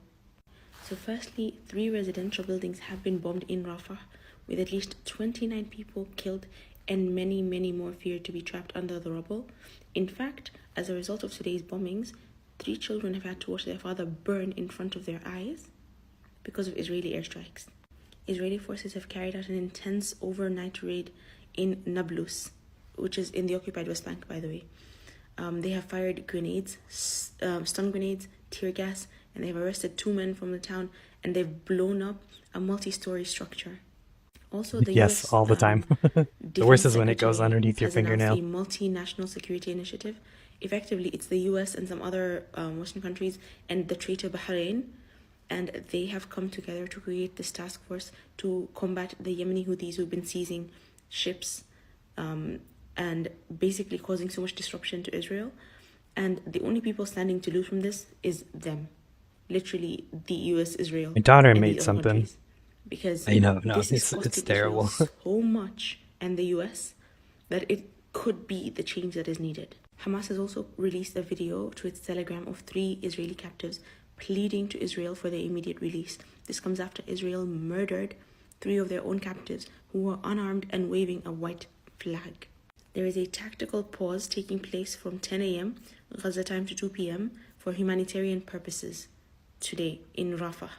So firstly, 3 residential buildings have been bombed in Rafah, with at least 29 people killed and many, many more feared to be trapped under the rubble. In fact, as a result of today's bombings, 3 children have had to watch their father burn in front of their eyes because of Israeli airstrikes. Israeli forces have carried out an intense overnight raid in Nablus, which is in the occupied West Bank, by the way. They have fired grenades, stun grenades, tear gas, and they've arrested 2 men from the town, and they've blown up a multi-story structure. Also, the yes, US, all the time. The worst is when it goes underneath your fingernail. The multinational security initiative. Effectively, it's the US and some other Western countries and the traitor Bahrain, and they have come together to create this task force to combat the Yemeni Houthis who've been seizing ships and basically causing so much disruption to Israel. And the only people standing to lose from this is them. Literally, the US, Israel. My daughter made something. Because I know, it's terrible. so much, and the US, that it could be the change that is needed. Hamas has also released a video to its Telegram of 3 Israeli captives pleading to Israel for their immediate release. This comes after Israel murdered 3 of their own captives who were unarmed and waving a white flag. There is a tactical pause taking place from 10 a.m. Gaza time to 2 p.m. for humanitarian purposes today in Rafah,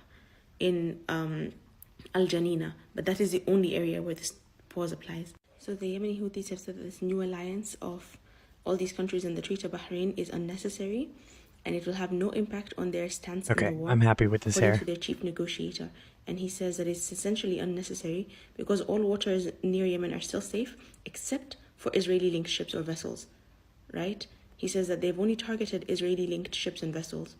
in Al-Janina, but that is the only area where this pause applies. So the Yemeni Houthis have said that this new alliance of all these countries and the traitor Bahrain is unnecessary, and it will have no impact on their stance in the war. I'm happy with this according hair. to their chief negotiator, and he says that it's essentially unnecessary because all waters near Yemen are still safe, except for Israeli-linked ships or vessels, right? He says that they've only targeted Israeli-linked ships and vessels,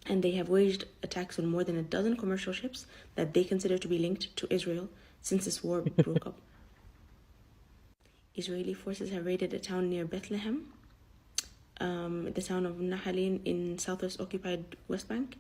and they have waged attacks on more than 12 commercial ships that they consider to be linked to Israel since this war broke up. Israeli forces have raided a town near Bethlehem, the town of Nahalin in southwest occupied West Bank,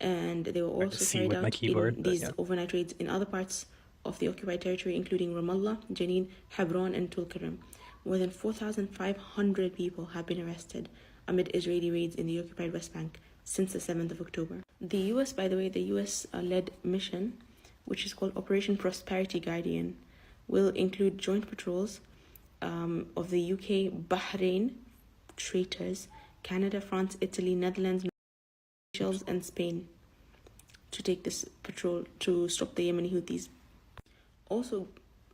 and they were also carried out in these overnight raids in other parts of the occupied territory, including Ramallah, Jenin, Hebron, and Tulkarem. More than 4,500 people have been arrested amid Israeli raids in the occupied West Bank since the 7th of October. The US, by the way, the US-led mission, which is called Operation Prosperity Guardian, will include joint patrols of the UK, Bahrain, traitors, Canada, France, Italy, Netherlands, Seychelles, and Spain to take this patrol to stop the Yemeni Houthis. Also,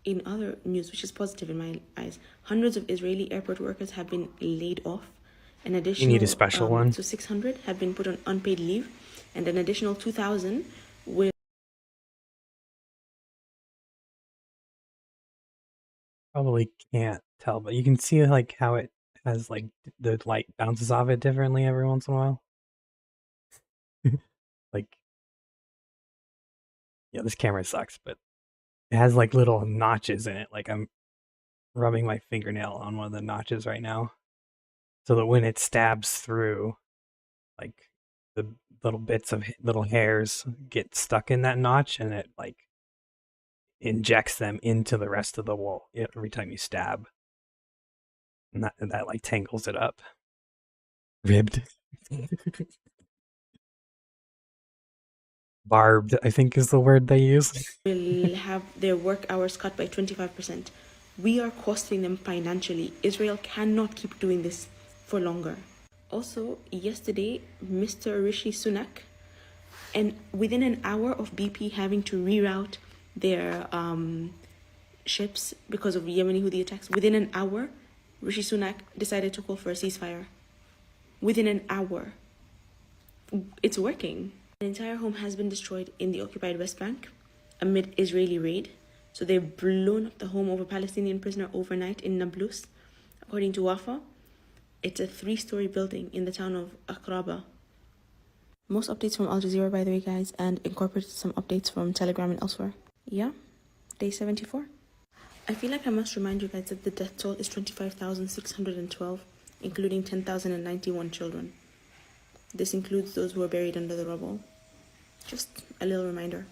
in other news, which is positive in my eyes, hundreds of Israeli airport workers have been laid off. An additional, you need a special one. So 600 have been put on unpaid leave, and an additional 2,000 will. Probably can't tell, but you can see like how it has like the light bounces off it differently every once in a while. Like, yeah, this camera sucks, but it has like little notches in it. Like I'm rubbing my fingernail on one of the notches right now, so that when it stabs through, like the little bits of little hairs get stuck in that notch, and it like injects them into the rest of the wall every time you stab, and that like tangles it up. Ribbed. Barbed, I think is the word they use. Will have their work hours cut by 25%. We are costing them financially. Israel cannot keep doing this for longer. Also, yesterday, Mr. Rishi Sunak, and within an hour of BP having to reroute their ships because of Yemeni Houthi attacks, within an hour, Rishi Sunak decided to call for a ceasefire. Within an hour. It's working. An entire home has been destroyed in the occupied West Bank amid Israeli raid. So they've blown up the home of a Palestinian prisoner overnight in Nablus. According to Wafa, it's a 3-story building in the town of Aqraba. Most updates from Al Jazeera, by the way, guys, and incorporated some updates from Telegram and elsewhere. Yeah, day 74. I feel like I must remind you guys that the death toll is 25,612, including 10,091 children. This includes those who are buried under the rubble. Just a little reminder.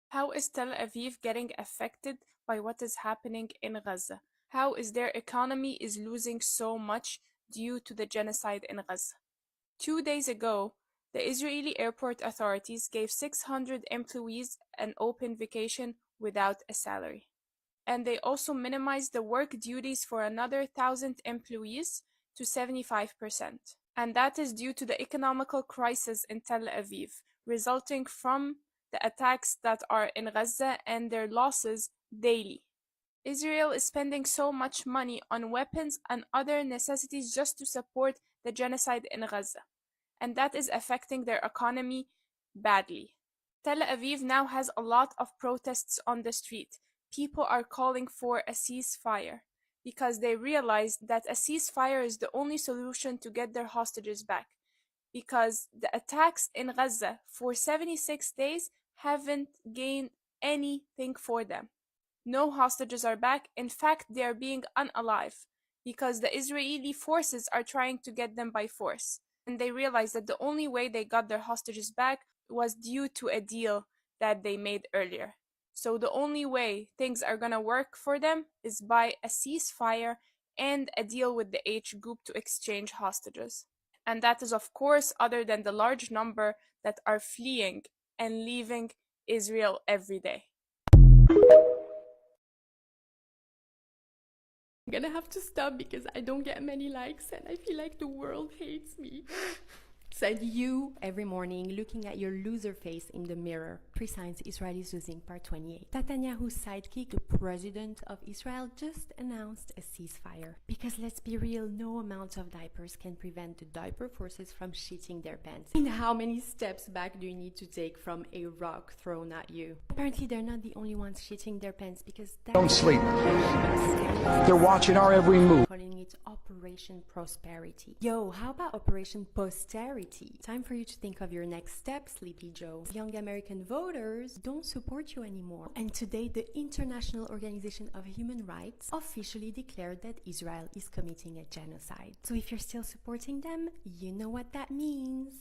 How is Tel Aviv getting affected by what is happening in Gaza? How is their economy is losing so much due to the genocide in Gaza? 2 days ago, the Israeli airport authorities gave 600 employees an open vacation without a salary. And they also minimized the work duties for another 1,000 employees to 75%. And that is due to the economical crisis in Tel Aviv, resulting from the attacks that are in Gaza and their losses daily. Israel is spending so much money on weapons and other necessities just to support the genocide in Gaza, and that is affecting their economy badly. Tel Aviv now has a lot of protests on the street. People are calling for a ceasefire because they realize that a ceasefire is the only solution to get their hostages back, because the attacks in Gaza for 76 days haven't gained anything for them. No hostages are back. In fact, they are being unalive because the Israeli forces are trying to get them by force. And they realized that the only way they got their hostages back was due to a deal that they made earlier. So the only way things are gonna work for them is by a ceasefire and a deal with the H group to exchange hostages. And that is, of course, other than the large number that are fleeing and leaving Israel every day. I'm gonna have to stop because I don't get many likes and I feel like the world hates me. Said you every morning looking at your loser face in the mirror. 3 signs Israel is losing, part 28. Netanyahu's sidekick, the president of Israel, just announced a ceasefire. Because let's be real, no amount of diapers can prevent the diaper forces from shitting their pants. And how many steps back do you need to take from a rock thrown at you? Apparently they're not the only ones shitting their pants because don't sleep. They're watching our every move. Calling it Operation Prosperity. Yo, how about Operation Posterity? Time for you to think of your next step, Sleepy Joe. Young American vote voters don't support you anymore. And today, the International Organization of Human Rights officially declared that Israel is committing a genocide. So if you're still supporting them, you know what that means.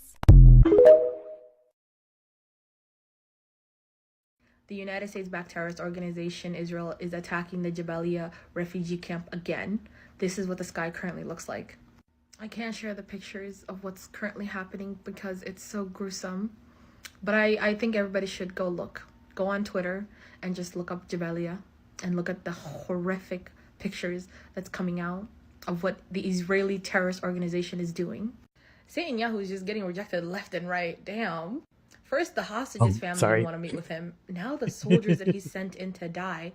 The United States-backed terrorist organization Israel is attacking the Jabalia refugee camp again. This is what the sky currently looks like. I can't share the pictures of what's currently happening because it's so gruesome. But I think everybody should go look. Go on Twitter and just look up Jabalia and look at the horrific pictures that's coming out of what the Israeli terrorist organization is doing. Netanyahu is just getting rejected left and right. Damn. First, the hostages family didn't want to meet with him. Now the soldiers that he sent in to die,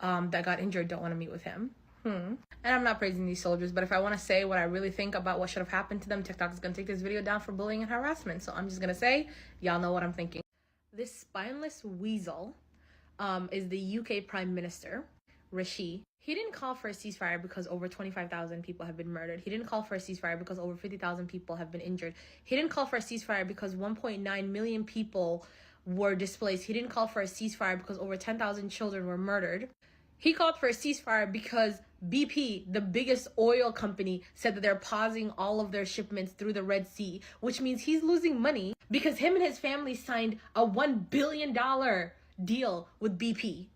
that got injured, don't want to meet with him. And I'm not praising these soldiers, but if I want to say what I really think about what should have happened to them, TikTok is going to take this video down for bullying and harassment. So I'm just going to say, y'all know what I'm thinking. This spineless weasel is the UK Prime Minister, Rishi. He didn't call for a ceasefire because over 25,000 people have been murdered. He didn't call for a ceasefire because over 50,000 people have been injured. He didn't call for a ceasefire because 1.9 million people were displaced. He didn't call for a ceasefire because over 10,000 children were murdered. He called for a ceasefire because BP, the biggest oil company, said that they're pausing all of their shipments through the Red Sea, which means he's losing money because him and his family signed a $1 billion deal with BP.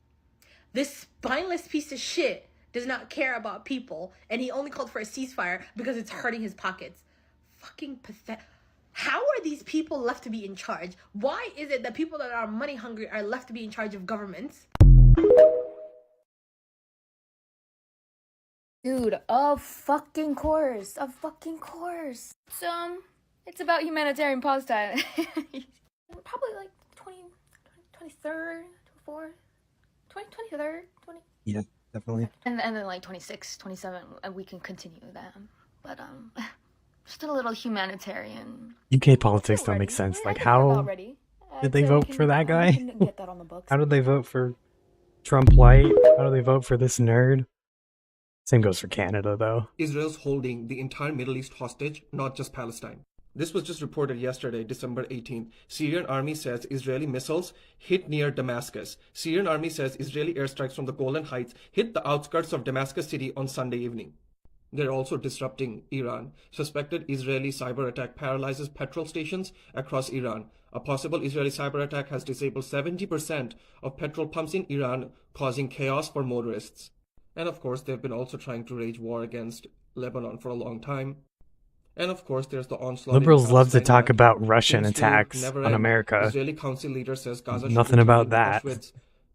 This spineless piece of shit does not care about people, and he only called for a ceasefire because it's hurting his pockets. Fucking pathetic. How are these people left to be in charge? Why is it that people that are money hungry are left to be in charge of governments? Dude, of fucking course. It's about humanitarian pause time. Probably like 23rd, 24th. 23rd, 20. Yeah, definitely. And then like 26, 27, and we can continue that. But just a little humanitarian. UK politics don't make sense. Like, how did they vote for that guy? Get that on the books. How did they vote for Trump Light? How do they vote for this nerd? Same goes for Canada, though. Israel's holding the entire Middle East hostage, not just Palestine. This was just reported yesterday, December 18th. Syrian army says Israeli missiles hit near Damascus. Syrian army says Israeli airstrikes from the Golan Heights hit the outskirts of Damascus city on Sunday evening. They're also disrupting Iran. Suspected Israeli cyber attack paralyzes petrol stations across Iran. A possible Israeli cyber attack has disabled 70% of petrol pumps in Iran, causing chaos for motorists. And of course, they've been also trying to wage war against Lebanon for a long time. And of course, there's the onslaught. Liberals love to talk about Russian attacks on America. Israeli council leader says Gaza nothing about that.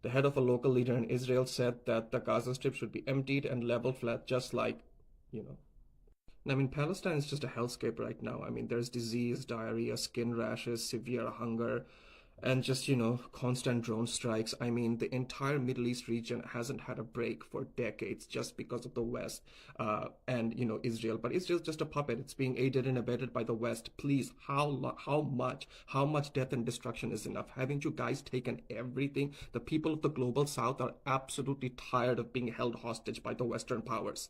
The head of a local leader in Israel said that the Gaza Strip should be emptied and leveled flat, just like, I mean, Palestine is just a hellscape right now. I mean, there's disease, diarrhea, skin rashes, severe hunger, and just, constant drone strikes. I mean, the entire Middle East region hasn't had a break for decades just because of the West and, Israel. But Israel's just a puppet. It's being aided and abetted by the West. Please, how much death and destruction is enough? Haven't you guys taken everything? The people of the global South are absolutely tired of being held hostage by the Western powers.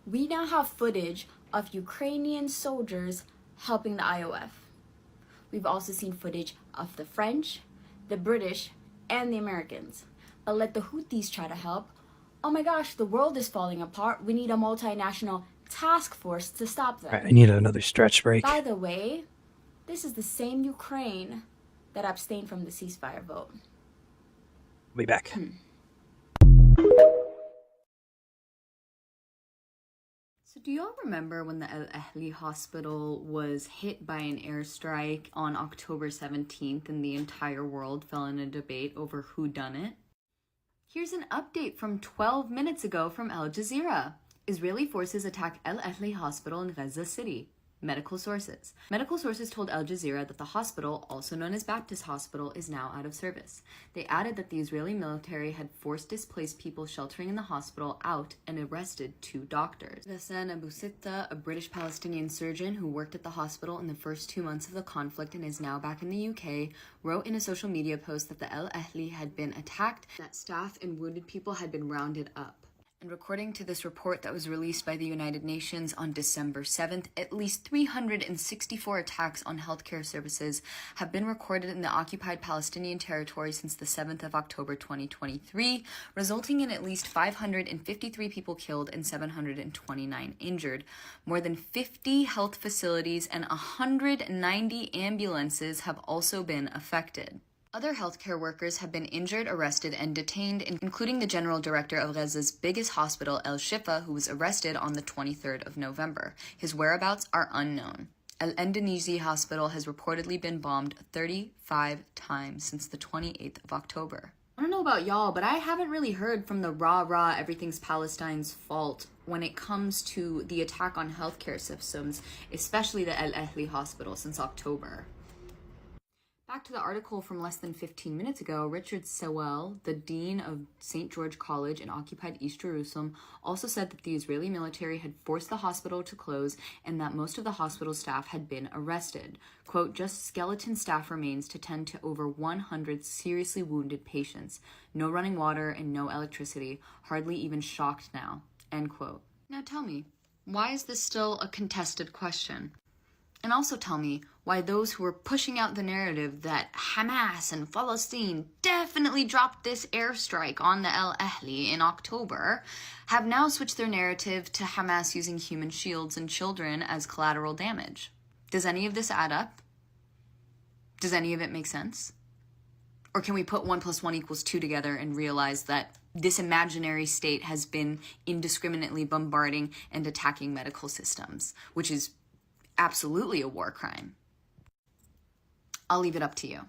We now have footage of Ukrainian soldiers helping the IOF. We've also seen footage of the French, the British, and the Americans. But let the Houthis try to help. Oh my gosh, the world is falling apart. We need a multinational task force to stop them. Right, I need another stretch break. By the way, this is the same Ukraine that abstained from the ceasefire vote. I'll be back. So do y'all remember when the Al Ahli hospital was hit by an airstrike on October 17th and the entire world fell in a debate over who done it? Here's an update from 12 minutes ago from Al Jazeera. Israeli forces attack Al Ahli hospital in Gaza City. Medical sources. Medical sources told Al Jazeera that the hospital, also known as Baptist Hospital, is now out of service. They added that the Israeli military had forced displaced people sheltering in the hospital out and arrested 2 doctors. Ghassan Abu Sitta, a British Palestinian surgeon who worked at the hospital in the first 2 months of the conflict and is now back in the UK, wrote in a social media post that the Al Ahli had been attacked, that staff and wounded people had been rounded up. And according to this report that was released by the United Nations on December 7th, at least 364 attacks on healthcare services have been recorded in the occupied Palestinian territory since the 7th of October 2023, resulting in at least 553 people killed and 729 injured. More than 50 health facilities and 190 ambulances have also been affected. Other healthcare workers have been injured, arrested, and detained, including the general director of Gaza's biggest hospital, El Shifa, who was arrested on the 23rd of November. His whereabouts are unknown. El Endonesi hospital has reportedly been bombed 35 times since the 28th of October. I don't know about y'all, but I haven't really heard from the rah-rah everything's Palestine's fault when it comes to the attack on healthcare systems, especially the El Ahli hospital, since October. Back to the article from less than 15 minutes ago, Richard Sewell, the dean of St. George College in occupied East Jerusalem, also said that the Israeli military had forced the hospital to close and that most of the hospital staff had been arrested. Quote, just skeleton staff remains to tend to over 100 seriously wounded patients. No running water and no electricity, hardly even shocked now. End quote. Now tell me, why is this still a contested question? And also tell me why those who were pushing out the narrative that Hamas and Palestine definitely dropped this airstrike on the El Ahli in October have now switched their narrative to Hamas using human shields and children as collateral damage. Does any of this add up? Does any of it make sense? Or can we put 1 + 1 = 2 together and realize that this imaginary state has been indiscriminately bombarding and attacking medical systems, which is absolutely a war crime? I'll leave it up to you.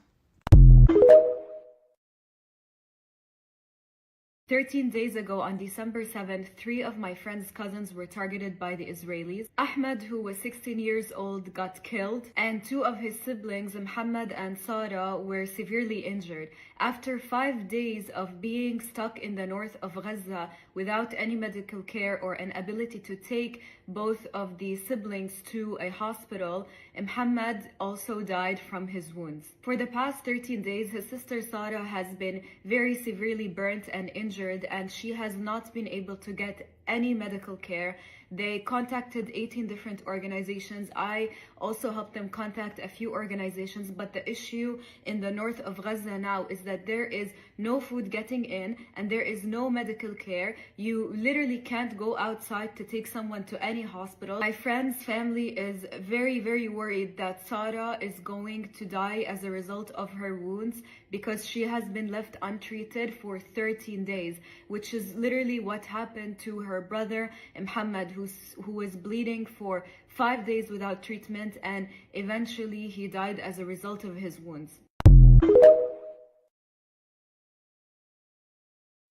13 days ago, on December 7th, 3 of my friend's cousins were targeted by the Israelis. Ahmed, who was 16 years old, got killed, and 2 of his siblings, Muhammad and Sarah, were severely injured. After 5 days of being stuck in the north of Gaza without any medical care or an ability to take both of the siblings to a hospital, Muhammad also died from his wounds. For the past 13 days, his sister Sarah has been very severely burnt and injured, and she has not been able to get any medical care. They contacted 18 different organizations. I also helped them contact a few organizations, but the issue in the north of Gaza now is that there is no food getting in and there is no medical care. You literally can't go outside to take someone to any hospital. My friend's family is very, very worried that Sarah is going to die as a result of her wounds because she has been left untreated for 13 days, which is literally what happened to her brother Muhammad, who was bleeding for 5 days without treatment, and eventually he died as a result of his wounds.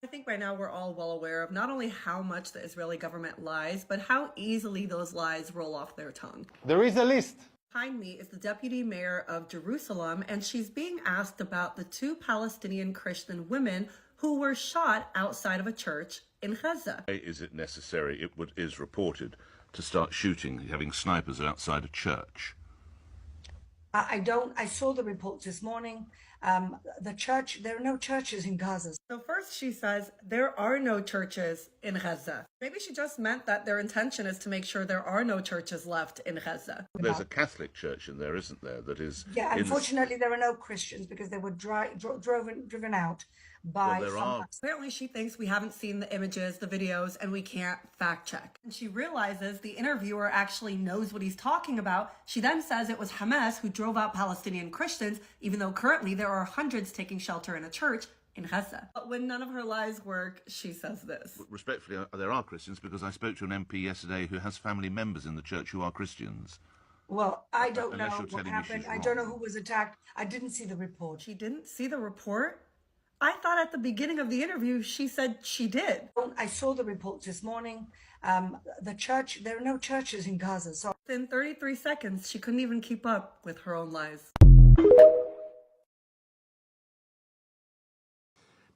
I think by now we're all well aware of not only how much the Israeli government lies, but how easily those lies roll off their tongue. There is a list. Behind me is the deputy mayor of Jerusalem, and she's being asked about the 2 Palestinian Christian women who were shot outside of a church in Gaza. Is it necessary, it is reported, to start shooting, having snipers outside a church? I saw the reports this morning. There are no churches in Gaza. So first she says there are no churches in Gaza. Maybe she just meant that their intention is to make sure there are no churches left in Gaza. There's a Catholic church in there, isn't there? That is. Yeah, unfortunately there are no Christians because they were driven out by. Well, there are. Apparently she thinks we haven't seen the images, the videos, and we can't fact check. And she realizes the interviewer actually knows what he's talking about. She then says it was Hamas who drove out Palestinian Christians, even though currently there are hundreds taking shelter in a church in Gaza. But when none of her lies work, she says this. Respectfully, there are Christians, because I spoke to an MP yesterday who has family members in the church who are Christians. Well, I don't know what happened. I don't know who was attacked. I didn't see the report. She didn't see the report? I thought at the beginning of the interview she said she did. I saw the reports this morning. There are no churches in Gaza. So in 33 seconds, she couldn't even keep up with her own lies.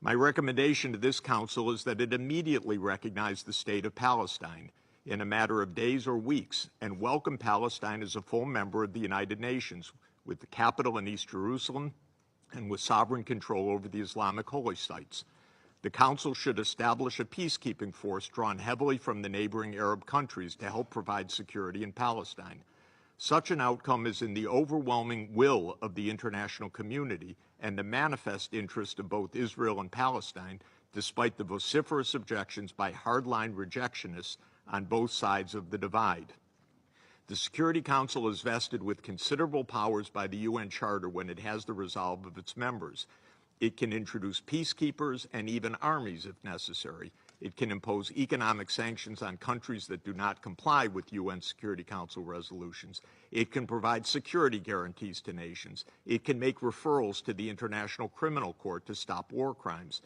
My recommendation to this council is that it immediately recognize the state of Palestine in a matter of days or weeks and welcome Palestine as a full member of the United Nations, with the capital in East Jerusalem and with sovereign control over the Islamic holy sites. The Council should establish a peacekeeping force drawn heavily from the neighboring Arab countries to help provide security in Palestine. Such an outcome is in the overwhelming will of the international community and the manifest interest of both Israel and Palestine, despite the vociferous objections by hardline rejectionists on both sides of the divide. The Security Council is vested with considerable powers by the UN Charter when it has the resolve of its members. It can introduce peacekeepers and even armies if necessary. It can impose economic sanctions on countries that do not comply with UN Security Council resolutions. It can provide security guarantees to nations. It can make referrals to the International Criminal Court to stop war crimes.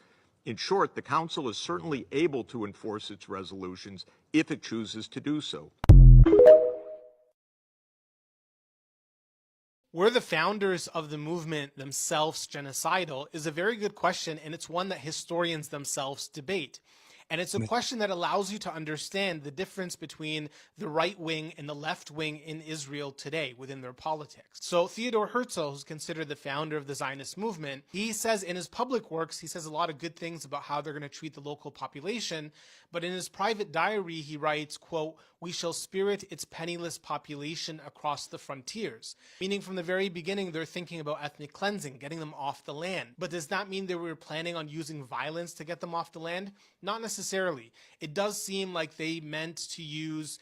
In short, the Council is certainly able to enforce its resolutions if it chooses to do so. Were the founders of the movement themselves genocidal is a very good question, and it's one that historians themselves debate. And it's a question that allows you to understand the difference between the right wing and the left wing in Israel today within their politics. So Theodor Herzl, who's considered the founder of the Zionist movement, he says in his public works, he says a lot of good things about how they're going to treat the local population. But in his private diary, he writes, quote, "We shall spirit its penniless population across the frontiers." Meaning from the very beginning, they're thinking about ethnic cleansing, getting them off the land. But does that mean they were planning on using violence to get them off the land? Not necessarily. It does seem like they meant to use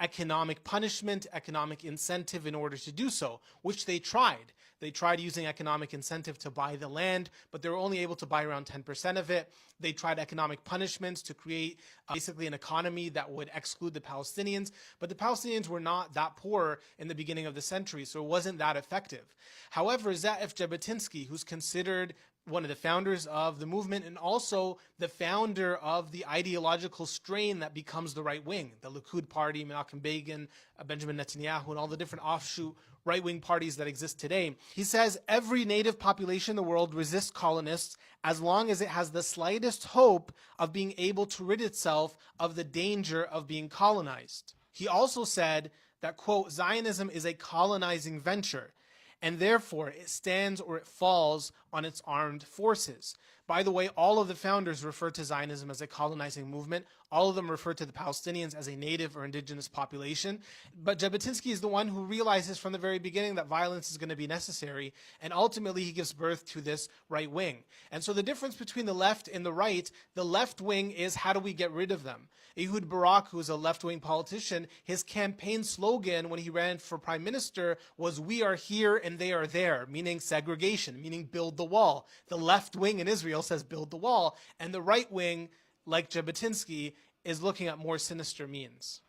economic punishment, economic incentive in order to do so, which they tried. They tried using economic incentive to buy the land, but they were only able to buy around 10% of it. They tried economic punishments to create basically an economy that would exclude the Palestinians, but the Palestinians were not that poor in the beginning of the century, so it wasn't that effective. However, Zaev Jabotinsky, who's considered one of the founders of the movement and also the founder of the ideological strain that becomes the right wing, the Likud party, Menachem Begin, Benjamin Netanyahu, and all the different offshoot right-wing parties that exist today. He says every native population in the world resists colonists as long as it has the slightest hope of being able to rid itself of the danger of being colonized. He also said that, quote, "Zionism is a colonizing venture, and therefore it stands or it falls on its armed forces." By the way, all of the founders refer to Zionism as a colonizing movement. All of them refer to the Palestinians as a native or indigenous population. But Jabotinsky is the one who realizes from the very beginning that violence is going to be necessary, and ultimately he gives birth to this right wing. And so the difference between the left and the left wing is how do we get rid of them? Ehud Barak, who's a left-wing politician, his campaign slogan when he ran for prime minister was "We are here and they are there," meaning segregation, meaning build the wall. The left wing in Israel says build the wall, and the right wing, like Jabotinsky, is looking at more sinister means.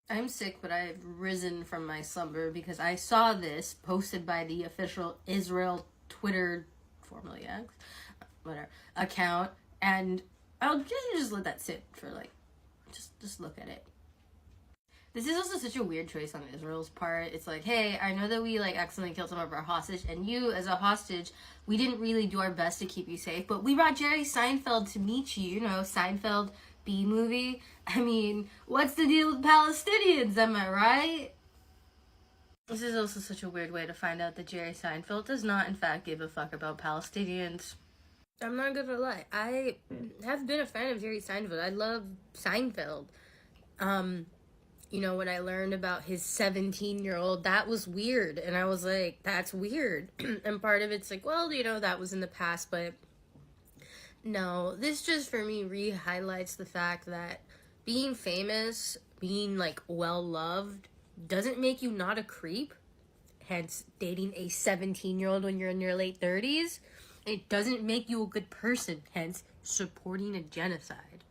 I'm sick, but I've risen from my slumber because I saw this posted by the official Israel Twitter, formerly X, whatever, account, and I'll just let that sit for like, just look at it. This is also such a weird choice on Israel's part. It's like, hey, I know that we like accidentally killed some of our hostage, and you as a hostage, we didn't really do our best to keep you safe, but we brought Jerry Seinfeld to meet you, you know, Seinfeld B-movie. I mean, what's the deal with Palestinians, am I right? This is also such a weird way to find out that Jerry Seinfeld does not, in fact, give a fuck about Palestinians. I'm not gonna lie, I have been a fan of Jerry Seinfeld. I love Seinfeld. You know, when I learned about his 17-year-old, that was weird. And I was like, that's weird. And part of it's like, well, you know, that was in the past. But no, this just for me re-highlights the fact that being famous, being like well-loved, doesn't make you not a creep. Hence, dating a 17-year-old when you're in your late 30s. It doesn't make you a good person. Hence, supporting a genocide.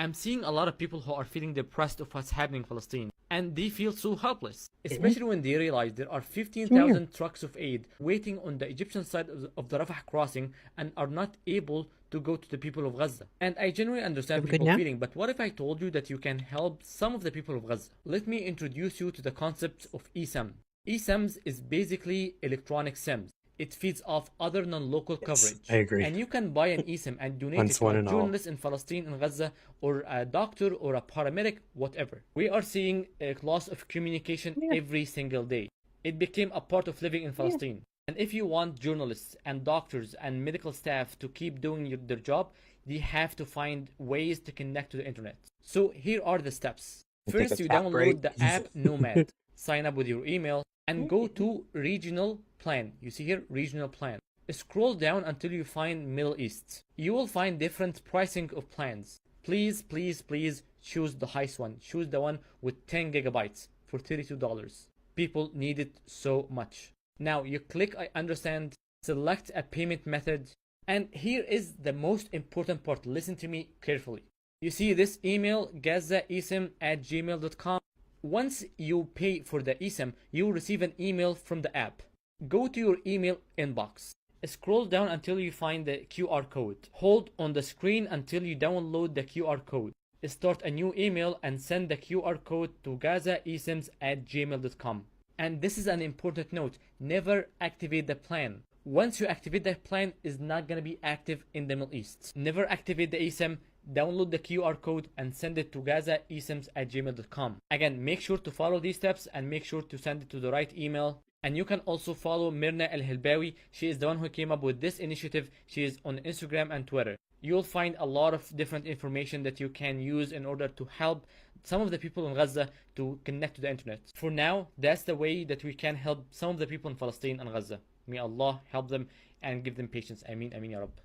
I'm seeing a lot of people who are feeling depressed of what's happening in Palestine, and they feel so helpless, especially when they realize there are 15,000 trucks of aid waiting on the Egyptian side of the Rafah crossing and are not able to go to the people of Gaza. And I genuinely understand people's feeling, but what if I told you that you can help some of the people of Gaza? Let me introduce you to the concept of eSIM. eSIMs is basically electronic SIMs. It feeds off other non-local coverage. I agree. And you can buy an eSIM and donate it to a journalist in Palestine and Gaza, or a doctor or a paramedic, whatever. We are seeing a loss of communication every single day. It became a part of living in Palestine. And if you want journalists and doctors and medical staff to keep doing their job, they have to find ways to connect to the internet. So here are the steps. First, you download the app Nomad, sign up with your email, and go to regional plan. You see here, regional plan. Scroll down until you find Middle East. You will find different pricing of plans. Please, please, please choose the highest one. Choose the one with 10 gigabytes for $32. People need it so much. Now you click I understand, select a payment method, and here is the most important part. Listen to me carefully. You see this email, gazaesim@gmail.com. Once you pay for the eSIM, you will receive an email from the app. Go to your email inbox. Scroll down until you find the QR code. Hold on the screen until you download the QR code. Start a new email and send the QR code to gazaesims@gmail.com. And this is an important note. Never activate the plan. Once you activate the plan, it's not going to be active in the Middle East. Never activate the eSIM. Download the QR code and send it to gazaesims@gmail.com. Again, make sure to follow these steps and make sure to send it to the right email. And you can also follow Mirna El-Hilbawi. She is the one who came up with this initiative. She is on Instagram and Twitter. You'll find a lot of different information that you can use in order to help some of the people in Gaza to connect to the internet. For now, that's the way that we can help some of the people in Palestine and Gaza. May Allah help them and give them patience. Ameen, ameen, ya Rabb.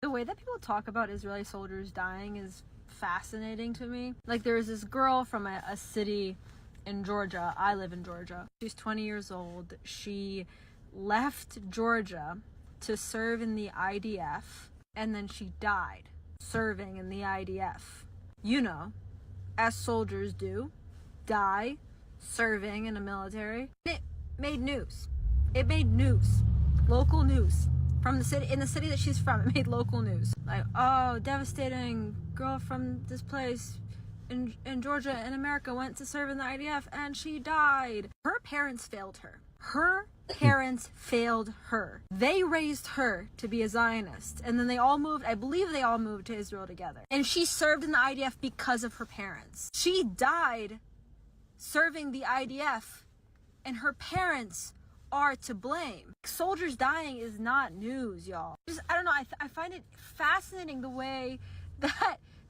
The way that people talk about Israeli soldiers dying is fascinating to me. Like, there was this girl from a city in Georgia. I live in Georgia. She's 20 years old. She left Georgia to serve in the IDF, and then she died serving in the IDF. You know, as soldiers do, die serving in a military. It made news. It made news. Local news. From the city, in the city that she's from, it made local news. Like, oh, devastating, girl from this place in Georgia in America went to serve in the IDF and she died. Her parents failed her. Her parents failed her. They raised her to be a Zionist, and then they all moved, I believe they all moved to Israel together. And she served in the IDF because of her parents. She died serving the IDF, and her parents are to blame. Soldiers dying is not news, y'all. I don't know, I find it fascinating the way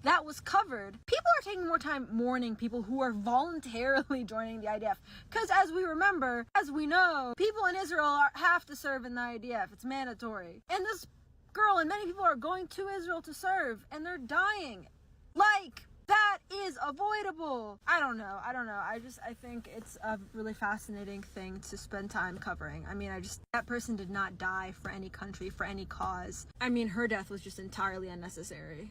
that was covered. People are taking more time mourning people who are voluntarily joining the IDF. Because as we remember, as we know, people in Israel have to serve in the IDF. It's mandatory. And this girl and many people are going to Israel to serve, and they're dying. Like, that is avoidable. I don't know. I think it's a really fascinating thing to spend time covering. I mean, that person did not die for any country, for any cause. I mean, her death was just entirely unnecessary.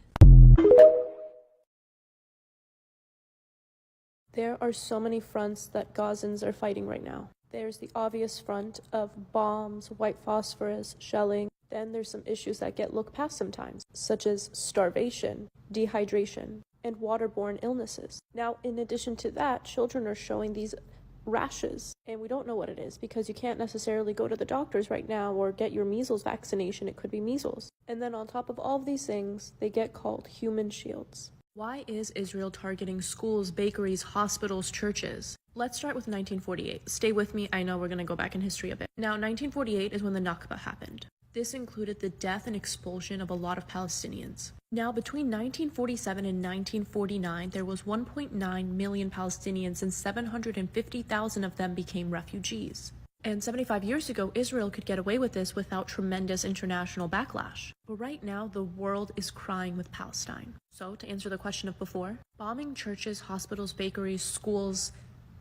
There are so many fronts that Gazans are fighting right now. There's the obvious front of bombs, white phosphorus, shelling. Then there's some issues that get looked past sometimes, such as starvation, dehydration, and waterborne illnesses. Now, in addition to that, children are showing these rashes, and we don't know what it is because you can't necessarily go to the doctors right now or get your measles vaccination. It could be measles. And then on top of all of these things, they get called human shields. Why is Israel targeting schools, bakeries, hospitals, churches? Let's start with 1948. Stay with me, I know we're going to go back in history a bit. Now, 1948 is when the Nakba happened. This included the death and expulsion of a lot of Palestinians. Now, between 1947 and 1949, there was 1.9 million Palestinians, and 750,000 of them became refugees. And 75 years ago, Israel could get away with this without tremendous international backlash. But right now, the world is crying with Palestine. So, to answer the question of before, bombing churches, hospitals, bakeries, schools,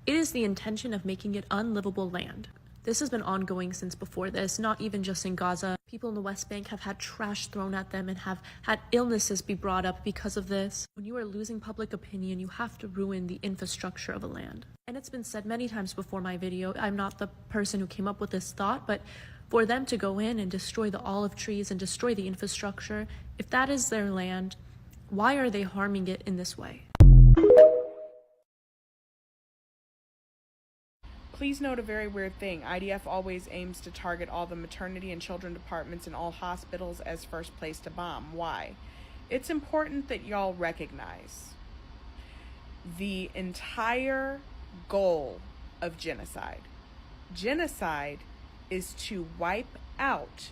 it is the intention of making it unlivable land. This has been ongoing since before this, not even just in Gaza. People in the West Bank have had trash thrown at them and have had illnesses be brought up because of this. When you are losing public opinion, you have to ruin the infrastructure of a land. And it's been said many times before my video, I'm not the person who came up with this thought, but for them to go in and destroy the olive trees and destroy the infrastructure, if that is their land, why are they harming it in this way? Please note a very weird thing. IDF always aims to target all the maternity and children departments in all hospitals as first place to bomb. Why? It's important that y'all recognize the entire goal of genocide. Genocide is to wipe out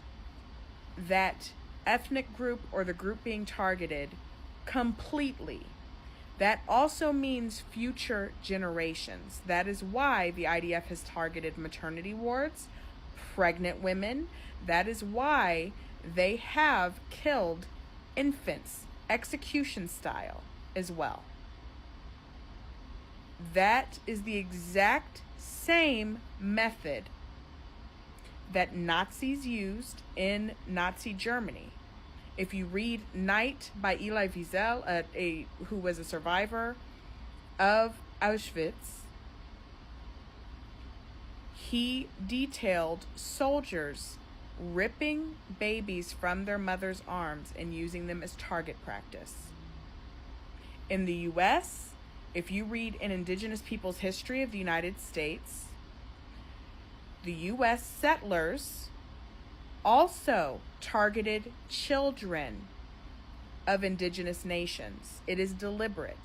that ethnic group or the group being targeted completely. That also means future generations. That is why the IDF has targeted maternity wards, pregnant women. That is why they have killed infants, execution style as well. That is the exact same method that Nazis used in Nazi Germany. If you read Night by Elie Wiesel, who was a survivor of Auschwitz, he detailed soldiers ripping babies from their mother's arms and using them as target practice. In the U.S., if you read an Indigenous Peoples History of the United States, the U.S. settlers also targeted children of indigenous nations. It is deliberate.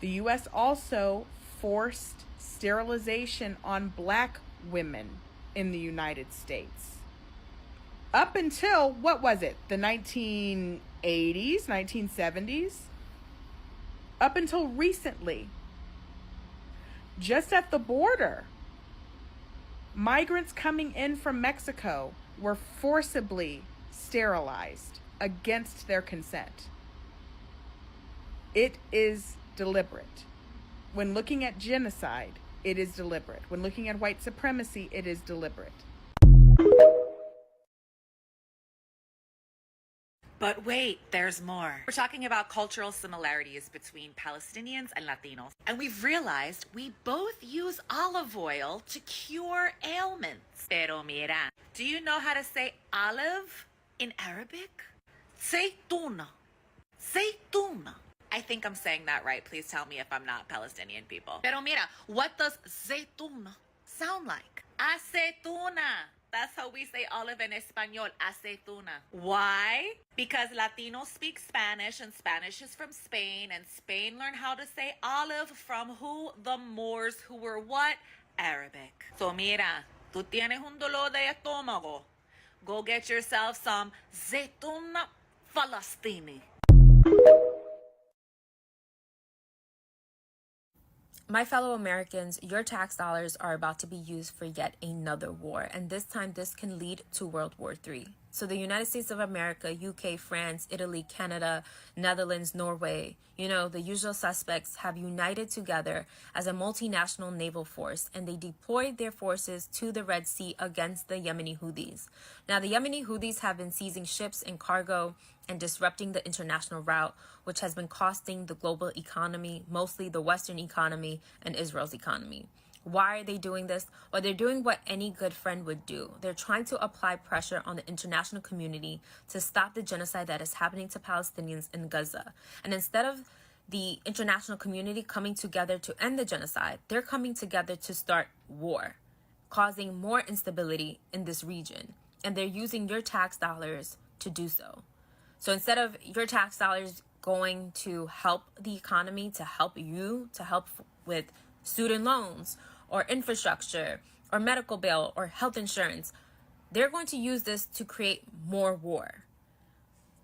The U.S. also forced sterilization on black women in the United States. Up until, what was it, the 1980s, 1970s? Up until recently, just at the border, migrants coming in from Mexico were forcibly sterilized against their consent. It is deliberate. When looking at genocide, it is deliberate. When looking at white supremacy, it is deliberate. But wait, there's more. We're talking about cultural similarities between Palestinians and Latinos. And we've realized we both use olive oil to cure ailments. Pero mira, do you know how to say olive in Arabic? Zaytuna. Zaytuna. I think I'm saying that right. Please tell me if I'm not Palestinian people. Pero mira, what does zaytuna sound like? Aceituna. That's how we say olive in Espanol, aceituna. Why? Because Latinos speak Spanish, and Spanish is from Spain, and Spain learned how to say olive from who? The Moors, who were what? Arabic. So mira, tú tienes un dolor de estómago. Go get yourself some zaytuna falastini. My fellow Americans, your tax dollars are about to be used for yet another war, and this time this can lead to World War III. So the United States of America, UK, France, Italy, Canada, Netherlands, Norway, the usual suspects have united together as a multinational naval force, and they deployed their forces to the Red Sea against the Yemeni Houthis. Now, the Yemeni Houthis have been seizing ships and cargo and disrupting the international route, which has been costing the global economy, mostly the Western economy and Israel's economy. Why are they doing this? Well, they're doing what any good friend would do. They're trying to apply pressure on the international community to stop the genocide that is happening to Palestinians in Gaza. And instead of the international community coming together to end the genocide, they're coming together to start war, causing more instability in this region. And they're using your tax dollars to do so. So instead of your tax dollars going to help the economy, to help you, to help with student loans or infrastructure or medical bill or health insurance, they're going to use this to create more war.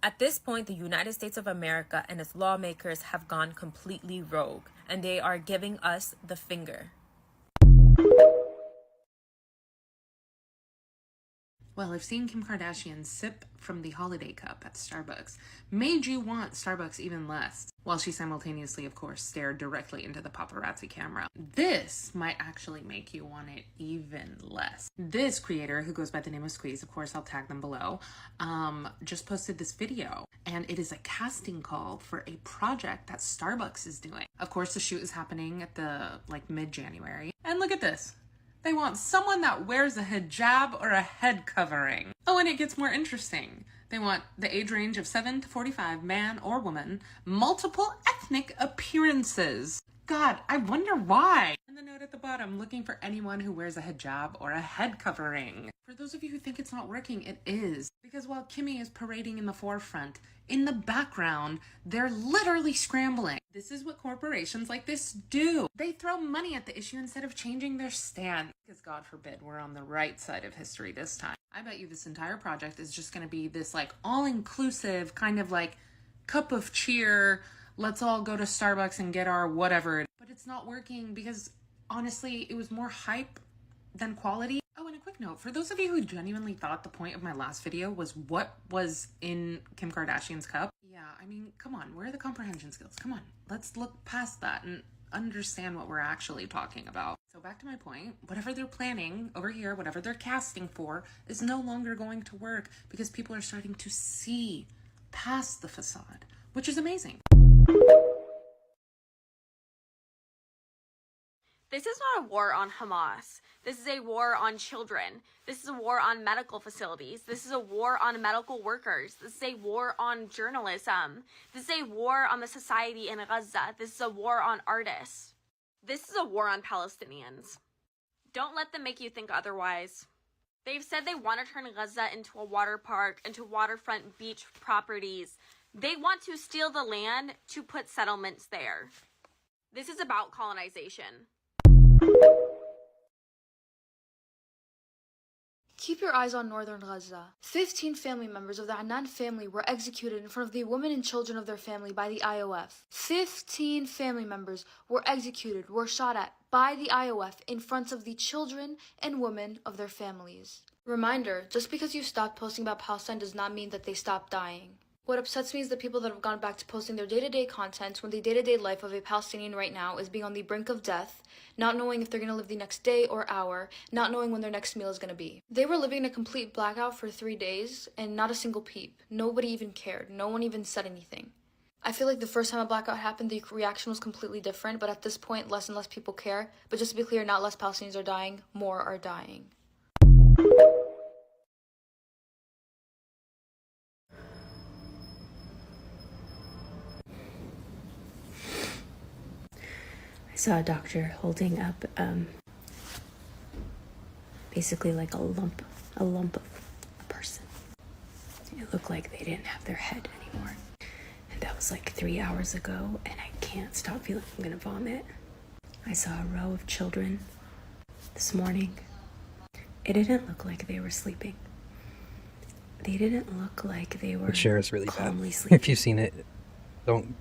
At this point, the United States of America and its lawmakers have gone completely rogue, and they are giving us the finger. Well, if seeing Kim Kardashian sip from the holiday cup at Starbucks made you want Starbucks even less, while she simultaneously, of course, stared directly into the paparazzi camera, this might actually make you want it even less. This creator, who goes by the name of Squeeze, of course, I'll tag them below, just posted this video, and it is a casting call for a project that Starbucks is doing. Of course, the shoot is happening at the, mid-January. And look at this. They want someone that wears a hijab or a head covering. Oh, and it gets more interesting. They want the age range of 7 to 45, man or woman, multiple ethnic appearances. God, I wonder why. And the note at the bottom, looking for anyone who wears a hijab or a head covering. For those of you who think it's not working, it is. Because while Kimmy is parading in the forefront, in the background, they're literally scrambling. This is what corporations like this do. They throw money at the issue instead of changing their stand. Because God forbid we're on the right side of history this time. I bet you this entire project is just going to be this like all-inclusive kind of like cup of cheer. Let's all go to Starbucks and get our whatever. But it's not working because honestly, it was more hype than quality. Oh, and a quick note, for those of you who genuinely thought the point of my last video was what was in Kim Kardashian's cup. Yeah, I mean, come on, where are the comprehension skills? Come on, let's look past that and understand what we're actually talking about. So back to my point, whatever they're planning over here, whatever they're casting for, is no longer going to work because people are starting to see past the facade, which is amazing. This is not a war on Hamas. This is a war on children. This is a war on medical facilities. This is a war on medical workers. This is a war on journalism. This is a war on the society in Gaza. This is a war on artists. This is a war on Palestinians. Don't let them make you think otherwise. They've said they want to turn Gaza into a water park, into waterfront beach properties. They want to steal the land to put settlements there. This is about colonization. Keep your eyes on northern Gaza. 15 family members of the Annan family were executed in front of the women and children of their family by the IOF. 15 family members were executed, were shot at by the IOF in front of the children and women of their families. Reminder, just because you stopped posting about Palestine does not mean that they stopped dying. What upsets me is the people that have gone back to posting their day-to-day content when the day-to-day life of a Palestinian right now is being on the brink of death, not knowing if they're going to live the next day or hour, not knowing when their next meal is going to be. They were living in a complete blackout for 3 days, and not a single peep. Nobody even cared. No one even said anything. I feel like the first time a blackout happened, the reaction was completely different, but at this point, less and less people care. But just to be clear, not less Palestinians are dying, more are dying. I saw a doctor holding up basically like a lump of a person. It looked like they didn't have their head anymore. And that was like 3 hours ago, and I can't stop feeling I'm gonna vomit. I saw a row of children this morning. It didn't look like they were sleeping. They didn't look like they were The share is really calmly bad. sleeping. If you've seen it,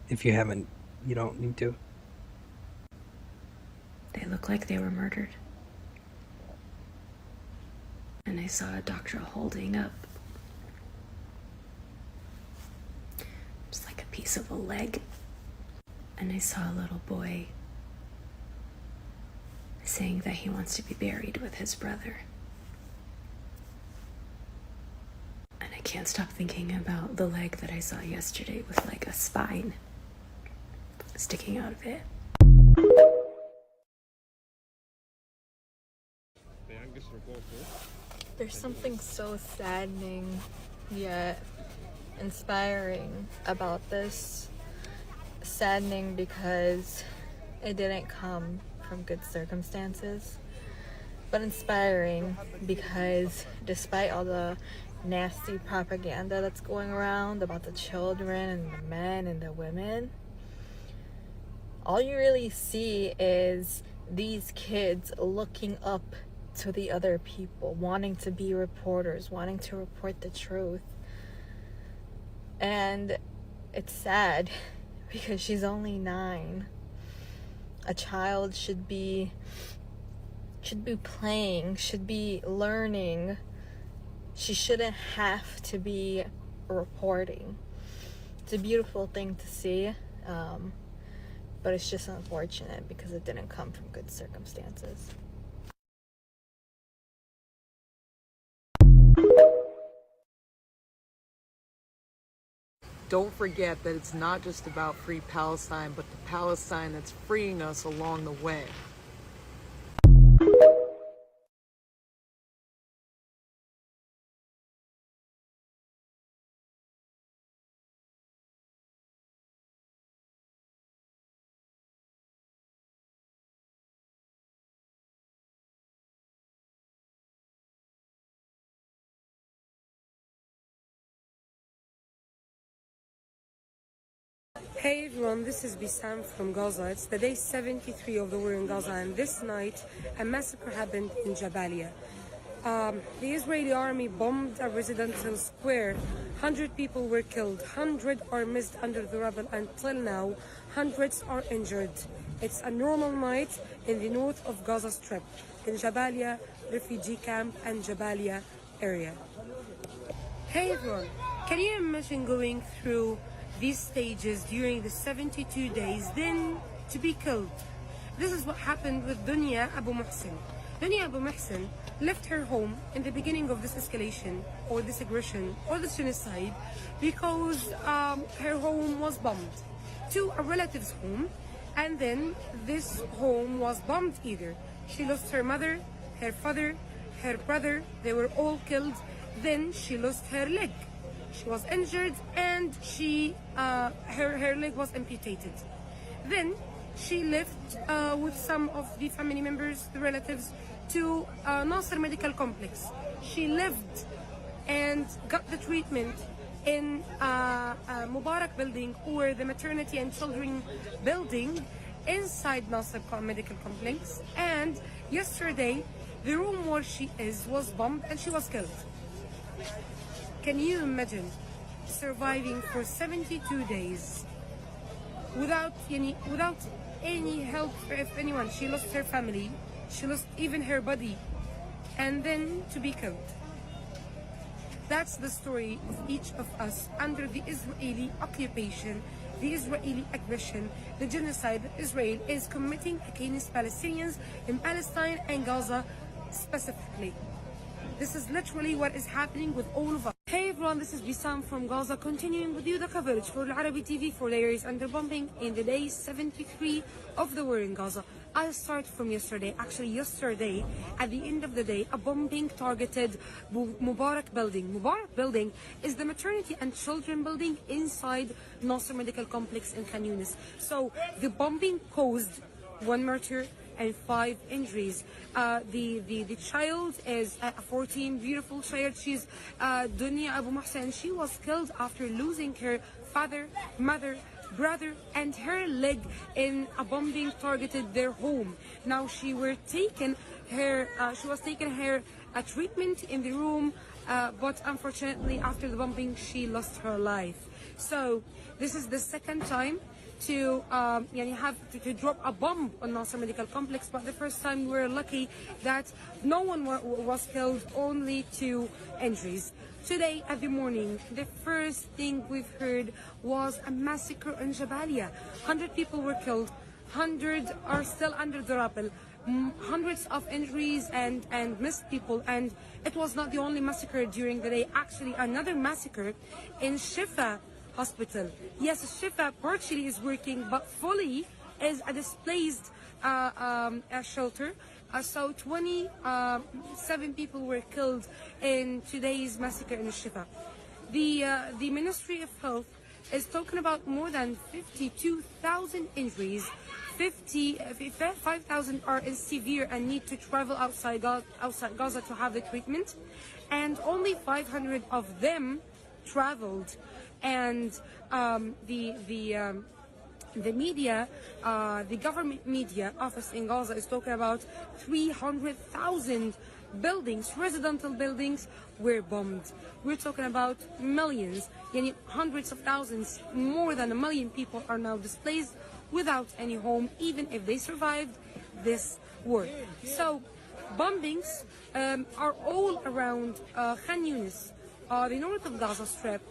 if you haven't, you don't need to. They look like they were murdered. And I saw a doctor holding up just like a piece of a leg. And I saw a little boy saying that he wants to be buried with his brother. And I can't stop thinking about the leg that I saw yesterday with like a spine sticking out of it. There's something so saddening yet inspiring about this. Saddening because it didn't come from good circumstances, but inspiring because despite all the nasty propaganda that's going around about the children and the men and the women, all you really see is these kids looking up to the other people, wanting to be reporters, wanting to report the truth. And it's sad because she's only 9. A child should be playing, should be learning. She shouldn't have to be reporting. It's a beautiful thing to see, but it's just unfortunate because it didn't come from good circumstances. Don't forget that it's not just about free Palestine, but the Palestine that's freeing us along the way. Hey everyone, this is Bissam from Gaza. It's the day 73 of the war in Gaza, and this night a massacre happened in Jabalia. The Israeli army bombed a residential square. 100 people were killed, 100 are missed under the rubble. Until now, hundreds are injured. It's a normal night in the north of Gaza Strip, in Jabalia refugee camp and Jabalia area. Hey everyone, can you imagine going through these stages during the 72 days, then to be killed? This is what happened with Dunya Abu Muhsin. Dunya Abu Muhsin left her home in the beginning of this escalation or this aggression or this genocide because her home was bombed to a relative's home, and then this home was bombed either. She lost her mother, her father, her brother, they were all killed. Then she lost her leg. She was injured and her leg was amputated. Then she lived with some of the family members, the relatives, to Nasser Medical Complex. She lived and got the treatment in Mubarak building, or the maternity and children building inside Nasser Medical Complex. And yesterday, the room where she was bombed and she was killed. Can you imagine surviving for 72 days without any help from anyone? She lost her family, she lost even her body, and then to be killed. That's the story of each of us under the Israeli occupation, the Israeli aggression, the genocide that Israel is committing against Palestinians in Palestine and Gaza specifically. This is literally what is happening with all of us. Hey everyone, this is Bissam from Gaza, continuing with you the coverage for Al Arabi TV for layers under bombing in the day 73 of the war in Gaza. I'll start from yesterday. Actually, yesterday, at the end of the day, a bombing targeted Mubarak building. Mubarak building is the maternity and children building inside Nasser Medical Complex in Khan Yunis. So the bombing caused 1 murder and 5 injuries. The child is a 14, beautiful child. She's Dunya Abu Muhsin. She was killed after losing her father, mother, brother, and her leg in a bombing targeted their home. Now she was taken her treatment in the room, but unfortunately after the bombing she lost her life. So this is the second time to drop a bomb on Nasser Medical Complex, but the first time we were lucky that no one was killed, only 2 injuries. Today at the morning, the first thing we've heard was a massacre in Jabalia. 100 people were killed, 100 are still under the rubble, hundreds of injuries and missed people. And it was not the only massacre during the day. Actually, another massacre in Shifa hospital. Yes, Shifa partially is working, but fully is a displaced shelter. So 27 people were killed in today's massacre in Shifa. The Ministry of Health is talking about more than 52,000 injuries. 5,000 are in severe and need to travel outside Gaza to have the treatment, and only 500 of them traveled. And the media, the government media office in Gaza is talking about 300,000 buildings, residential buildings, were bombed. We're talking about millions, hundreds of thousands, more than 1 million people are now displaced without any home, even if they survived this war. So bombings are all around Khan Yunis, the north of Gaza Strip,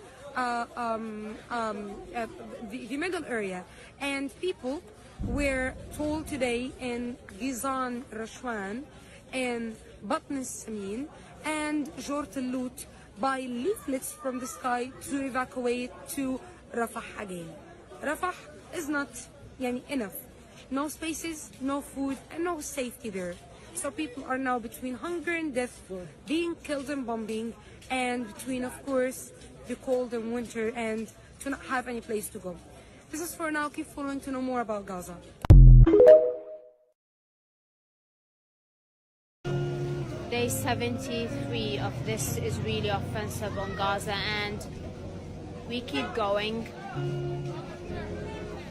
the middle area, and people were told today in Gizan Rashwan and Batn Samin and Jort al-Lut by leaflets from the sky to evacuate to Rafah again. Rafah is not enough. No spaces, no food, and no safety there. So people are now between hunger and death, being killed and bombing, and between, of course, the cold and winter, and to not have any place to go. This is for now. Keep following to know more about Gaza. Day 73 of this Israeli offensive on Gaza, and we keep going.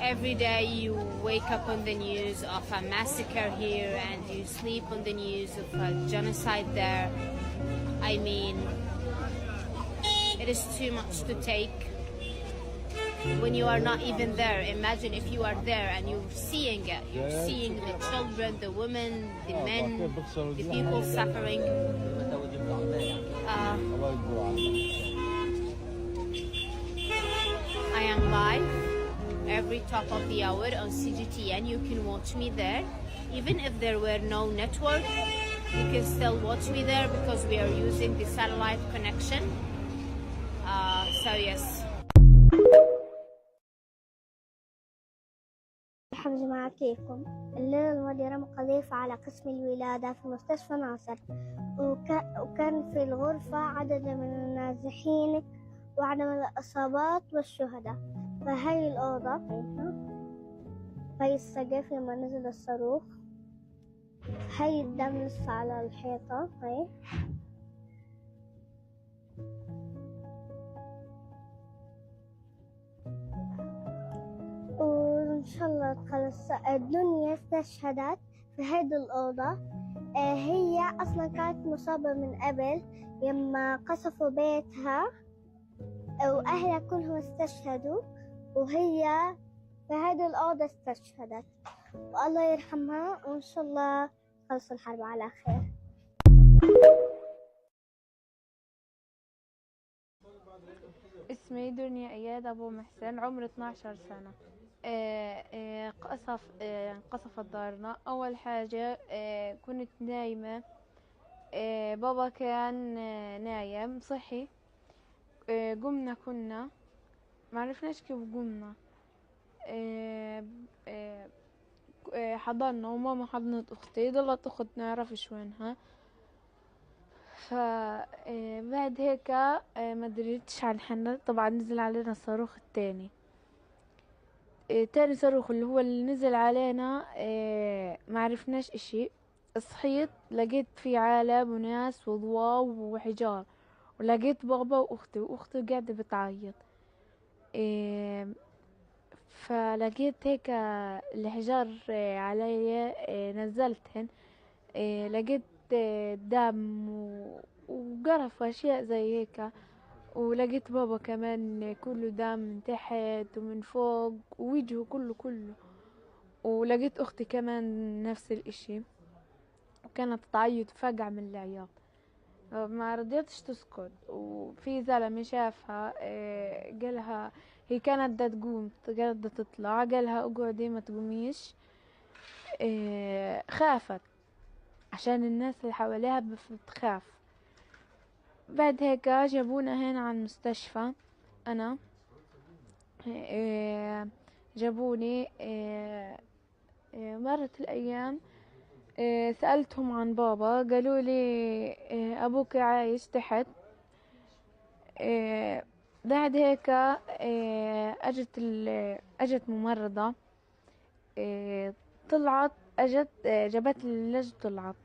every day you wake up on the news of a massacre here and you sleep on the news of a genocide there. I mean, it is too much to take when you are not even there. Imagine if you are there and you're seeing it. You're seeing the children, the women, the men, the people suffering. I am live every top of the hour on CGTN. You can watch me there. Even if there were no network, you can still watch me there because we are using the satellite connection. So yes. مرحبا جماعة، كيفكم؟ الليلة الماضية رمى قذيفة على قسم الولادة في مستشفى ناصر، وكان في الغرفة عدد من النازحين وعدد من الإصابات والشهداء. فهي الأوضة، هي السقف لما نزل الصاروخ، هي الدم لسه على الحيطة، هي وإن شاء الله تخلص. الدنيا استشهدت في هيدي الأوضة. هي أصلا كانت مصابة من قبل لما قصفوا بيتها وأهلها كلهم استشهدوا، وهي في هيدي الأوضة استشهدت، والله يرحمها وإن شاء الله تخلص الحرب على خير. اسمي دنيا إياد أبو محسن، عمري 12 سنة. قصفت دارنا. أول حاجة كنت نايمة، بابا كان نايم، صحي، قمنا، كنا معرفناش كيف قمنا، حضرنا وماما حضنت أختي، ضلت أخت نعرفش وينها. فبعد هيك ما دريتش عن حنا. طبعا نزل علينا الصاروخ التاني، تاني صاروخ اللي هو اللي نزل علينا، ما عرفناش اشي. صحيت لقيت في عالم وناس وضواء وحجار، ولقيت بابا واختي قاعدة بتعيط. فلقيت هيك الحجار علي، نزلتهن، لقيت دم وقرف واشياء زي هيك، ولقيت بابا كمان كله دم من تحت ومن فوق ووجهه كله، ولقيت اختي كمان نفس الاشي، وكانت تعيط فقع من العياط، ما رضيتش تسكت. وفي زلمة شافها، قالها، هي كانت بدها تقوم، كانت بدها تطلع، قالها اقعدي ما تقوميش. خافت عشان الناس اللي حواليها بتخاف. بعد هيك جابونا هنا على المستشفى. انا جابوني، مرت الايام، سألتهم عن بابا، قالوا لي ابوك عايش تحت. بعد هيك اجت ممرضة، طلعت، جابت لي اللج، طلعت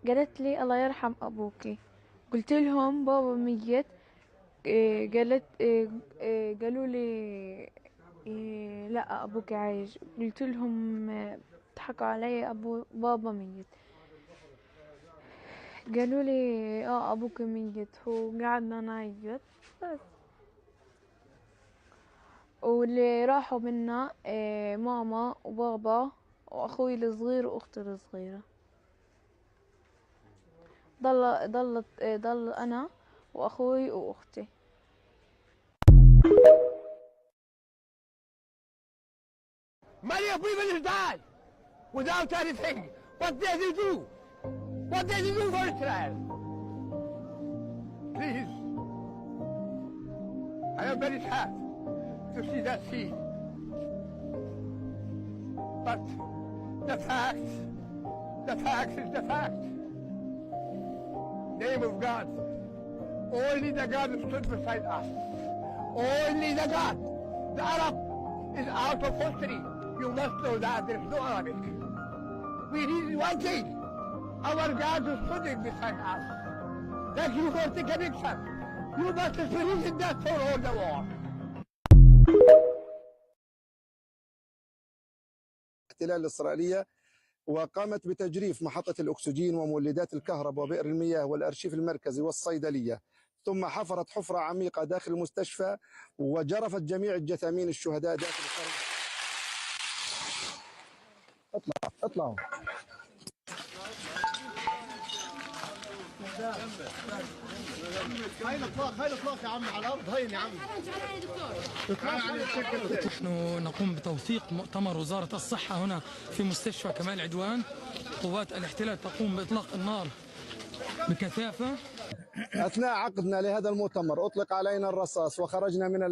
قالت لي الله يرحم ابوكي. قلت لهم بابا ميت. قالوا لي لا ابوك عايش. قلت لهم ضحكوا علي، بابا ميت. قالوا لي ابوك ميت، وقعدنا نعيط بس. واللي راحوا منا ماما وبابا واخوي الصغير واختي الصغيره. ضل انا واخوي واختي. Many of people have died without anything. What did you do? What did you do for Israel? Please. I am very sad to see that scene. But the fact is the fact. Name of God. Only the God stood beside us. Only the God. The Arab is out of history. You must know that there is no Arabic. We need one thing. Our God is stood beside us. Thank you for the connection. You must believe in that for all the world. الاحتلال الإسرائيلية، وقامت بتجريف محطة الأكسجين ومولدات الكهرباء وبئر المياه والأرشيف المركزي والصيدلية، ثم حفرت حفرة عميقة داخل المستشفى وجرفت جميع الجثامين الشهداء داخل القرن. اطلعوا هاي الاطلاق يا عم على الارض، هين يا عم. نحن نقوم بتوثيق مؤتمر وزارة الصحة هنا في مستشفى كمال عدوان. قوات الاحتلال تقوم بإطلاق النار بكثافة. أثناء عقدنا لهذا المؤتمر أطلق علينا الرصاص وخرجنا من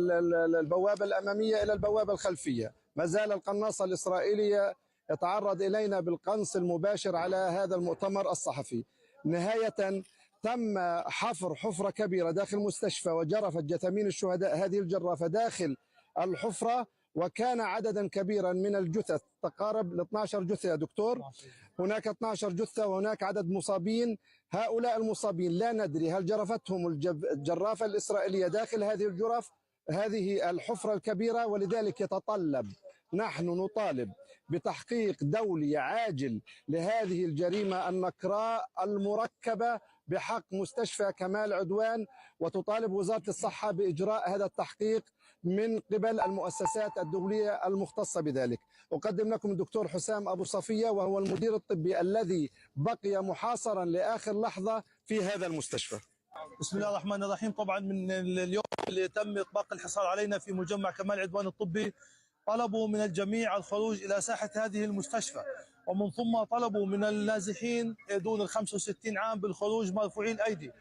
البوابة الأمامية إلى البوابة الخلفية. ما زال القناصة الإسرائيلية يتعرض إلينا بالقنص المباشر على هذا المؤتمر الصحفي. نهاية تم حفر حفرة كبيرة داخل المستشفى وجرفت جثامين الشهداء هذه الجرافة داخل الحفرة، وكان عددا كبيرا من الجثث تقارب ل 12 جثة يا دكتور. هناك 12 جثة وهناك عدد مصابين. هؤلاء المصابين لا ندري هل جرفتهم الجرافة الإسرائيلية داخل هذه الجرف، هذه الحفرة الكبيرة، ولذلك نحن نطالب بتحقيق دولي عاجل لهذه الجريمة النكراء المركبة بحق مستشفى كمال عدوان، وتطالب وزارة الصحة بإجراء هذا التحقيق من قبل المؤسسات الدولية المختصة بذلك. أقدم لكم الدكتور حسام أبو صفية، وهو المدير الطبي الذي بقي محاصرا لآخر لحظة في هذا المستشفى. بسم الله الرحمن الرحيم. طبعا من اليوم اللي تم إطلاق الحصار علينا في مجمع كمال عدوان الطبي، طلبوا من الجميع الخروج إلى ساحة هذه المستشفى، ومن ثم طلبوا من النازحين دون ال 65 عام بالخروج مرفوعين الأيدي.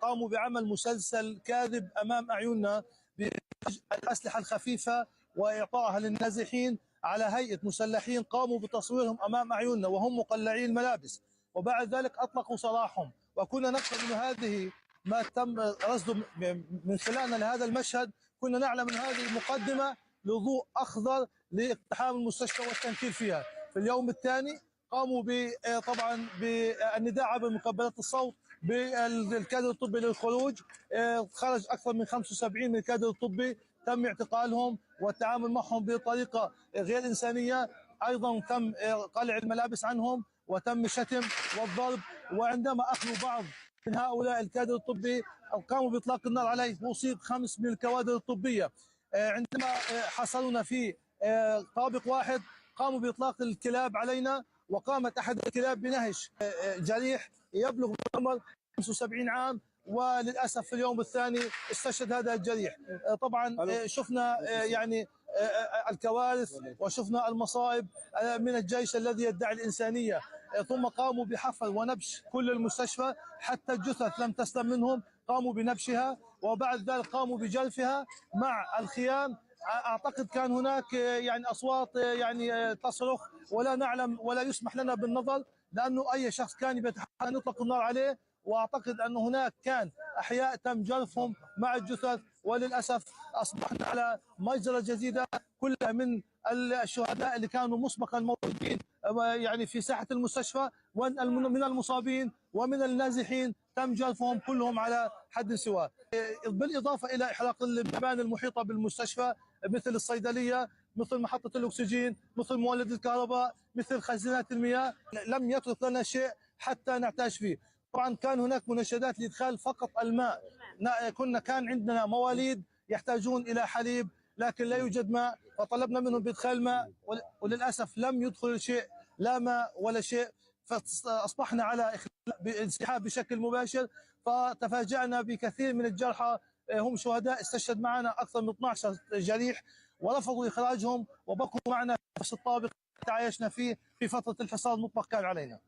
قاموا بعمل مسلسل كاذب أمام أعيننا بالأسلحة الخفيفة وإعطائها للنازحين على هيئة مسلحين قاموا بتصويرهم أمام أعيننا وهم مقلعي الملابس، وبعد ذلك أطلقوا سراحهم. وكنا نفهم أن هذه ما تم رصده من خلالنا لهذا المشهد، كنا نعلم أن هذه مقدمة لضوء أخضر لاقتحام المستشفى والتنكيل فيها. في اليوم الثاني قاموا طبعا بالنداء عبر مقبلات الصوت بالكادر الطبي للخروج. خرج أكثر من 75 من الكادر الطبي، تم اعتقالهم والتعامل معهم بطريقة غير إنسانية. أيضا تم قلع الملابس عنهم وتم الشتم والضرب. وعندما أخذوا بعض من هؤلاء الكادر الطبي قاموا بإطلاق النار عليه، وأصيب 5 من الكوادر الطبية. عندما حصلنا في طابق واحد قاموا بإطلاق الكلاب علينا، وقامت أحد الكلاب بنهش جريح يبلغ بعمر 75 عام، وللأسف في اليوم الثاني استشهد هذا الجريح. طبعا شفنا يعني الكوارث وشفنا المصائب من الجيش الذي يدعي الإنسانية. ثم قاموا بحفر ونبش كل المستشفى حتى الجثث لم تسلم منهم، قاموا بنبشها وبعد ذلك قاموا بجلفها مع الخيام. أعتقد كان هناك يعني أصوات يعني تصرخ، ولا نعلم ولا يسمح لنا بالنظر، لأنه أي شخص كان بيتحرك نطلق النار عليه. وأعتقد أن هناك كان أحياء تم جرفهم مع الجثث، وللأسف أصبحنا على مجزرة جديدة كلها من الشهداء اللي كانوا مسبقا موجودين يعني في ساحة المستشفى، من المصابين ومن النازحين تم جرفهم كلهم على حد سواء، بالإضافة إلى إحراق المباني المحيطة بالمستشفى مثل الصيدلية، مثل محطة الأكسجين، مثل مولد الكهرباء، مثل خزانات المياه. لم يترك لنا شيء حتى نعتاش فيه. طبعا كان هناك مناشدات لإدخال فقط الماء. كان عندنا مواليد يحتاجون إلى حليب لكن لا يوجد ماء، فطلبنا منهم بإدخال ماء وللأسف لم يدخل شيء، لا ماء ولا شيء. فأصبحنا على انسحاب بشكل مباشر، فتفاجأنا بكثير من الجرحى هم شهداء. استشهد معنا أكثر من 12 جريح ورفضوا إخراجهم وبقوا معنا في نفس الطابق تعايشنا فيه في فترة الحصار المطلق كان علينا.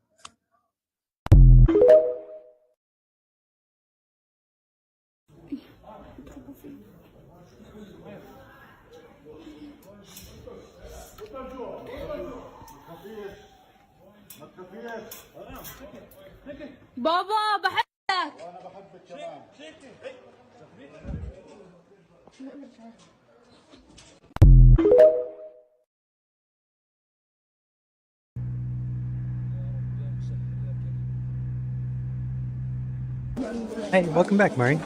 بابا بحبك. وانا بحبك كمان. Hey, welcome back, Murray.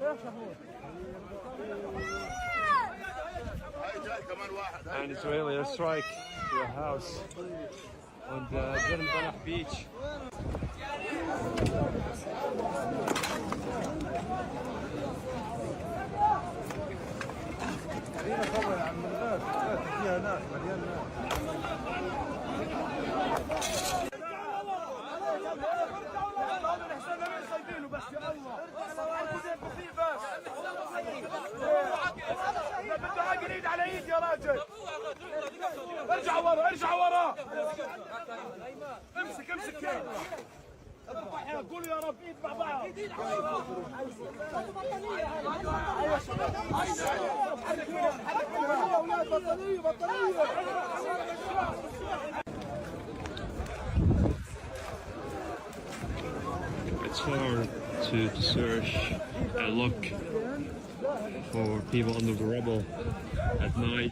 An Israeli airstrike to a house on the Bethlehem beach. ارجع ورا ارجع ورا امسك امسك قولوا يا رب ايد مع بعض It's hard to search and look for people under the rubble at night.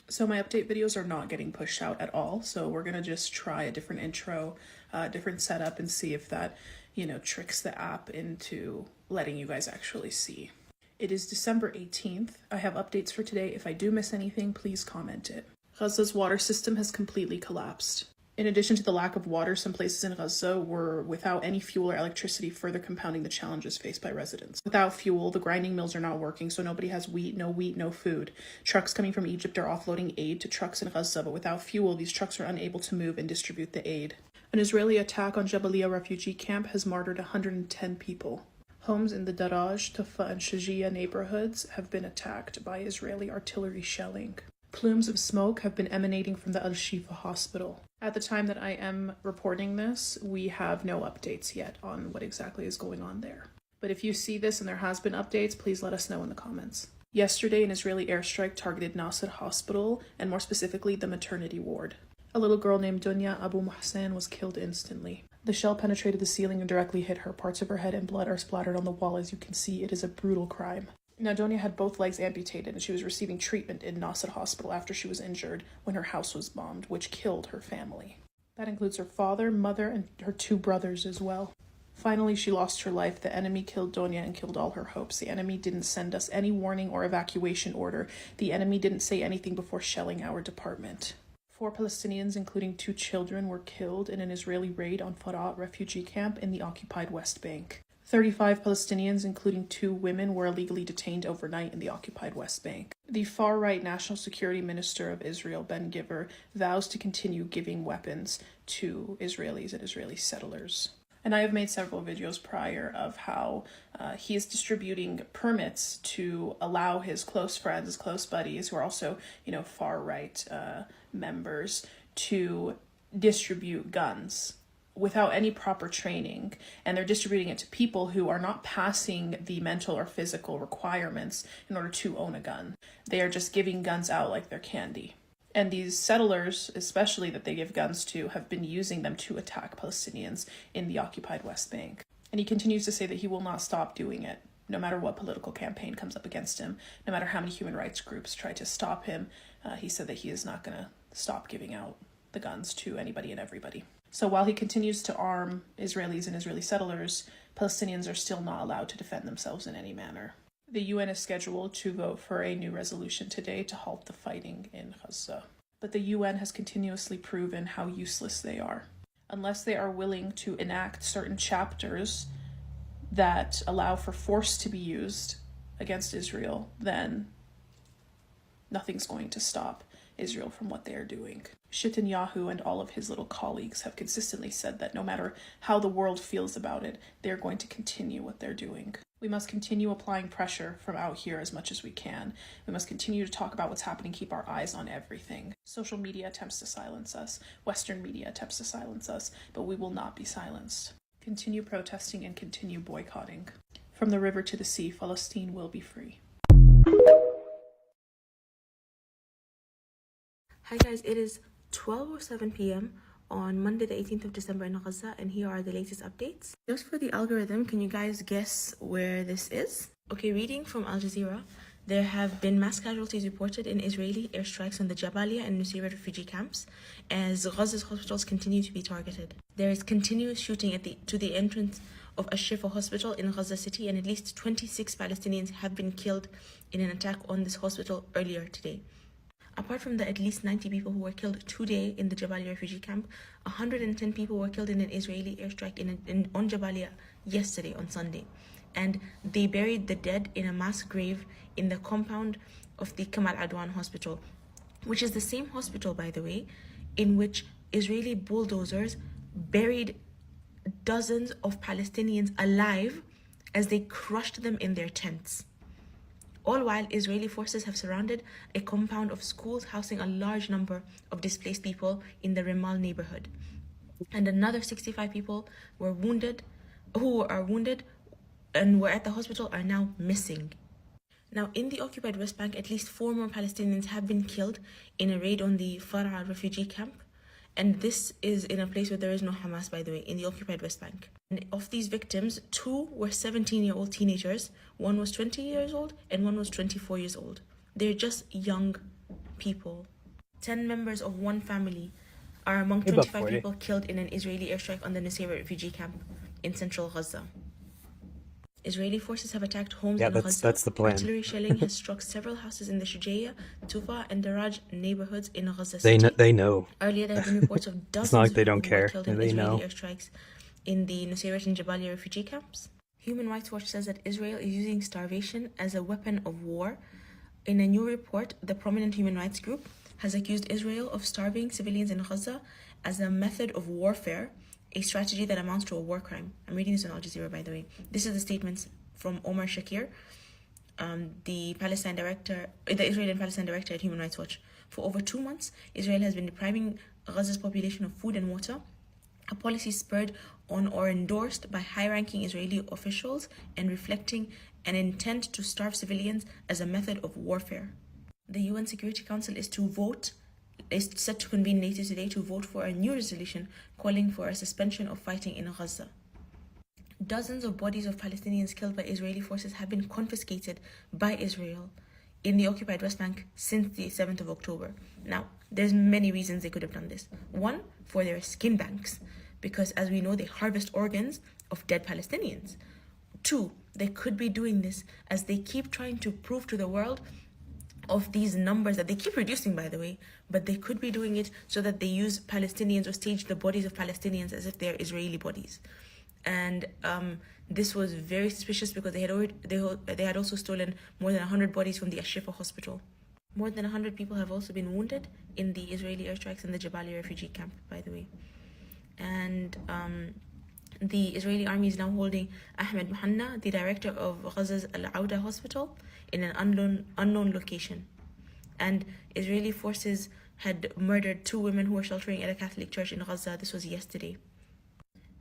So my update videos are not getting pushed out at all. So we're gonna just try a different intro, different setup, and see if that, tricks the app into letting you guys actually see. It is December 18th. I have updates for today. If I do miss anything, please comment it. Gaza's water system has completely collapsed. In addition to the lack of water, some places in Gaza were without any fuel or electricity, further compounding the challenges faced by residents. Without fuel, the grinding mills are not working, so nobody has wheat, no food. Trucks coming from Egypt are offloading aid to trucks in Gaza, but without fuel, these trucks are unable to move and distribute the aid. An Israeli attack on Jabalia refugee camp has martyred 110 people. Homes in the Daraj, Tufa, and Shajia neighborhoods have been attacked by Israeli artillery shelling. Plumes of smoke have been emanating from the Al-Shifa hospital. At the time that I am reporting this, we have no updates yet on what exactly is going on there. But if you see this and there has been updates, please let us know in the comments. Yesterday, an Israeli airstrike targeted Nasser Hospital, and more specifically, the maternity ward. A little girl named Dunya Abu Muhsan was killed instantly. The shell penetrated the ceiling and directly hit her. Parts of her head and blood are splattered on the wall. As you can see, it is a brutal crime. Now, Dunya had both legs amputated, and she was receiving treatment in Nasser Hospital after she was injured when her house was bombed, which killed her family. That includes her father, mother, and her 2 brothers as well. Finally, she lost her life. The enemy killed Dunya and killed all her hopes. The enemy didn't send us any warning or evacuation order. The enemy didn't say anything before shelling our department. 4 Palestinians, including 2 children, were killed in an Israeli raid on Farah refugee camp in the occupied West Bank. 35 Palestinians, including 2 women, were illegally detained overnight in the occupied West Bank. The far-right National Security Minister of Israel, Ben Gvir, vows to continue giving weapons to Israelis and Israeli settlers. And I have made several videos prior of how he is distributing permits to allow his close friends, his close buddies, who are also, far-right members, to distribute guns without any proper training, and they're distributing it to people who are not passing the mental or physical requirements in order to own a gun. They are just giving guns out like they're candy. And these settlers, especially that they give guns to, have been using them to attack Palestinians in the occupied West Bank. And he continues to say that he will not stop doing it, no matter what political campaign comes up against him, no matter how many human rights groups try to stop him. He said that he is not going to stop giving out the guns to anybody and everybody. So while he continues to arm Israelis and Israeli settlers, Palestinians are still not allowed to defend themselves in any manner. The UN is scheduled to vote for a new resolution today to halt the fighting in Gaza. But the UN has continuously proven how useless they are. unless they are willing to enact certain chapters that allow for force to be used against Israel, then nothing's going to stop Israel from what they are doing. Netanyahu and all of his little colleagues have consistently said that no matter how the world feels about it, they're going to continue what they're doing. We must continue applying pressure from out here as much as we can. We must continue to talk about what's happening, keep our eyes on everything. Social media attempts to silence us. Western media attempts to silence us, but we will not be silenced. Continue protesting and continue boycotting. From the river to the sea, Palestine will be free. Hi guys, it is 12:07 p.m. on Monday the 18th of December in Gaza, and here are the latest updates. Just for the algorithm, can you guys guess where this is? Okay, reading from Al Jazeera, there have been mass casualties reported in Israeli airstrikes on the Jabalia and Nusayrat refugee camps as Gaza's hospitals continue to be targeted. There is continuous shooting to the entrance of Al-Shifa hospital in Gaza city, and at least 26 Palestinians have been killed in an attack on this hospital earlier today. Apart from the at least 90 people who were killed today in the Jabalia refugee camp, 110 people were killed in an Israeli airstrike on Jabalia yesterday on Sunday. And they buried the dead in a mass grave in the compound of the Kamal Adwan hospital, which is the same hospital, by the way, in which Israeli bulldozers buried dozens of Palestinians alive as they crushed them in their tents. All while Israeli forces have surrounded a compound of schools housing a large number of displaced people in the Rimal neighborhood. And another 65 people who are wounded and were at the hospital are now missing. Now, in the occupied West Bank, at least 4 more Palestinians have been killed in a raid on the Far'a refugee camp. And this is in a place where there is no Hamas, by the way, in the occupied West Bank. And of these victims, 2 were 17-year-old teenagers, 1 was 20 years old, and 1 was 24 years old. They're just young people. 10 members of one family are among 25 people killed in an Israeli airstrike on the Nusayrat refugee camp in central Gaza. Israeli forces have attacked homes in Gaza. That's the plan. Artillery shelling has struck several houses in the Shujaiya, Tufa, and Daraj neighborhoods in Gaza city. They know. Earlier, there have been reports of dozens it's not like they of don't people care. killed in They Israeli know. airstrikes in the Nusayrat and Jabalia refugee camps. Human Rights Watch says that Israel is using starvation as a weapon of war. In a new report, the prominent human rights group has accused Israel of starving civilians in Gaza as a method of warfare, a strategy that amounts to a war crime. I'm reading this on Al Jazeera, by the way. This is the statements from Omar Shakir, the Israeli and Palestine director at Human Rights Watch. For over 2 months, Israel has been depriving Gaza's population of food and water, a policy spurred on or endorsed by high-ranking Israeli officials and reflecting an intent to starve civilians as a method of warfare. The UN Security Council is set to convene later today to vote for a new resolution calling for a suspension of fighting in Gaza. Dozens of bodies of Palestinians killed by Israeli forces have been confiscated by Israel in the occupied West Bank since the 7th of October. Now, there's many reasons they could have done this. 1, for their skin banks, because as we know, they harvest organs of dead Palestinians. 2, they could be doing this as they keep trying to prove to the world of these numbers that they keep reducing, by the way, but they could be doing it so that they use Palestinians or stage the bodies of Palestinians as if they're Israeli bodies. And this was very suspicious because they had also stolen more than 100 bodies from the Al-Shifa hospital. More than 100 people have also been wounded in the Israeli airstrikes in the Jabalia refugee camp, by the way. And the Israeli army is now holding Ahmed Muhanna, the director of Gaza's Al-Auda hospital, in an unknown location. And Israeli forces had murdered 2 women who were sheltering at a Catholic church in Gaza. This was yesterday.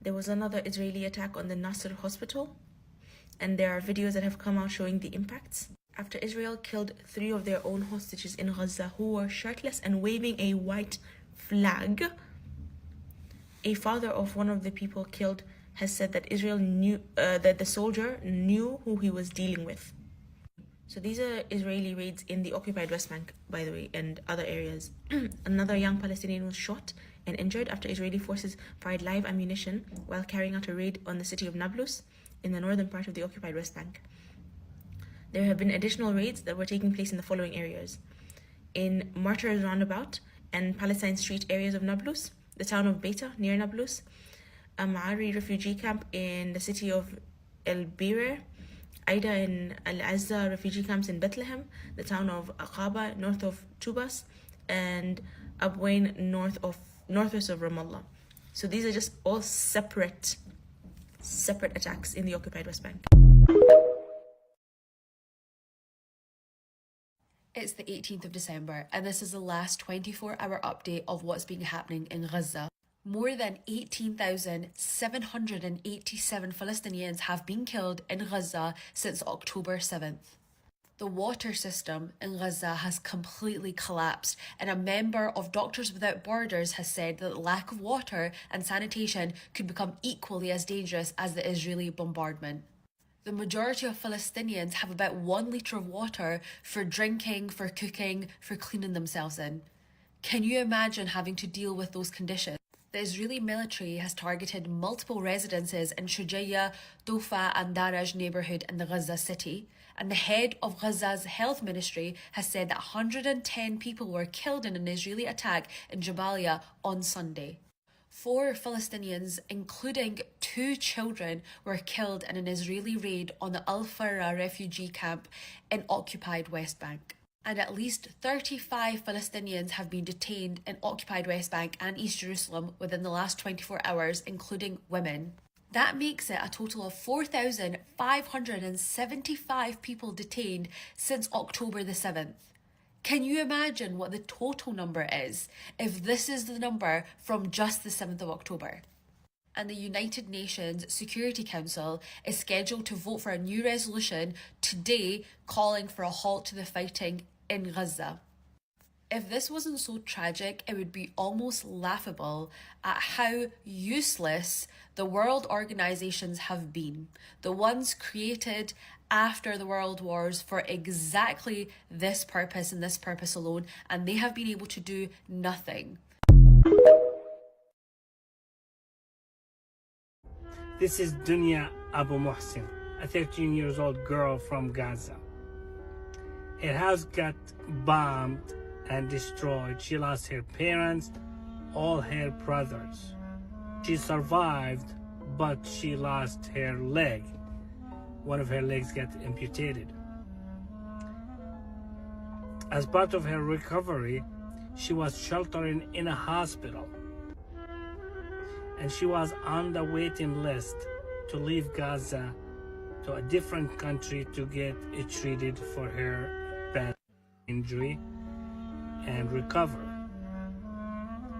There was another Israeli attack on the Nasser hospital, and there are videos that have come out showing the impacts. After Israel killed 3 of their own hostages in Gaza who were shirtless and waving a white flag, a father of one of the people killed has said that Israel knew that the soldier knew who he was dealing with. So these are Israeli raids in the occupied West Bank, by the way, and other areas. Another young Palestinian was shot and injured after Israeli forces fired live ammunition while carrying out a raid on the city of Nablus in the northern part of the occupied West Bank. There have been additional raids that were taking place in the following areas. In Martyrs Roundabout and Palestine Street areas of Nablus, the town of Beta near Nablus, a Ma'ari refugee camp in the city of El Birer, Aida and Al Azza refugee camps in Bethlehem, the town of Aqaba north of Tubas, and Abwain northwest of Ramallah. So these are just all separate attacks in the occupied West Bank. It's the 18th of December, and this is the last 24-hour update of what's been happening in Gaza. More than 18,787 Palestinians have been killed in Gaza since October 7th. The water system in Gaza has completely collapsed, and a member of Doctors Without Borders has said that the lack of water and sanitation could become equally as dangerous as the Israeli bombardment. The majority of Palestinians have about 1 litre of water for drinking, for cooking, for cleaning themselves in. Can you imagine having to deal with those conditions? The Israeli military has targeted multiple residences in Shujaiya, Dofa and Daraj neighbourhood in the Gaza city, and the head of Gaza's health ministry has said that 110 people were killed in an Israeli attack in Jabalia on Sunday. 4 Palestinians, including 2 children, were killed in an Israeli raid on the Al-Farra refugee camp in occupied West Bank. And at least 35 Palestinians have been detained in occupied West Bank and East Jerusalem within the last 24 hours, including women. That makes it a total of 4,575 people detained since October the 7th. Can you imagine what the total number is if this is the number from just the 7th of October? And the United Nations Security Council is scheduled to vote for a new resolution today calling for a halt to the fighting in Gaza. If this wasn't so tragic, it would be almost laughable at how useless the world organisations have been. The ones created after the World Wars for exactly this purpose and this purpose alone, and they have been able to do nothing. This is Dunya Abu Muhsin, a 13-year-old girl from Gaza. Her house got bombed and destroyed. She lost her parents, all her brothers. She survived, but she lost her leg. One of her legs got amputated. As part of her recovery, she was sheltering in a hospital, and she was on the waiting list to leave Gaza to a different country to get treated for her bad injury and recover.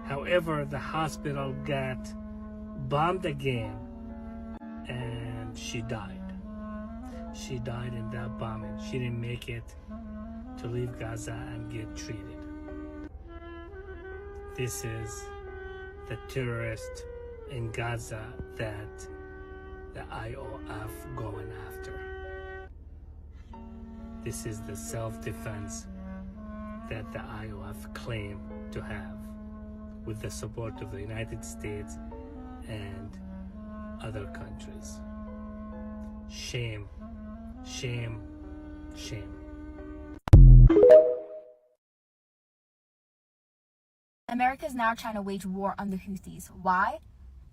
However, the hospital got bombed again and she died. She died in that bombing. She didn't make it to leave Gaza and get treated. This is the terrorist in Gaza that the IOF going after. This is the self-defense that the IOF claim to have with the support of the United States and other countries. Shame, shame, shame. America is now trying to wage war on the Houthis. Why?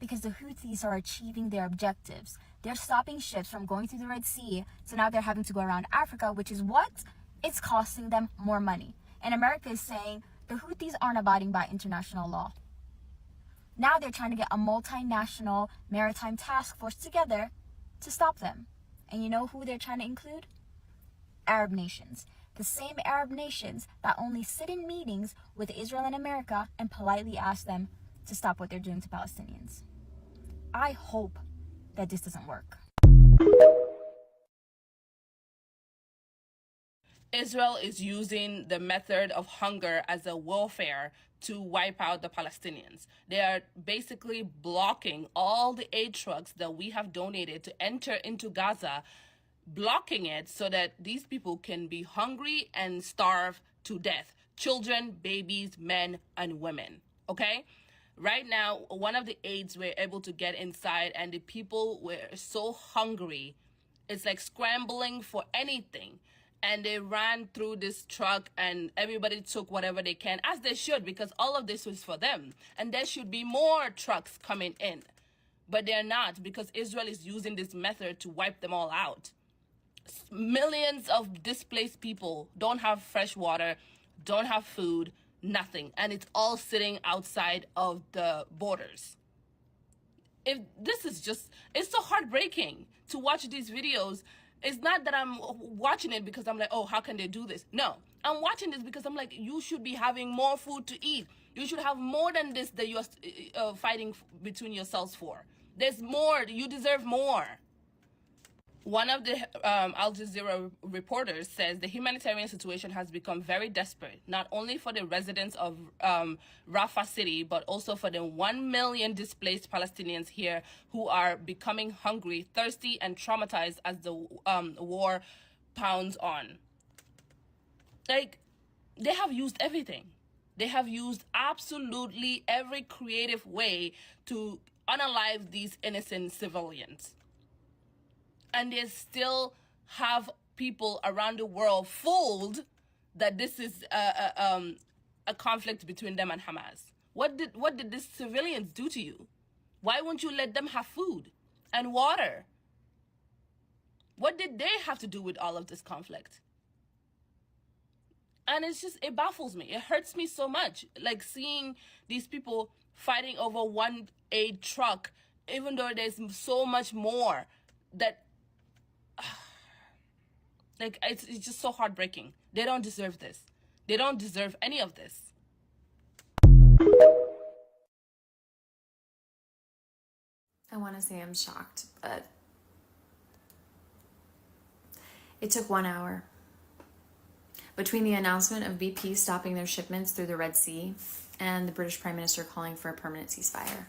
Because the Houthis are achieving their objectives. They're stopping ships from going through the Red Sea, so now they're having to go around Africa, which is what? It's costing them more money. And America is saying the Houthis aren't abiding by international law. Now they're trying to get a multinational maritime task force together to stop them. And you know who they're trying to include? Arab nations. The same Arab nations that only sit in meetings with Israel and America and politely ask them to stop what they're doing to Palestinians. I hope that this doesn't work. Israel is using the method of hunger as a warfare to wipe out the Palestinians. They are basically blocking all the aid trucks that we have donated to enter into Gaza, blocking it so that these people can be hungry and starve to death. Children, babies, men, and women. Okay? Right now, one of the aids we're able to get inside, and the people were so hungry, it's like scrambling for anything. and they ran through this truck and everybody took whatever they can, as they should, because all of this was for them. And there should be more trucks coming in. But they're not, because Israel is using this method to wipe them all out. Millions of displaced people don't have fresh water, don't have food, nothing. And it's all sitting outside of the borders. If this is just, it's so heartbreaking to watch these videos. It's not that I'm watching it because I'm like, oh, how can they do this? No, I'm watching this because I'm like, you should be having more food to eat. You should have more than this that you're fighting between yourselves for. There's more. You deserve more. One of the Al Jazeera reporters says the humanitarian situation has become very desperate, not only for the residents of Rafah city, but also for the 1 million displaced Palestinians here who are becoming hungry, thirsty, and traumatized as the war pounds on. Like, they have used everything. They have used absolutely every creative way to unalive these innocent civilians. And they still have people around the world fooled that this is a conflict between them and Hamas. What did these civilians do to you? Why won't you let them have food and water? What did they have to do with all of this conflict? And it's just, it baffles me. It hurts me so much, like seeing these people fighting over one aid truck, even though there's so much more that, like, it's just so heartbreaking. They don't deserve this. They don't deserve any of this. I want to say I'm shocked, but it took 1 hour between the announcement of BP stopping their shipments through the Red Sea and the British Prime Minister calling for a permanent ceasefire.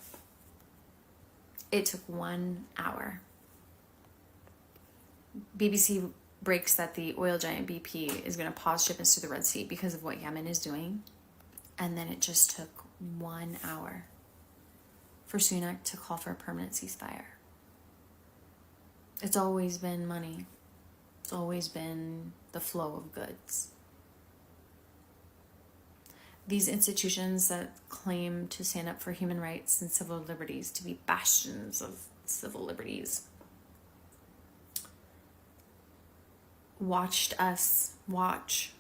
It took 1 hour. BBC breaks that the oil giant BP is going to pause shipments to the Red Sea because of what Yemen is doing. And then it just took 1 hour for Sunak to call for a permanent ceasefire. It's always been money. It's always been the flow of goods. These institutions that claim to stand up for human rights and civil liberties, to be bastions of civil liberties, watched us watch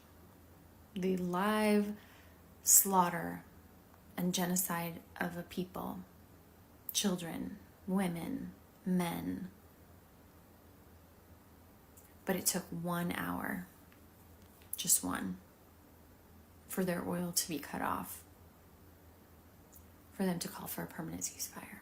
the live slaughter and genocide of a people, children, women, men. But it took 1 hour, just one, for their oil to be cut off, for them to call for a permanent ceasefire.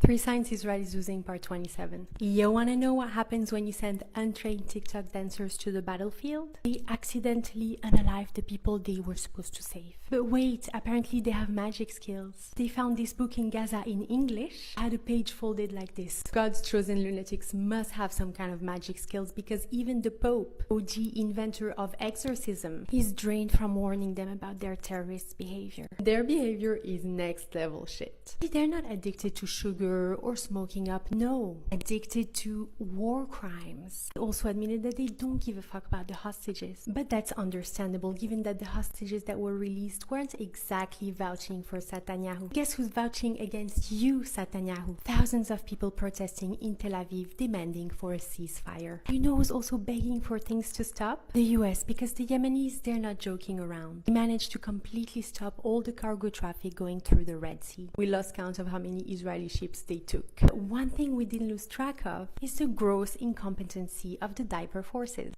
3 signs Israel is losing, part 27. You wanna know what happens when you send untrained TikTok dancers to the battlefield? They accidentally unalive the people they were supposed to save. But wait, apparently they have magic skills. They found this book in Gaza in English, had a page folded like this. God's chosen lunatics must have some kind of magic skills, because even the Pope, OG inventor of exorcism, is drained from warning them about their terrorist behavior. Their behavior is next level shit. They're not addicted to sugar or smoking up, no. Addicted to war crimes. They also admitted that they don't give a fuck about the hostages. But that's understandable, given that the hostages that were released weren't exactly vouching for Netanyahu. Guess who's vouching against you, Netanyahu? Thousands of people protesting in Tel Aviv demanding for a ceasefire. You know who's also begging for things to stop? The US, because the Yemenis, they're not joking around. They managed to completely stop all the cargo traffic going through the Red Sea. We lost count of how many Israeli ships they took. But one thing we didn't lose track of is the gross incompetency of the diaper forces.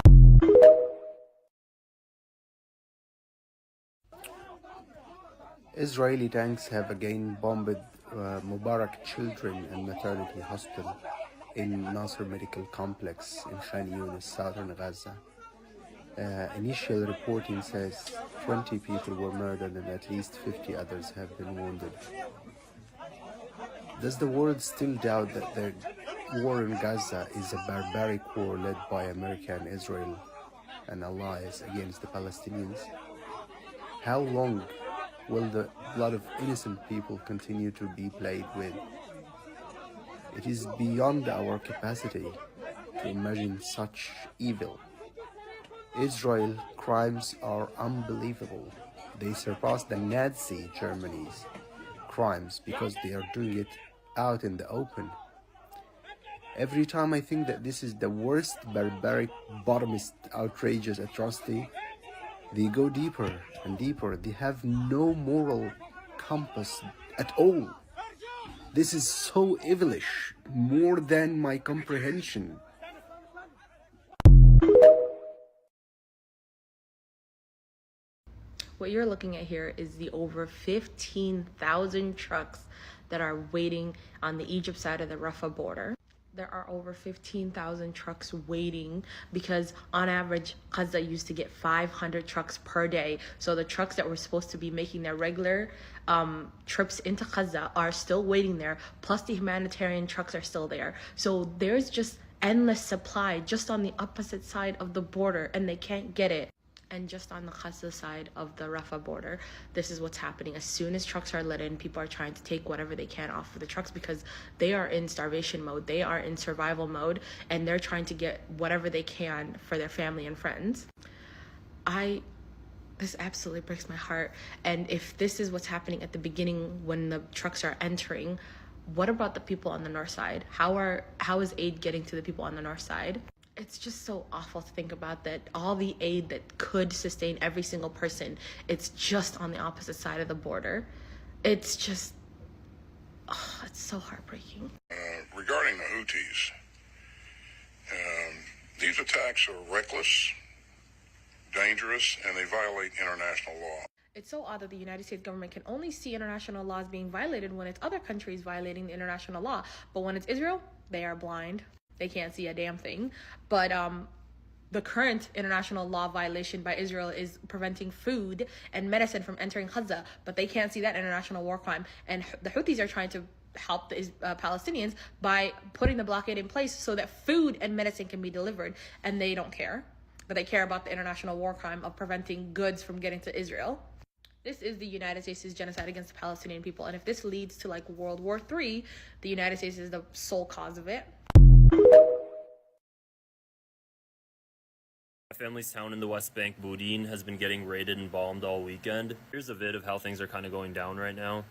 Israeli tanks have again bombed Mubarak Children and Maternity Hospital in Nasser Medical Complex in Khan Yunis, southern Gaza. Initial reporting says 20 people were murdered and at least 50 others have been wounded. Does the world still doubt that the war in Gaza is a barbaric war led by America and Israel and allies against the Palestinians? How long will the blood of innocent people continue to be played with? It is beyond our capacity to imagine such evil. Israel's crimes are unbelievable. They surpass the Nazi Germany's crimes because they are doing it out in the open. Every time I think that this is the worst, barbaric, bottomest, outrageous atrocity, they go deeper and deeper. They have no moral compass at all. This is so evilish, more than my comprehension. What you're looking at here is the over 15,000 trucks that are waiting on the Egypt side of the Rafah border. There are over 15,000 trucks waiting because on average, Gaza used to get 500 trucks per day. So the trucks that were supposed to be making their regular trips into Gaza are still waiting there. Plus the humanitarian trucks are still there. So there's just endless supply just on the opposite side of the border and they can't get it. And just on the Gaza side of the Rafah border, this is what's happening. As soon as trucks are let in, people are trying to take whatever they can off of the trucks because they are in starvation mode, they are in survival mode, and they're trying to get whatever they can for their family and friends. This absolutely breaks my heart. And if this is what's happening at the beginning when the trucks are entering, what about the people on the north side? How is aid getting to the people on the north side? It's just so awful to think about that all the aid that could sustain every single person, it's just on the opposite side of the border. It's just, it's so heartbreaking. Regarding the Houthis, these attacks are reckless, dangerous, and they violate international law. It's so odd that the United States government can only see international laws being violated when it's other countries violating the international law. But when it's Israel, they are blind. They can't see a damn thing. But the current international law violation by Israel is preventing food and medicine from entering Gaza, but they can't see that international war crime. And the Houthis are trying to help the Palestinians by putting the blockade in place so that food and medicine can be delivered, and they don't care. But they care about the international war crime of preventing goods from getting to Israel. This is the United States' genocide against the Palestinian people. And if this leads to like World War III, the United States is the sole cause of it. My family's town in the West Bank, Boudin, has been getting raided and bombed all weekend. Here's a vid of how things are kind of going down right now.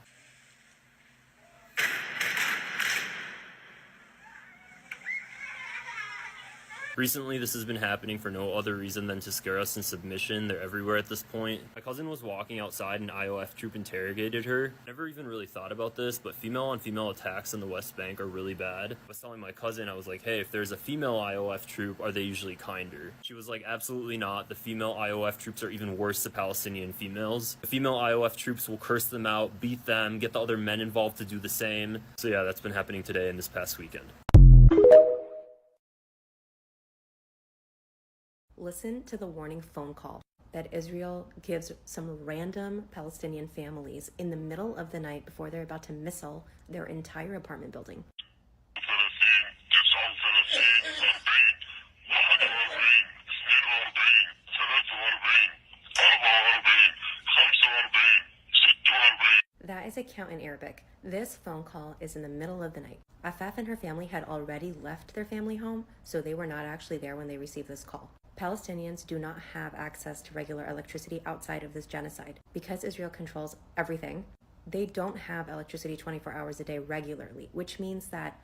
Recently, this has been happening for no other reason than to scare us into submission. They're everywhere at this point. My cousin was walking outside and an IOF troop interrogated her. Never even really thought about this, but female-on-female attacks in the West Bank are really bad. I was telling my cousin, I was like, hey, if there's a female IOF troop, are they usually kinder? She was like, absolutely not. The female IOF troops are even worse to Palestinian females. The female IOF troops will curse them out, beat them, get the other men involved to do the same. So yeah, that's been happening today and this past weekend. Listen to the warning phone call that Israel gives some random Palestinian families in the middle of the night before they're about to missile their entire apartment building. That is a count in Arabic. This phone call is in the middle of the night. Afaf and her family had already left their family home, so they were not actually there when they received this call. Palestinians do not have access to regular electricity outside of this genocide. Because Israel controls everything, they don't have electricity 24 hours a day regularly, which means that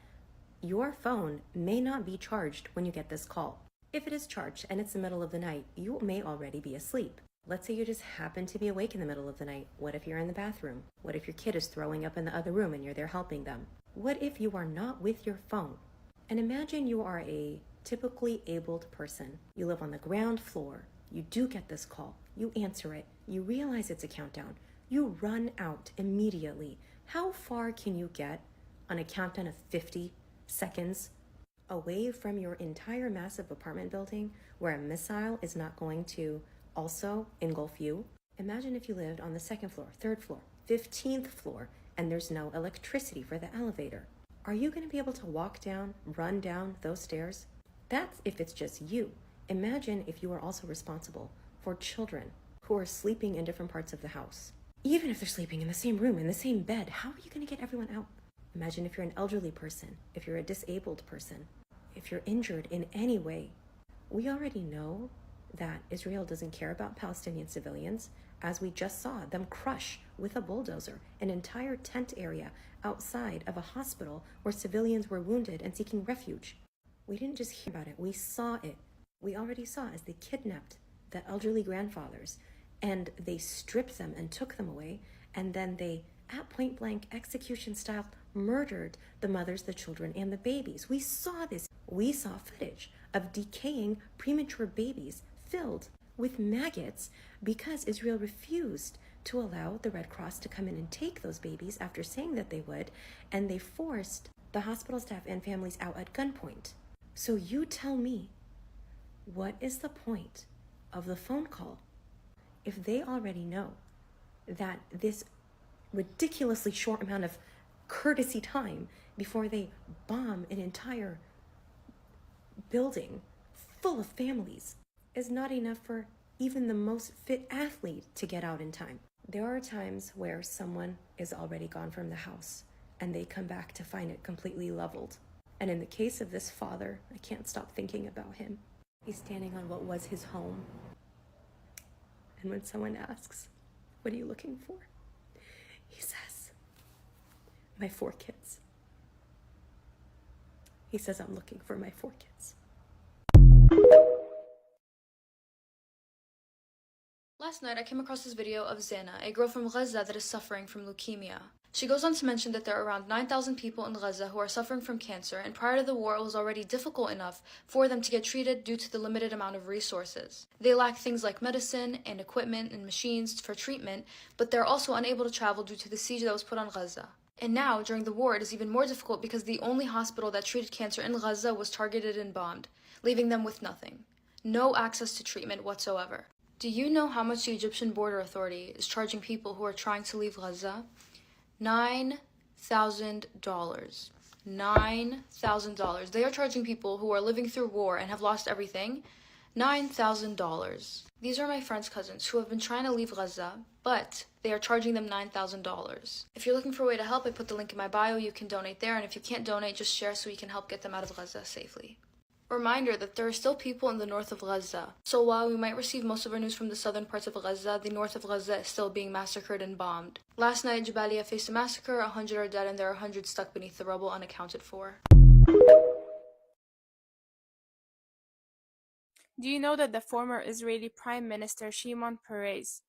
your phone may not be charged when you get this call. If it is charged and it's the middle of the night, you may already be asleep. Let's say you just happen to be awake in the middle of the night. What if you're in the bathroom? What if your kid is throwing up in the other room and you're there helping them? What if you are not with your phone? And imagine you are a typically abled person. You live on the ground floor. You do get this call. You answer it. You realize it's a countdown. You run out immediately. How far can you get on a countdown of 50 seconds away from your entire massive apartment building where a missile is not going to also engulf you? Imagine if you lived on the second floor, third floor, 15th floor, and there's no electricity for the elevator. Are you going to be able to walk down, run down those stairs? That's if it's just you. Imagine if you are also responsible for children who are sleeping in different parts of the house. Even if they're sleeping in the same room, in the same bed, how are you going to get everyone out? Imagine if you're an elderly person, if you're a disabled person, if you're injured in any way. We already know that Israel doesn't care about Palestinian civilians, as we just saw them crush with a bulldozer an entire tent area outside of a hospital where civilians were wounded and seeking refuge. We didn't just hear about it, we saw it. We already saw as they kidnapped the elderly grandfathers and they stripped them and took them away, and then they, at point blank execution style, murdered the mothers, the children, and the babies. We saw this. We saw footage of decaying premature babies filled with maggots because Israel refused to allow the Red Cross to come in and take those babies after saying that they would, and they forced the hospital staff and families out at gunpoint. So you tell me, what is the point of the phone call if they already know that this ridiculously short amount of courtesy time before they bomb an entire building full of families is not enough for even the most fit athlete to get out in time? There are times where someone is already gone from the house and they come back to find it completely leveled. And in the case of this father, I can't stop thinking about him. He's standing on what was his home. And when someone asks, "What are you looking for?" he says, "My 4 kids." He says, "I'm looking for my 4 kids." Last night I came across this video of Zena, a girl from Gaza that is suffering from leukemia. She goes on to mention that there are around 9,000 people in Gaza who are suffering from cancer, and prior to the war it was already difficult enough for them to get treated due to the limited amount of resources. They lack things like medicine and equipment and machines for treatment, but they're also unable to travel due to the siege that was put on Gaza. And now, during the war, it is even more difficult because the only hospital that treated cancer in Gaza was targeted and bombed, leaving them with nothing. No access to treatment whatsoever. Do you know how much the Egyptian Border Authority is charging people who are trying to leave Gaza? $9,000. $9,000. They are charging people who are living through war and have lost everything $9,000. These are my friend's cousins who have been trying to leave Gaza, but they are charging them $9,000. If you're looking for a way to help, I put the link in my bio. You can donate there, and if you can't donate, just share so we can help get them out of Gaza safely. Reminder that there are still people in the north of Gaza. So while we might receive most of our news from the southern parts of Gaza, the north of Gaza is still being massacred and bombed. Last night, Jabalia faced a massacre, 100 are dead, and there are 100 stuck beneath the rubble unaccounted for. Do you know that the former Israeli Prime Minister Shimon Peres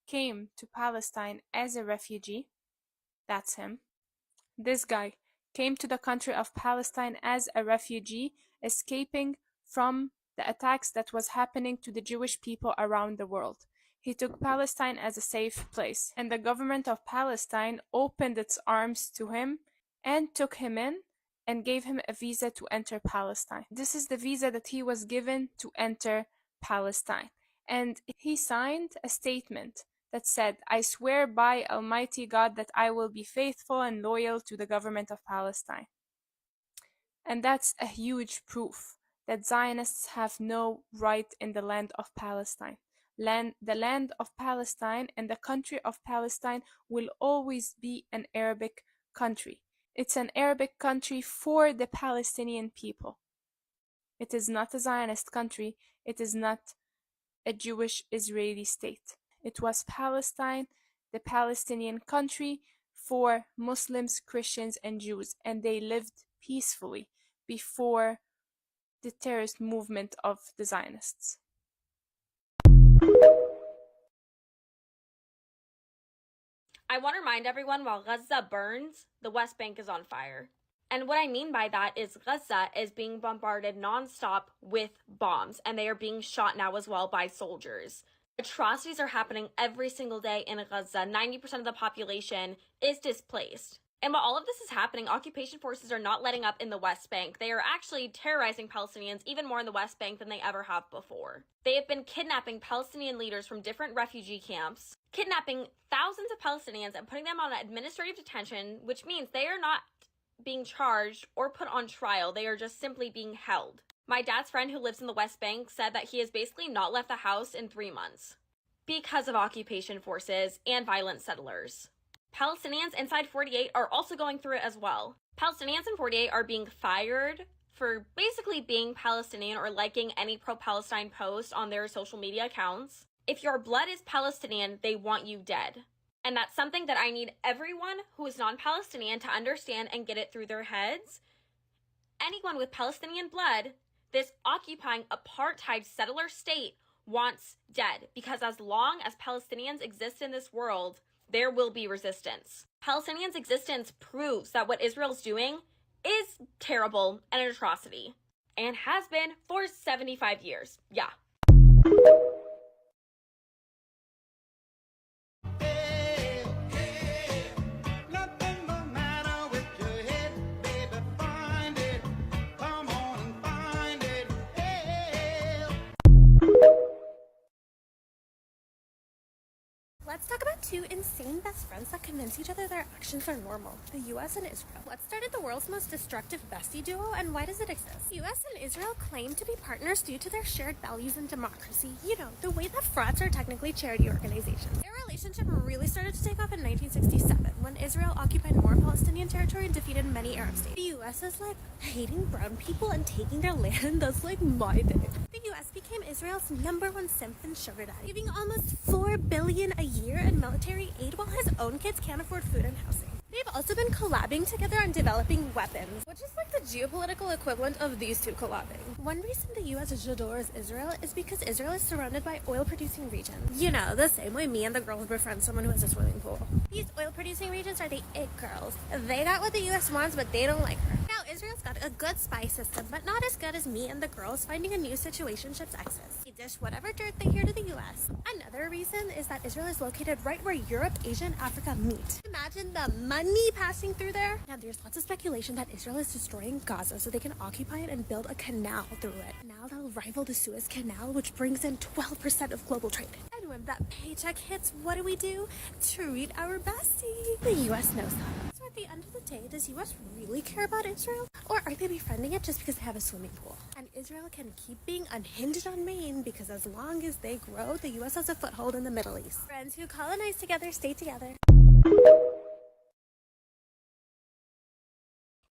came to Palestine as a refugee? That's him. This guy came to the country of Palestine as a refugee, escaping from the attacks that was happening to the Jewish people around the world. He took Palestine as a safe place, and the government of Palestine opened its arms to him and took him in and gave him a visa to enter Palestine. This is the visa that he was given to enter Palestine. And he signed a statement that said, "I swear by Almighty God that I will be faithful and loyal to the government of Palestine." And that's a huge proof that Zionists have no right in the land of Palestine. The land of Palestine and the country of Palestine will always be an Arabic country. It's an Arabic country for the Palestinian people. It is not a Zionist country. It is not a Jewish Israeli state. It was Palestine, the Palestinian country for Muslims, Christians, and Jews, and they lived peacefully before the terrorist movement of the Zionists. I want to remind everyone, while Gaza burns, the West Bank is on fire. And what I mean by that is Gaza is being bombarded nonstop with bombs, and they are being shot now as well by soldiers. Atrocities are happening every single day in Gaza. 90% of the population is displaced. And while all of this is happening, occupation forces are not letting up in the West Bank. They are actually terrorizing Palestinians even more in the West Bank than they ever have before. They have been kidnapping Palestinian leaders from different refugee camps, kidnapping thousands of Palestinians and putting them on administrative detention, which means they are not being charged or put on trial. They are just simply being held. My dad's friend who lives in the West Bank said that he has basically not left the house in 3 months. because of occupation forces and violent settlers. Palestinians inside 48 are also going through it as well. Palestinians in 48 are being fired for basically being Palestinian or liking any pro-Palestine post on their social media accounts. If your blood is Palestinian, they want you dead. And that's something that I need everyone who is non-Palestinian to understand and get it through their heads. Anyone with Palestinian blood, this occupying apartheid settler state wants dead, because as long as Palestinians exist in this world, there will be resistance. Palestinians' existence proves that what Israel's doing is terrible and an atrocity, and has been for 75 years. Yeah. Let's talk about two insane best friends that convince each other their actions are normal. The US and Israel. What started the world's most destructive bestie duo, and why does it exist? The US and Israel claim to be partners due to their shared values and democracy. You know, the way that frauds are technically charity organizations. Their relationship really started to take off in 1967, when Israel occupied more Palestinian territory and defeated many Arab states. The US is like, hating brown people and taking their land, that's like my thing. The US became Israel's #1 simp and sugar daddy, giving almost $4 billion a year in military aid while his own kids can't afford food and housing. They've also been collabing together on developing weapons, which is like the geopolitical equivalent of these two collabing. One reason the US adores Israel is because Israel is surrounded by oil-producing regions. You know, the same way me and the girls befriend someone who has a swimming pool. These oil-producing regions are the it girls. They got what the US wants, but they don't like her. Now, Israel's got a good spy system, but not as good as me and the girls finding a new situationship's exes. They dish whatever dirt they hear to the US. Another reason is that Israel is located right where Europe, Asia, and Africa meet. Imagine the money passing through there. Now, there's lots of speculation that Israel is destroying Gaza so they can occupy it and build a canal through it. Now that'll rival the Suez Canal, which brings in 12% of global trade. And when that paycheck hits, what do? Treat our bestie. The US knows that. So at the end of the day, does US really care about Israel? Or are they befriending it just because they have a swimming pool? And Israel can keep being unhinged on Maine because as long as they grow, the US has a foothold in the Middle East. Friends who colonize together stay together.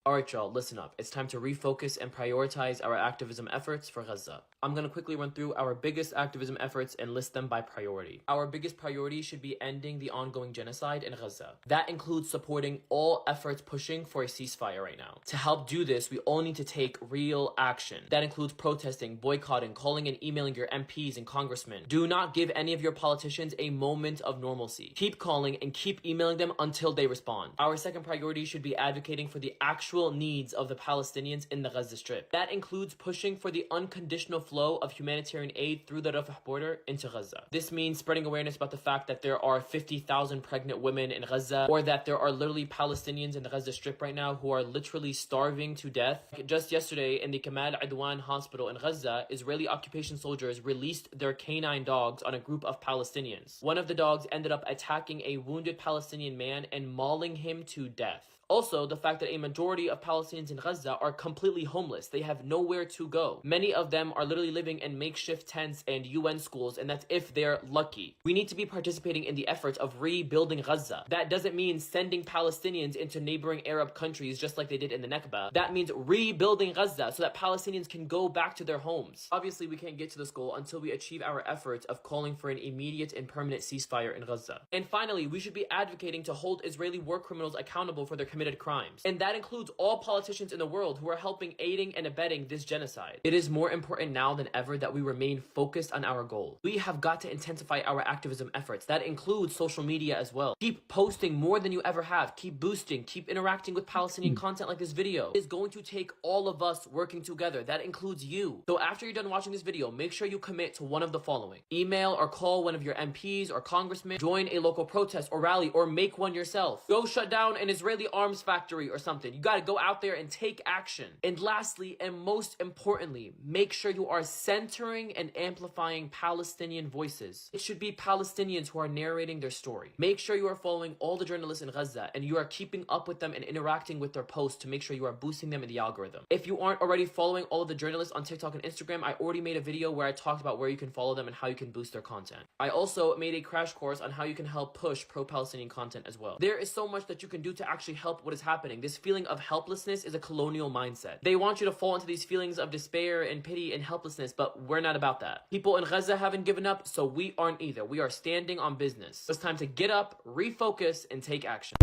Alright y'all, listen up. It's time to refocus and prioritize our activism efforts for Gaza. I'm going to quickly run through our biggest activism efforts and list them by priority. Our biggest priority should be ending the ongoing genocide in Gaza. That includes supporting all efforts pushing for a ceasefire right now. To help do this, we all need to take real action. That includes protesting, boycotting, calling and emailing your MPs and congressmen. Do not give any of your politicians a moment of normalcy. Keep calling and keep emailing them until they respond. Our second priority should be advocating for the actual needs of the Palestinians in the Gaza Strip. That includes pushing for the unconditional flow of humanitarian aid through the Rafah border into Gaza. This means spreading awareness about the fact that there are 50,000 pregnant women in Gaza, or that there are literally Palestinians in the Gaza Strip right now who are literally starving to death. Just yesterday in the Kamal Adwan hospital in Gaza, Israeli occupation soldiers released their canine dogs on a group of Palestinians. One of the dogs ended up attacking a wounded Palestinian man and mauling him to death. Also, the fact that a majority of Palestinians in Gaza are completely homeless. They have nowhere to go. Many of them are literally living in makeshift tents and UN schools, and that's if they're lucky. We need to be participating in the efforts of rebuilding Gaza. That doesn't mean sending Palestinians into neighboring Arab countries just like they did in the Nakba. That means rebuilding Gaza so that Palestinians can go back to their homes. Obviously, we can't get to this goal until we achieve our efforts of calling for an immediate and permanent ceasefire in Gaza. And finally, we should be advocating to hold Israeli war criminals accountable for their committed crimes. And that includes all politicians in the world who are helping, aiding, and abetting this genocide. It is more important now than ever that we remain focused on our goal. We have got to intensify our activism efforts. That includes social media as well. Keep posting more than you ever have. Keep boosting. Keep interacting with Palestinian content like this video. It is going to take all of us working together. That includes you. So after you're done watching this video, make sure you commit to one of the following. Email or call one of your MPs or congressmen. Join a local protest or rally or make one yourself. Go shut down an Israeli army arms factory or something. You gotta go out there and take action. And lastly, and most importantly, make sure you are centering and amplifying Palestinian voices. It should be Palestinians who are narrating their story. Make sure you are following all the journalists in Gaza and you are keeping up with them and interacting with their posts to make sure you are boosting them in the algorithm. If you aren't already following all of the journalists on TikTok and Instagram, I already made a video where I talked about where you can follow them and how you can boost their content. I also made a crash course on how you can help push pro-Palestinian content as well. There is so much that you can do to actually help what is happening. This feeling of helplessness is a colonial mindset. They want you to fall into these feelings of despair and pity and helplessness, but we're not about that. People in Gaza haven't given up, so we aren't either. We are standing on business. It's time to get up, refocus, and take action.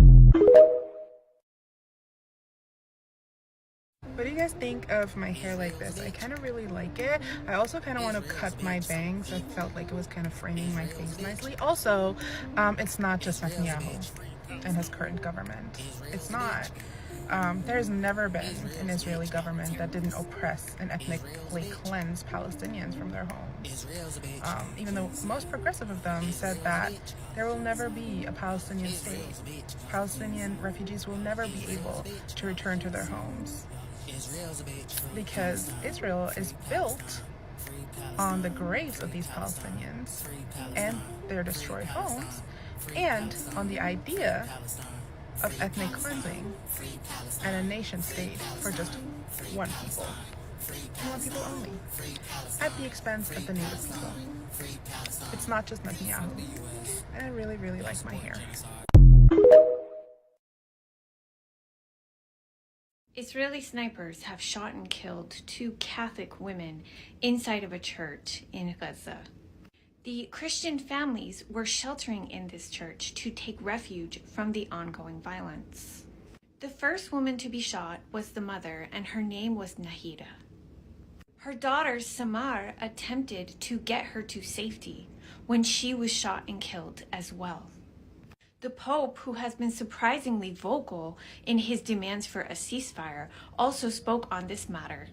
What do you guys think of my hair like this? I kind of really like it. I also kind of want to cut my bangs. I felt like it was kind of framing my face nicely. Also, it's not just Netanyahu and his current government. It's not. There's never been an Israeli government that didn't oppress and ethnically cleanse Palestinians from their homes. Even the most progressive of them said that there will never be a Palestinian state. Palestinian refugees will never be able to return to their homes. Because Israel is built on the graves of these Palestinians and their destroyed homes, and on the idea of ethnic cleansing and a nation state for just one people, and one people only, at the expense of the native people. It's not just Netanyahu, and I really, really like my hair. Israeli snipers have shot and killed 2 Catholic women inside of a church in Gaza. The Christian families were sheltering in this church to take refuge from the ongoing violence. The first woman to be shot was the mother, and her name was Nahida. Her daughter Samar attempted to get her to safety when she was shot and killed as well. The Pope, who has been surprisingly vocal in his demands for a ceasefire, also spoke on this matter.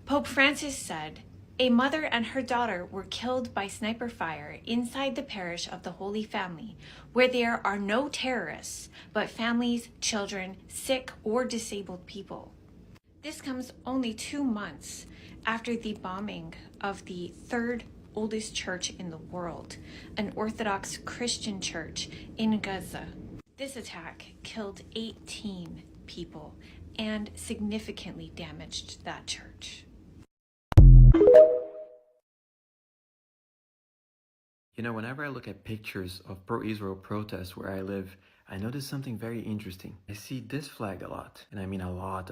Pope Francis said, "A mother and her daughter were killed by sniper fire inside the parish of the Holy Family, where there are no terrorists, but families, children, sick or disabled people." This comes only 2 months after the bombing of the 3rd oldest church in the world, an Orthodox Christian church in Gaza. This attack killed 18 people and significantly damaged that church. You know, whenever I look at pictures of pro-Israel protests where I live, I notice something very interesting. I see this flag a lot, and I mean a lot.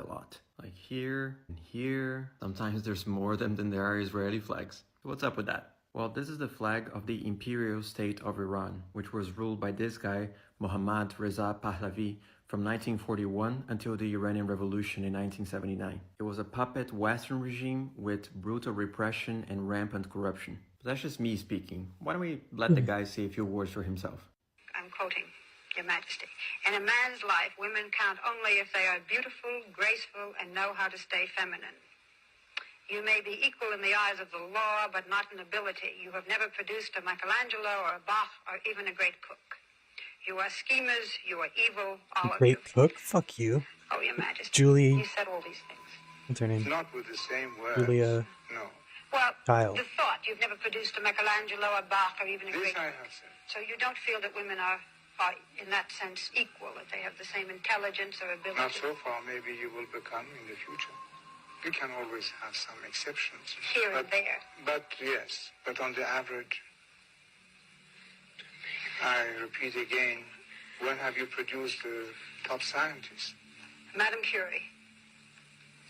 Like here and here. Sometimes there's more of them than there are Israeli flags. What's up with that? Well, this is the flag of the Imperial State of Iran, which was ruled by this guy, Mohammad Reza Pahlavi, from 1941 until the Iranian Revolution in 1979. It was a puppet Western regime with brutal repression and rampant corruption. But that's just me speaking. Why don't we let the guy say a few words for himself? I'm quoting, Your Majesty. In a man's life, women count only if they are beautiful, graceful, and know how to stay feminine. You may be equal in the eyes of the law, but not in ability. You have never produced a Michelangelo or a Bach or even a great cook. You are schemers, you are evil, all of you. Great cook? Fuck you. Oh, Your Majesty. Julie. You said all these things. What's her name? Not with the same words. Julia. No. Well, Kyle. the thought you've never produced a Michelangelo, a Bach, or even a This great I cook. have said. So you don't feel that women are in that sense equal, that they have the same intelligence or ability? Not so far. Maybe you will become in the future. You can always have some exceptions. Here and there. But yes, but on the average, I repeat again, when have you produced the top scientists? Madame Curie.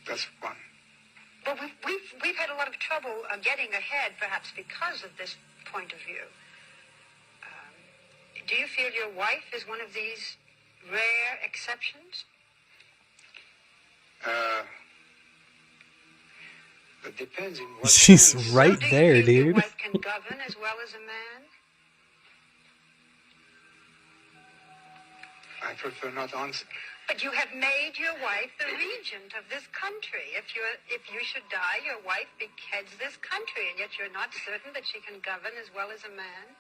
That's one. Well, we've had a lot of trouble getting ahead, perhaps because of this point of view. Do you feel your wife is one of these rare exceptions? It depends in what She's sense. right there, dude. Your wife can govern as well as a man? I prefer not answer. But you have made your wife the regent of this country. If you should die, your wife heads this country, and yet you're not certain that she can govern as well as a man?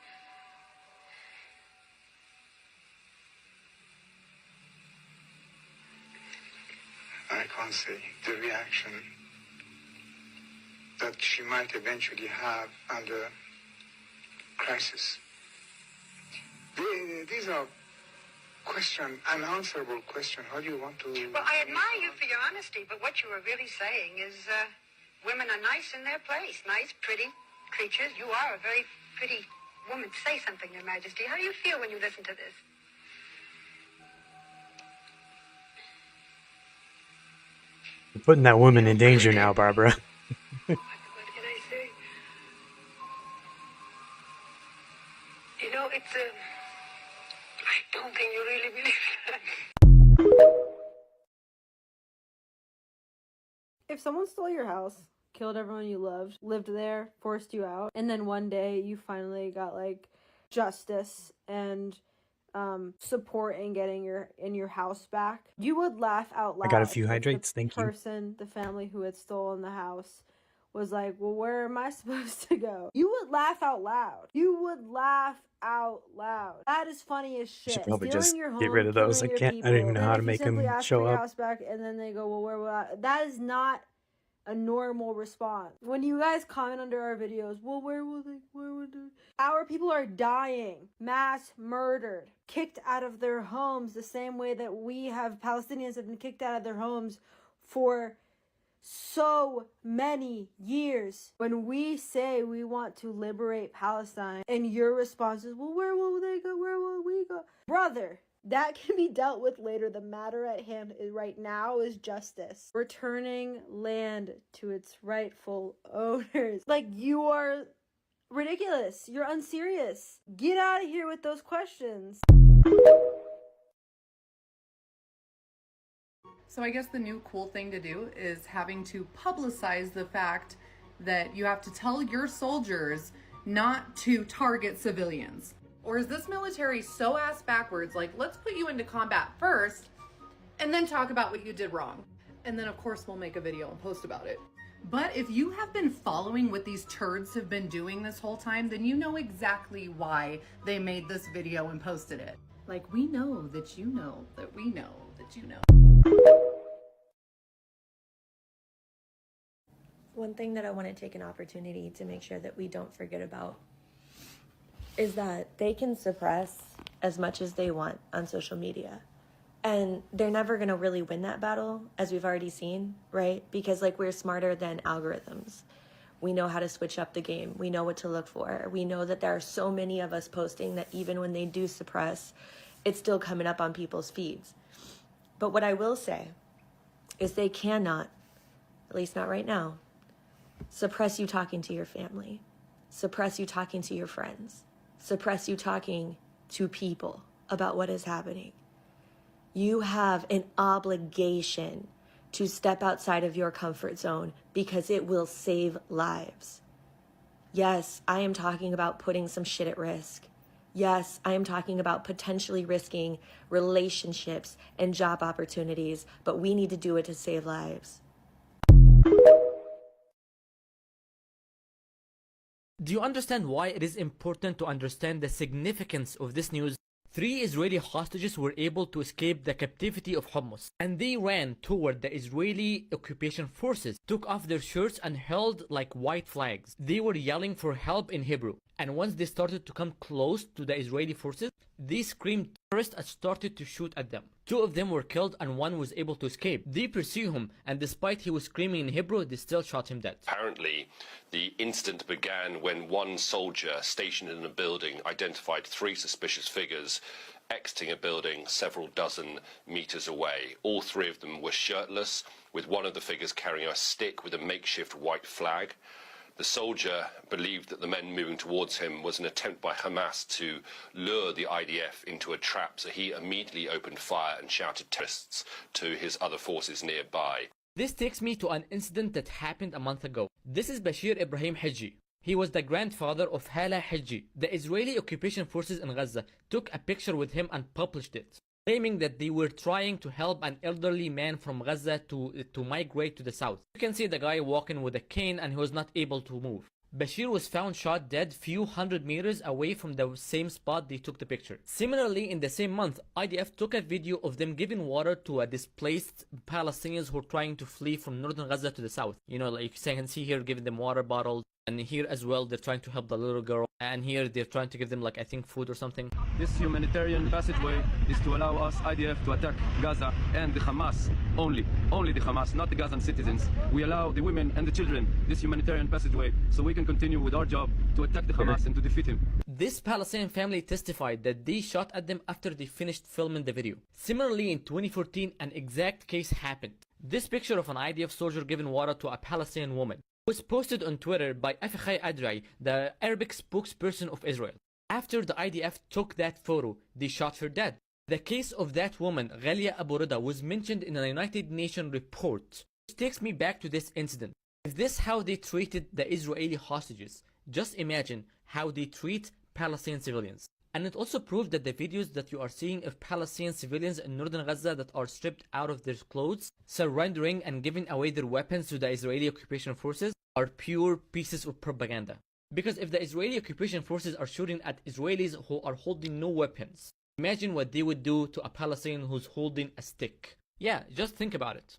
response, the reaction that she might eventually have under crisis. These are unanswerable questions. How do you want to... Well, I admire you for your honesty, but what you are really saying is women are nice in their place. Nice, pretty creatures. You are a very pretty woman. Say something, Your Majesty. How do you feel when you listen to this? You're putting that woman in danger now, Barbara. What can I say? You know, it's I don't think you really believe that. If someone stole your house, killed everyone you loved, lived there, forced you out, and then one day you finally got like justice and support in getting your house back, you would laugh out loud. I got a few if hydrates, the thank you. The family who had stolen the house was like, well, where am I supposed to go? You would laugh out loud. You would laugh out loud. That is funny as shit. Should probably Stealing just your home, get rid of those. I killing your can't. I don't even know people, how and to if you make them simply ask show for your up. house back, and then they go, well, where will I? That is not a normal response. When you guys comment under our videos, well, where would they? Our people are dying, mass murdered, kicked out of their homes the same way that Palestinians have been kicked out of their homes for so many years. When we say we want to liberate Palestine, and your response is, well, where will they go? Where will we go? Brother, that can be dealt with later. The matter at hand right now is justice. Returning land to its rightful owners. Like, you are ridiculous. You're unserious. Get out of here with those questions. So I guess the new cool thing to do is having to publicize the fact that you have to tell your soldiers not to target civilians. Or is this military so ass backwards, like, let's put you into combat first and then talk about what you did wrong. And then of course we'll make a video and post about it. But if you have been following what these turds have been doing this whole time, then you know exactly why they made this video and posted it. Like, we know that you know that we know that you know. One thing that I want to take an opportunity to make sure that we don't forget about is that they can suppress as much as they want on social media. And they're never going to really win that battle, as we've already seen, right? Because, like, we're smarter than algorithms. We know how to switch up the game. We know what to look for. We know that there are so many of us posting that even when they do suppress, it's still coming up on people's feeds. But what I will say is they cannot, at least not right now, suppress you talking to your family, suppress you talking to your friends, suppress you talking to people about what is happening. You have an obligation to step outside of your comfort zone because it will save lives. Yes, I am talking about putting some shit at risk. Yes, I am talking about potentially risking relationships and job opportunities, but we need to do it to save lives. Do you understand why it is important to understand the significance of this news? 3 Israeli hostages were able to escape the captivity of Hummus, and they ran toward the Israeli occupation forces, took off their shirts and held like white flags. They were yelling for help in Hebrew, and once they started to come close to the Israeli forces, they screamed terrorists and started to shoot at them. 2 of them were killed and 1 was able to escape. They pursued him, and despite he was screaming in Hebrew, they still shot him dead. Apparently, the incident began when one soldier stationed in a building identified 3 suspicious figures exiting a building several dozen meters away. All 3 of them were shirtless, with one of the figures carrying a stick with a makeshift white flag. The soldier believed that the men moving towards him was an attempt by Hamas to lure the IDF into a trap, so he immediately opened fire and shouted terrorists to his other forces nearby. This takes me to an incident that happened a month ago. This is Bashir Ibrahim Hajji. He was the grandfather of Hala Hajji. The Israeli occupation forces in Gaza took a picture with him and published it, claiming that they were trying to help an elderly man from Gaza to migrate to the south. You can see the guy walking with a cane and he was not able to move. Bashir was found shot dead few hundred meters away from the same spot they took the picture. Similarly, in the same month, IDF took a video of them giving water to displaced Palestinians who are trying to flee from northern Gaza to the south. You know, like you can see here, giving them water bottles. And here as well, they're trying to help the little girl. And here, they're trying to give them, like, I think, food or something. This humanitarian passageway is to allow us, IDF, to attack Gaza and the Hamas only. Only the Hamas, not the Gazan citizens. We allow the women and the children this humanitarian passageway so we can continue with our job to attack the Hamas and to defeat him. This Palestinian family testified that they shot at them after they finished filming the video. Similarly, in 2014, an exact case happened. This picture of an IDF soldier giving water to a Palestinian woman was posted on Twitter by Afakhay Adrai, the Arabic spokesperson of Israel. After the IDF took that photo, they shot her dead. The case of that woman, Ghalia Abu Rida, was mentioned in a United Nations report, which takes me back to this incident. If this is how they treated the Israeli hostages, just imagine how they treat Palestinian civilians. And it also proved that the videos that you are seeing of Palestinian civilians in northern Gaza that are stripped out of their clothes, surrendering and giving away their weapons to the Israeli occupation forces are pure pieces of propaganda. Because if the Israeli occupation forces are shooting at Israelis who are holding no weapons, imagine what they would do to a Palestinian who's holding a stick. Yeah, just think about it.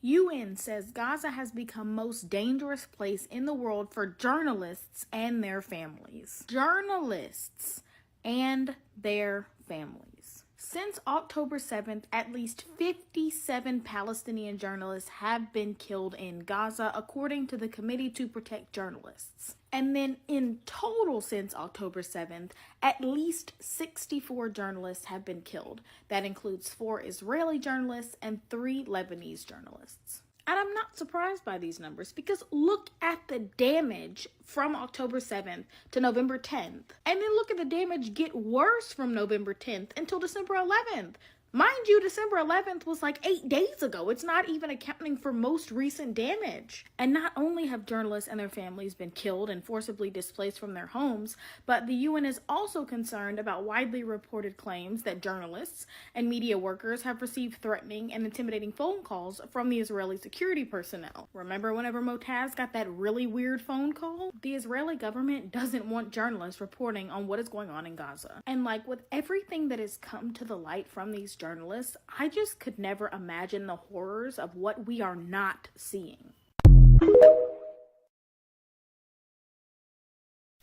UN says Gaza has become most dangerous place in the world for journalists and their families. Journalists and their families. Since October 7th, at least 57 Palestinian journalists have been killed in Gaza, according to the Committee to Protect Journalists. And then in total since October 7th, at least 64 journalists have been killed. That includes 4 Israeli journalists and 3 Lebanese journalists. And I'm not surprised by these numbers because look at the damage from October 7th to November 10th. And then look at the damage get worse from November 10th until December 11th. Mind you, December 11th was like 8 days ago. It's not even accounting for most recent damage. And not only have journalists and their families been killed and forcibly displaced from their homes, but the UN is also concerned about widely reported claims that journalists and media workers have received threatening and intimidating phone calls from the Israeli security personnel. Remember whenever Motaz got that really weird phone call? The Israeli government doesn't want journalists reporting on what is going on in Gaza. And like with everything that has come to the light from these journalists, I just could never imagine the horrors of what we are not seeing.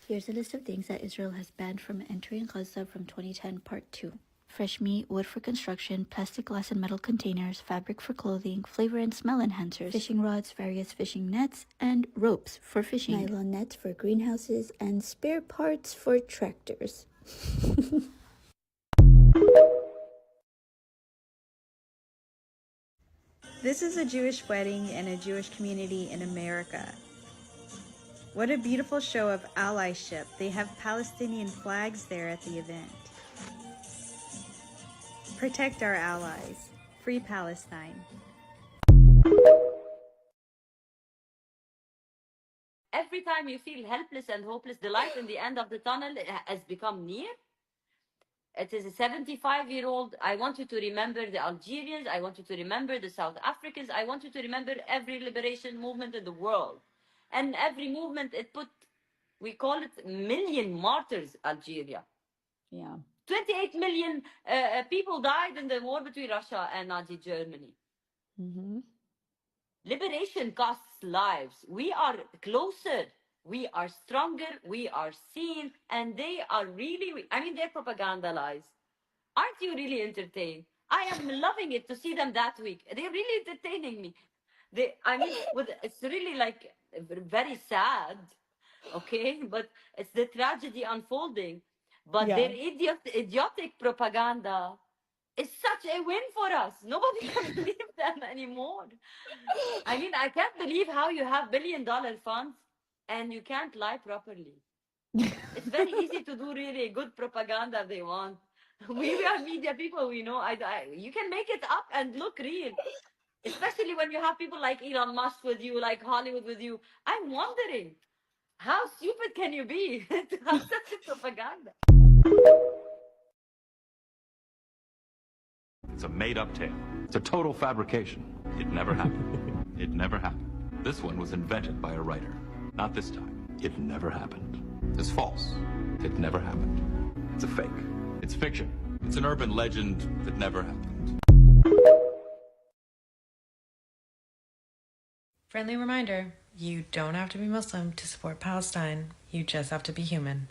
Here's a list of things that Israel has banned from entering Gaza from 2010, Part 2. Fresh meat, wood for construction, plastic, glass, and metal containers, fabric for clothing, flavor and smell enhancers, fishing rods, various fishing nets, and ropes for fishing, nylon nets for greenhouses, and spare parts for tractors. This is a Jewish wedding in a Jewish community in America. What a beautiful show of allyship. They have Palestinian flags there at the event. Protect our allies. Free Palestine. Every time you feel helpless and hopeless, the light in the end of the tunnel has become near. It is a 75-year-old. I want you to remember the Algerians. I want you to remember the South Africans. I want you to remember every liberation movement in the world. And every movement, we call it million martyrs, Algeria. Yeah. 28 million people died in the war between Russia and Nazi Germany. Mm-hmm. Liberation costs lives. We are closer. We are stronger, we are seen, and they are really, they're propaganda lies. Aren't you really entertained? I am loving it to see them that week. They're really entertaining me. It's really like very sad, okay? But it's the tragedy unfolding. But their idiotic propaganda is such a win for us. Nobody can believe them anymore. I can't believe how you have billion-dollar funds and you can't lie properly. It's very easy to do really good propaganda if they want. We are media people, we know. You can make it up and look real. Especially when you have people like Elon Musk with you, like Hollywood with you. I'm wondering, how stupid can you be to have such a propaganda? It's a made-up tale. It's a total fabrication. It never happened. It never happened. This one was invented by a writer. Not this time. It never happened. It's false. It never happened. It's a fake. It's fiction. It's an urban legend that never happened. Friendly reminder, you don't have to be Muslim to support Palestine. You just have to be human.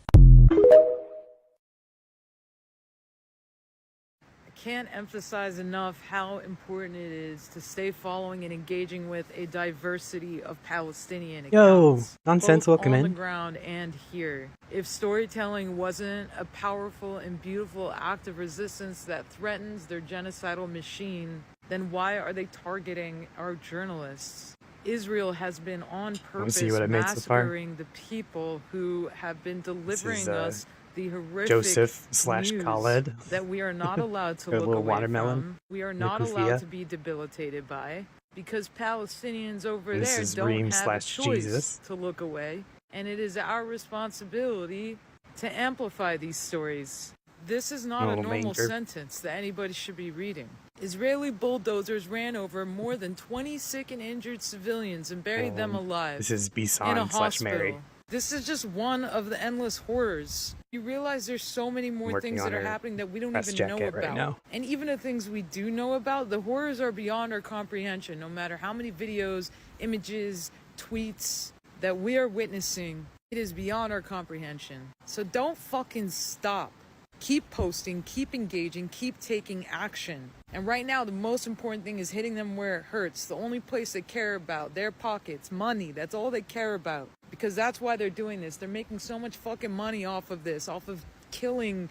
Can't emphasize enough how important it is to stay following and engaging with a diversity of Palestinian accounts, nonsense, both welcome on in. the ground and here. If storytelling wasn't a powerful and beautiful act of resistance that threatens their genocidal machine, then why are they targeting our journalists? Israel has been on purpose massacring the people who have been delivering us the horrific Joseph/Khaled news that we are not allowed to Got a look little away watermelon from. We are and a not kufiya. allowed to be debilitated by, because Palestinians over This there is don't Reem have a / choice Jesus. to look away, and it is our responsibility to amplify these stories. This is not a Little normal manger. sentence that anybody should be reading. Israeli bulldozers ran over more than 20 sick and injured civilians and buried them alive This is in a Bisan / hospital. Mary. This is just one of the endless horrors. You realize there's so many more Working things on that are her happening that we don't press even know jacket right about. now. And even the things we do know about, the horrors are beyond our comprehension, no matter how many videos, images, tweets that we are witnessing. It is beyond our comprehension. So don't fucking stop. Keep posting, keep engaging, keep taking action. And right now, the most important thing is hitting them where it hurts. The only place they care about, their pockets, money, that's all they care about. Because that's why they're doing this. They're making so much fucking money off of this, off of killing,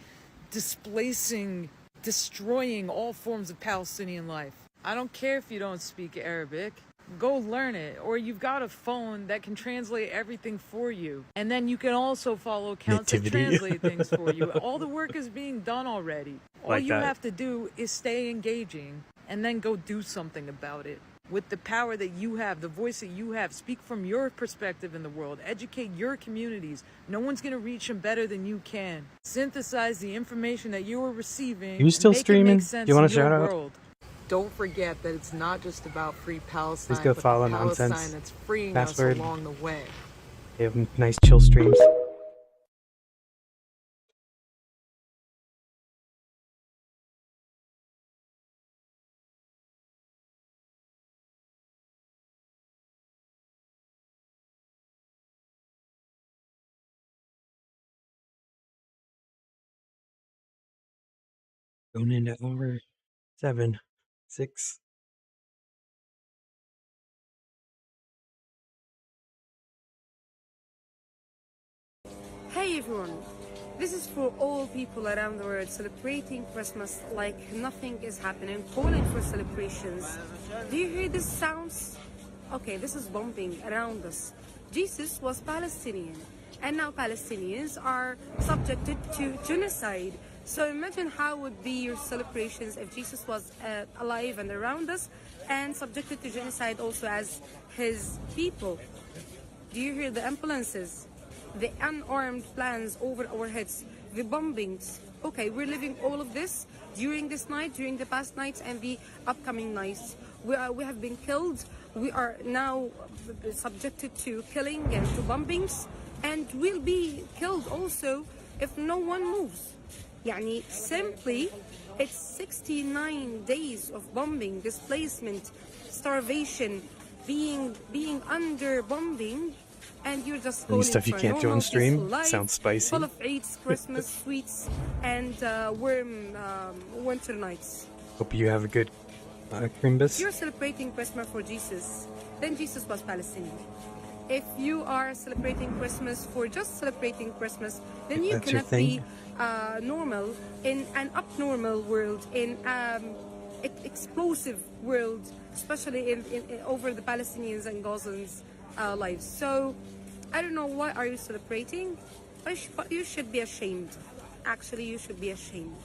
displacing, destroying all forms of Palestinian life. I don't care if you don't speak Arabic. Go learn it. Or you've got a phone that can translate everything for you. And then you can also follow accounts that Nativity. translate things for you. All the work is being done already. All Like you that. have to do is stay engaging and then go do something about it. With the power that you have, the voice that you have, speak from your perspective in the world. Educate your communities. No one's going to reach them better than you can. Synthesize the information that you are receiving. You still and make streaming? It make sense Do you want in a your shout out? world. Don't forget that it's not just about free Palestine, Please go but follow the Palestine Nonsense. that's freeing Password. us along the way. They have nice chill streams. Going into hour 7, 6. Hey everyone, this is for all people around the world celebrating Christmas like nothing is happening, calling for celebrations. Do you hear these sounds? Okay, this is bombing around us. Jesus was Palestinian, and now Palestinians are subjected to genocide. So imagine how would be your celebrations if Jesus was alive and around us and subjected to genocide also as his people. Do you hear the ambulances? The unarmed plans over our heads, the bombings. Okay, we're living all of this during this night, during the past nights and the upcoming nights. We have been killed. We are now subjected to killing and to bombings, and we'll be killed also if no one moves. Yani simply, it's 69 days of bombing, displacement, starvation, being under bombing. And you're just Any stuff you for can't do on normal, stream? peaceful life, Sounds spicy. full of Eids, Christmas sweets, and warm winter nights. Hope you have a good Crimbus. If you're celebrating Christmas for Jesus, then Jesus was Palestinian. If you are celebrating Christmas for just celebrating Christmas, then you That's your cannot be thing. normal in an abnormal world, in explosive world, especially in over the Palestinians and Gazans' lives. So I don't know, why are you celebrating? But you should be ashamed. Actually, you should be ashamed.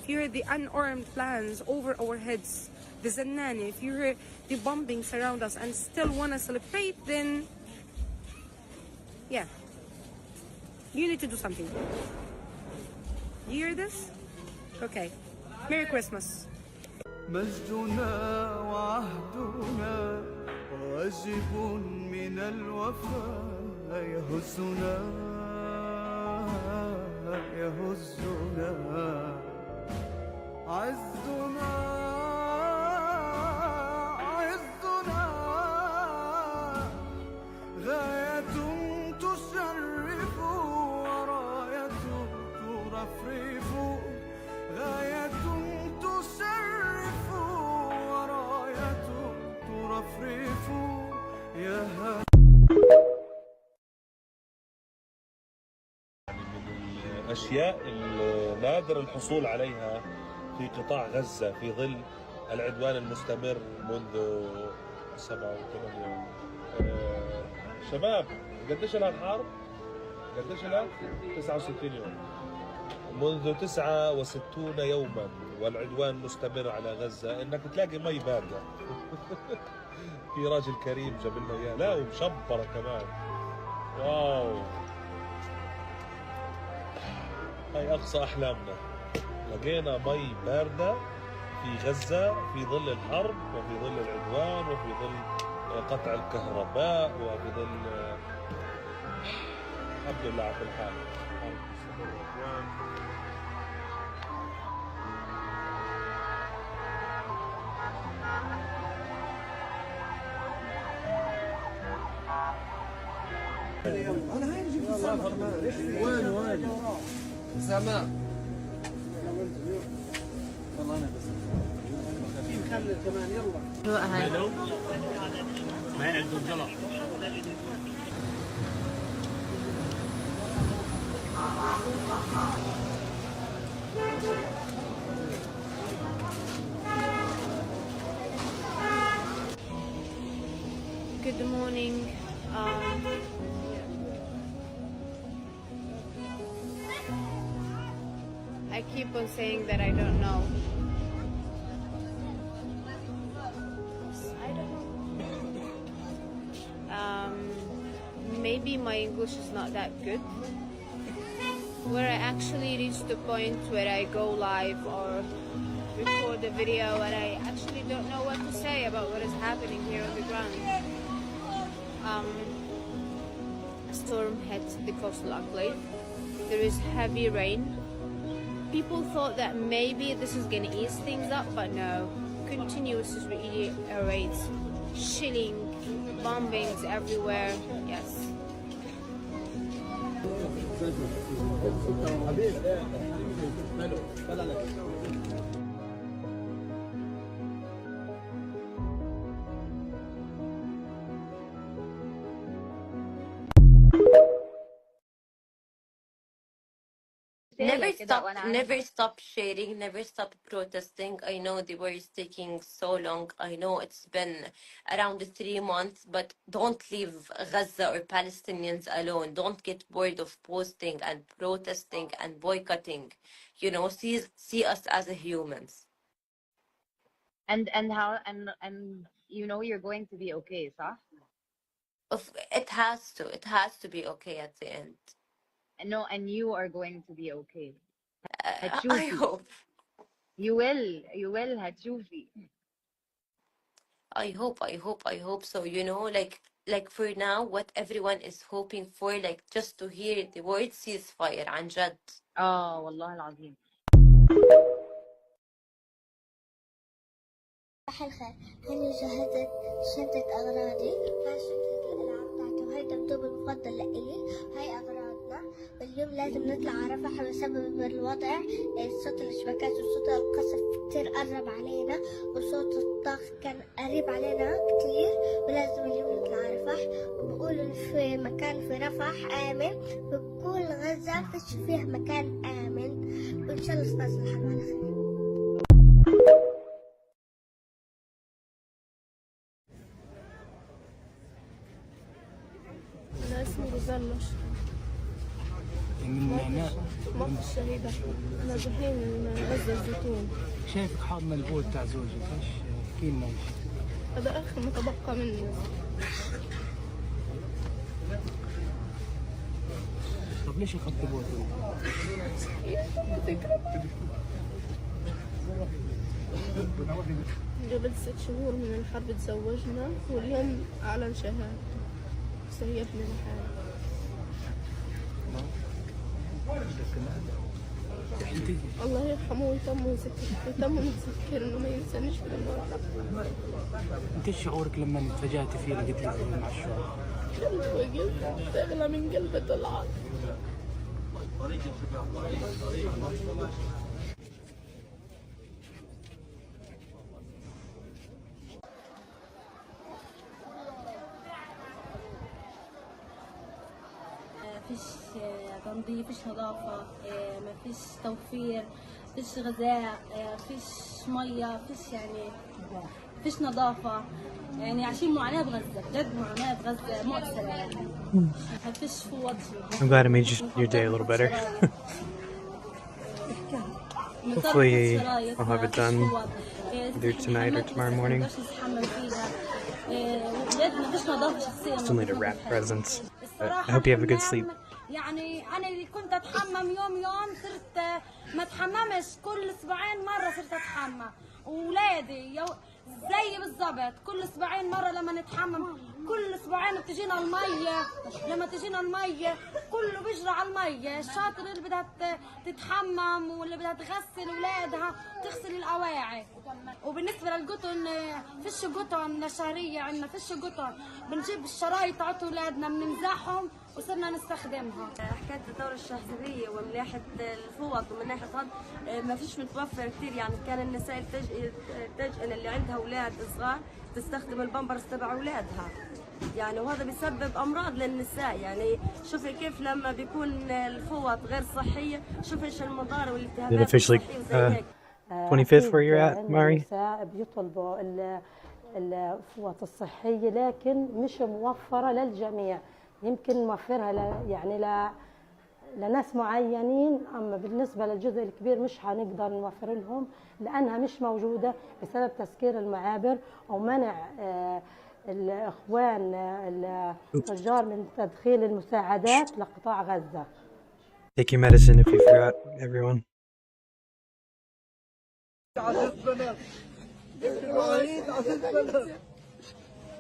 If you hear the unarmed plans over our heads, the Zannani, if you hear the bombings around us and still want to celebrate, then yeah, you need to do something. You hear this? Okay. Merry Christmas. مجدنا وعهدنا واجب من الوفاء يهزنا يهزنا عزنا عزنا غاية تشرف وراية ترفرف غاية تشرف وراية ترفرف يا الأشياء النادر الحصول عليها في قطاع غزة في ظل العدوان المستمر منذ 7 و8 يوم. شباب قديش لها الحرب؟ قديش لها؟ 69 يوم. منذ 69 يوما والعدوان مستمر على غزة انك تلاقي مي باردة. في راجل كريم جاب لنا اياه، لا ومشبرة كمان. واو، هاي اقصى احلامنا. لقينا مي باردة في غزة في ظل الحرب وفي ظل العدوان وفي ظل قطع الكهرباء وفي ظل الحمد لله على كل حال. وين سماء والله انا بس نخلي كمان يلا ما عندهم جلط. Good morning. I keep on saying that I don't know. I don't know. Maybe my English is not that good. Where I actually reach the point where I go live or record a video and I actually don't know what to say about what is happening here on the ground. A storm hit the coast luckily. There is heavy rain. People thought that maybe this is gonna ease things up, but no. Continuous raids, chilling, bombings everywhere. Yes. Never stop sharing, never stop protesting. I know the war is taking so long. I know it's been around 3 months, but don't leave Gaza or Palestinians alone. Don't get bored of posting and protesting and boycotting. You know, see us as humans. And how and you know you're going to be okay, صح? It has to be okay at the end. No, and you are going to be okay. I hope. You will هتشوفي. I hope so. You know, like for now, what everyone is hoping for, like just to hear the word ceasefire عن جد. والله العظيم. صباح الخير. هاني جهزت شنطة أغراضي. هاي شنطة الألعاب تاعتي وهي دبدوب المفضل لإلي. هاي أغراضنا. واليوم لازم نطلع على رفح بسبب الوضع. صوت الاشتباكات وصوت القصف كتير قرب علينا وصوت الطاق كان قريب علينا كتير ولازم اليوم نطلع على رفح. وبقولوا في مكان في رفح آمن بكل غزة فيش فيه مكان آمن وإن شاء الله تصلح على خير. أنا اسمي رزان من هنا موقع الشهيدة. أنا الحين من غزة الزيتون. شايفك حاضنة البوت تاع زوجك، ايش احكي لنا؟ هذا آخر ما تبقى منه. طب ليش اخذت بوت؟ قبل 6 شهور من الحرب تزوجنا واليوم أعلن شهادته سيبني لحالي. الله يرحمه ويتم متذكر انه ما ينسانيش في الموقف. انت شعورك لما اتفاجأتي فيه لقيت لك مع الشعور؟ وقفت تغلى من قلبي طلعت. فيش تنظيف، فيش نظافة، ما فيش توفير، فيش غذاء، فيش مية، فيش يعني فيش نظافة، يعني عايشين معاناة بغزة، بجد معاناة بغزة مؤثرة يعني. ما فيش فوضى. I'm glad I made your day a little better. Hopefully I'll have it done either tonight or tomorrow morning. Still need to wrap presents. But I hope you have a good sleep. يعني أنا اللي كنت أتحمم يوم صرت ما أتحممش، كل أسبوعين مرة صرت أتحمم، وولادي زي بالضبط كل أسبوعين مرة لما نتحمم، كل أسبوعين بتجينا المية، لما تجينا المية كله بيجري على المية، الشاطر اللي بدها تتحمم واللي بدها تغسل أولادها تغسل الأواعي. وبالنسبة للقطن فيش قطن شهرية عندنا، فيش قطن، بنجيب الشرايط تاعت أولادنا بنمزحهم وصرنا نستخدمها. حكاية الدورة الشهرية ومن ناحية الفوط ومن ناحية هذا ما فيش متوفر كثير، يعني كان النساء تجئن اللي عندها أولاد صغار تستخدم البامبرز تبع أولادها، يعني وهذا بيسبب أمراض للنساء. يعني شوفي كيف لما بيكون الفوط غير صحية، شوفي ايش المضار والالتهابات الصحية وزي هيك. 25th where you're at, Mari? النساء بيطلبوا الفوط الصحية لكن مش موفرة للجميع، يمكن نوفرها يعني لناس معينين، أما بالنسبة للجزء الكبير مش هنقدر نوفر لهم لأنها مش موجودة بسبب تسكير المعابر ومنع الإخوان التجار من تدخيل المساعدات لقطاع غزة. Take your medicine if you forgot, everyone.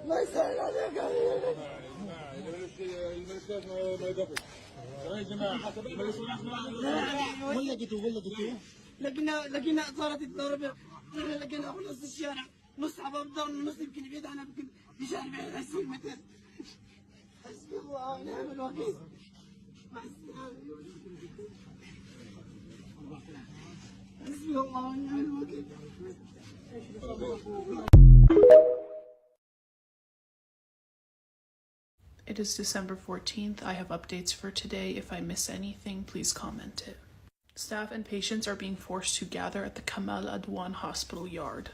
ما يسهل عليك يا جماعه لقينا صارت الضربه، لقينا في نص الشارع، نص عباب دار ونص يمكن بعيد عنها يمكن بشارع 20 متر. حسبي الله ونعم الوكيل. مع السلامه. حسبي الله ونعم الوكيل. It is December 14th. I have updates for today. If I miss anything, please comment it. Staff and patients are being forced to gather at the Kamal Adwan Hospital yard.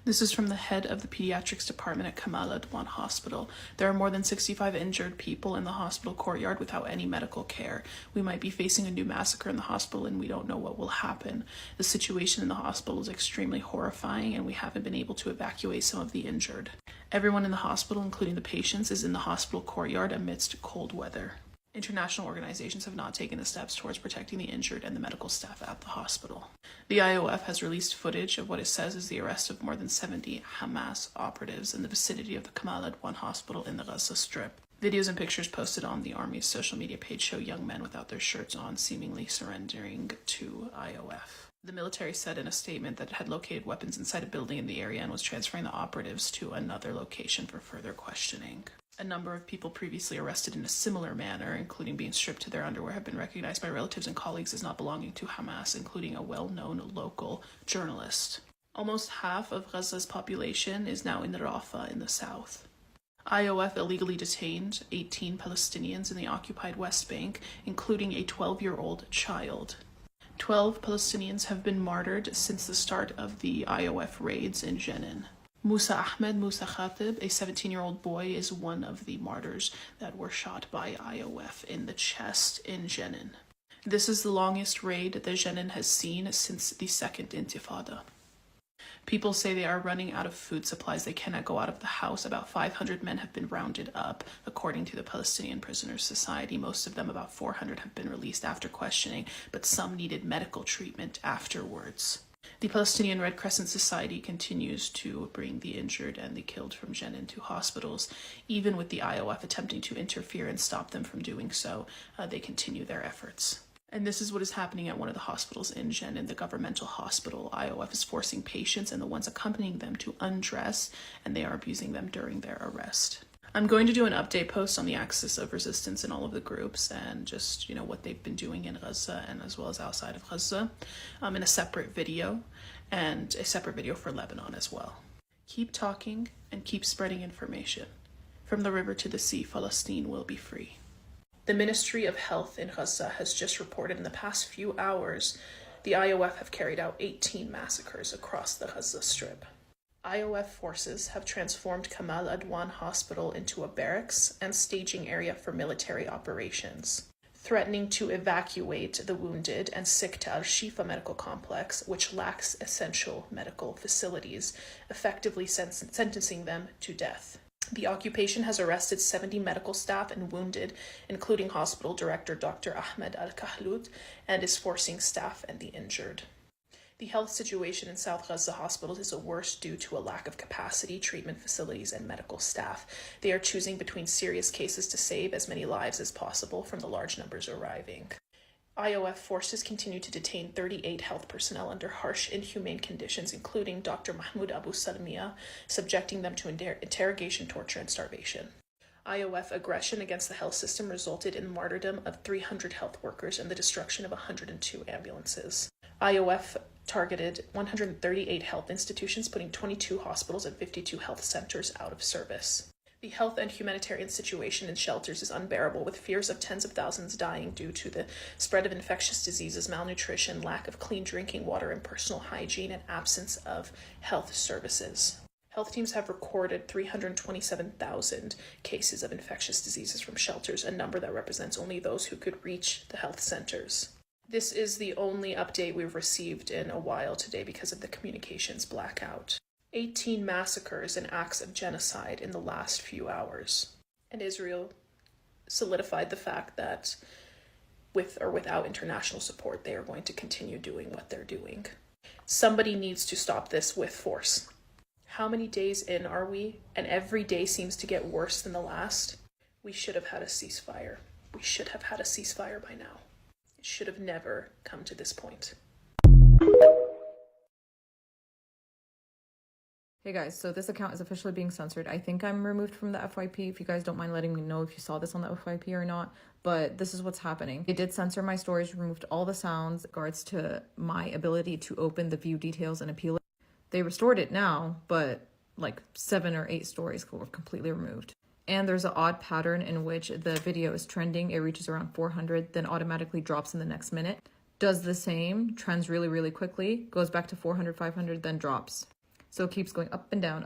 This is from the head of the pediatrics department at Kamal Adwan Hospital. There are more than 65 injured people in the hospital courtyard without any medical care. We might be facing a new massacre in the hospital and we don't know what will happen. The situation in the hospital is extremely horrifying and we haven't been able to evacuate some of the injured. Everyone in the hospital, including the patients, is in the hospital courtyard amidst cold weather. International organizations have not taken the steps towards protecting the injured and the medical staff at the hospital. The IOF has released footage of what it says is the arrest of more than 70 Hamas operatives in the vicinity of the Kamal Adwan Hospital in the Gaza Strip. Videos and pictures posted on the Army's social media page show young men without their shirts on seemingly surrendering to IOF. The military said in a statement that it had located weapons inside a building in the area and was transferring the operatives to another location for further questioning. A number of people previously arrested in a similar manner, including being stripped to their underwear, have been recognized by relatives and colleagues as not belonging to Hamas, including a well-known local journalist. Almost half of Gaza's population is now in Rafah in the south. IOF illegally detained 18 Palestinians in the occupied West Bank, including a 12-year-old child. 12 Palestinians have been martyred since the start of the IOF raids in Jenin. Musa Khatib, a 17-year-old boy, is one of the martyrs that were shot by IOF in the chest in Jenin. This is the longest raid that Jenin has seen since the Second Intifada. People say they are running out of food supplies. They cannot go out of the house. About 500 men have been rounded up, according to the Palestinian Prisoners Society. Most of them, about 400, have been released after questioning, but some needed medical treatment afterwards. The Palestinian Red Crescent Society continues to bring the injured and the killed from Jenin to hospitals. Even with the IOF attempting to interfere and stop them from doing so, they continue their efforts. And this is what is happening at one of the hospitals in Jenin, the governmental hospital. IOF is forcing patients and the ones accompanying them to undress, and they are abusing them during their arrest. I'm going to do an update post on the axis of resistance in all of the groups and just, what they've been doing in Gaza and as well as outside of Gaza in a separate video, and a separate video for Lebanon as well. Keep talking and keep spreading information. From the river to the sea, Palestine will be free. The Ministry of Health in Gaza has just reported in the past few hours the IOF have carried out 18 massacres across the Gaza Strip. IOF forces have transformed Kamal Adwan Hospital into a barracks and staging area for military operations, threatening to evacuate the wounded and sick to Al-Shifa Medical Complex, which lacks essential medical facilities, effectively sentencing them to death. The occupation has arrested 70 medical staff and wounded, including hospital director Dr. Ahmed Al-Kahlout, and is forcing staff and the injured. The health situation in South Gaza hospitals is worse due to a lack of capacity, treatment facilities, and medical staff. They are choosing between serious cases to save as many lives as possible from the large numbers arriving. IOF forces continue to detain 38 health personnel under harsh, inhumane conditions, including Dr. Mahmoud Abu Salmiya, subjecting them to interrogation, torture, and starvation. IOF aggression against the health system resulted in the martyrdom of 300 health workers and the destruction of 102 ambulances. IOF targeted 138 health institutions, putting 22 hospitals and 52 health centers out of service. The health and humanitarian situation in shelters is unbearable, with fears of tens of thousands dying due to the spread of infectious diseases, malnutrition, lack of clean drinking water and personal hygiene, and absence of health services. Health teams have recorded 327,000 cases of infectious diseases from shelters, a number that represents only those who could reach the health centers. This is the only update we've received in a while today because of the communications blackout. 18 massacres and acts of genocide in the last few hours. And Israel solidified the fact that with or without international support, they are going to continue doing what they're doing. Somebody needs to stop this with force. How many days in are we? And every day seems to get worse than the last. We should have had a ceasefire. We should have had a ceasefire by now. It should have never come to this point. Hey guys, so this account is officially being censored. I think I'm removed from the FYP. If you guys don't mind letting me know if you saw this on the FYP or not, but this is what's happening. They did censor my stories, removed all the sounds in regards to my ability to open the view details and appeal it. They restored it now, but like 7 or 8 stories were completely removed. And there's an odd pattern in which the video is trending. It reaches around 400, then automatically drops in the next minute. Does the same, trends really, really quickly, goes back to 400, 500, then drops. So it keeps going up and down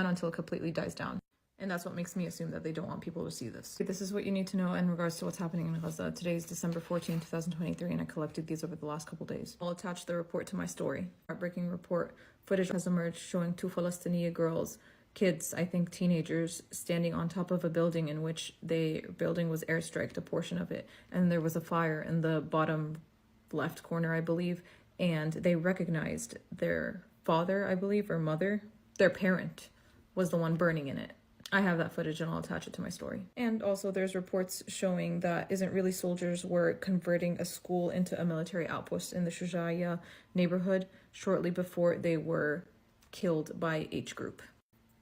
until it completely dies down. And that's what makes me assume that they don't want people to see this. This is what you need to know in regards to what's happening in Gaza. Today is December 14, 2023, and I collected these over the last couple days. I'll attach the report to my story. Heartbreaking report. Footage has emerged showing 2 Palestinian girls, kids, I think teenagers, standing on top of a building in which the building was airstriked, a portion of it. And there was a fire in the bottom left corner, I believe. And they recognized their father, I believe, or mother, their parent was the one burning in it. I have that footage and I'll attach it to my story. And also there's reports showing that Israeli soldiers were converting a school into a military outpost in the Shujaiya neighborhood shortly before they were killed by H group.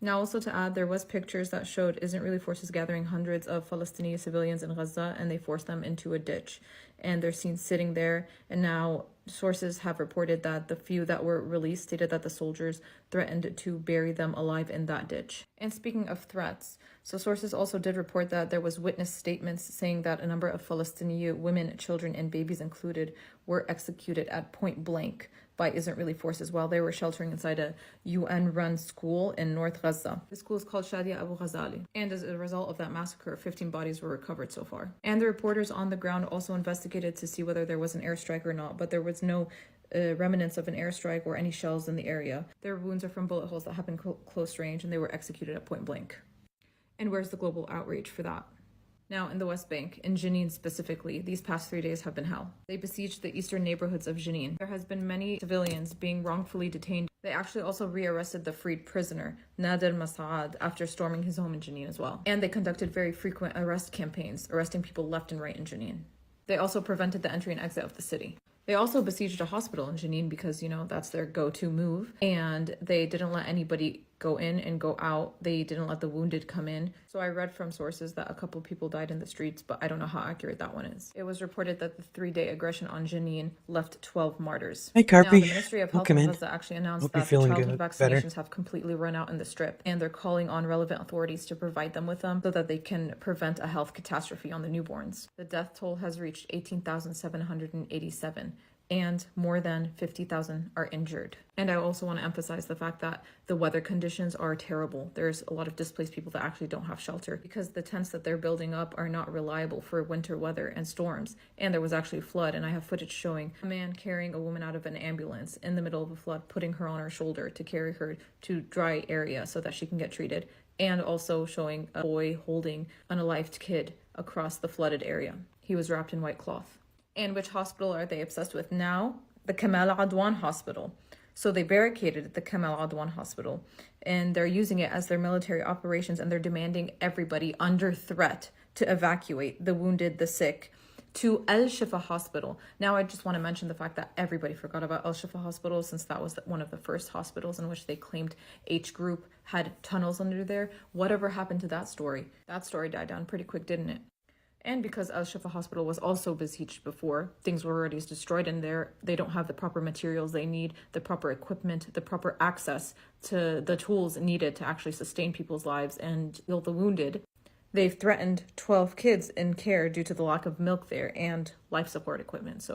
Now also to add, there was pictures that showed Israeli forces gathering hundreds of Palestinian civilians in Gaza, and they forced them into a ditch. And they're seen sitting there, and now sources have reported that the few that were released stated that the soldiers threatened to bury them alive in that ditch. And speaking of threats, so sources also did report that there was witness statements saying that a number of Palestinian women, children, and babies included were executed at point blank by Israeli forces while they were sheltering inside a UN-run school in North Gaza. The school is called Shadia Abu Ghazali. And as a result of that massacre, 15 bodies were recovered so far. And the reporters on the ground also investigated to see whether there was an airstrike or not, but there was no remnants of an airstrike or any shells in the area. Their wounds are from bullet holes that happened close range, and they were executed at point blank. And where's the global outrage for that? Now, in the West Bank, in Jenin specifically, these past 3 days have been hell. They besieged the eastern neighborhoods of Jenin. There has been many civilians being wrongfully detained. They actually also rearrested the freed prisoner, Nader Masaad, after storming his home in Jenin as well. And they conducted very frequent arrest campaigns, arresting people left and right in Jenin. They also prevented the entry and exit of the city. They also besieged a hospital in Jenin because, you know, that's their go-to move. And they didn't let anybody go in and go out. They didn't let the wounded come in. So I read from sources that a couple people died in the streets, but I don't know how accurate that one is. It was reported that the 3-day aggression on Jenin left 12 martyrs. Hey, Carpy. Now, the Ministry of Health in Gaza actually announced Hope that you're the feeling childhood good. vaccinations Better. have completely run out in the Strip, and they're calling on relevant authorities to provide them with them so that they can prevent a health catastrophe on the newborns. The death toll has reached 18,787. And more than 50,000 are injured. And I also want to emphasize the fact that the weather conditions are terrible. There's a lot of displaced people that actually don't have shelter because the tents that they're building up are not reliable for winter weather and storms. And there was actually a flood, and I have footage showing a man carrying a woman out of an ambulance in the middle of a flood, putting her on her shoulder to carry her to dry area so that she can get treated. And also showing a boy holding an unalived kid across the flooded area. He was wrapped in white cloth. And which hospital are they obsessed with now? The Kamal Adwan Hospital. So they barricaded the Kamal Adwan Hospital, and they're using it as their military operations, and they're demanding everybody under threat to evacuate the wounded, the sick, to Al Shifa Hospital. Now, I just want to mention the fact that everybody forgot about Al Shifa Hospital, since that was one of the first hospitals in which they claimed H group had tunnels under there. Whatever happened to that story? That story died down pretty quick, didn't it? And because Al Shifa Hospital was also besieged before, things were already destroyed in there. They don't have the proper materials they need, the proper equipment, the proper access to the tools needed to actually sustain people's lives and heal the wounded. They've threatened 12 kids in care due to the lack of milk there and life support equipment.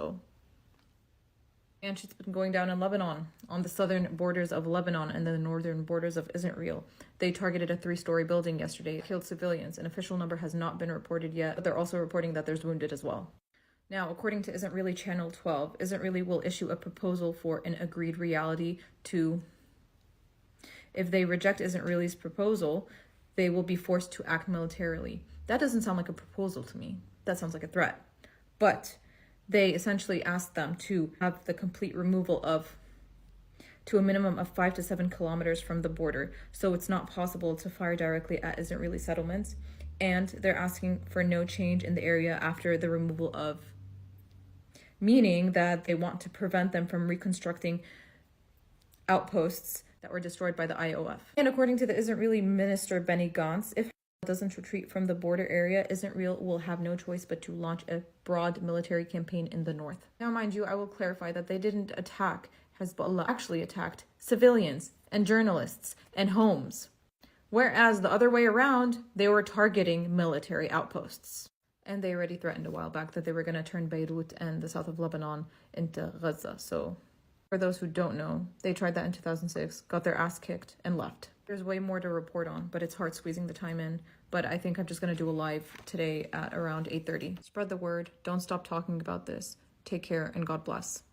And she's been going down in Lebanon, on the southern borders of Lebanon and the northern borders of Israel. They targeted a 3-story building yesterday, killed civilians. An official number has not been reported yet, but they're also reporting that there's wounded as well. Now, according to Isn't Really Channel 12, Isn't Really will issue a proposal for an agreed reality to... If they reject Isn't Really's proposal, they will be forced to act militarily. That doesn't sound like a proposal to me. That sounds like a threat. But they essentially asked them to have the complete removal to a minimum of 5 to 7 kilometers from the border. So it's not possible to fire directly at Isn't Really settlements. And they're asking for no change in the area after the removal of, meaning that they want to prevent them from reconstructing outposts that were destroyed by the IOF. And according to the Isn't Really Minister Benny Gantz, if doesn't retreat from the border area, Isn't Real will have no choice but to launch a broad military campaign in the north. Now, mind you, I will clarify that they didn't attack Hezbollah, actually attacked civilians and journalists and homes. Whereas the other way around, they were targeting military outposts. And they already threatened a while back that they were going to turn Beirut and the south of Lebanon into Gaza. So for those who don't know, they tried that in 2006, got their ass kicked, and left. There's way more to report on, but it's hard squeezing the time in. But I think I'm just going to do a live today at around 8:30. Spread the word. Don't stop talking about this. Take care and God bless.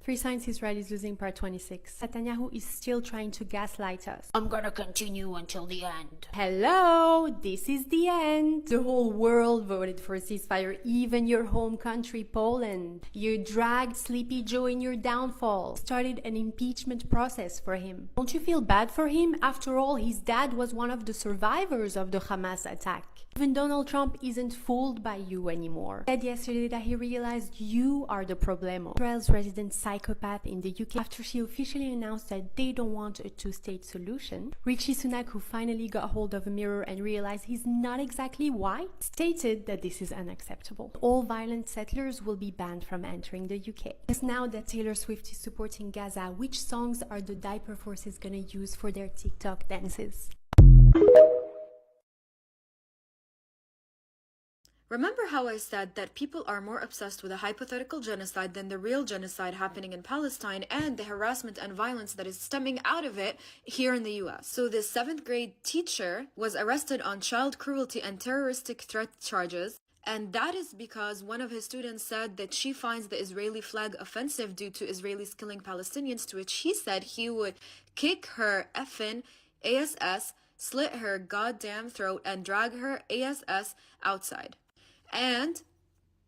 Three Signs Israel is Losing Part 26. Netanyahu is still trying to gaslight us. I'm gonna continue until the end. Hello, this is the end. The whole world voted for a ceasefire, even your home country, Poland. You dragged Sleepy Joe in your downfall. Started an impeachment process for him. Don't you feel bad for him? After all, his dad was one of the survivors of the Hamas attack. Even Donald Trump isn't fooled by you anymore. He said yesterday that he realized you are the problemo. Israel's resident psychopath in the UK, after she officially announced that they don't want a two-state solution. Rishi Sunak, who finally got hold of a mirror and realized he's not exactly white, stated that this is unacceptable. All violent settlers will be banned from entering the UK. Just now that Taylor Swift is supporting Gaza, which songs are the diaper forces gonna use for their TikTok dances? Remember how I said that people are more obsessed with a hypothetical genocide than the real genocide happening in Palestine and the harassment and violence that is stemming out of it here in the US. So this 7th grade teacher was arrested on child cruelty and terroristic threat charges. And that is because one of his students said that she finds the Israeli flag offensive due to Israelis killing Palestinians, to which he said he would kick her effing ASS slit her goddamn throat, and drag her ass outside. And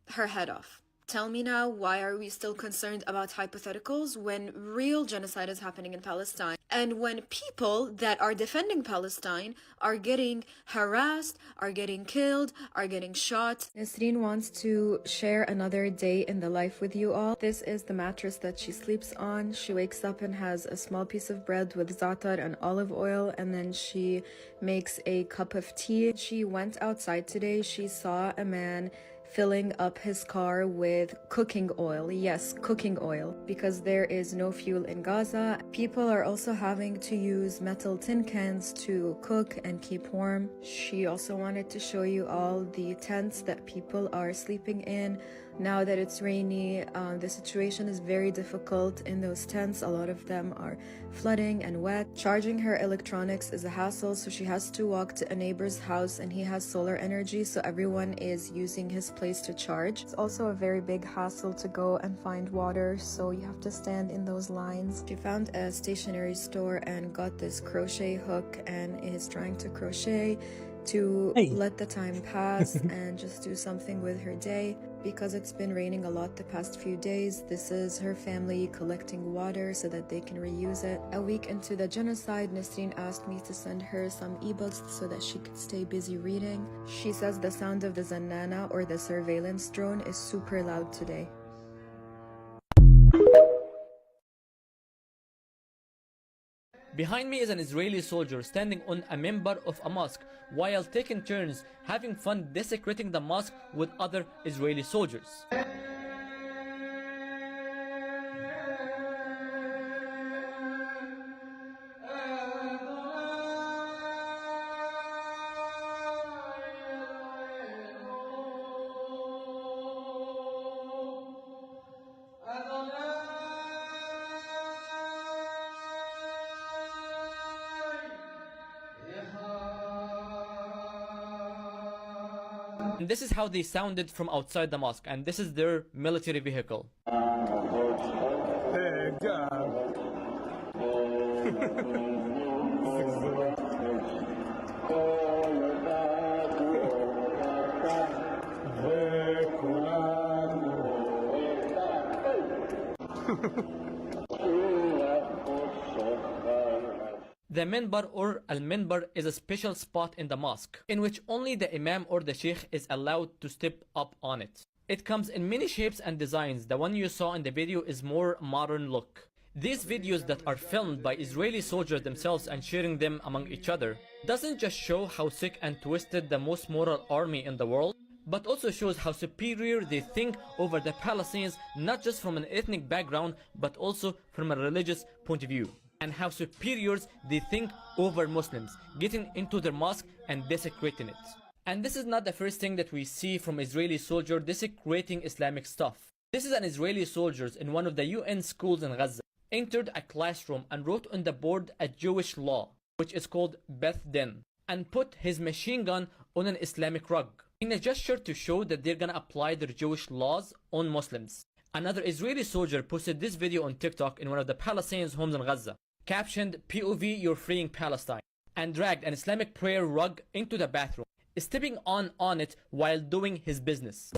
her head off. Tell me now, why are we still concerned about hypotheticals when real genocide is happening in Palestine? And when people that are defending Palestine are getting harassed, are getting killed, are getting shot. Nasreen wants to share another day in the life with you all. This is the mattress that she sleeps on. She wakes up and has a small piece of bread with za'atar and olive oil, and then she makes a cup of tea. She went outside today. She saw a man filling up his car with cooking oil. Yes, cooking oil, because there is no fuel in Gaza. People are also having to use metal tin cans to cook and keep warm. She also wanted to show you all the tents that people are sleeping in. Now that it's rainy, the situation is very difficult in those tents. A lot of them are flooding and wet. Charging her electronics is a hassle, so she has to walk to a neighbor's house, and he has solar energy, so everyone is using his place to charge. It's also a very big hassle to go and find water, so you have to stand in those lines. She found a stationery store and got this crochet hook and is trying to crochet to let the time pass and just do something with her day. Because it's been raining a lot the past few days, this is her family collecting water so that they can reuse it. A week into the genocide, Nasreen asked me to send her some ebooks so that she could stay busy reading. She says the sound of the Zannana, or the surveillance drone, is super loud today. Behind me is an Israeli soldier standing on a member of a mosque while taking turns having fun desecrating the mosque with other Israeli soldiers. And this is how they sounded from outside the mosque, and this is their military vehicle. Hey, God. The minbar or al-minbar is a special spot in the mosque in which only the imam or the sheikh is allowed to step up on it. It comes in many shapes and designs. The one you saw in the video is more modern look. These videos that are filmed by Israeli soldiers themselves and sharing them among each other doesn't just show how sick and twisted the most moral army in the world, but also shows how superior they think over the Palestinians, not just from an ethnic background, but also from a religious point of view. And how superiors they think over Muslims, getting into their mosque and desecrating it. And this is not the first thing that we see from Israeli soldiers desecrating Islamic stuff. This is an Israeli soldier in one of the UN schools in Gaza, entered a classroom and wrote on the board a Jewish law, which is called Bethlehem, and put his machine gun on an Islamic rug, in a gesture to show that they're gonna apply their Jewish laws on Muslims. Another Israeli soldier posted this video on TikTok in one of the Palestinians' homes in Gaza, captioned "POV You're Freeing Palestine," and dragged an Islamic prayer rug into the bathroom, stepping on it while doing his business.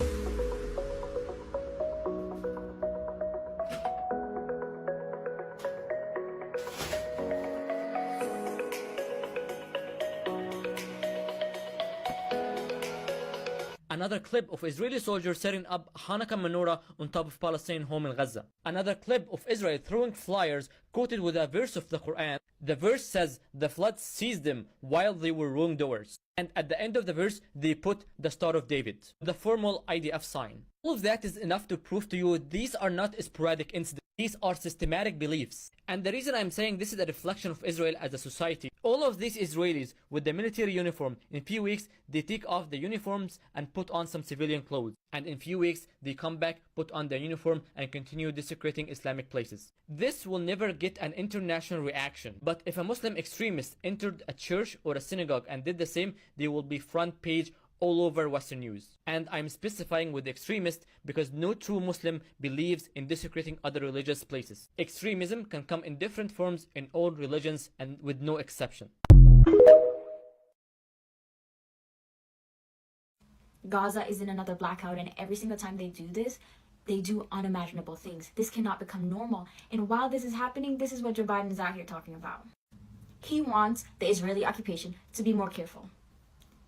Another clip of Israeli soldiers setting up Hanukkah menorah on top of Palestinian home in Gaza. Another clip of Israel throwing flyers coated with a verse of the Quran. The verse says the flood seized them while they were wrongdoers. And at the end of the verse, they put the Star of David, the formal IDF sign. All of that is enough to prove to you these are not sporadic incidents. These are systematic beliefs. And the reason I'm saying this is a reflection of Israel as a society. All of these Israelis with the military uniform, in few weeks, they take off the uniforms and put on some civilian clothes. And in few weeks, they come back, put on their uniform, and continue desecrating Islamic places. This will never get an international reaction. But if a Muslim extremist entered a church or a synagogue and did the same, they will be front page all over Western news. And I'm specifying with extremist because no true Muslim believes in desecrating other religious places. Extremism can come in different forms in all religions and with no exception. Gaza is in another blackout, and every single time they do this, they do unimaginable things. This cannot become normal. And while this is happening, this is what Joe Biden is out here talking about. He wants the Israeli occupation to be more careful.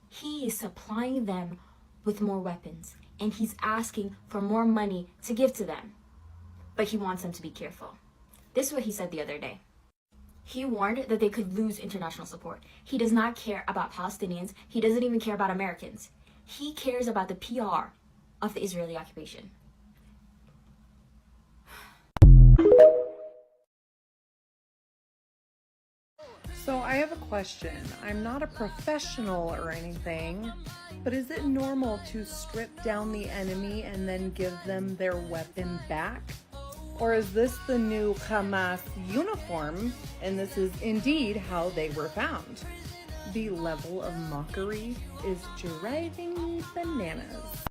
He is supplying them with more weapons, and he's asking for more money to give to them. But he wants them to be careful. This is what he said the other day. He warned that they could lose international support. He does not care about Palestinians. He doesn't even care about Americans. He cares about the PR of the Israeli occupation. So I have a question. I'm not a professional or anything, but is it normal to strip down the enemy and then give them their weapon back? Or is this the new Hamas uniform, and this is indeed how they were found? The level of mockery is driving me bananas.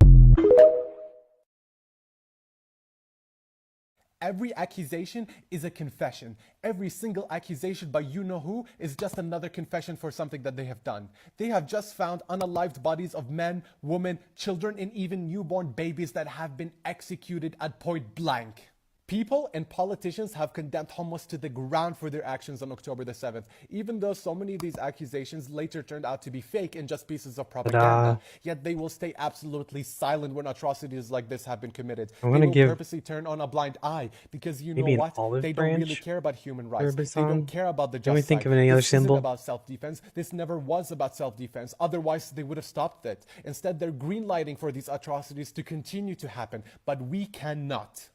Every accusation is a confession. Every single accusation by you-know-who is just another confession for something that they have done. They have just found unalived bodies of men, women, children, and even newborn babies that have been executed at point blank. People and politicians have condemned Hamas to the ground for their actions on October the 7th, even though so many of these accusations later turned out to be fake and just pieces of propaganda. Yet they will stay absolutely silent when atrocities like this have been committed. They will purposely turn on a blind eye because you know what? They don't really care about human rights. They don't care about the justice. Think of any other this symbol? isn't about self-defense. This never was about self-defense. Otherwise, they would have stopped it. Instead, they're green-lighting for these atrocities to continue to happen. But we cannot.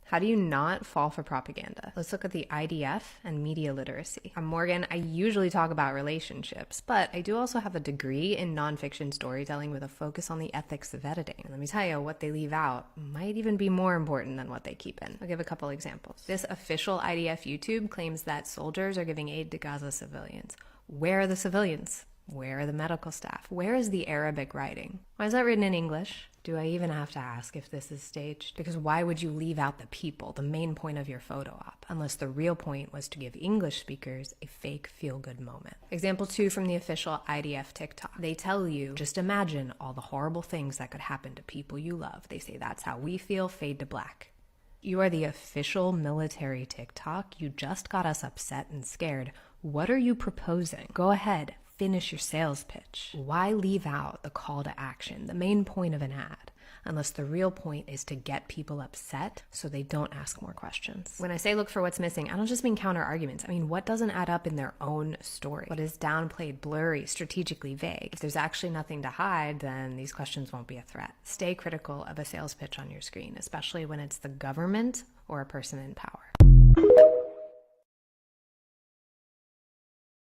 How do you not fall for propaganda? Let's look at the IDF and media literacy. I'm Morgan. I usually talk about relationships, but I do also have a degree in nonfiction storytelling with a focus on the ethics of editing. And let me tell you, what they leave out might even be more important than what they keep in. I'll give a couple examples. This official IDF YouTube claims that soldiers are giving aid to Gaza civilians. Where are the civilians? Where are the medical staff? Where is the Arabic writing? Why is that written in English? Do I even have to ask if this is staged? Because why would you leave out the people, the main point of your photo op, unless the real point was to give English speakers a fake feel-good moment? Example 2 from the official IDF TikTok. They tell you, just imagine all the horrible things that could happen to people you love. They say, that's how we feel, fade to black. You are the official military TikTok. You just got us upset and scared. What are you proposing? Go ahead. Finish your sales pitch. Why leave out the call to action, the main point of an ad, unless the real point is to get people upset so they don't ask more questions? When I say look for what's missing, I don't just mean counter arguments. I mean what doesn't add up in their own story? What is downplayed, blurry, strategically vague? If there's actually nothing to hide, then these questions won't be a threat. Stay critical of a sales pitch on your screen, especially when it's the government or a person in power.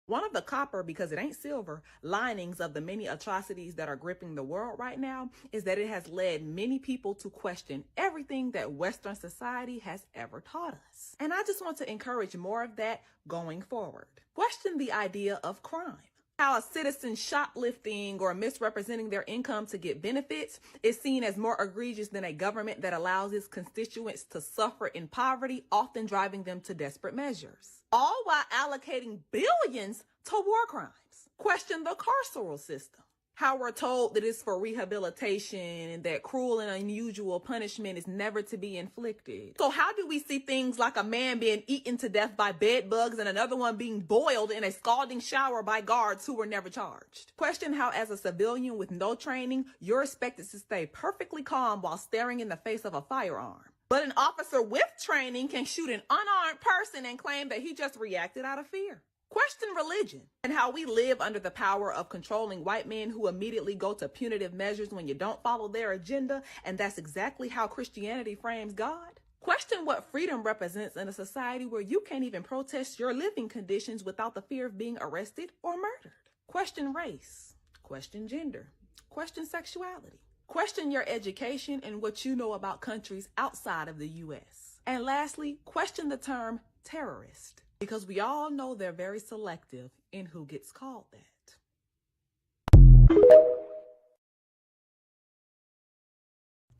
One of the copper, because it ain't silver, linings of the many atrocities that are gripping the world right now is that it has led many people to question everything that Western society has ever taught us. And I just want to encourage more of that going forward. Question the idea of crime. How a citizen shoplifting or misrepresenting their income to get benefits is seen as more egregious than a government that allows its constituents to suffer in poverty, often driving them to desperate measures. All while allocating billions to war crimes. Question the carceral system. How we're told that it's for rehabilitation and that cruel and unusual punishment is never to be inflicted. So how do we see things like a man being eaten to death by bed bugs and another one being boiled in a scalding shower by guards who were never charged? Question how, as a civilian with no training, you're expected to stay perfectly calm while staring in the face of a firearm. But an officer with training can shoot an unarmed person and claim that he just reacted out of fear. Question religion and how we live under the power of controlling white men who immediately go to punitive measures when you don't follow their agenda, and that's exactly how Christianity frames God. Question what freedom represents in a society where you can't even protest your living conditions without the fear of being arrested or murdered. Question race. Question gender. Question sexuality. Question your education and what you know about countries outside of the U.S. And lastly, question the term terrorist, because we all know they're very selective in who gets called that.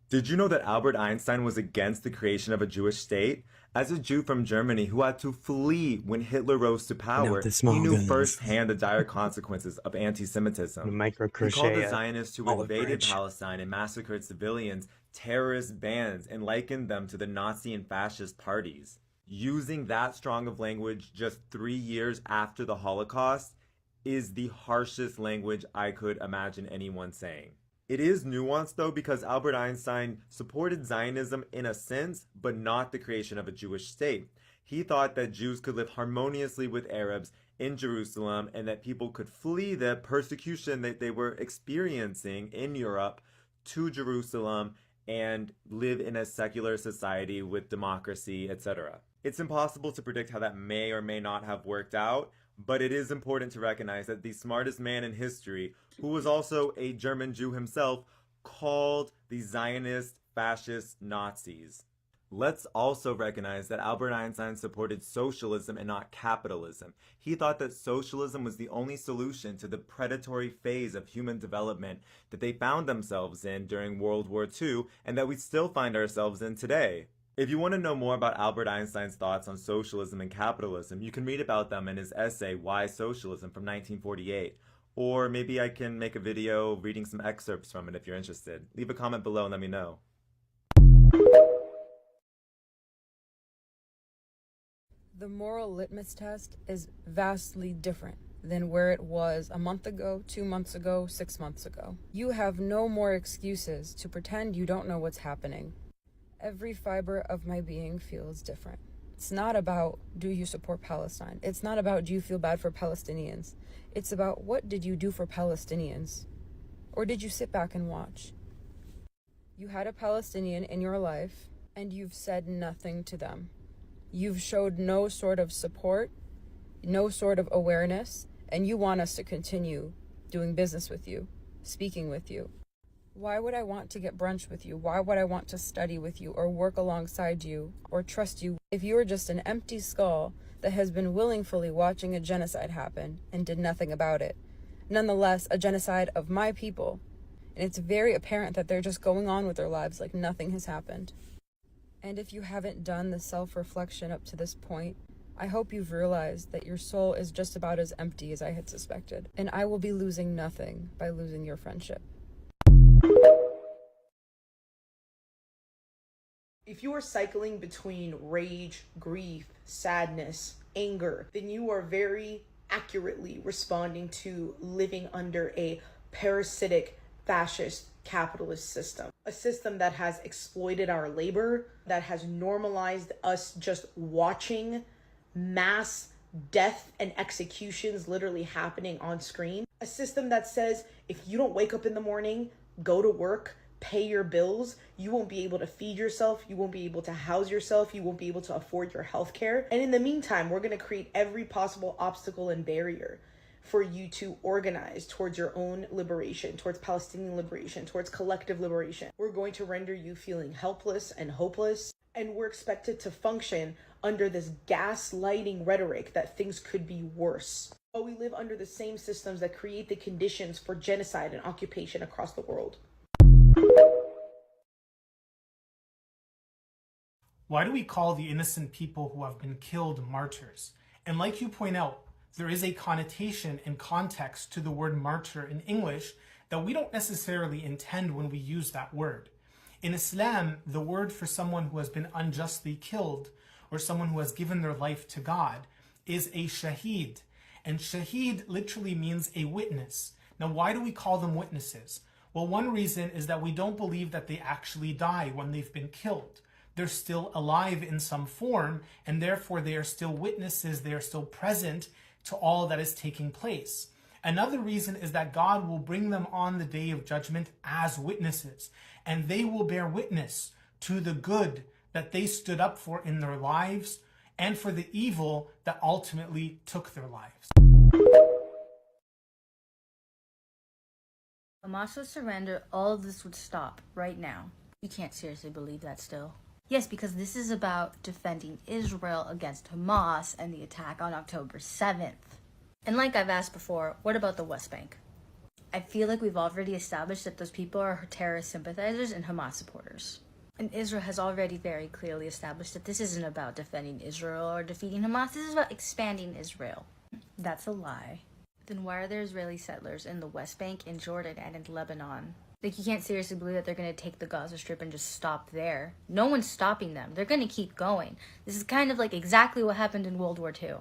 Did you know that Albert Einstein was against the creation of a Jewish state? As a Jew from Germany who had to flee when Hitler rose to power, he knew firsthand the dire consequences of anti-Semitism. Micro He called crochet the Zionists who olive invaded branch. Palestine and massacred civilians terrorist bands and likened them to the Nazi and fascist parties. Using that strong of language just 3 years after the Holocaust is the harshest language I could imagine anyone saying. It is nuanced though, because Albert Einstein supported Zionism in a sense, but not the creation of a Jewish state. He thought that Jews could live harmoniously with Arabs in Jerusalem and that people could flee the persecution that they were experiencing in Europe to Jerusalem and live in a secular society with democracy, etc. It's impossible to predict how that may or may not have worked out, but it is important to recognize that the smartest man in history, who was also a German Jew himself, called the Zionist fascist Nazis. Let's also recognize that Albert Einstein supported socialism and not capitalism. He thought that socialism was the only solution to the predatory phase of human development that they found themselves in during World War II and that we still find ourselves in today. If you want to know more about Albert Einstein's thoughts on socialism and capitalism, you can read about them in his essay, Why Socialism, from 1948. Or maybe I can make a video reading some excerpts from it if you're interested. Leave a comment below and let me know. The moral litmus test is vastly different than where it was a month ago, 2 months ago, 6 months ago. You have no more excuses to pretend you don't know what's happening. Every fiber of my being feels different. It's not about, do you support Palestine? It's not about, do you feel bad for Palestinians? It's about, what did you do for Palestinians? Or did you sit back and watch? You had a Palestinian in your life, and you've said nothing to them. You've showed no sort of support, no sort of awareness, and you want us to continue doing business with you, speaking with you. Why would I want to get brunch with you? Why would I want to study with you or work alongside you or trust you if you are just an empty skull that has been willingly watching a genocide happen and did nothing about it? Nonetheless, a genocide of my people. And it's very apparent that they're just going on with their lives like nothing has happened. And if you haven't done the self-reflection up to this point, I hope you've realized that your soul is just about as empty as I had suspected. And I will be losing nothing by losing your friendship. If you are cycling between rage, grief, sadness, anger, then you are very accurately responding to living under a parasitic, fascist, capitalist system. A system that has exploited our labor, that has normalized us just watching mass death and executions literally happening on screen. A system that says if you don't wake up in the morning, go to work, pay your bills, you won't be able to feed yourself, you won't be able to house yourself, you won't be able to afford your health care. And in the meantime, we're going to create every possible obstacle and barrier for you to organize towards your own liberation, towards Palestinian liberation, towards collective liberation. We're going to render you feeling helpless and hopeless, and we're expected to function under this gaslighting rhetoric that things could be worse. But we live under the same systems that create the conditions for genocide and occupation across the world. Why do we call the innocent people who have been killed martyrs? And like you point out, there is a connotation and context to the word martyr in English that we don't necessarily intend when we use that word. In Islam, the word for someone who has been unjustly killed or someone who has given their life to God is a shaheed. And shaheed literally means a witness. Now, why do we call them witnesses? Well, one reason is that we don't believe that they actually die when they've been killed. They're still alive in some form, and therefore they are still witnesses, they are still present to all that is taking place. Another reason is that God will bring them on the day of judgment as witnesses, and they will bear witness to the good that they stood up for in their lives and for the evil that ultimately took their lives. Hamas would surrender, all of this would stop right now. You can't seriously believe that still. Yes, because this is about defending Israel against Hamas and the attack on October 7th. And like I've asked before, what about the West Bank? I feel like we've already established that those people are terrorist sympathizers and Hamas supporters. And Israel has already very clearly established that this isn't about defending Israel or defeating Hamas. This is about expanding Israel. That's a lie. Then why are there Israeli settlers in the West Bank, in Jordan, and in Lebanon? Like, you can't seriously believe that they're going to take the Gaza Strip and just stop there. No one's stopping them. They're going to keep going. This is kind of like exactly what happened in World War II.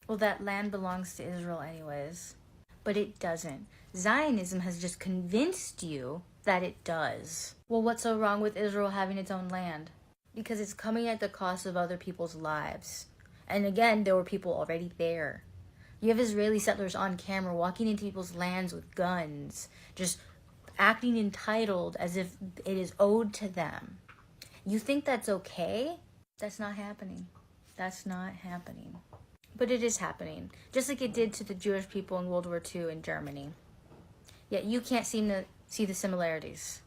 Well, that land belongs to Israel anyways. But it doesn't. Zionism has just convinced you that it does. Well, what's so wrong with Israel having its own land? Because it's coming at the cost of other people's lives. And again, there were people already there. You have Israeli settlers on camera walking into people's lands with guns, just acting entitled as if it is owed to them. You think that's okay? That's not happening. That's not happening. But it is happening, just like it did to the Jewish people in World War II in Germany. Yet you can't seem to see the similarities.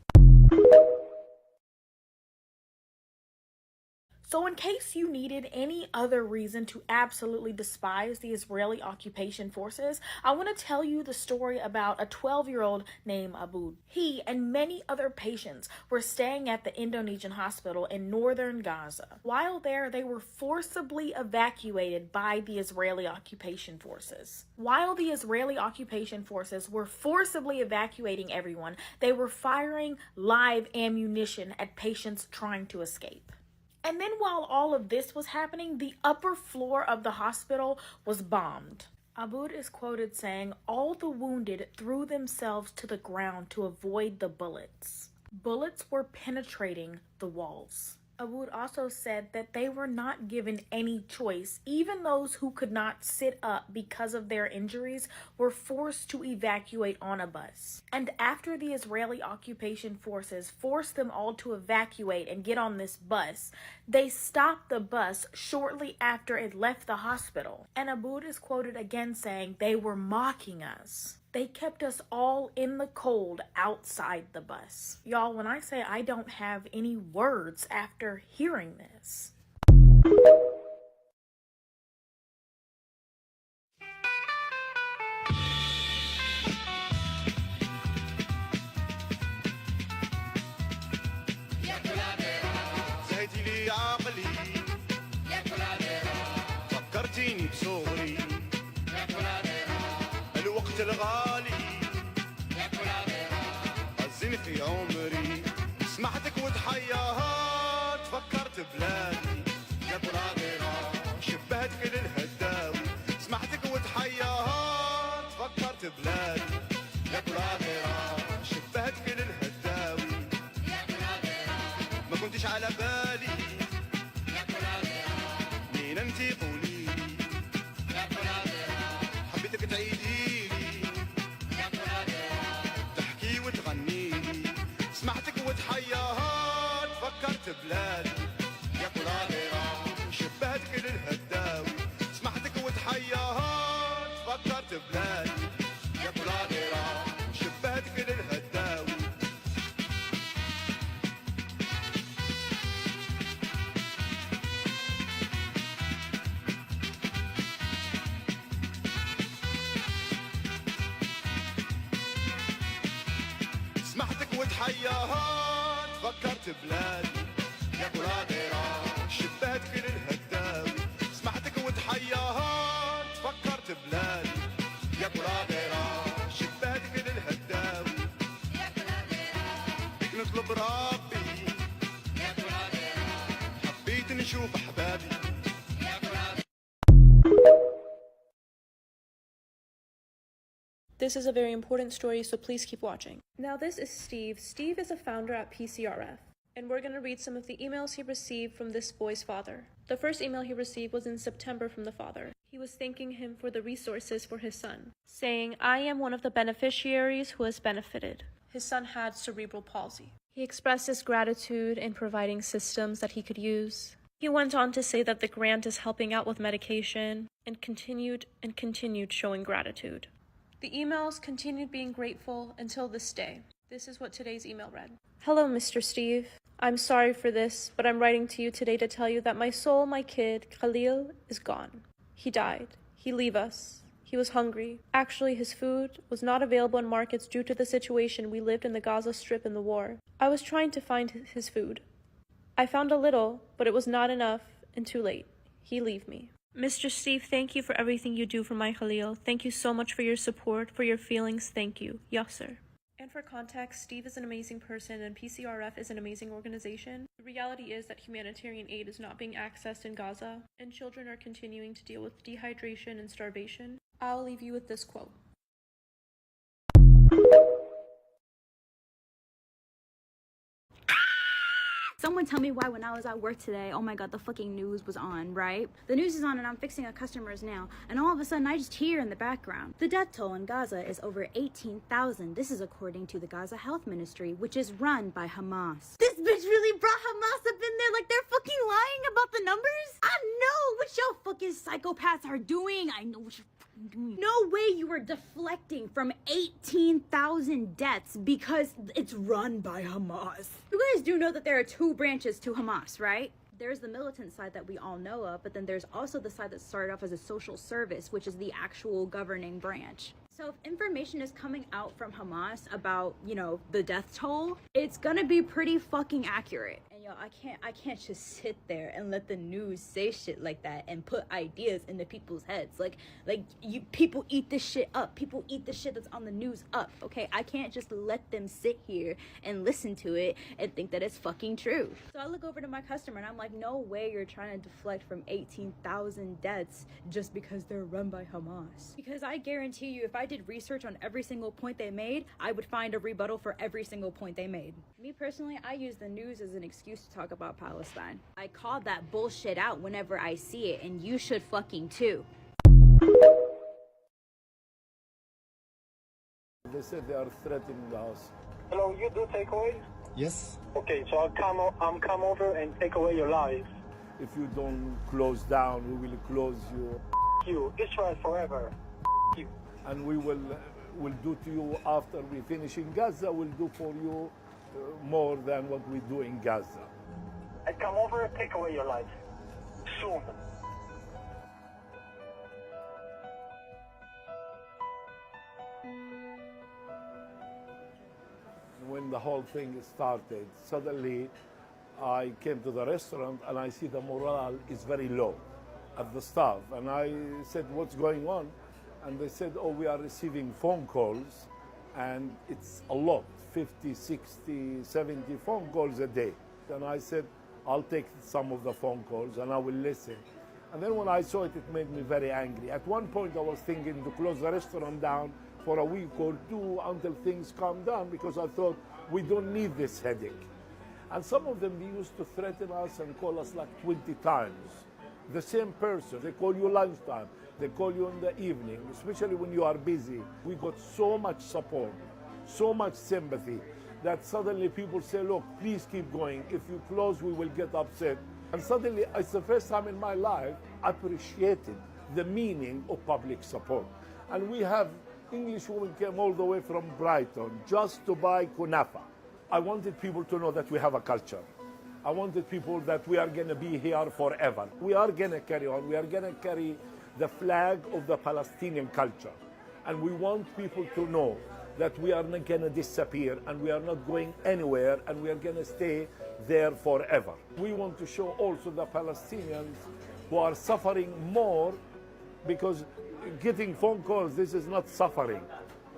So in case you needed any other reason to absolutely despise the Israeli occupation forces, I want to tell you the story about a 12-year-old named Aboud. He and many other patients were staying at the Indonesian hospital in northern Gaza. While there, they were forcibly evacuated by the Israeli occupation forces. While the Israeli occupation forces were forcibly evacuating everyone, they were firing live ammunition at patients trying to escape. And then while all of this was happening, the upper floor of the hospital was bombed. Aboud is quoted saying, "All the wounded threw themselves to the ground to avoid the bullets. Bullets were penetrating the walls." Aboud also said that they were not given any choice. Even those who could not sit up because of their injuries were forced to evacuate on a bus. And after the Israeli occupation forces forced them all to evacuate and get on this bus, they stopped the bus shortly after it left the hospital. And Aboud is quoted again saying, "They were mocking us. They kept us all in the cold outside the bus." Y'all, when I say I don't have any words after hearing this. فكرتيني بصغري الوقت الغالي أزين في عمري سمعتك وتحياها تفكرت بلادي يا بلادنا شبهت كل الهداوي سمعتك وتحياها تفكرت بلادي يا بلادنا شبهت كل الهداوي ما كنتش على بالي يا بلادنا مين انتي قولي يا بلادنا حبيتك تعيدي سمعتك وتحياها تفكرت بلادي يا قراديرة شبهت كل الهداوي سمعتك وتحياها تفكرت بلادي يا قراديرة شبهت كل الهداوي سمعتك وتحياها تفكرت بلادي يا قراديرة شبهت كل الهداوي سمعتك وتحياها تفكرت بلادي يا قراديرة شبهت كل الهداوي يا قراديرة بيك نطلب ربي يا قراديرة حبيت نشوف أحبابي يا قراديرة. This is a very important story, so please keep watching. Now this is Steve. Steve is a founder at PCRF, and we're going to read some of the emails he received from this boy's father. The first email he received was in September from the father. He was thanking him for the resources for his son, saying, "I am one of the beneficiaries who has benefited." His son had cerebral palsy. He expressed his gratitude in providing systems that he could use. He went on to say that the grant is helping out with medication, and continued showing gratitude. The emails continued being grateful until this day. This is what today's email read. "Hello, Mr. Steve. I'm sorry for this, but I'm writing to you today to tell you that my soul, my kid, Khalil, is gone. He died. He leave us. He was hungry. Actually, his food was not available in markets due to the situation we lived in the Gaza Strip in the war. I was trying to find his food. I found a little, but it was not enough, and too late. He left me. Mr. Steve, thank you for everything you do for my Khalil. Thank you so much for your support, for your feelings. Thank you. Yasser. And for context, Steve is an amazing person and PCRF is an amazing organization. The reality is that humanitarian aid is not being accessed in Gaza, and children are continuing to deal with dehydration and starvation. I'll leave you with this quote. Someone tell me why when I was at work today, oh my god, the fucking news was on, right? The news is on and I'm fixing a customer's nail, and all of a sudden I just hear in the background, the death toll in Gaza is over 18,000. This is according to the Gaza Health Ministry, which is run by Hamas. This bitch really brought Hamas up in there like they're fucking lying about the numbers? I know what y'all fucking psychopaths are doing. I know what you're doing. No way you are deflecting from 18,000 deaths because it's run by Hamas. You guys do know that there are two branches to Hamas, right? There's the militant side that we all know of, but then there's also the side that started off as a social service, which is the actual governing branch. So if information is coming out from Hamas about, you know, the death toll, it's gonna be pretty fucking accurate. And yo, I can't just sit there and let the news say shit like that and put ideas into people's heads. Like you people eat this shit up. People eat the shit that's on the news up, okay? I can't just let them sit here and listen to it and think that it's fucking true. So I look over to my customer and I'm like, no way you're trying to deflect from 18,000 deaths just because they're run by Hamas. Because I guarantee you, if I did research on every single point they made, I would find a rebuttal for every single point they made. Me personally, I use the news as an excuse to talk about Palestine. I call that bullshit out whenever I see it, and you should fucking too. They said they are threatening the house. Hello, you do takeaway? Yes. Okay, so I'm come over and take away your life. If you don't close down, we will close you. You, Israel forever. You. And we will do to you after we finish in Gaza, we'll do for you more than what we do in Gaza. I come over and take away your life. Soon. When the whole thing started, suddenly I came to the restaurant and I see the morale is very low at the staff. And I said, what's going on? And they said, oh, we are receiving phone calls, and it's a lot, 50, 60, 70 phone calls a day. And I said, I'll take some of the phone calls and I will listen. And then when I saw it, it made me very angry. At one point, I was thinking to close the restaurant down for a week or two until things calm down, because I thought, we don't need this headache. And some of them, they used to threaten us and call us like 20 times. The same person, they call you lunchtime. They call you in the evening, especially when you are busy. We got so much support, so much sympathy, that suddenly people say, look, please keep going. If you close, we will get upset. And suddenly, it's the first time in my life I appreciated the meaning of public support. And we have English women came all the way from Brighton just to buy kunafa. I wanted people to know that we have a culture. I wanted people that we are going to be here forever. We are going to carry on. We are going to carry the flag of the Palestinian culture. And we want people to know that we are not going to disappear and we are not going anywhere and we are going to stay there forever. We want to show also the Palestinians who are suffering more, because getting phone calls, this is not suffering.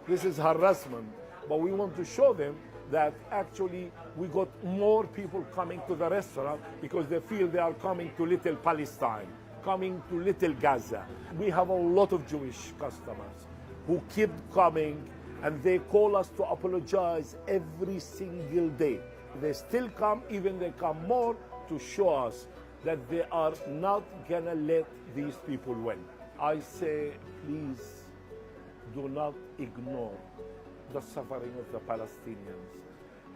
This is harassment. But we want to show them that actually we got more people coming to the restaurant because they feel they are coming to Little Palestine, coming to Little Gaza. We have a lot of Jewish customers who keep coming, and they call us to apologize every single day. They still come, even they come more, to show us that they are not gonna let these people win. I say, please do not ignore the suffering of the Palestinians,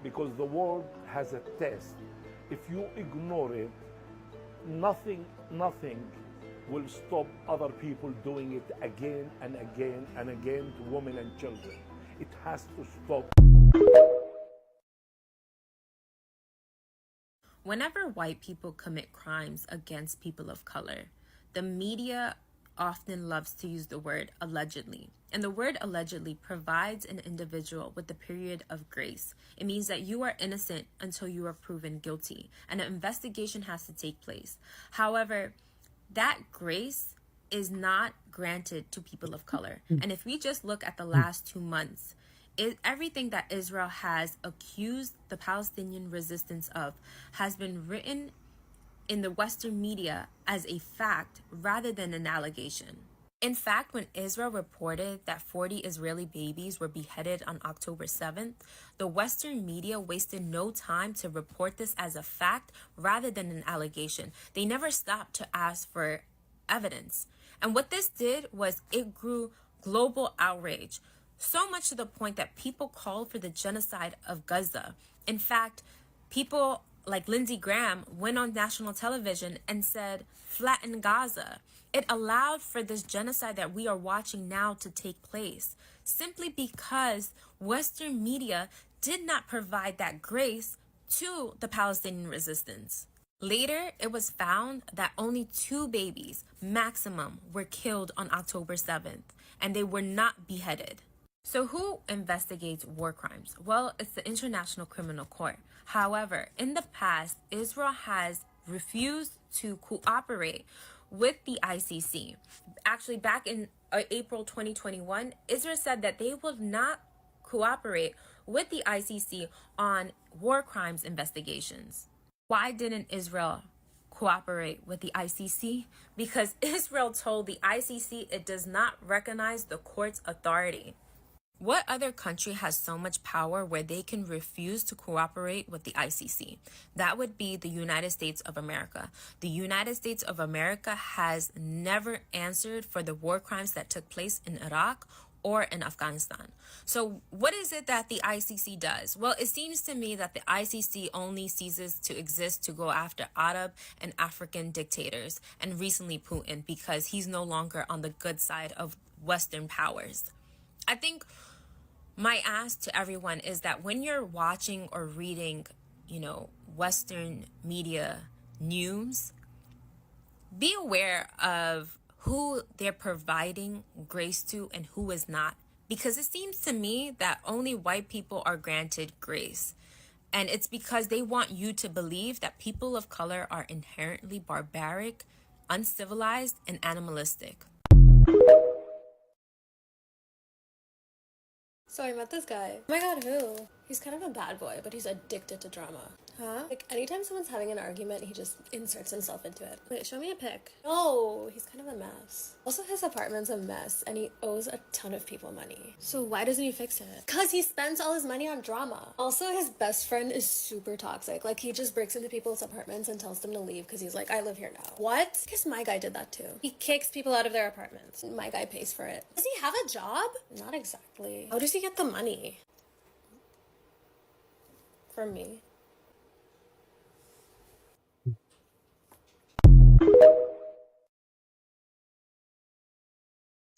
because the world has a test. If you ignore it, nothing will stop other people doing it again and again and again to women and children. It has to stop. Whenever white people commit crimes against people of color, the media often loves to use the word allegedly. And the word allegedly provides an individual with the period of grace. It means that you are innocent until you are proven guilty, and an investigation has to take place. However, that grace is not granted to people of color. And if we just look at the last 2 months, everything that Israel has accused the Palestinian resistance of has been written in the Western media as a fact rather than an allegation. In fact, when Israel reported that 40 Israeli babies were beheaded on October 7th, the Western media wasted no time to report this as a fact rather than an allegation. They never stopped to ask for evidence. And what this did was it grew global outrage, so much to the point that people called for the genocide of Gaza. In fact, people like Lindsey Graham went on national television and said, "Flatten Gaza." It allowed for this genocide that we are watching now to take place, simply because Western media did not provide that grace to the Palestinian resistance. Later, it was found that only 2 babies, maximum, were killed on October 7th, and they were not beheaded. So who investigates war crimes? Well, it's the International Criminal Court. However, in the past, Israel has refused to cooperate with the ICC. Actually, back in April 2021, Israel said that they would not cooperate with the ICC on war crimes investigations. Why didn't Israel cooperate with the ICC? Because Israel told the ICC it does not recognize the court's authority. What other country has so much power where they can refuse to cooperate with the ICC? That would be the United States of America. The United States of America has never answered for the war crimes that took place in Iraq or in Afghanistan. So what is it that the ICC does? Well, it seems to me that the ICC only ceases to exist to go after Arab and African dictators, and recently Putin, because he's no longer on the good side of Western powers. I think my ask to everyone is that when you're watching or reading, Western media news, be aware of who they're providing grace to and who is not. Because it seems to me that only white people are granted grace. And it's because they want you to believe that people of color are inherently barbaric, uncivilized, and animalistic. So I met this guy. Oh my god, who? He's kind of a bad boy, but he's addicted to drama. Huh? Like, anytime someone's having an argument, he just inserts himself into it. Wait, show me a pic. No, he's kind of a mess. Also, his apartment's a mess, and he owes a ton of people money. So why doesn't he fix it? Because he spends all his money on drama. Also, his best friend is super toxic. Like, he just breaks into people's apartments and tells them to leave because he's like, I live here now. What? Because my guy did that too. He kicks people out of their apartments. My guy pays for it. Does he have a job? Not exactly. How does he get the money? From me.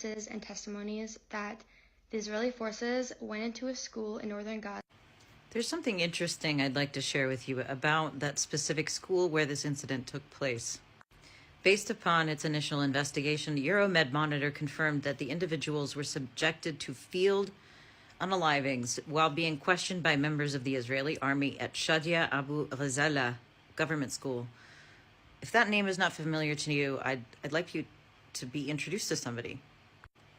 And testimonies that the Israeli forces went into a school in northern Gaza. There's something interesting I'd like to share with you about that specific school where this incident took place. Based upon its initial investigation, the Euromed Monitor confirmed that the individuals were subjected to field unalivings while being questioned by members of the Israeli army at Shadia Abu Ghazala Government School. If that name is not familiar to you, I'd like you to be introduced to somebody.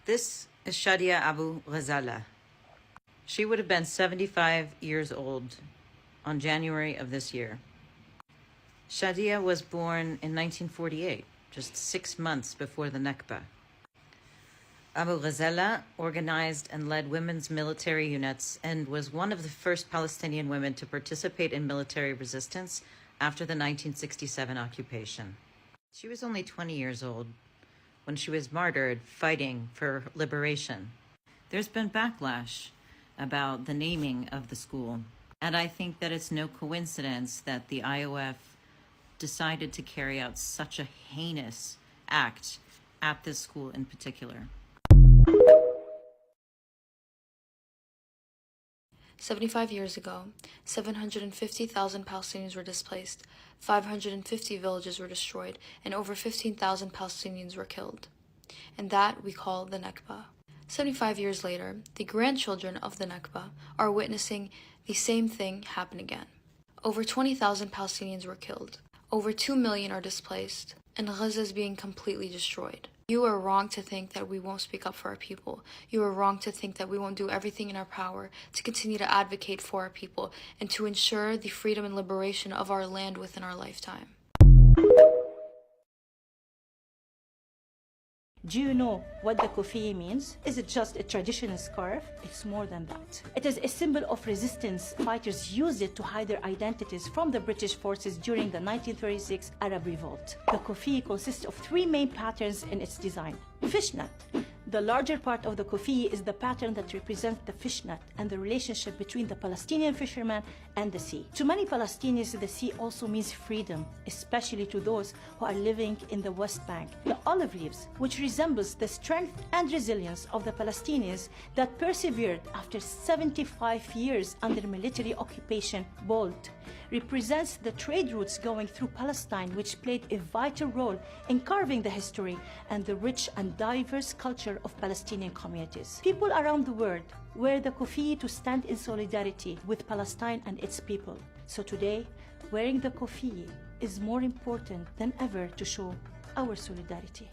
This is Shadia Abu Ghazala. She would have been 75 years old on January of this year. Shadia was born in 1948, just 6 months before the Nakba. Abu Ghazala organized and led women's military units and was one of the first Palestinian women to participate in military resistance after the 1967 occupation. She was only 20 years old when she was martyred fighting for liberation. There's been backlash about the naming of the school, and I think that it's no coincidence that the IOF decided to carry out such a heinous act at this school in particular. 75 years ago, 750,000 Palestinians were displaced, 550 villages were destroyed, and over 15,000 Palestinians were killed. and that we call the Nakba. 75 years later, the grandchildren of the Nakba are witnessing the same thing happen again. Over 20,000 Palestinians were killed. Over 2 million are displaced, and Gaza is being completely destroyed. You are wrong to think that we won't speak up for our people. You are wrong to think that we won't do everything in our power to continue to advocate for our people and to ensure the freedom and liberation of our land within our lifetime. Do you know what the kufi means? Is it just a traditional scarf? It's more than that. It is a symbol of resistance. Fighters used it to hide their identities from the British forces during the 1936 Arab Revolt. The kufi consists of 3 main patterns in its design. Fishnet. The larger part of the kufi is the pattern that represents the fishnet and the relationship between the Palestinian fisherman and the sea. To many Palestinians, the sea also means freedom, especially to those who are living in the West Bank. The olive leaves, which resembles the strength and resilience of the Palestinians that persevered after 75 years under military occupation, bold, represents the trade routes going through Palestine, which played a vital role in carving the history and the rich and diverse culture of Palestinian communities. People around the world wear the kufi to stand in solidarity with Palestine and its people. So today, wearing the kufi is more important than ever to show our solidarity.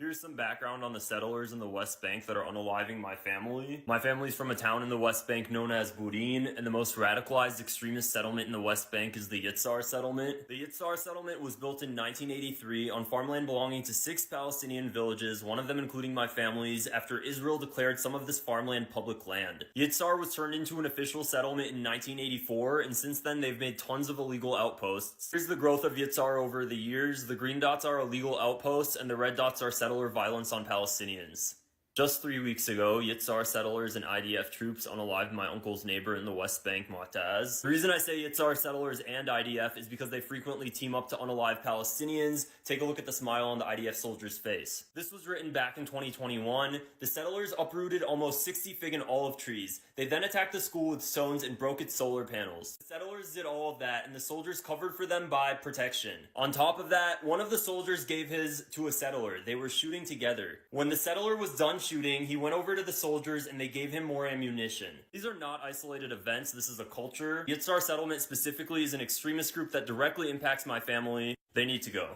Here's some background on the settlers in the West Bank that are unaliving my family. My family's from a town in the West Bank known as Burin, and the most radicalized extremist settlement in the West Bank is the Yitzhar settlement. The Yitzhar settlement was built in 1983 on farmland belonging to 6 Palestinian villages, one of them including my family's, after Israel declared some of this farmland public land. Yitzhar was turned into an official settlement in 1984, and since then they've made tons of illegal outposts. Here's the growth of Yitzhar over the years. The green dots are illegal outposts, and the red dots are settler violence on Palestinians. Just 3 weeks ago, Yitzhar settlers and IDF troops unalived my uncle's neighbor in the West Bank, Mu'taz. The reason I say Yitzhar settlers and IDF is because they frequently team up to unalive Palestinians. Take a look at the smile on the IDF soldier's face. This was written back in 2021. The settlers uprooted almost 60 fig and olive trees. They then attacked the school with stones and broke its solar panels. The settlers did all of that, and the soldiers covered for them by protection. On top of that, one of the soldiers gave his to a settler. They were shooting together. When the settler was done shooting, he went over to the soldiers and they gave him more ammunition. These are not isolated events, this is a culture. Yitzhar settlement specifically is an extremist group that directly impacts my family. They need to go.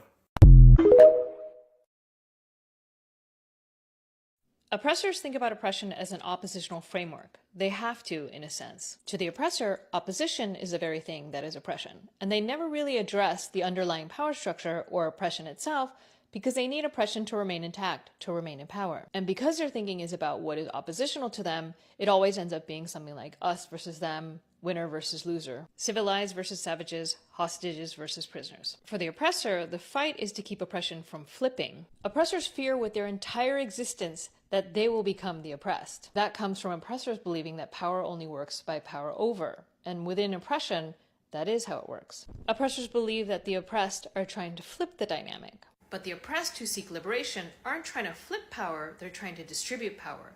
Oppressors think about oppression as an oppositional framework. They have to, in a sense. To the oppressor, opposition is the very thing that is oppression. And they never really address the underlying power structure or oppression itself, because they need oppression to remain intact, to remain in power. And because their thinking is about what is oppositional to them, it always ends up being something like us versus them, winner versus loser, civilized versus savages, hostages versus prisoners. For the oppressor, the fight is to keep oppression from flipping. Oppressors fear with their entire existence that they will become the oppressed. That comes from oppressors believing that power only works by power over. And within oppression, that is how it works. Oppressors believe that the oppressed are trying to flip the dynamic. But the oppressed who seek liberation aren't trying to flip power, they're trying to distribute power.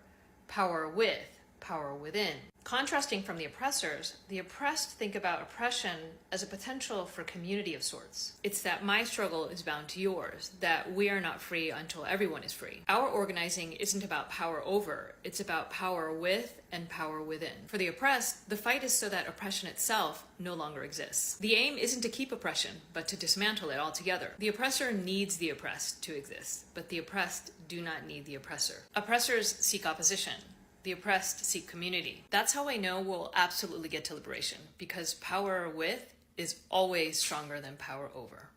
Power with, power within. Contrasting from the oppressors, the oppressed think about oppression as a potential for community of sorts. It's that my struggle is bound to yours, that we are not free until everyone is free. Our organizing isn't about power over, it's about power with and power within. For the oppressed, the fight is so that oppression itself no longer exists. The aim isn't to keep oppression, but to dismantle it altogether. The oppressor needs the oppressed to exist, but the oppressed do not need the oppressor. Oppressors seek opposition. The oppressed seek community. That's how I know we'll absolutely get to liberation, because power with is always stronger than power over.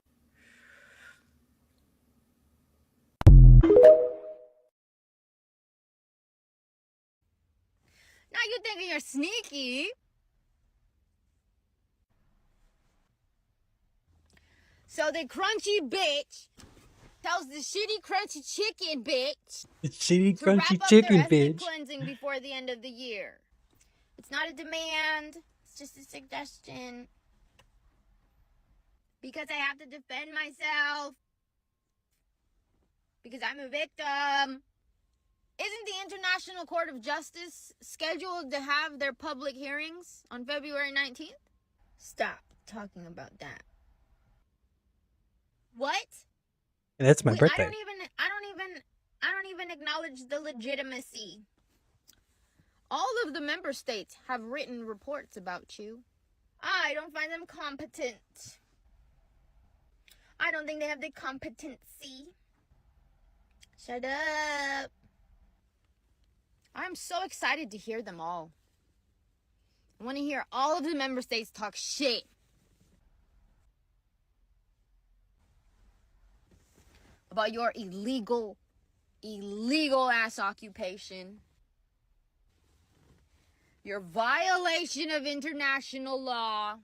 Now you thinking you're sneaky. So the crunchy bitch tells the shitty crunchy chicken bitch The shitty to wrap crunchy up chicken their ethnic bitch. cleansing before the end of the year. It's not a demand. It's just a suggestion. Because I have to defend myself. Because I'm a victim. Isn't the International Court of Justice scheduled to have their public hearings on February 19th? Stop talking about that. What? And that's my birthday. I don't even acknowledge the legitimacy. All of the member states have written reports about you. I don't find them competent. I don't think they have the competency. Shut up. I'm so excited to hear them all. I want to hear all of the member states talk shit. About your illegal ass occupation. Your violation of international law.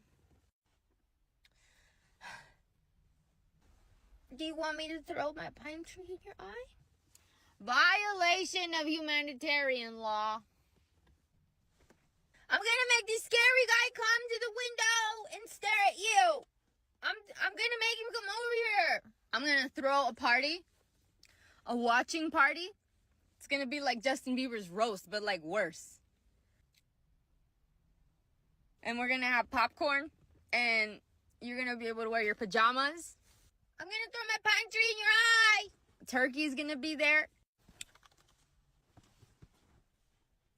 Do you want me to throw my pine tree in your eye? Violation of humanitarian law. I'm gonna make this scary guy come to the window and stare at you. I'm gonna make him come over here. I'm gonna throw a party. A watching party. It's gonna be like Justin Bieber's roast, but like worse. And we're gonna have popcorn. And you're gonna be able to wear your pajamas. I'm gonna throw my pine tree in your eye. Turkey's gonna be there.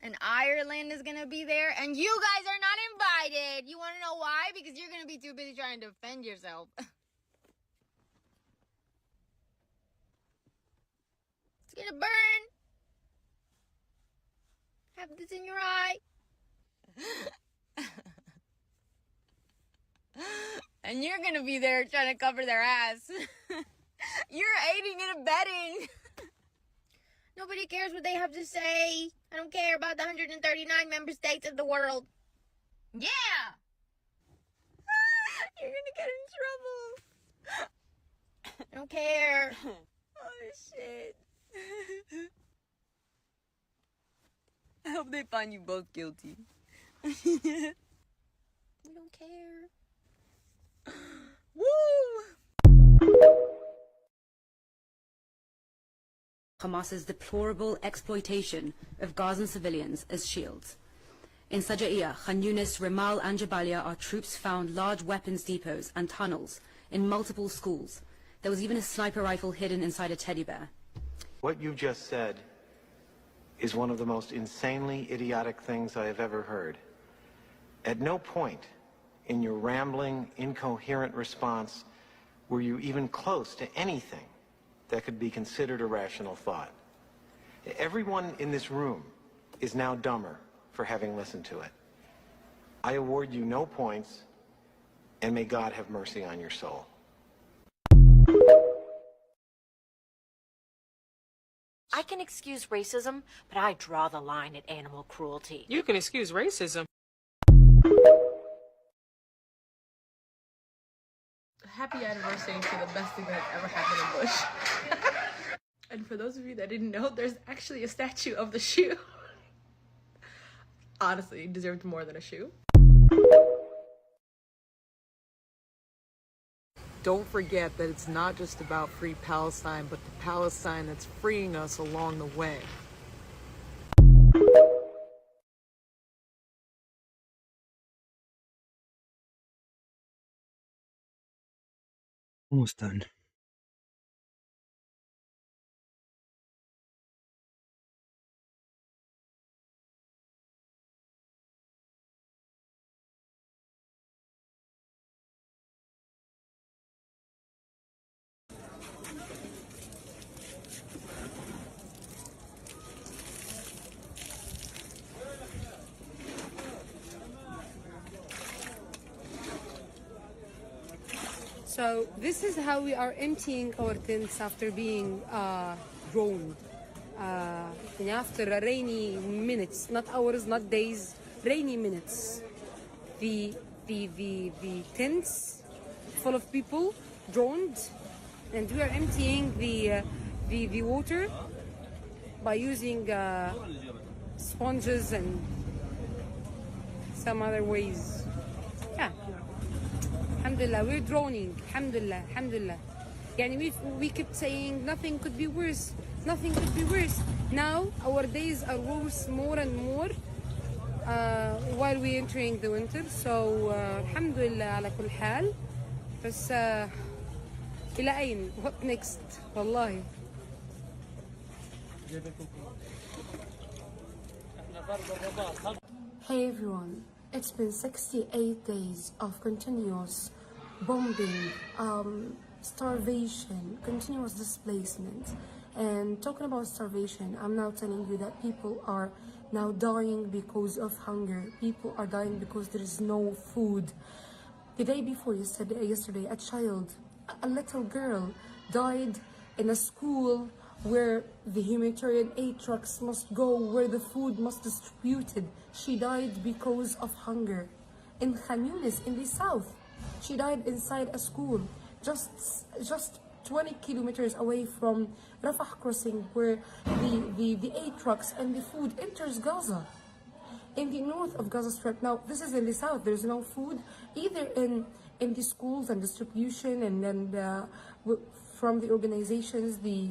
And Ireland is gonna be there. And you guys are not invited. You wanna know why? Because you're gonna be too busy trying to defend yourself. It's gonna burn. Have this in your eye. And you're gonna be there trying to cover their ass. You're aiding and abetting. Nobody cares what they have to say. I don't care about the 139 member states of the world. Yeah! You're gonna get in trouble. I don't care. Oh, shit. I hope they find you both guilty. We don't care. Woo! Hamas's deplorable exploitation of Gazan civilians as shields. In Sajaiya, Khan Yunis, Rimal and Jabalia, our troops found large weapons depots and tunnels in multiple schools. There was even a sniper rifle hidden inside a teddy bear. What you just said is one of the most insanely idiotic things I have ever heard. At no point in your rambling, incoherent response were you even close to anything that could be considered a rational thought. Everyone in this room is now dumber for having listened to it. I award you no points, and may God have mercy on your soul. I can excuse racism, but I draw the line at animal cruelty. You can excuse racism. Happy anniversary to the best thing that ever happened in Bush. And for those of you that didn't know, there's actually a statue of the shoe. Honestly, it deserved more than a shoe. Don't forget that it's not just about free Palestine, but the Palestine that's freeing us along the way. Almost done. So this is how we are emptying our tents after being droned. After rainy minutes, not hours, not days, rainy minutes. The tents full of people droned, and we are emptying the water by using sponges and some other ways. Yeah. Alhamdulillah, we're droning. Alhamdulillah, alhamdulillah. Yani we kept saying nothing could be worse. Nothing could be worse. Now our days are worse more and more while we're entering the winter. So alhamdulillah ala kull hal. بس إلى أين? What next? والله. Hey everyone, it's been 68 days of continuous bombing, starvation, continuous displacement. And talking about starvation, I'm now telling you that people are now dying because of hunger. People are dying because there is no food. The day before yesterday, a little girl died in a school where the humanitarian aid trucks must go, where the food must be distributed. She died because of hunger. In Khan Yunis, in the south, she died inside a school, just 20 kilometers away from Rafah crossing, where the aid trucks and the food enters Gaza. In the north of Gaza Strip, now this is in the south, there's no food, either in the schools and distribution, and then from the organizations, the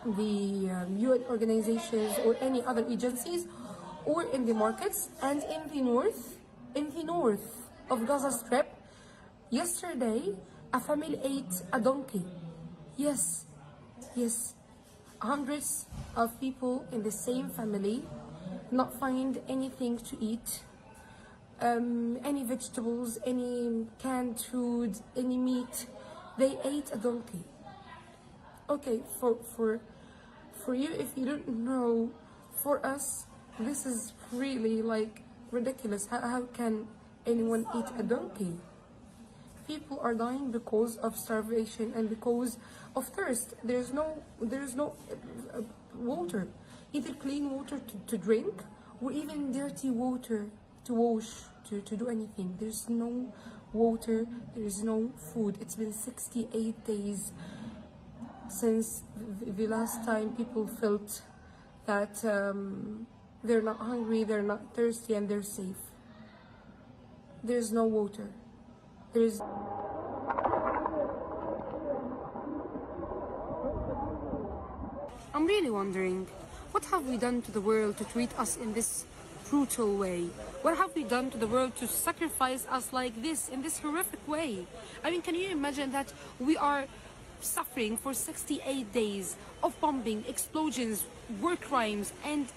UN organizations or any other agencies, or in the markets. And in the north of Gaza Strip, yesterday a family ate a donkey. Yes, hundreds of people in the same family not find anything to eat, any vegetables, any canned food, any meat. They ate a donkey. Okay, for you, if you don't know, for us, this is really like ridiculous. How can anyone eat a donkey? People are dying because of starvation and because of thirst. There's no water, either clean water to drink or even dirty water to wash, to do anything. There's no water, there is no food. It's been 68 days since the last time people felt that they're not hungry, they're not thirsty, and they're safe. There's no water. I'm really wondering, what have we done to the world to treat us in this brutal way? What have we done to the world to sacrifice us like this, in this horrific way? I mean, can you imagine that we are suffering for 68 days of bombing, explosions, war crimes, and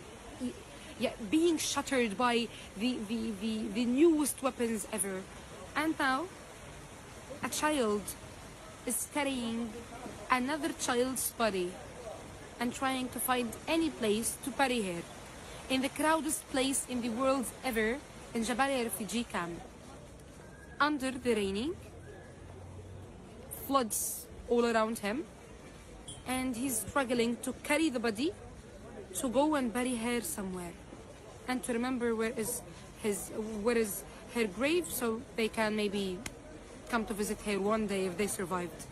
being shattered by the newest weapons ever? And now a child is carrying another child's body and trying to find any place to bury her in the crowded place in the world ever, in Jabalia refugee camp, under the raining, floods all around him, and he's struggling to carry the body to go and bury her somewhere, and to remember where is her grave, so they can maybe come to visit her one day if they survived.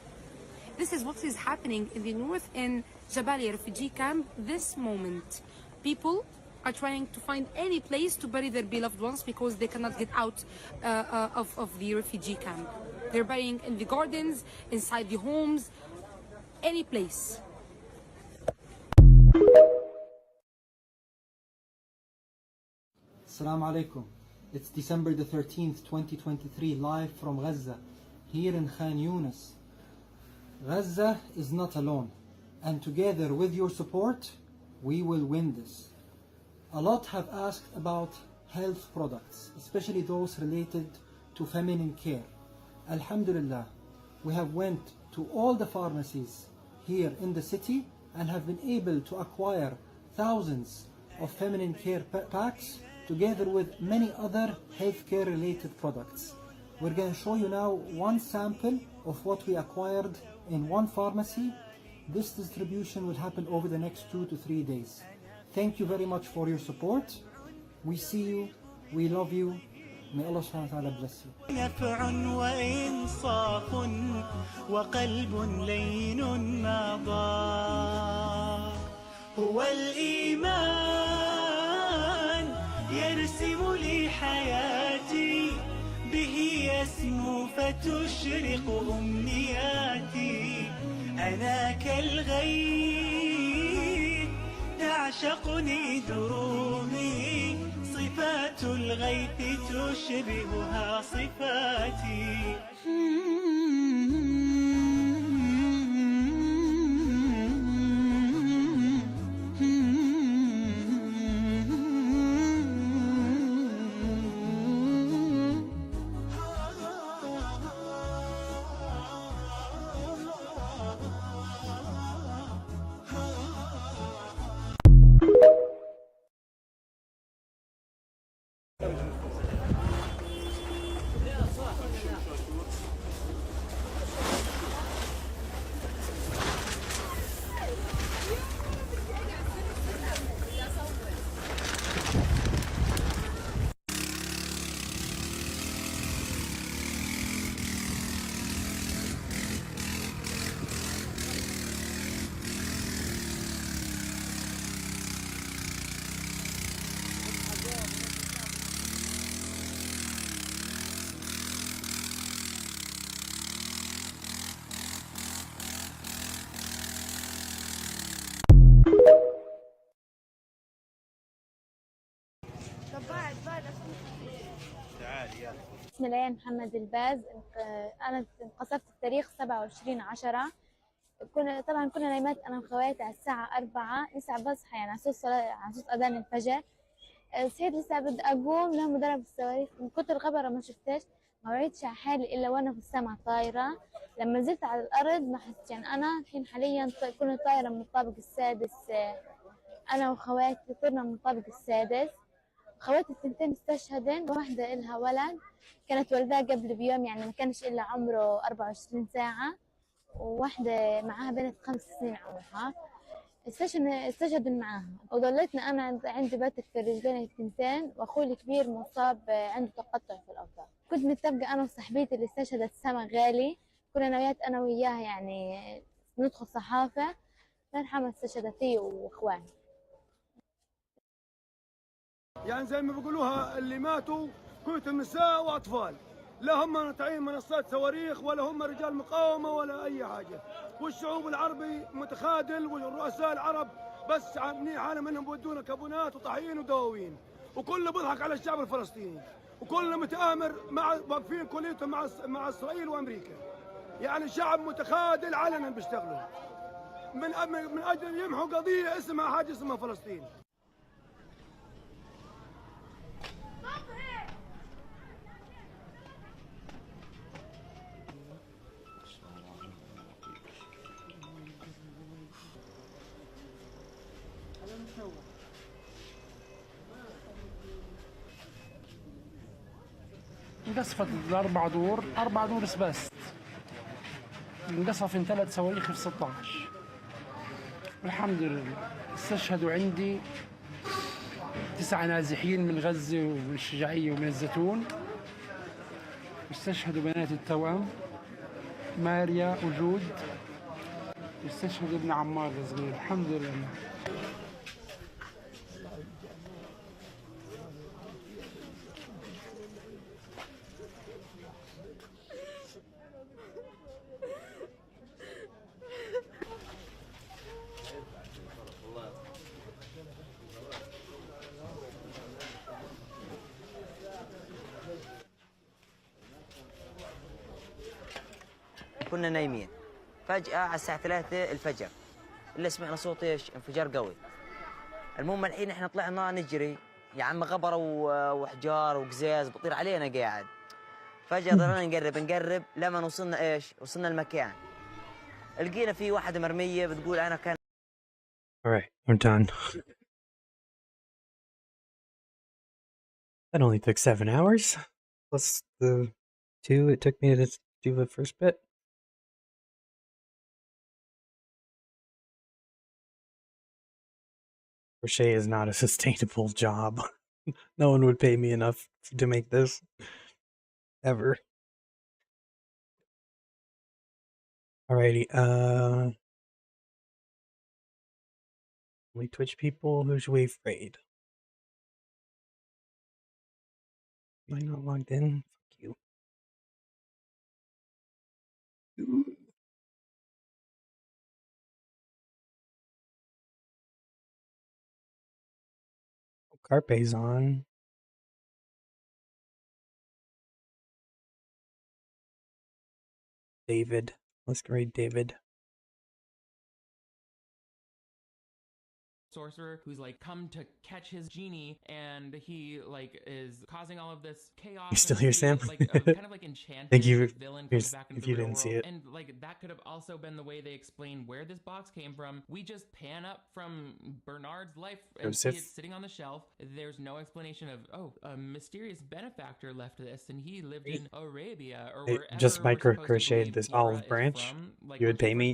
This is what is happening in the north in Jabalia refugee camp this moment. People are trying to find any place to bury their beloved ones because they cannot get out of the refugee camp. They're burying in the gardens, inside the homes, any place. Assalamu alaikum. It's December the 13th, 2023, live from Gaza, here in Khan Yunis. Gaza is not alone, and together with your support, we will win this. A lot have asked about health products, especially those related to feminine care. Alhamdulillah, we have went to all the pharmacies here in the city and have been able to acquire thousands of feminine care packs together with many other healthcare related products. We're going to show you now one sample of what we acquired in one pharmacy. This distribution will happen over the next 2 to 3 days. Thank you very much for your support. We see you, we love you. May Allah subhanahu wa ta'ala bless you. نفع وإنصاف وقلب لين ما ضاق هو الإيمان يرسم لي حياتي به يسمو فتشرق أمنياتي أنا كالغيث تعشقني دروبي صفات الغيث تشبهها صفاتي علي محمد الباز. أنا انقصفت التاريخ 27/10. طبعا كنا نايمات أنا وخواتي على الساعة 4. لسه بصحى يعني على صوت أذان الفجر. صحيت لسه بدي أقوم لهم ضرب الصواريخ من كتر غبرة ما شفتش. ما وعيتش على حالي إلا وأنا في السماء طايرة. لما نزلت على الأرض ما حسيت يعني أنا الحين حاليا كنا طايرة من الطابق السادس. أنا وخواتي طرنا من الطابق السادس. خواتي الثنتين استشهدن. واحدة إلها ولد كانت والداه قبل بيوم يعني ما كانش إلا عمره 24 ساعة. وواحدة معاها بنت 5 سنين عمرها استشهدوا معاها. وضليتنا أنا عندي بتر في الرجلين الثنتين وأخوي الكبير مصاب عنده تقطع في الأوتار. كنت متفقة أنا وصاحبتي اللي استشهدت سما غالي. كنا نويات أنا وياها يعني ندخل صحافة. الله يرحمها استشهدت هي وإخواني. يعني زي ما بيقولوها اللي ماتوا كلهم نساء واطفال، لا هم تعيين منصات صواريخ ولا هم رجال مقاومه ولا اي حاجه. والشعوب العربي متخاذل والرؤساء العرب بس عاملين حالهم انهم بيودونا كابونات وطحين ودواوين، وكله بيضحك على الشعب الفلسطيني، وكله متآمر مع واقفين كليتهم مع اسرائيل وامريكا. يعني شعب متخاذل علنا بيشتغلوا من اجل يمحوا قضيه اسمها حاجه اسمها فلسطين. انقصفت الأربع دور 4 دور بس انقصف 3 صواريخ في 16. والحمد لله استشهدوا عندي 9 نازحين من غزة ومن الشجاعية ومن الزيتون. استشهدوا بنات التوأم ماريا وجود. استشهد ابن عمار الصغير. الحمد لله. كنا نايمين فجأة على الساعة 3 الفجر اللي سمعنا صوت ايش؟ انفجار قوي. المهم الحين احنا طلعنا نجري يا عم غبرة وحجار وقزاز بطير علينا قاعد. فجأة ضلنا نقرب لما وصلنا ايش؟ وصلنا المكان لقينا في واحدة مرمية بتقول انا كان. Alright, I'm done. That only took 7 hours. Plus the 2 it took me to do the first bit. Crochet is not a sustainable job. No one would pay me enough to make this. Ever. Alrighty, only Twitch people, who should we raid? Am I not logged in? Fuck you. Carpe's on. David. Let's raid David. Sorcerer who's like come to catch his genie, and he like is causing all of this chaos. You still here, Sam? Like kind of like enchanted. Thank you. This villain comes back into if the you real didn't see world. it. And like that could have also been the way they explain where this box came from. We just pan up from Bernard's life and see it sitting on the shelf. There's no explanation of a mysterious benefactor left this, and he lived in Arabia or wherever. Just micro crocheted this olive branch. You would pay me.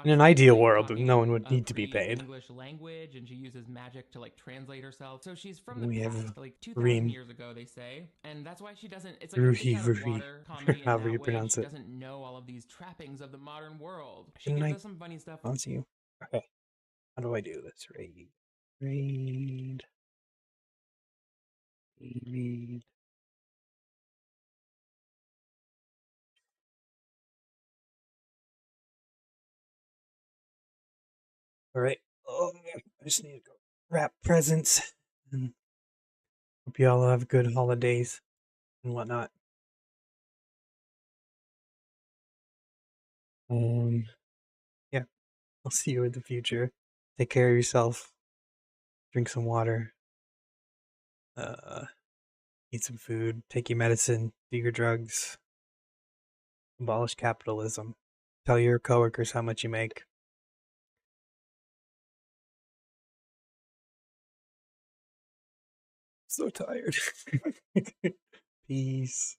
In an ideal world, no one would need to be paid. English language, and she uses magic to like translate herself. So she's from We the have past, like 2,000 years ago, they say, and that's why she doesn't. It's like Ruhi, a water comedy in however that you way. pronounce She it. doesn't know all of these trappings of the modern world. She Didn't gives I us some funny stuff. pause you? Okay. How do I do this? Raid. Alright. Oh, I just need to go wrap presents. And hope you all have good holidays and whatnot. Yeah, I'll see you in the future. Take care of yourself. Drink some water. Eat some food. Take your medicine. Do your drugs. Abolish capitalism. Tell your coworkers how much you make. So tired. Peace.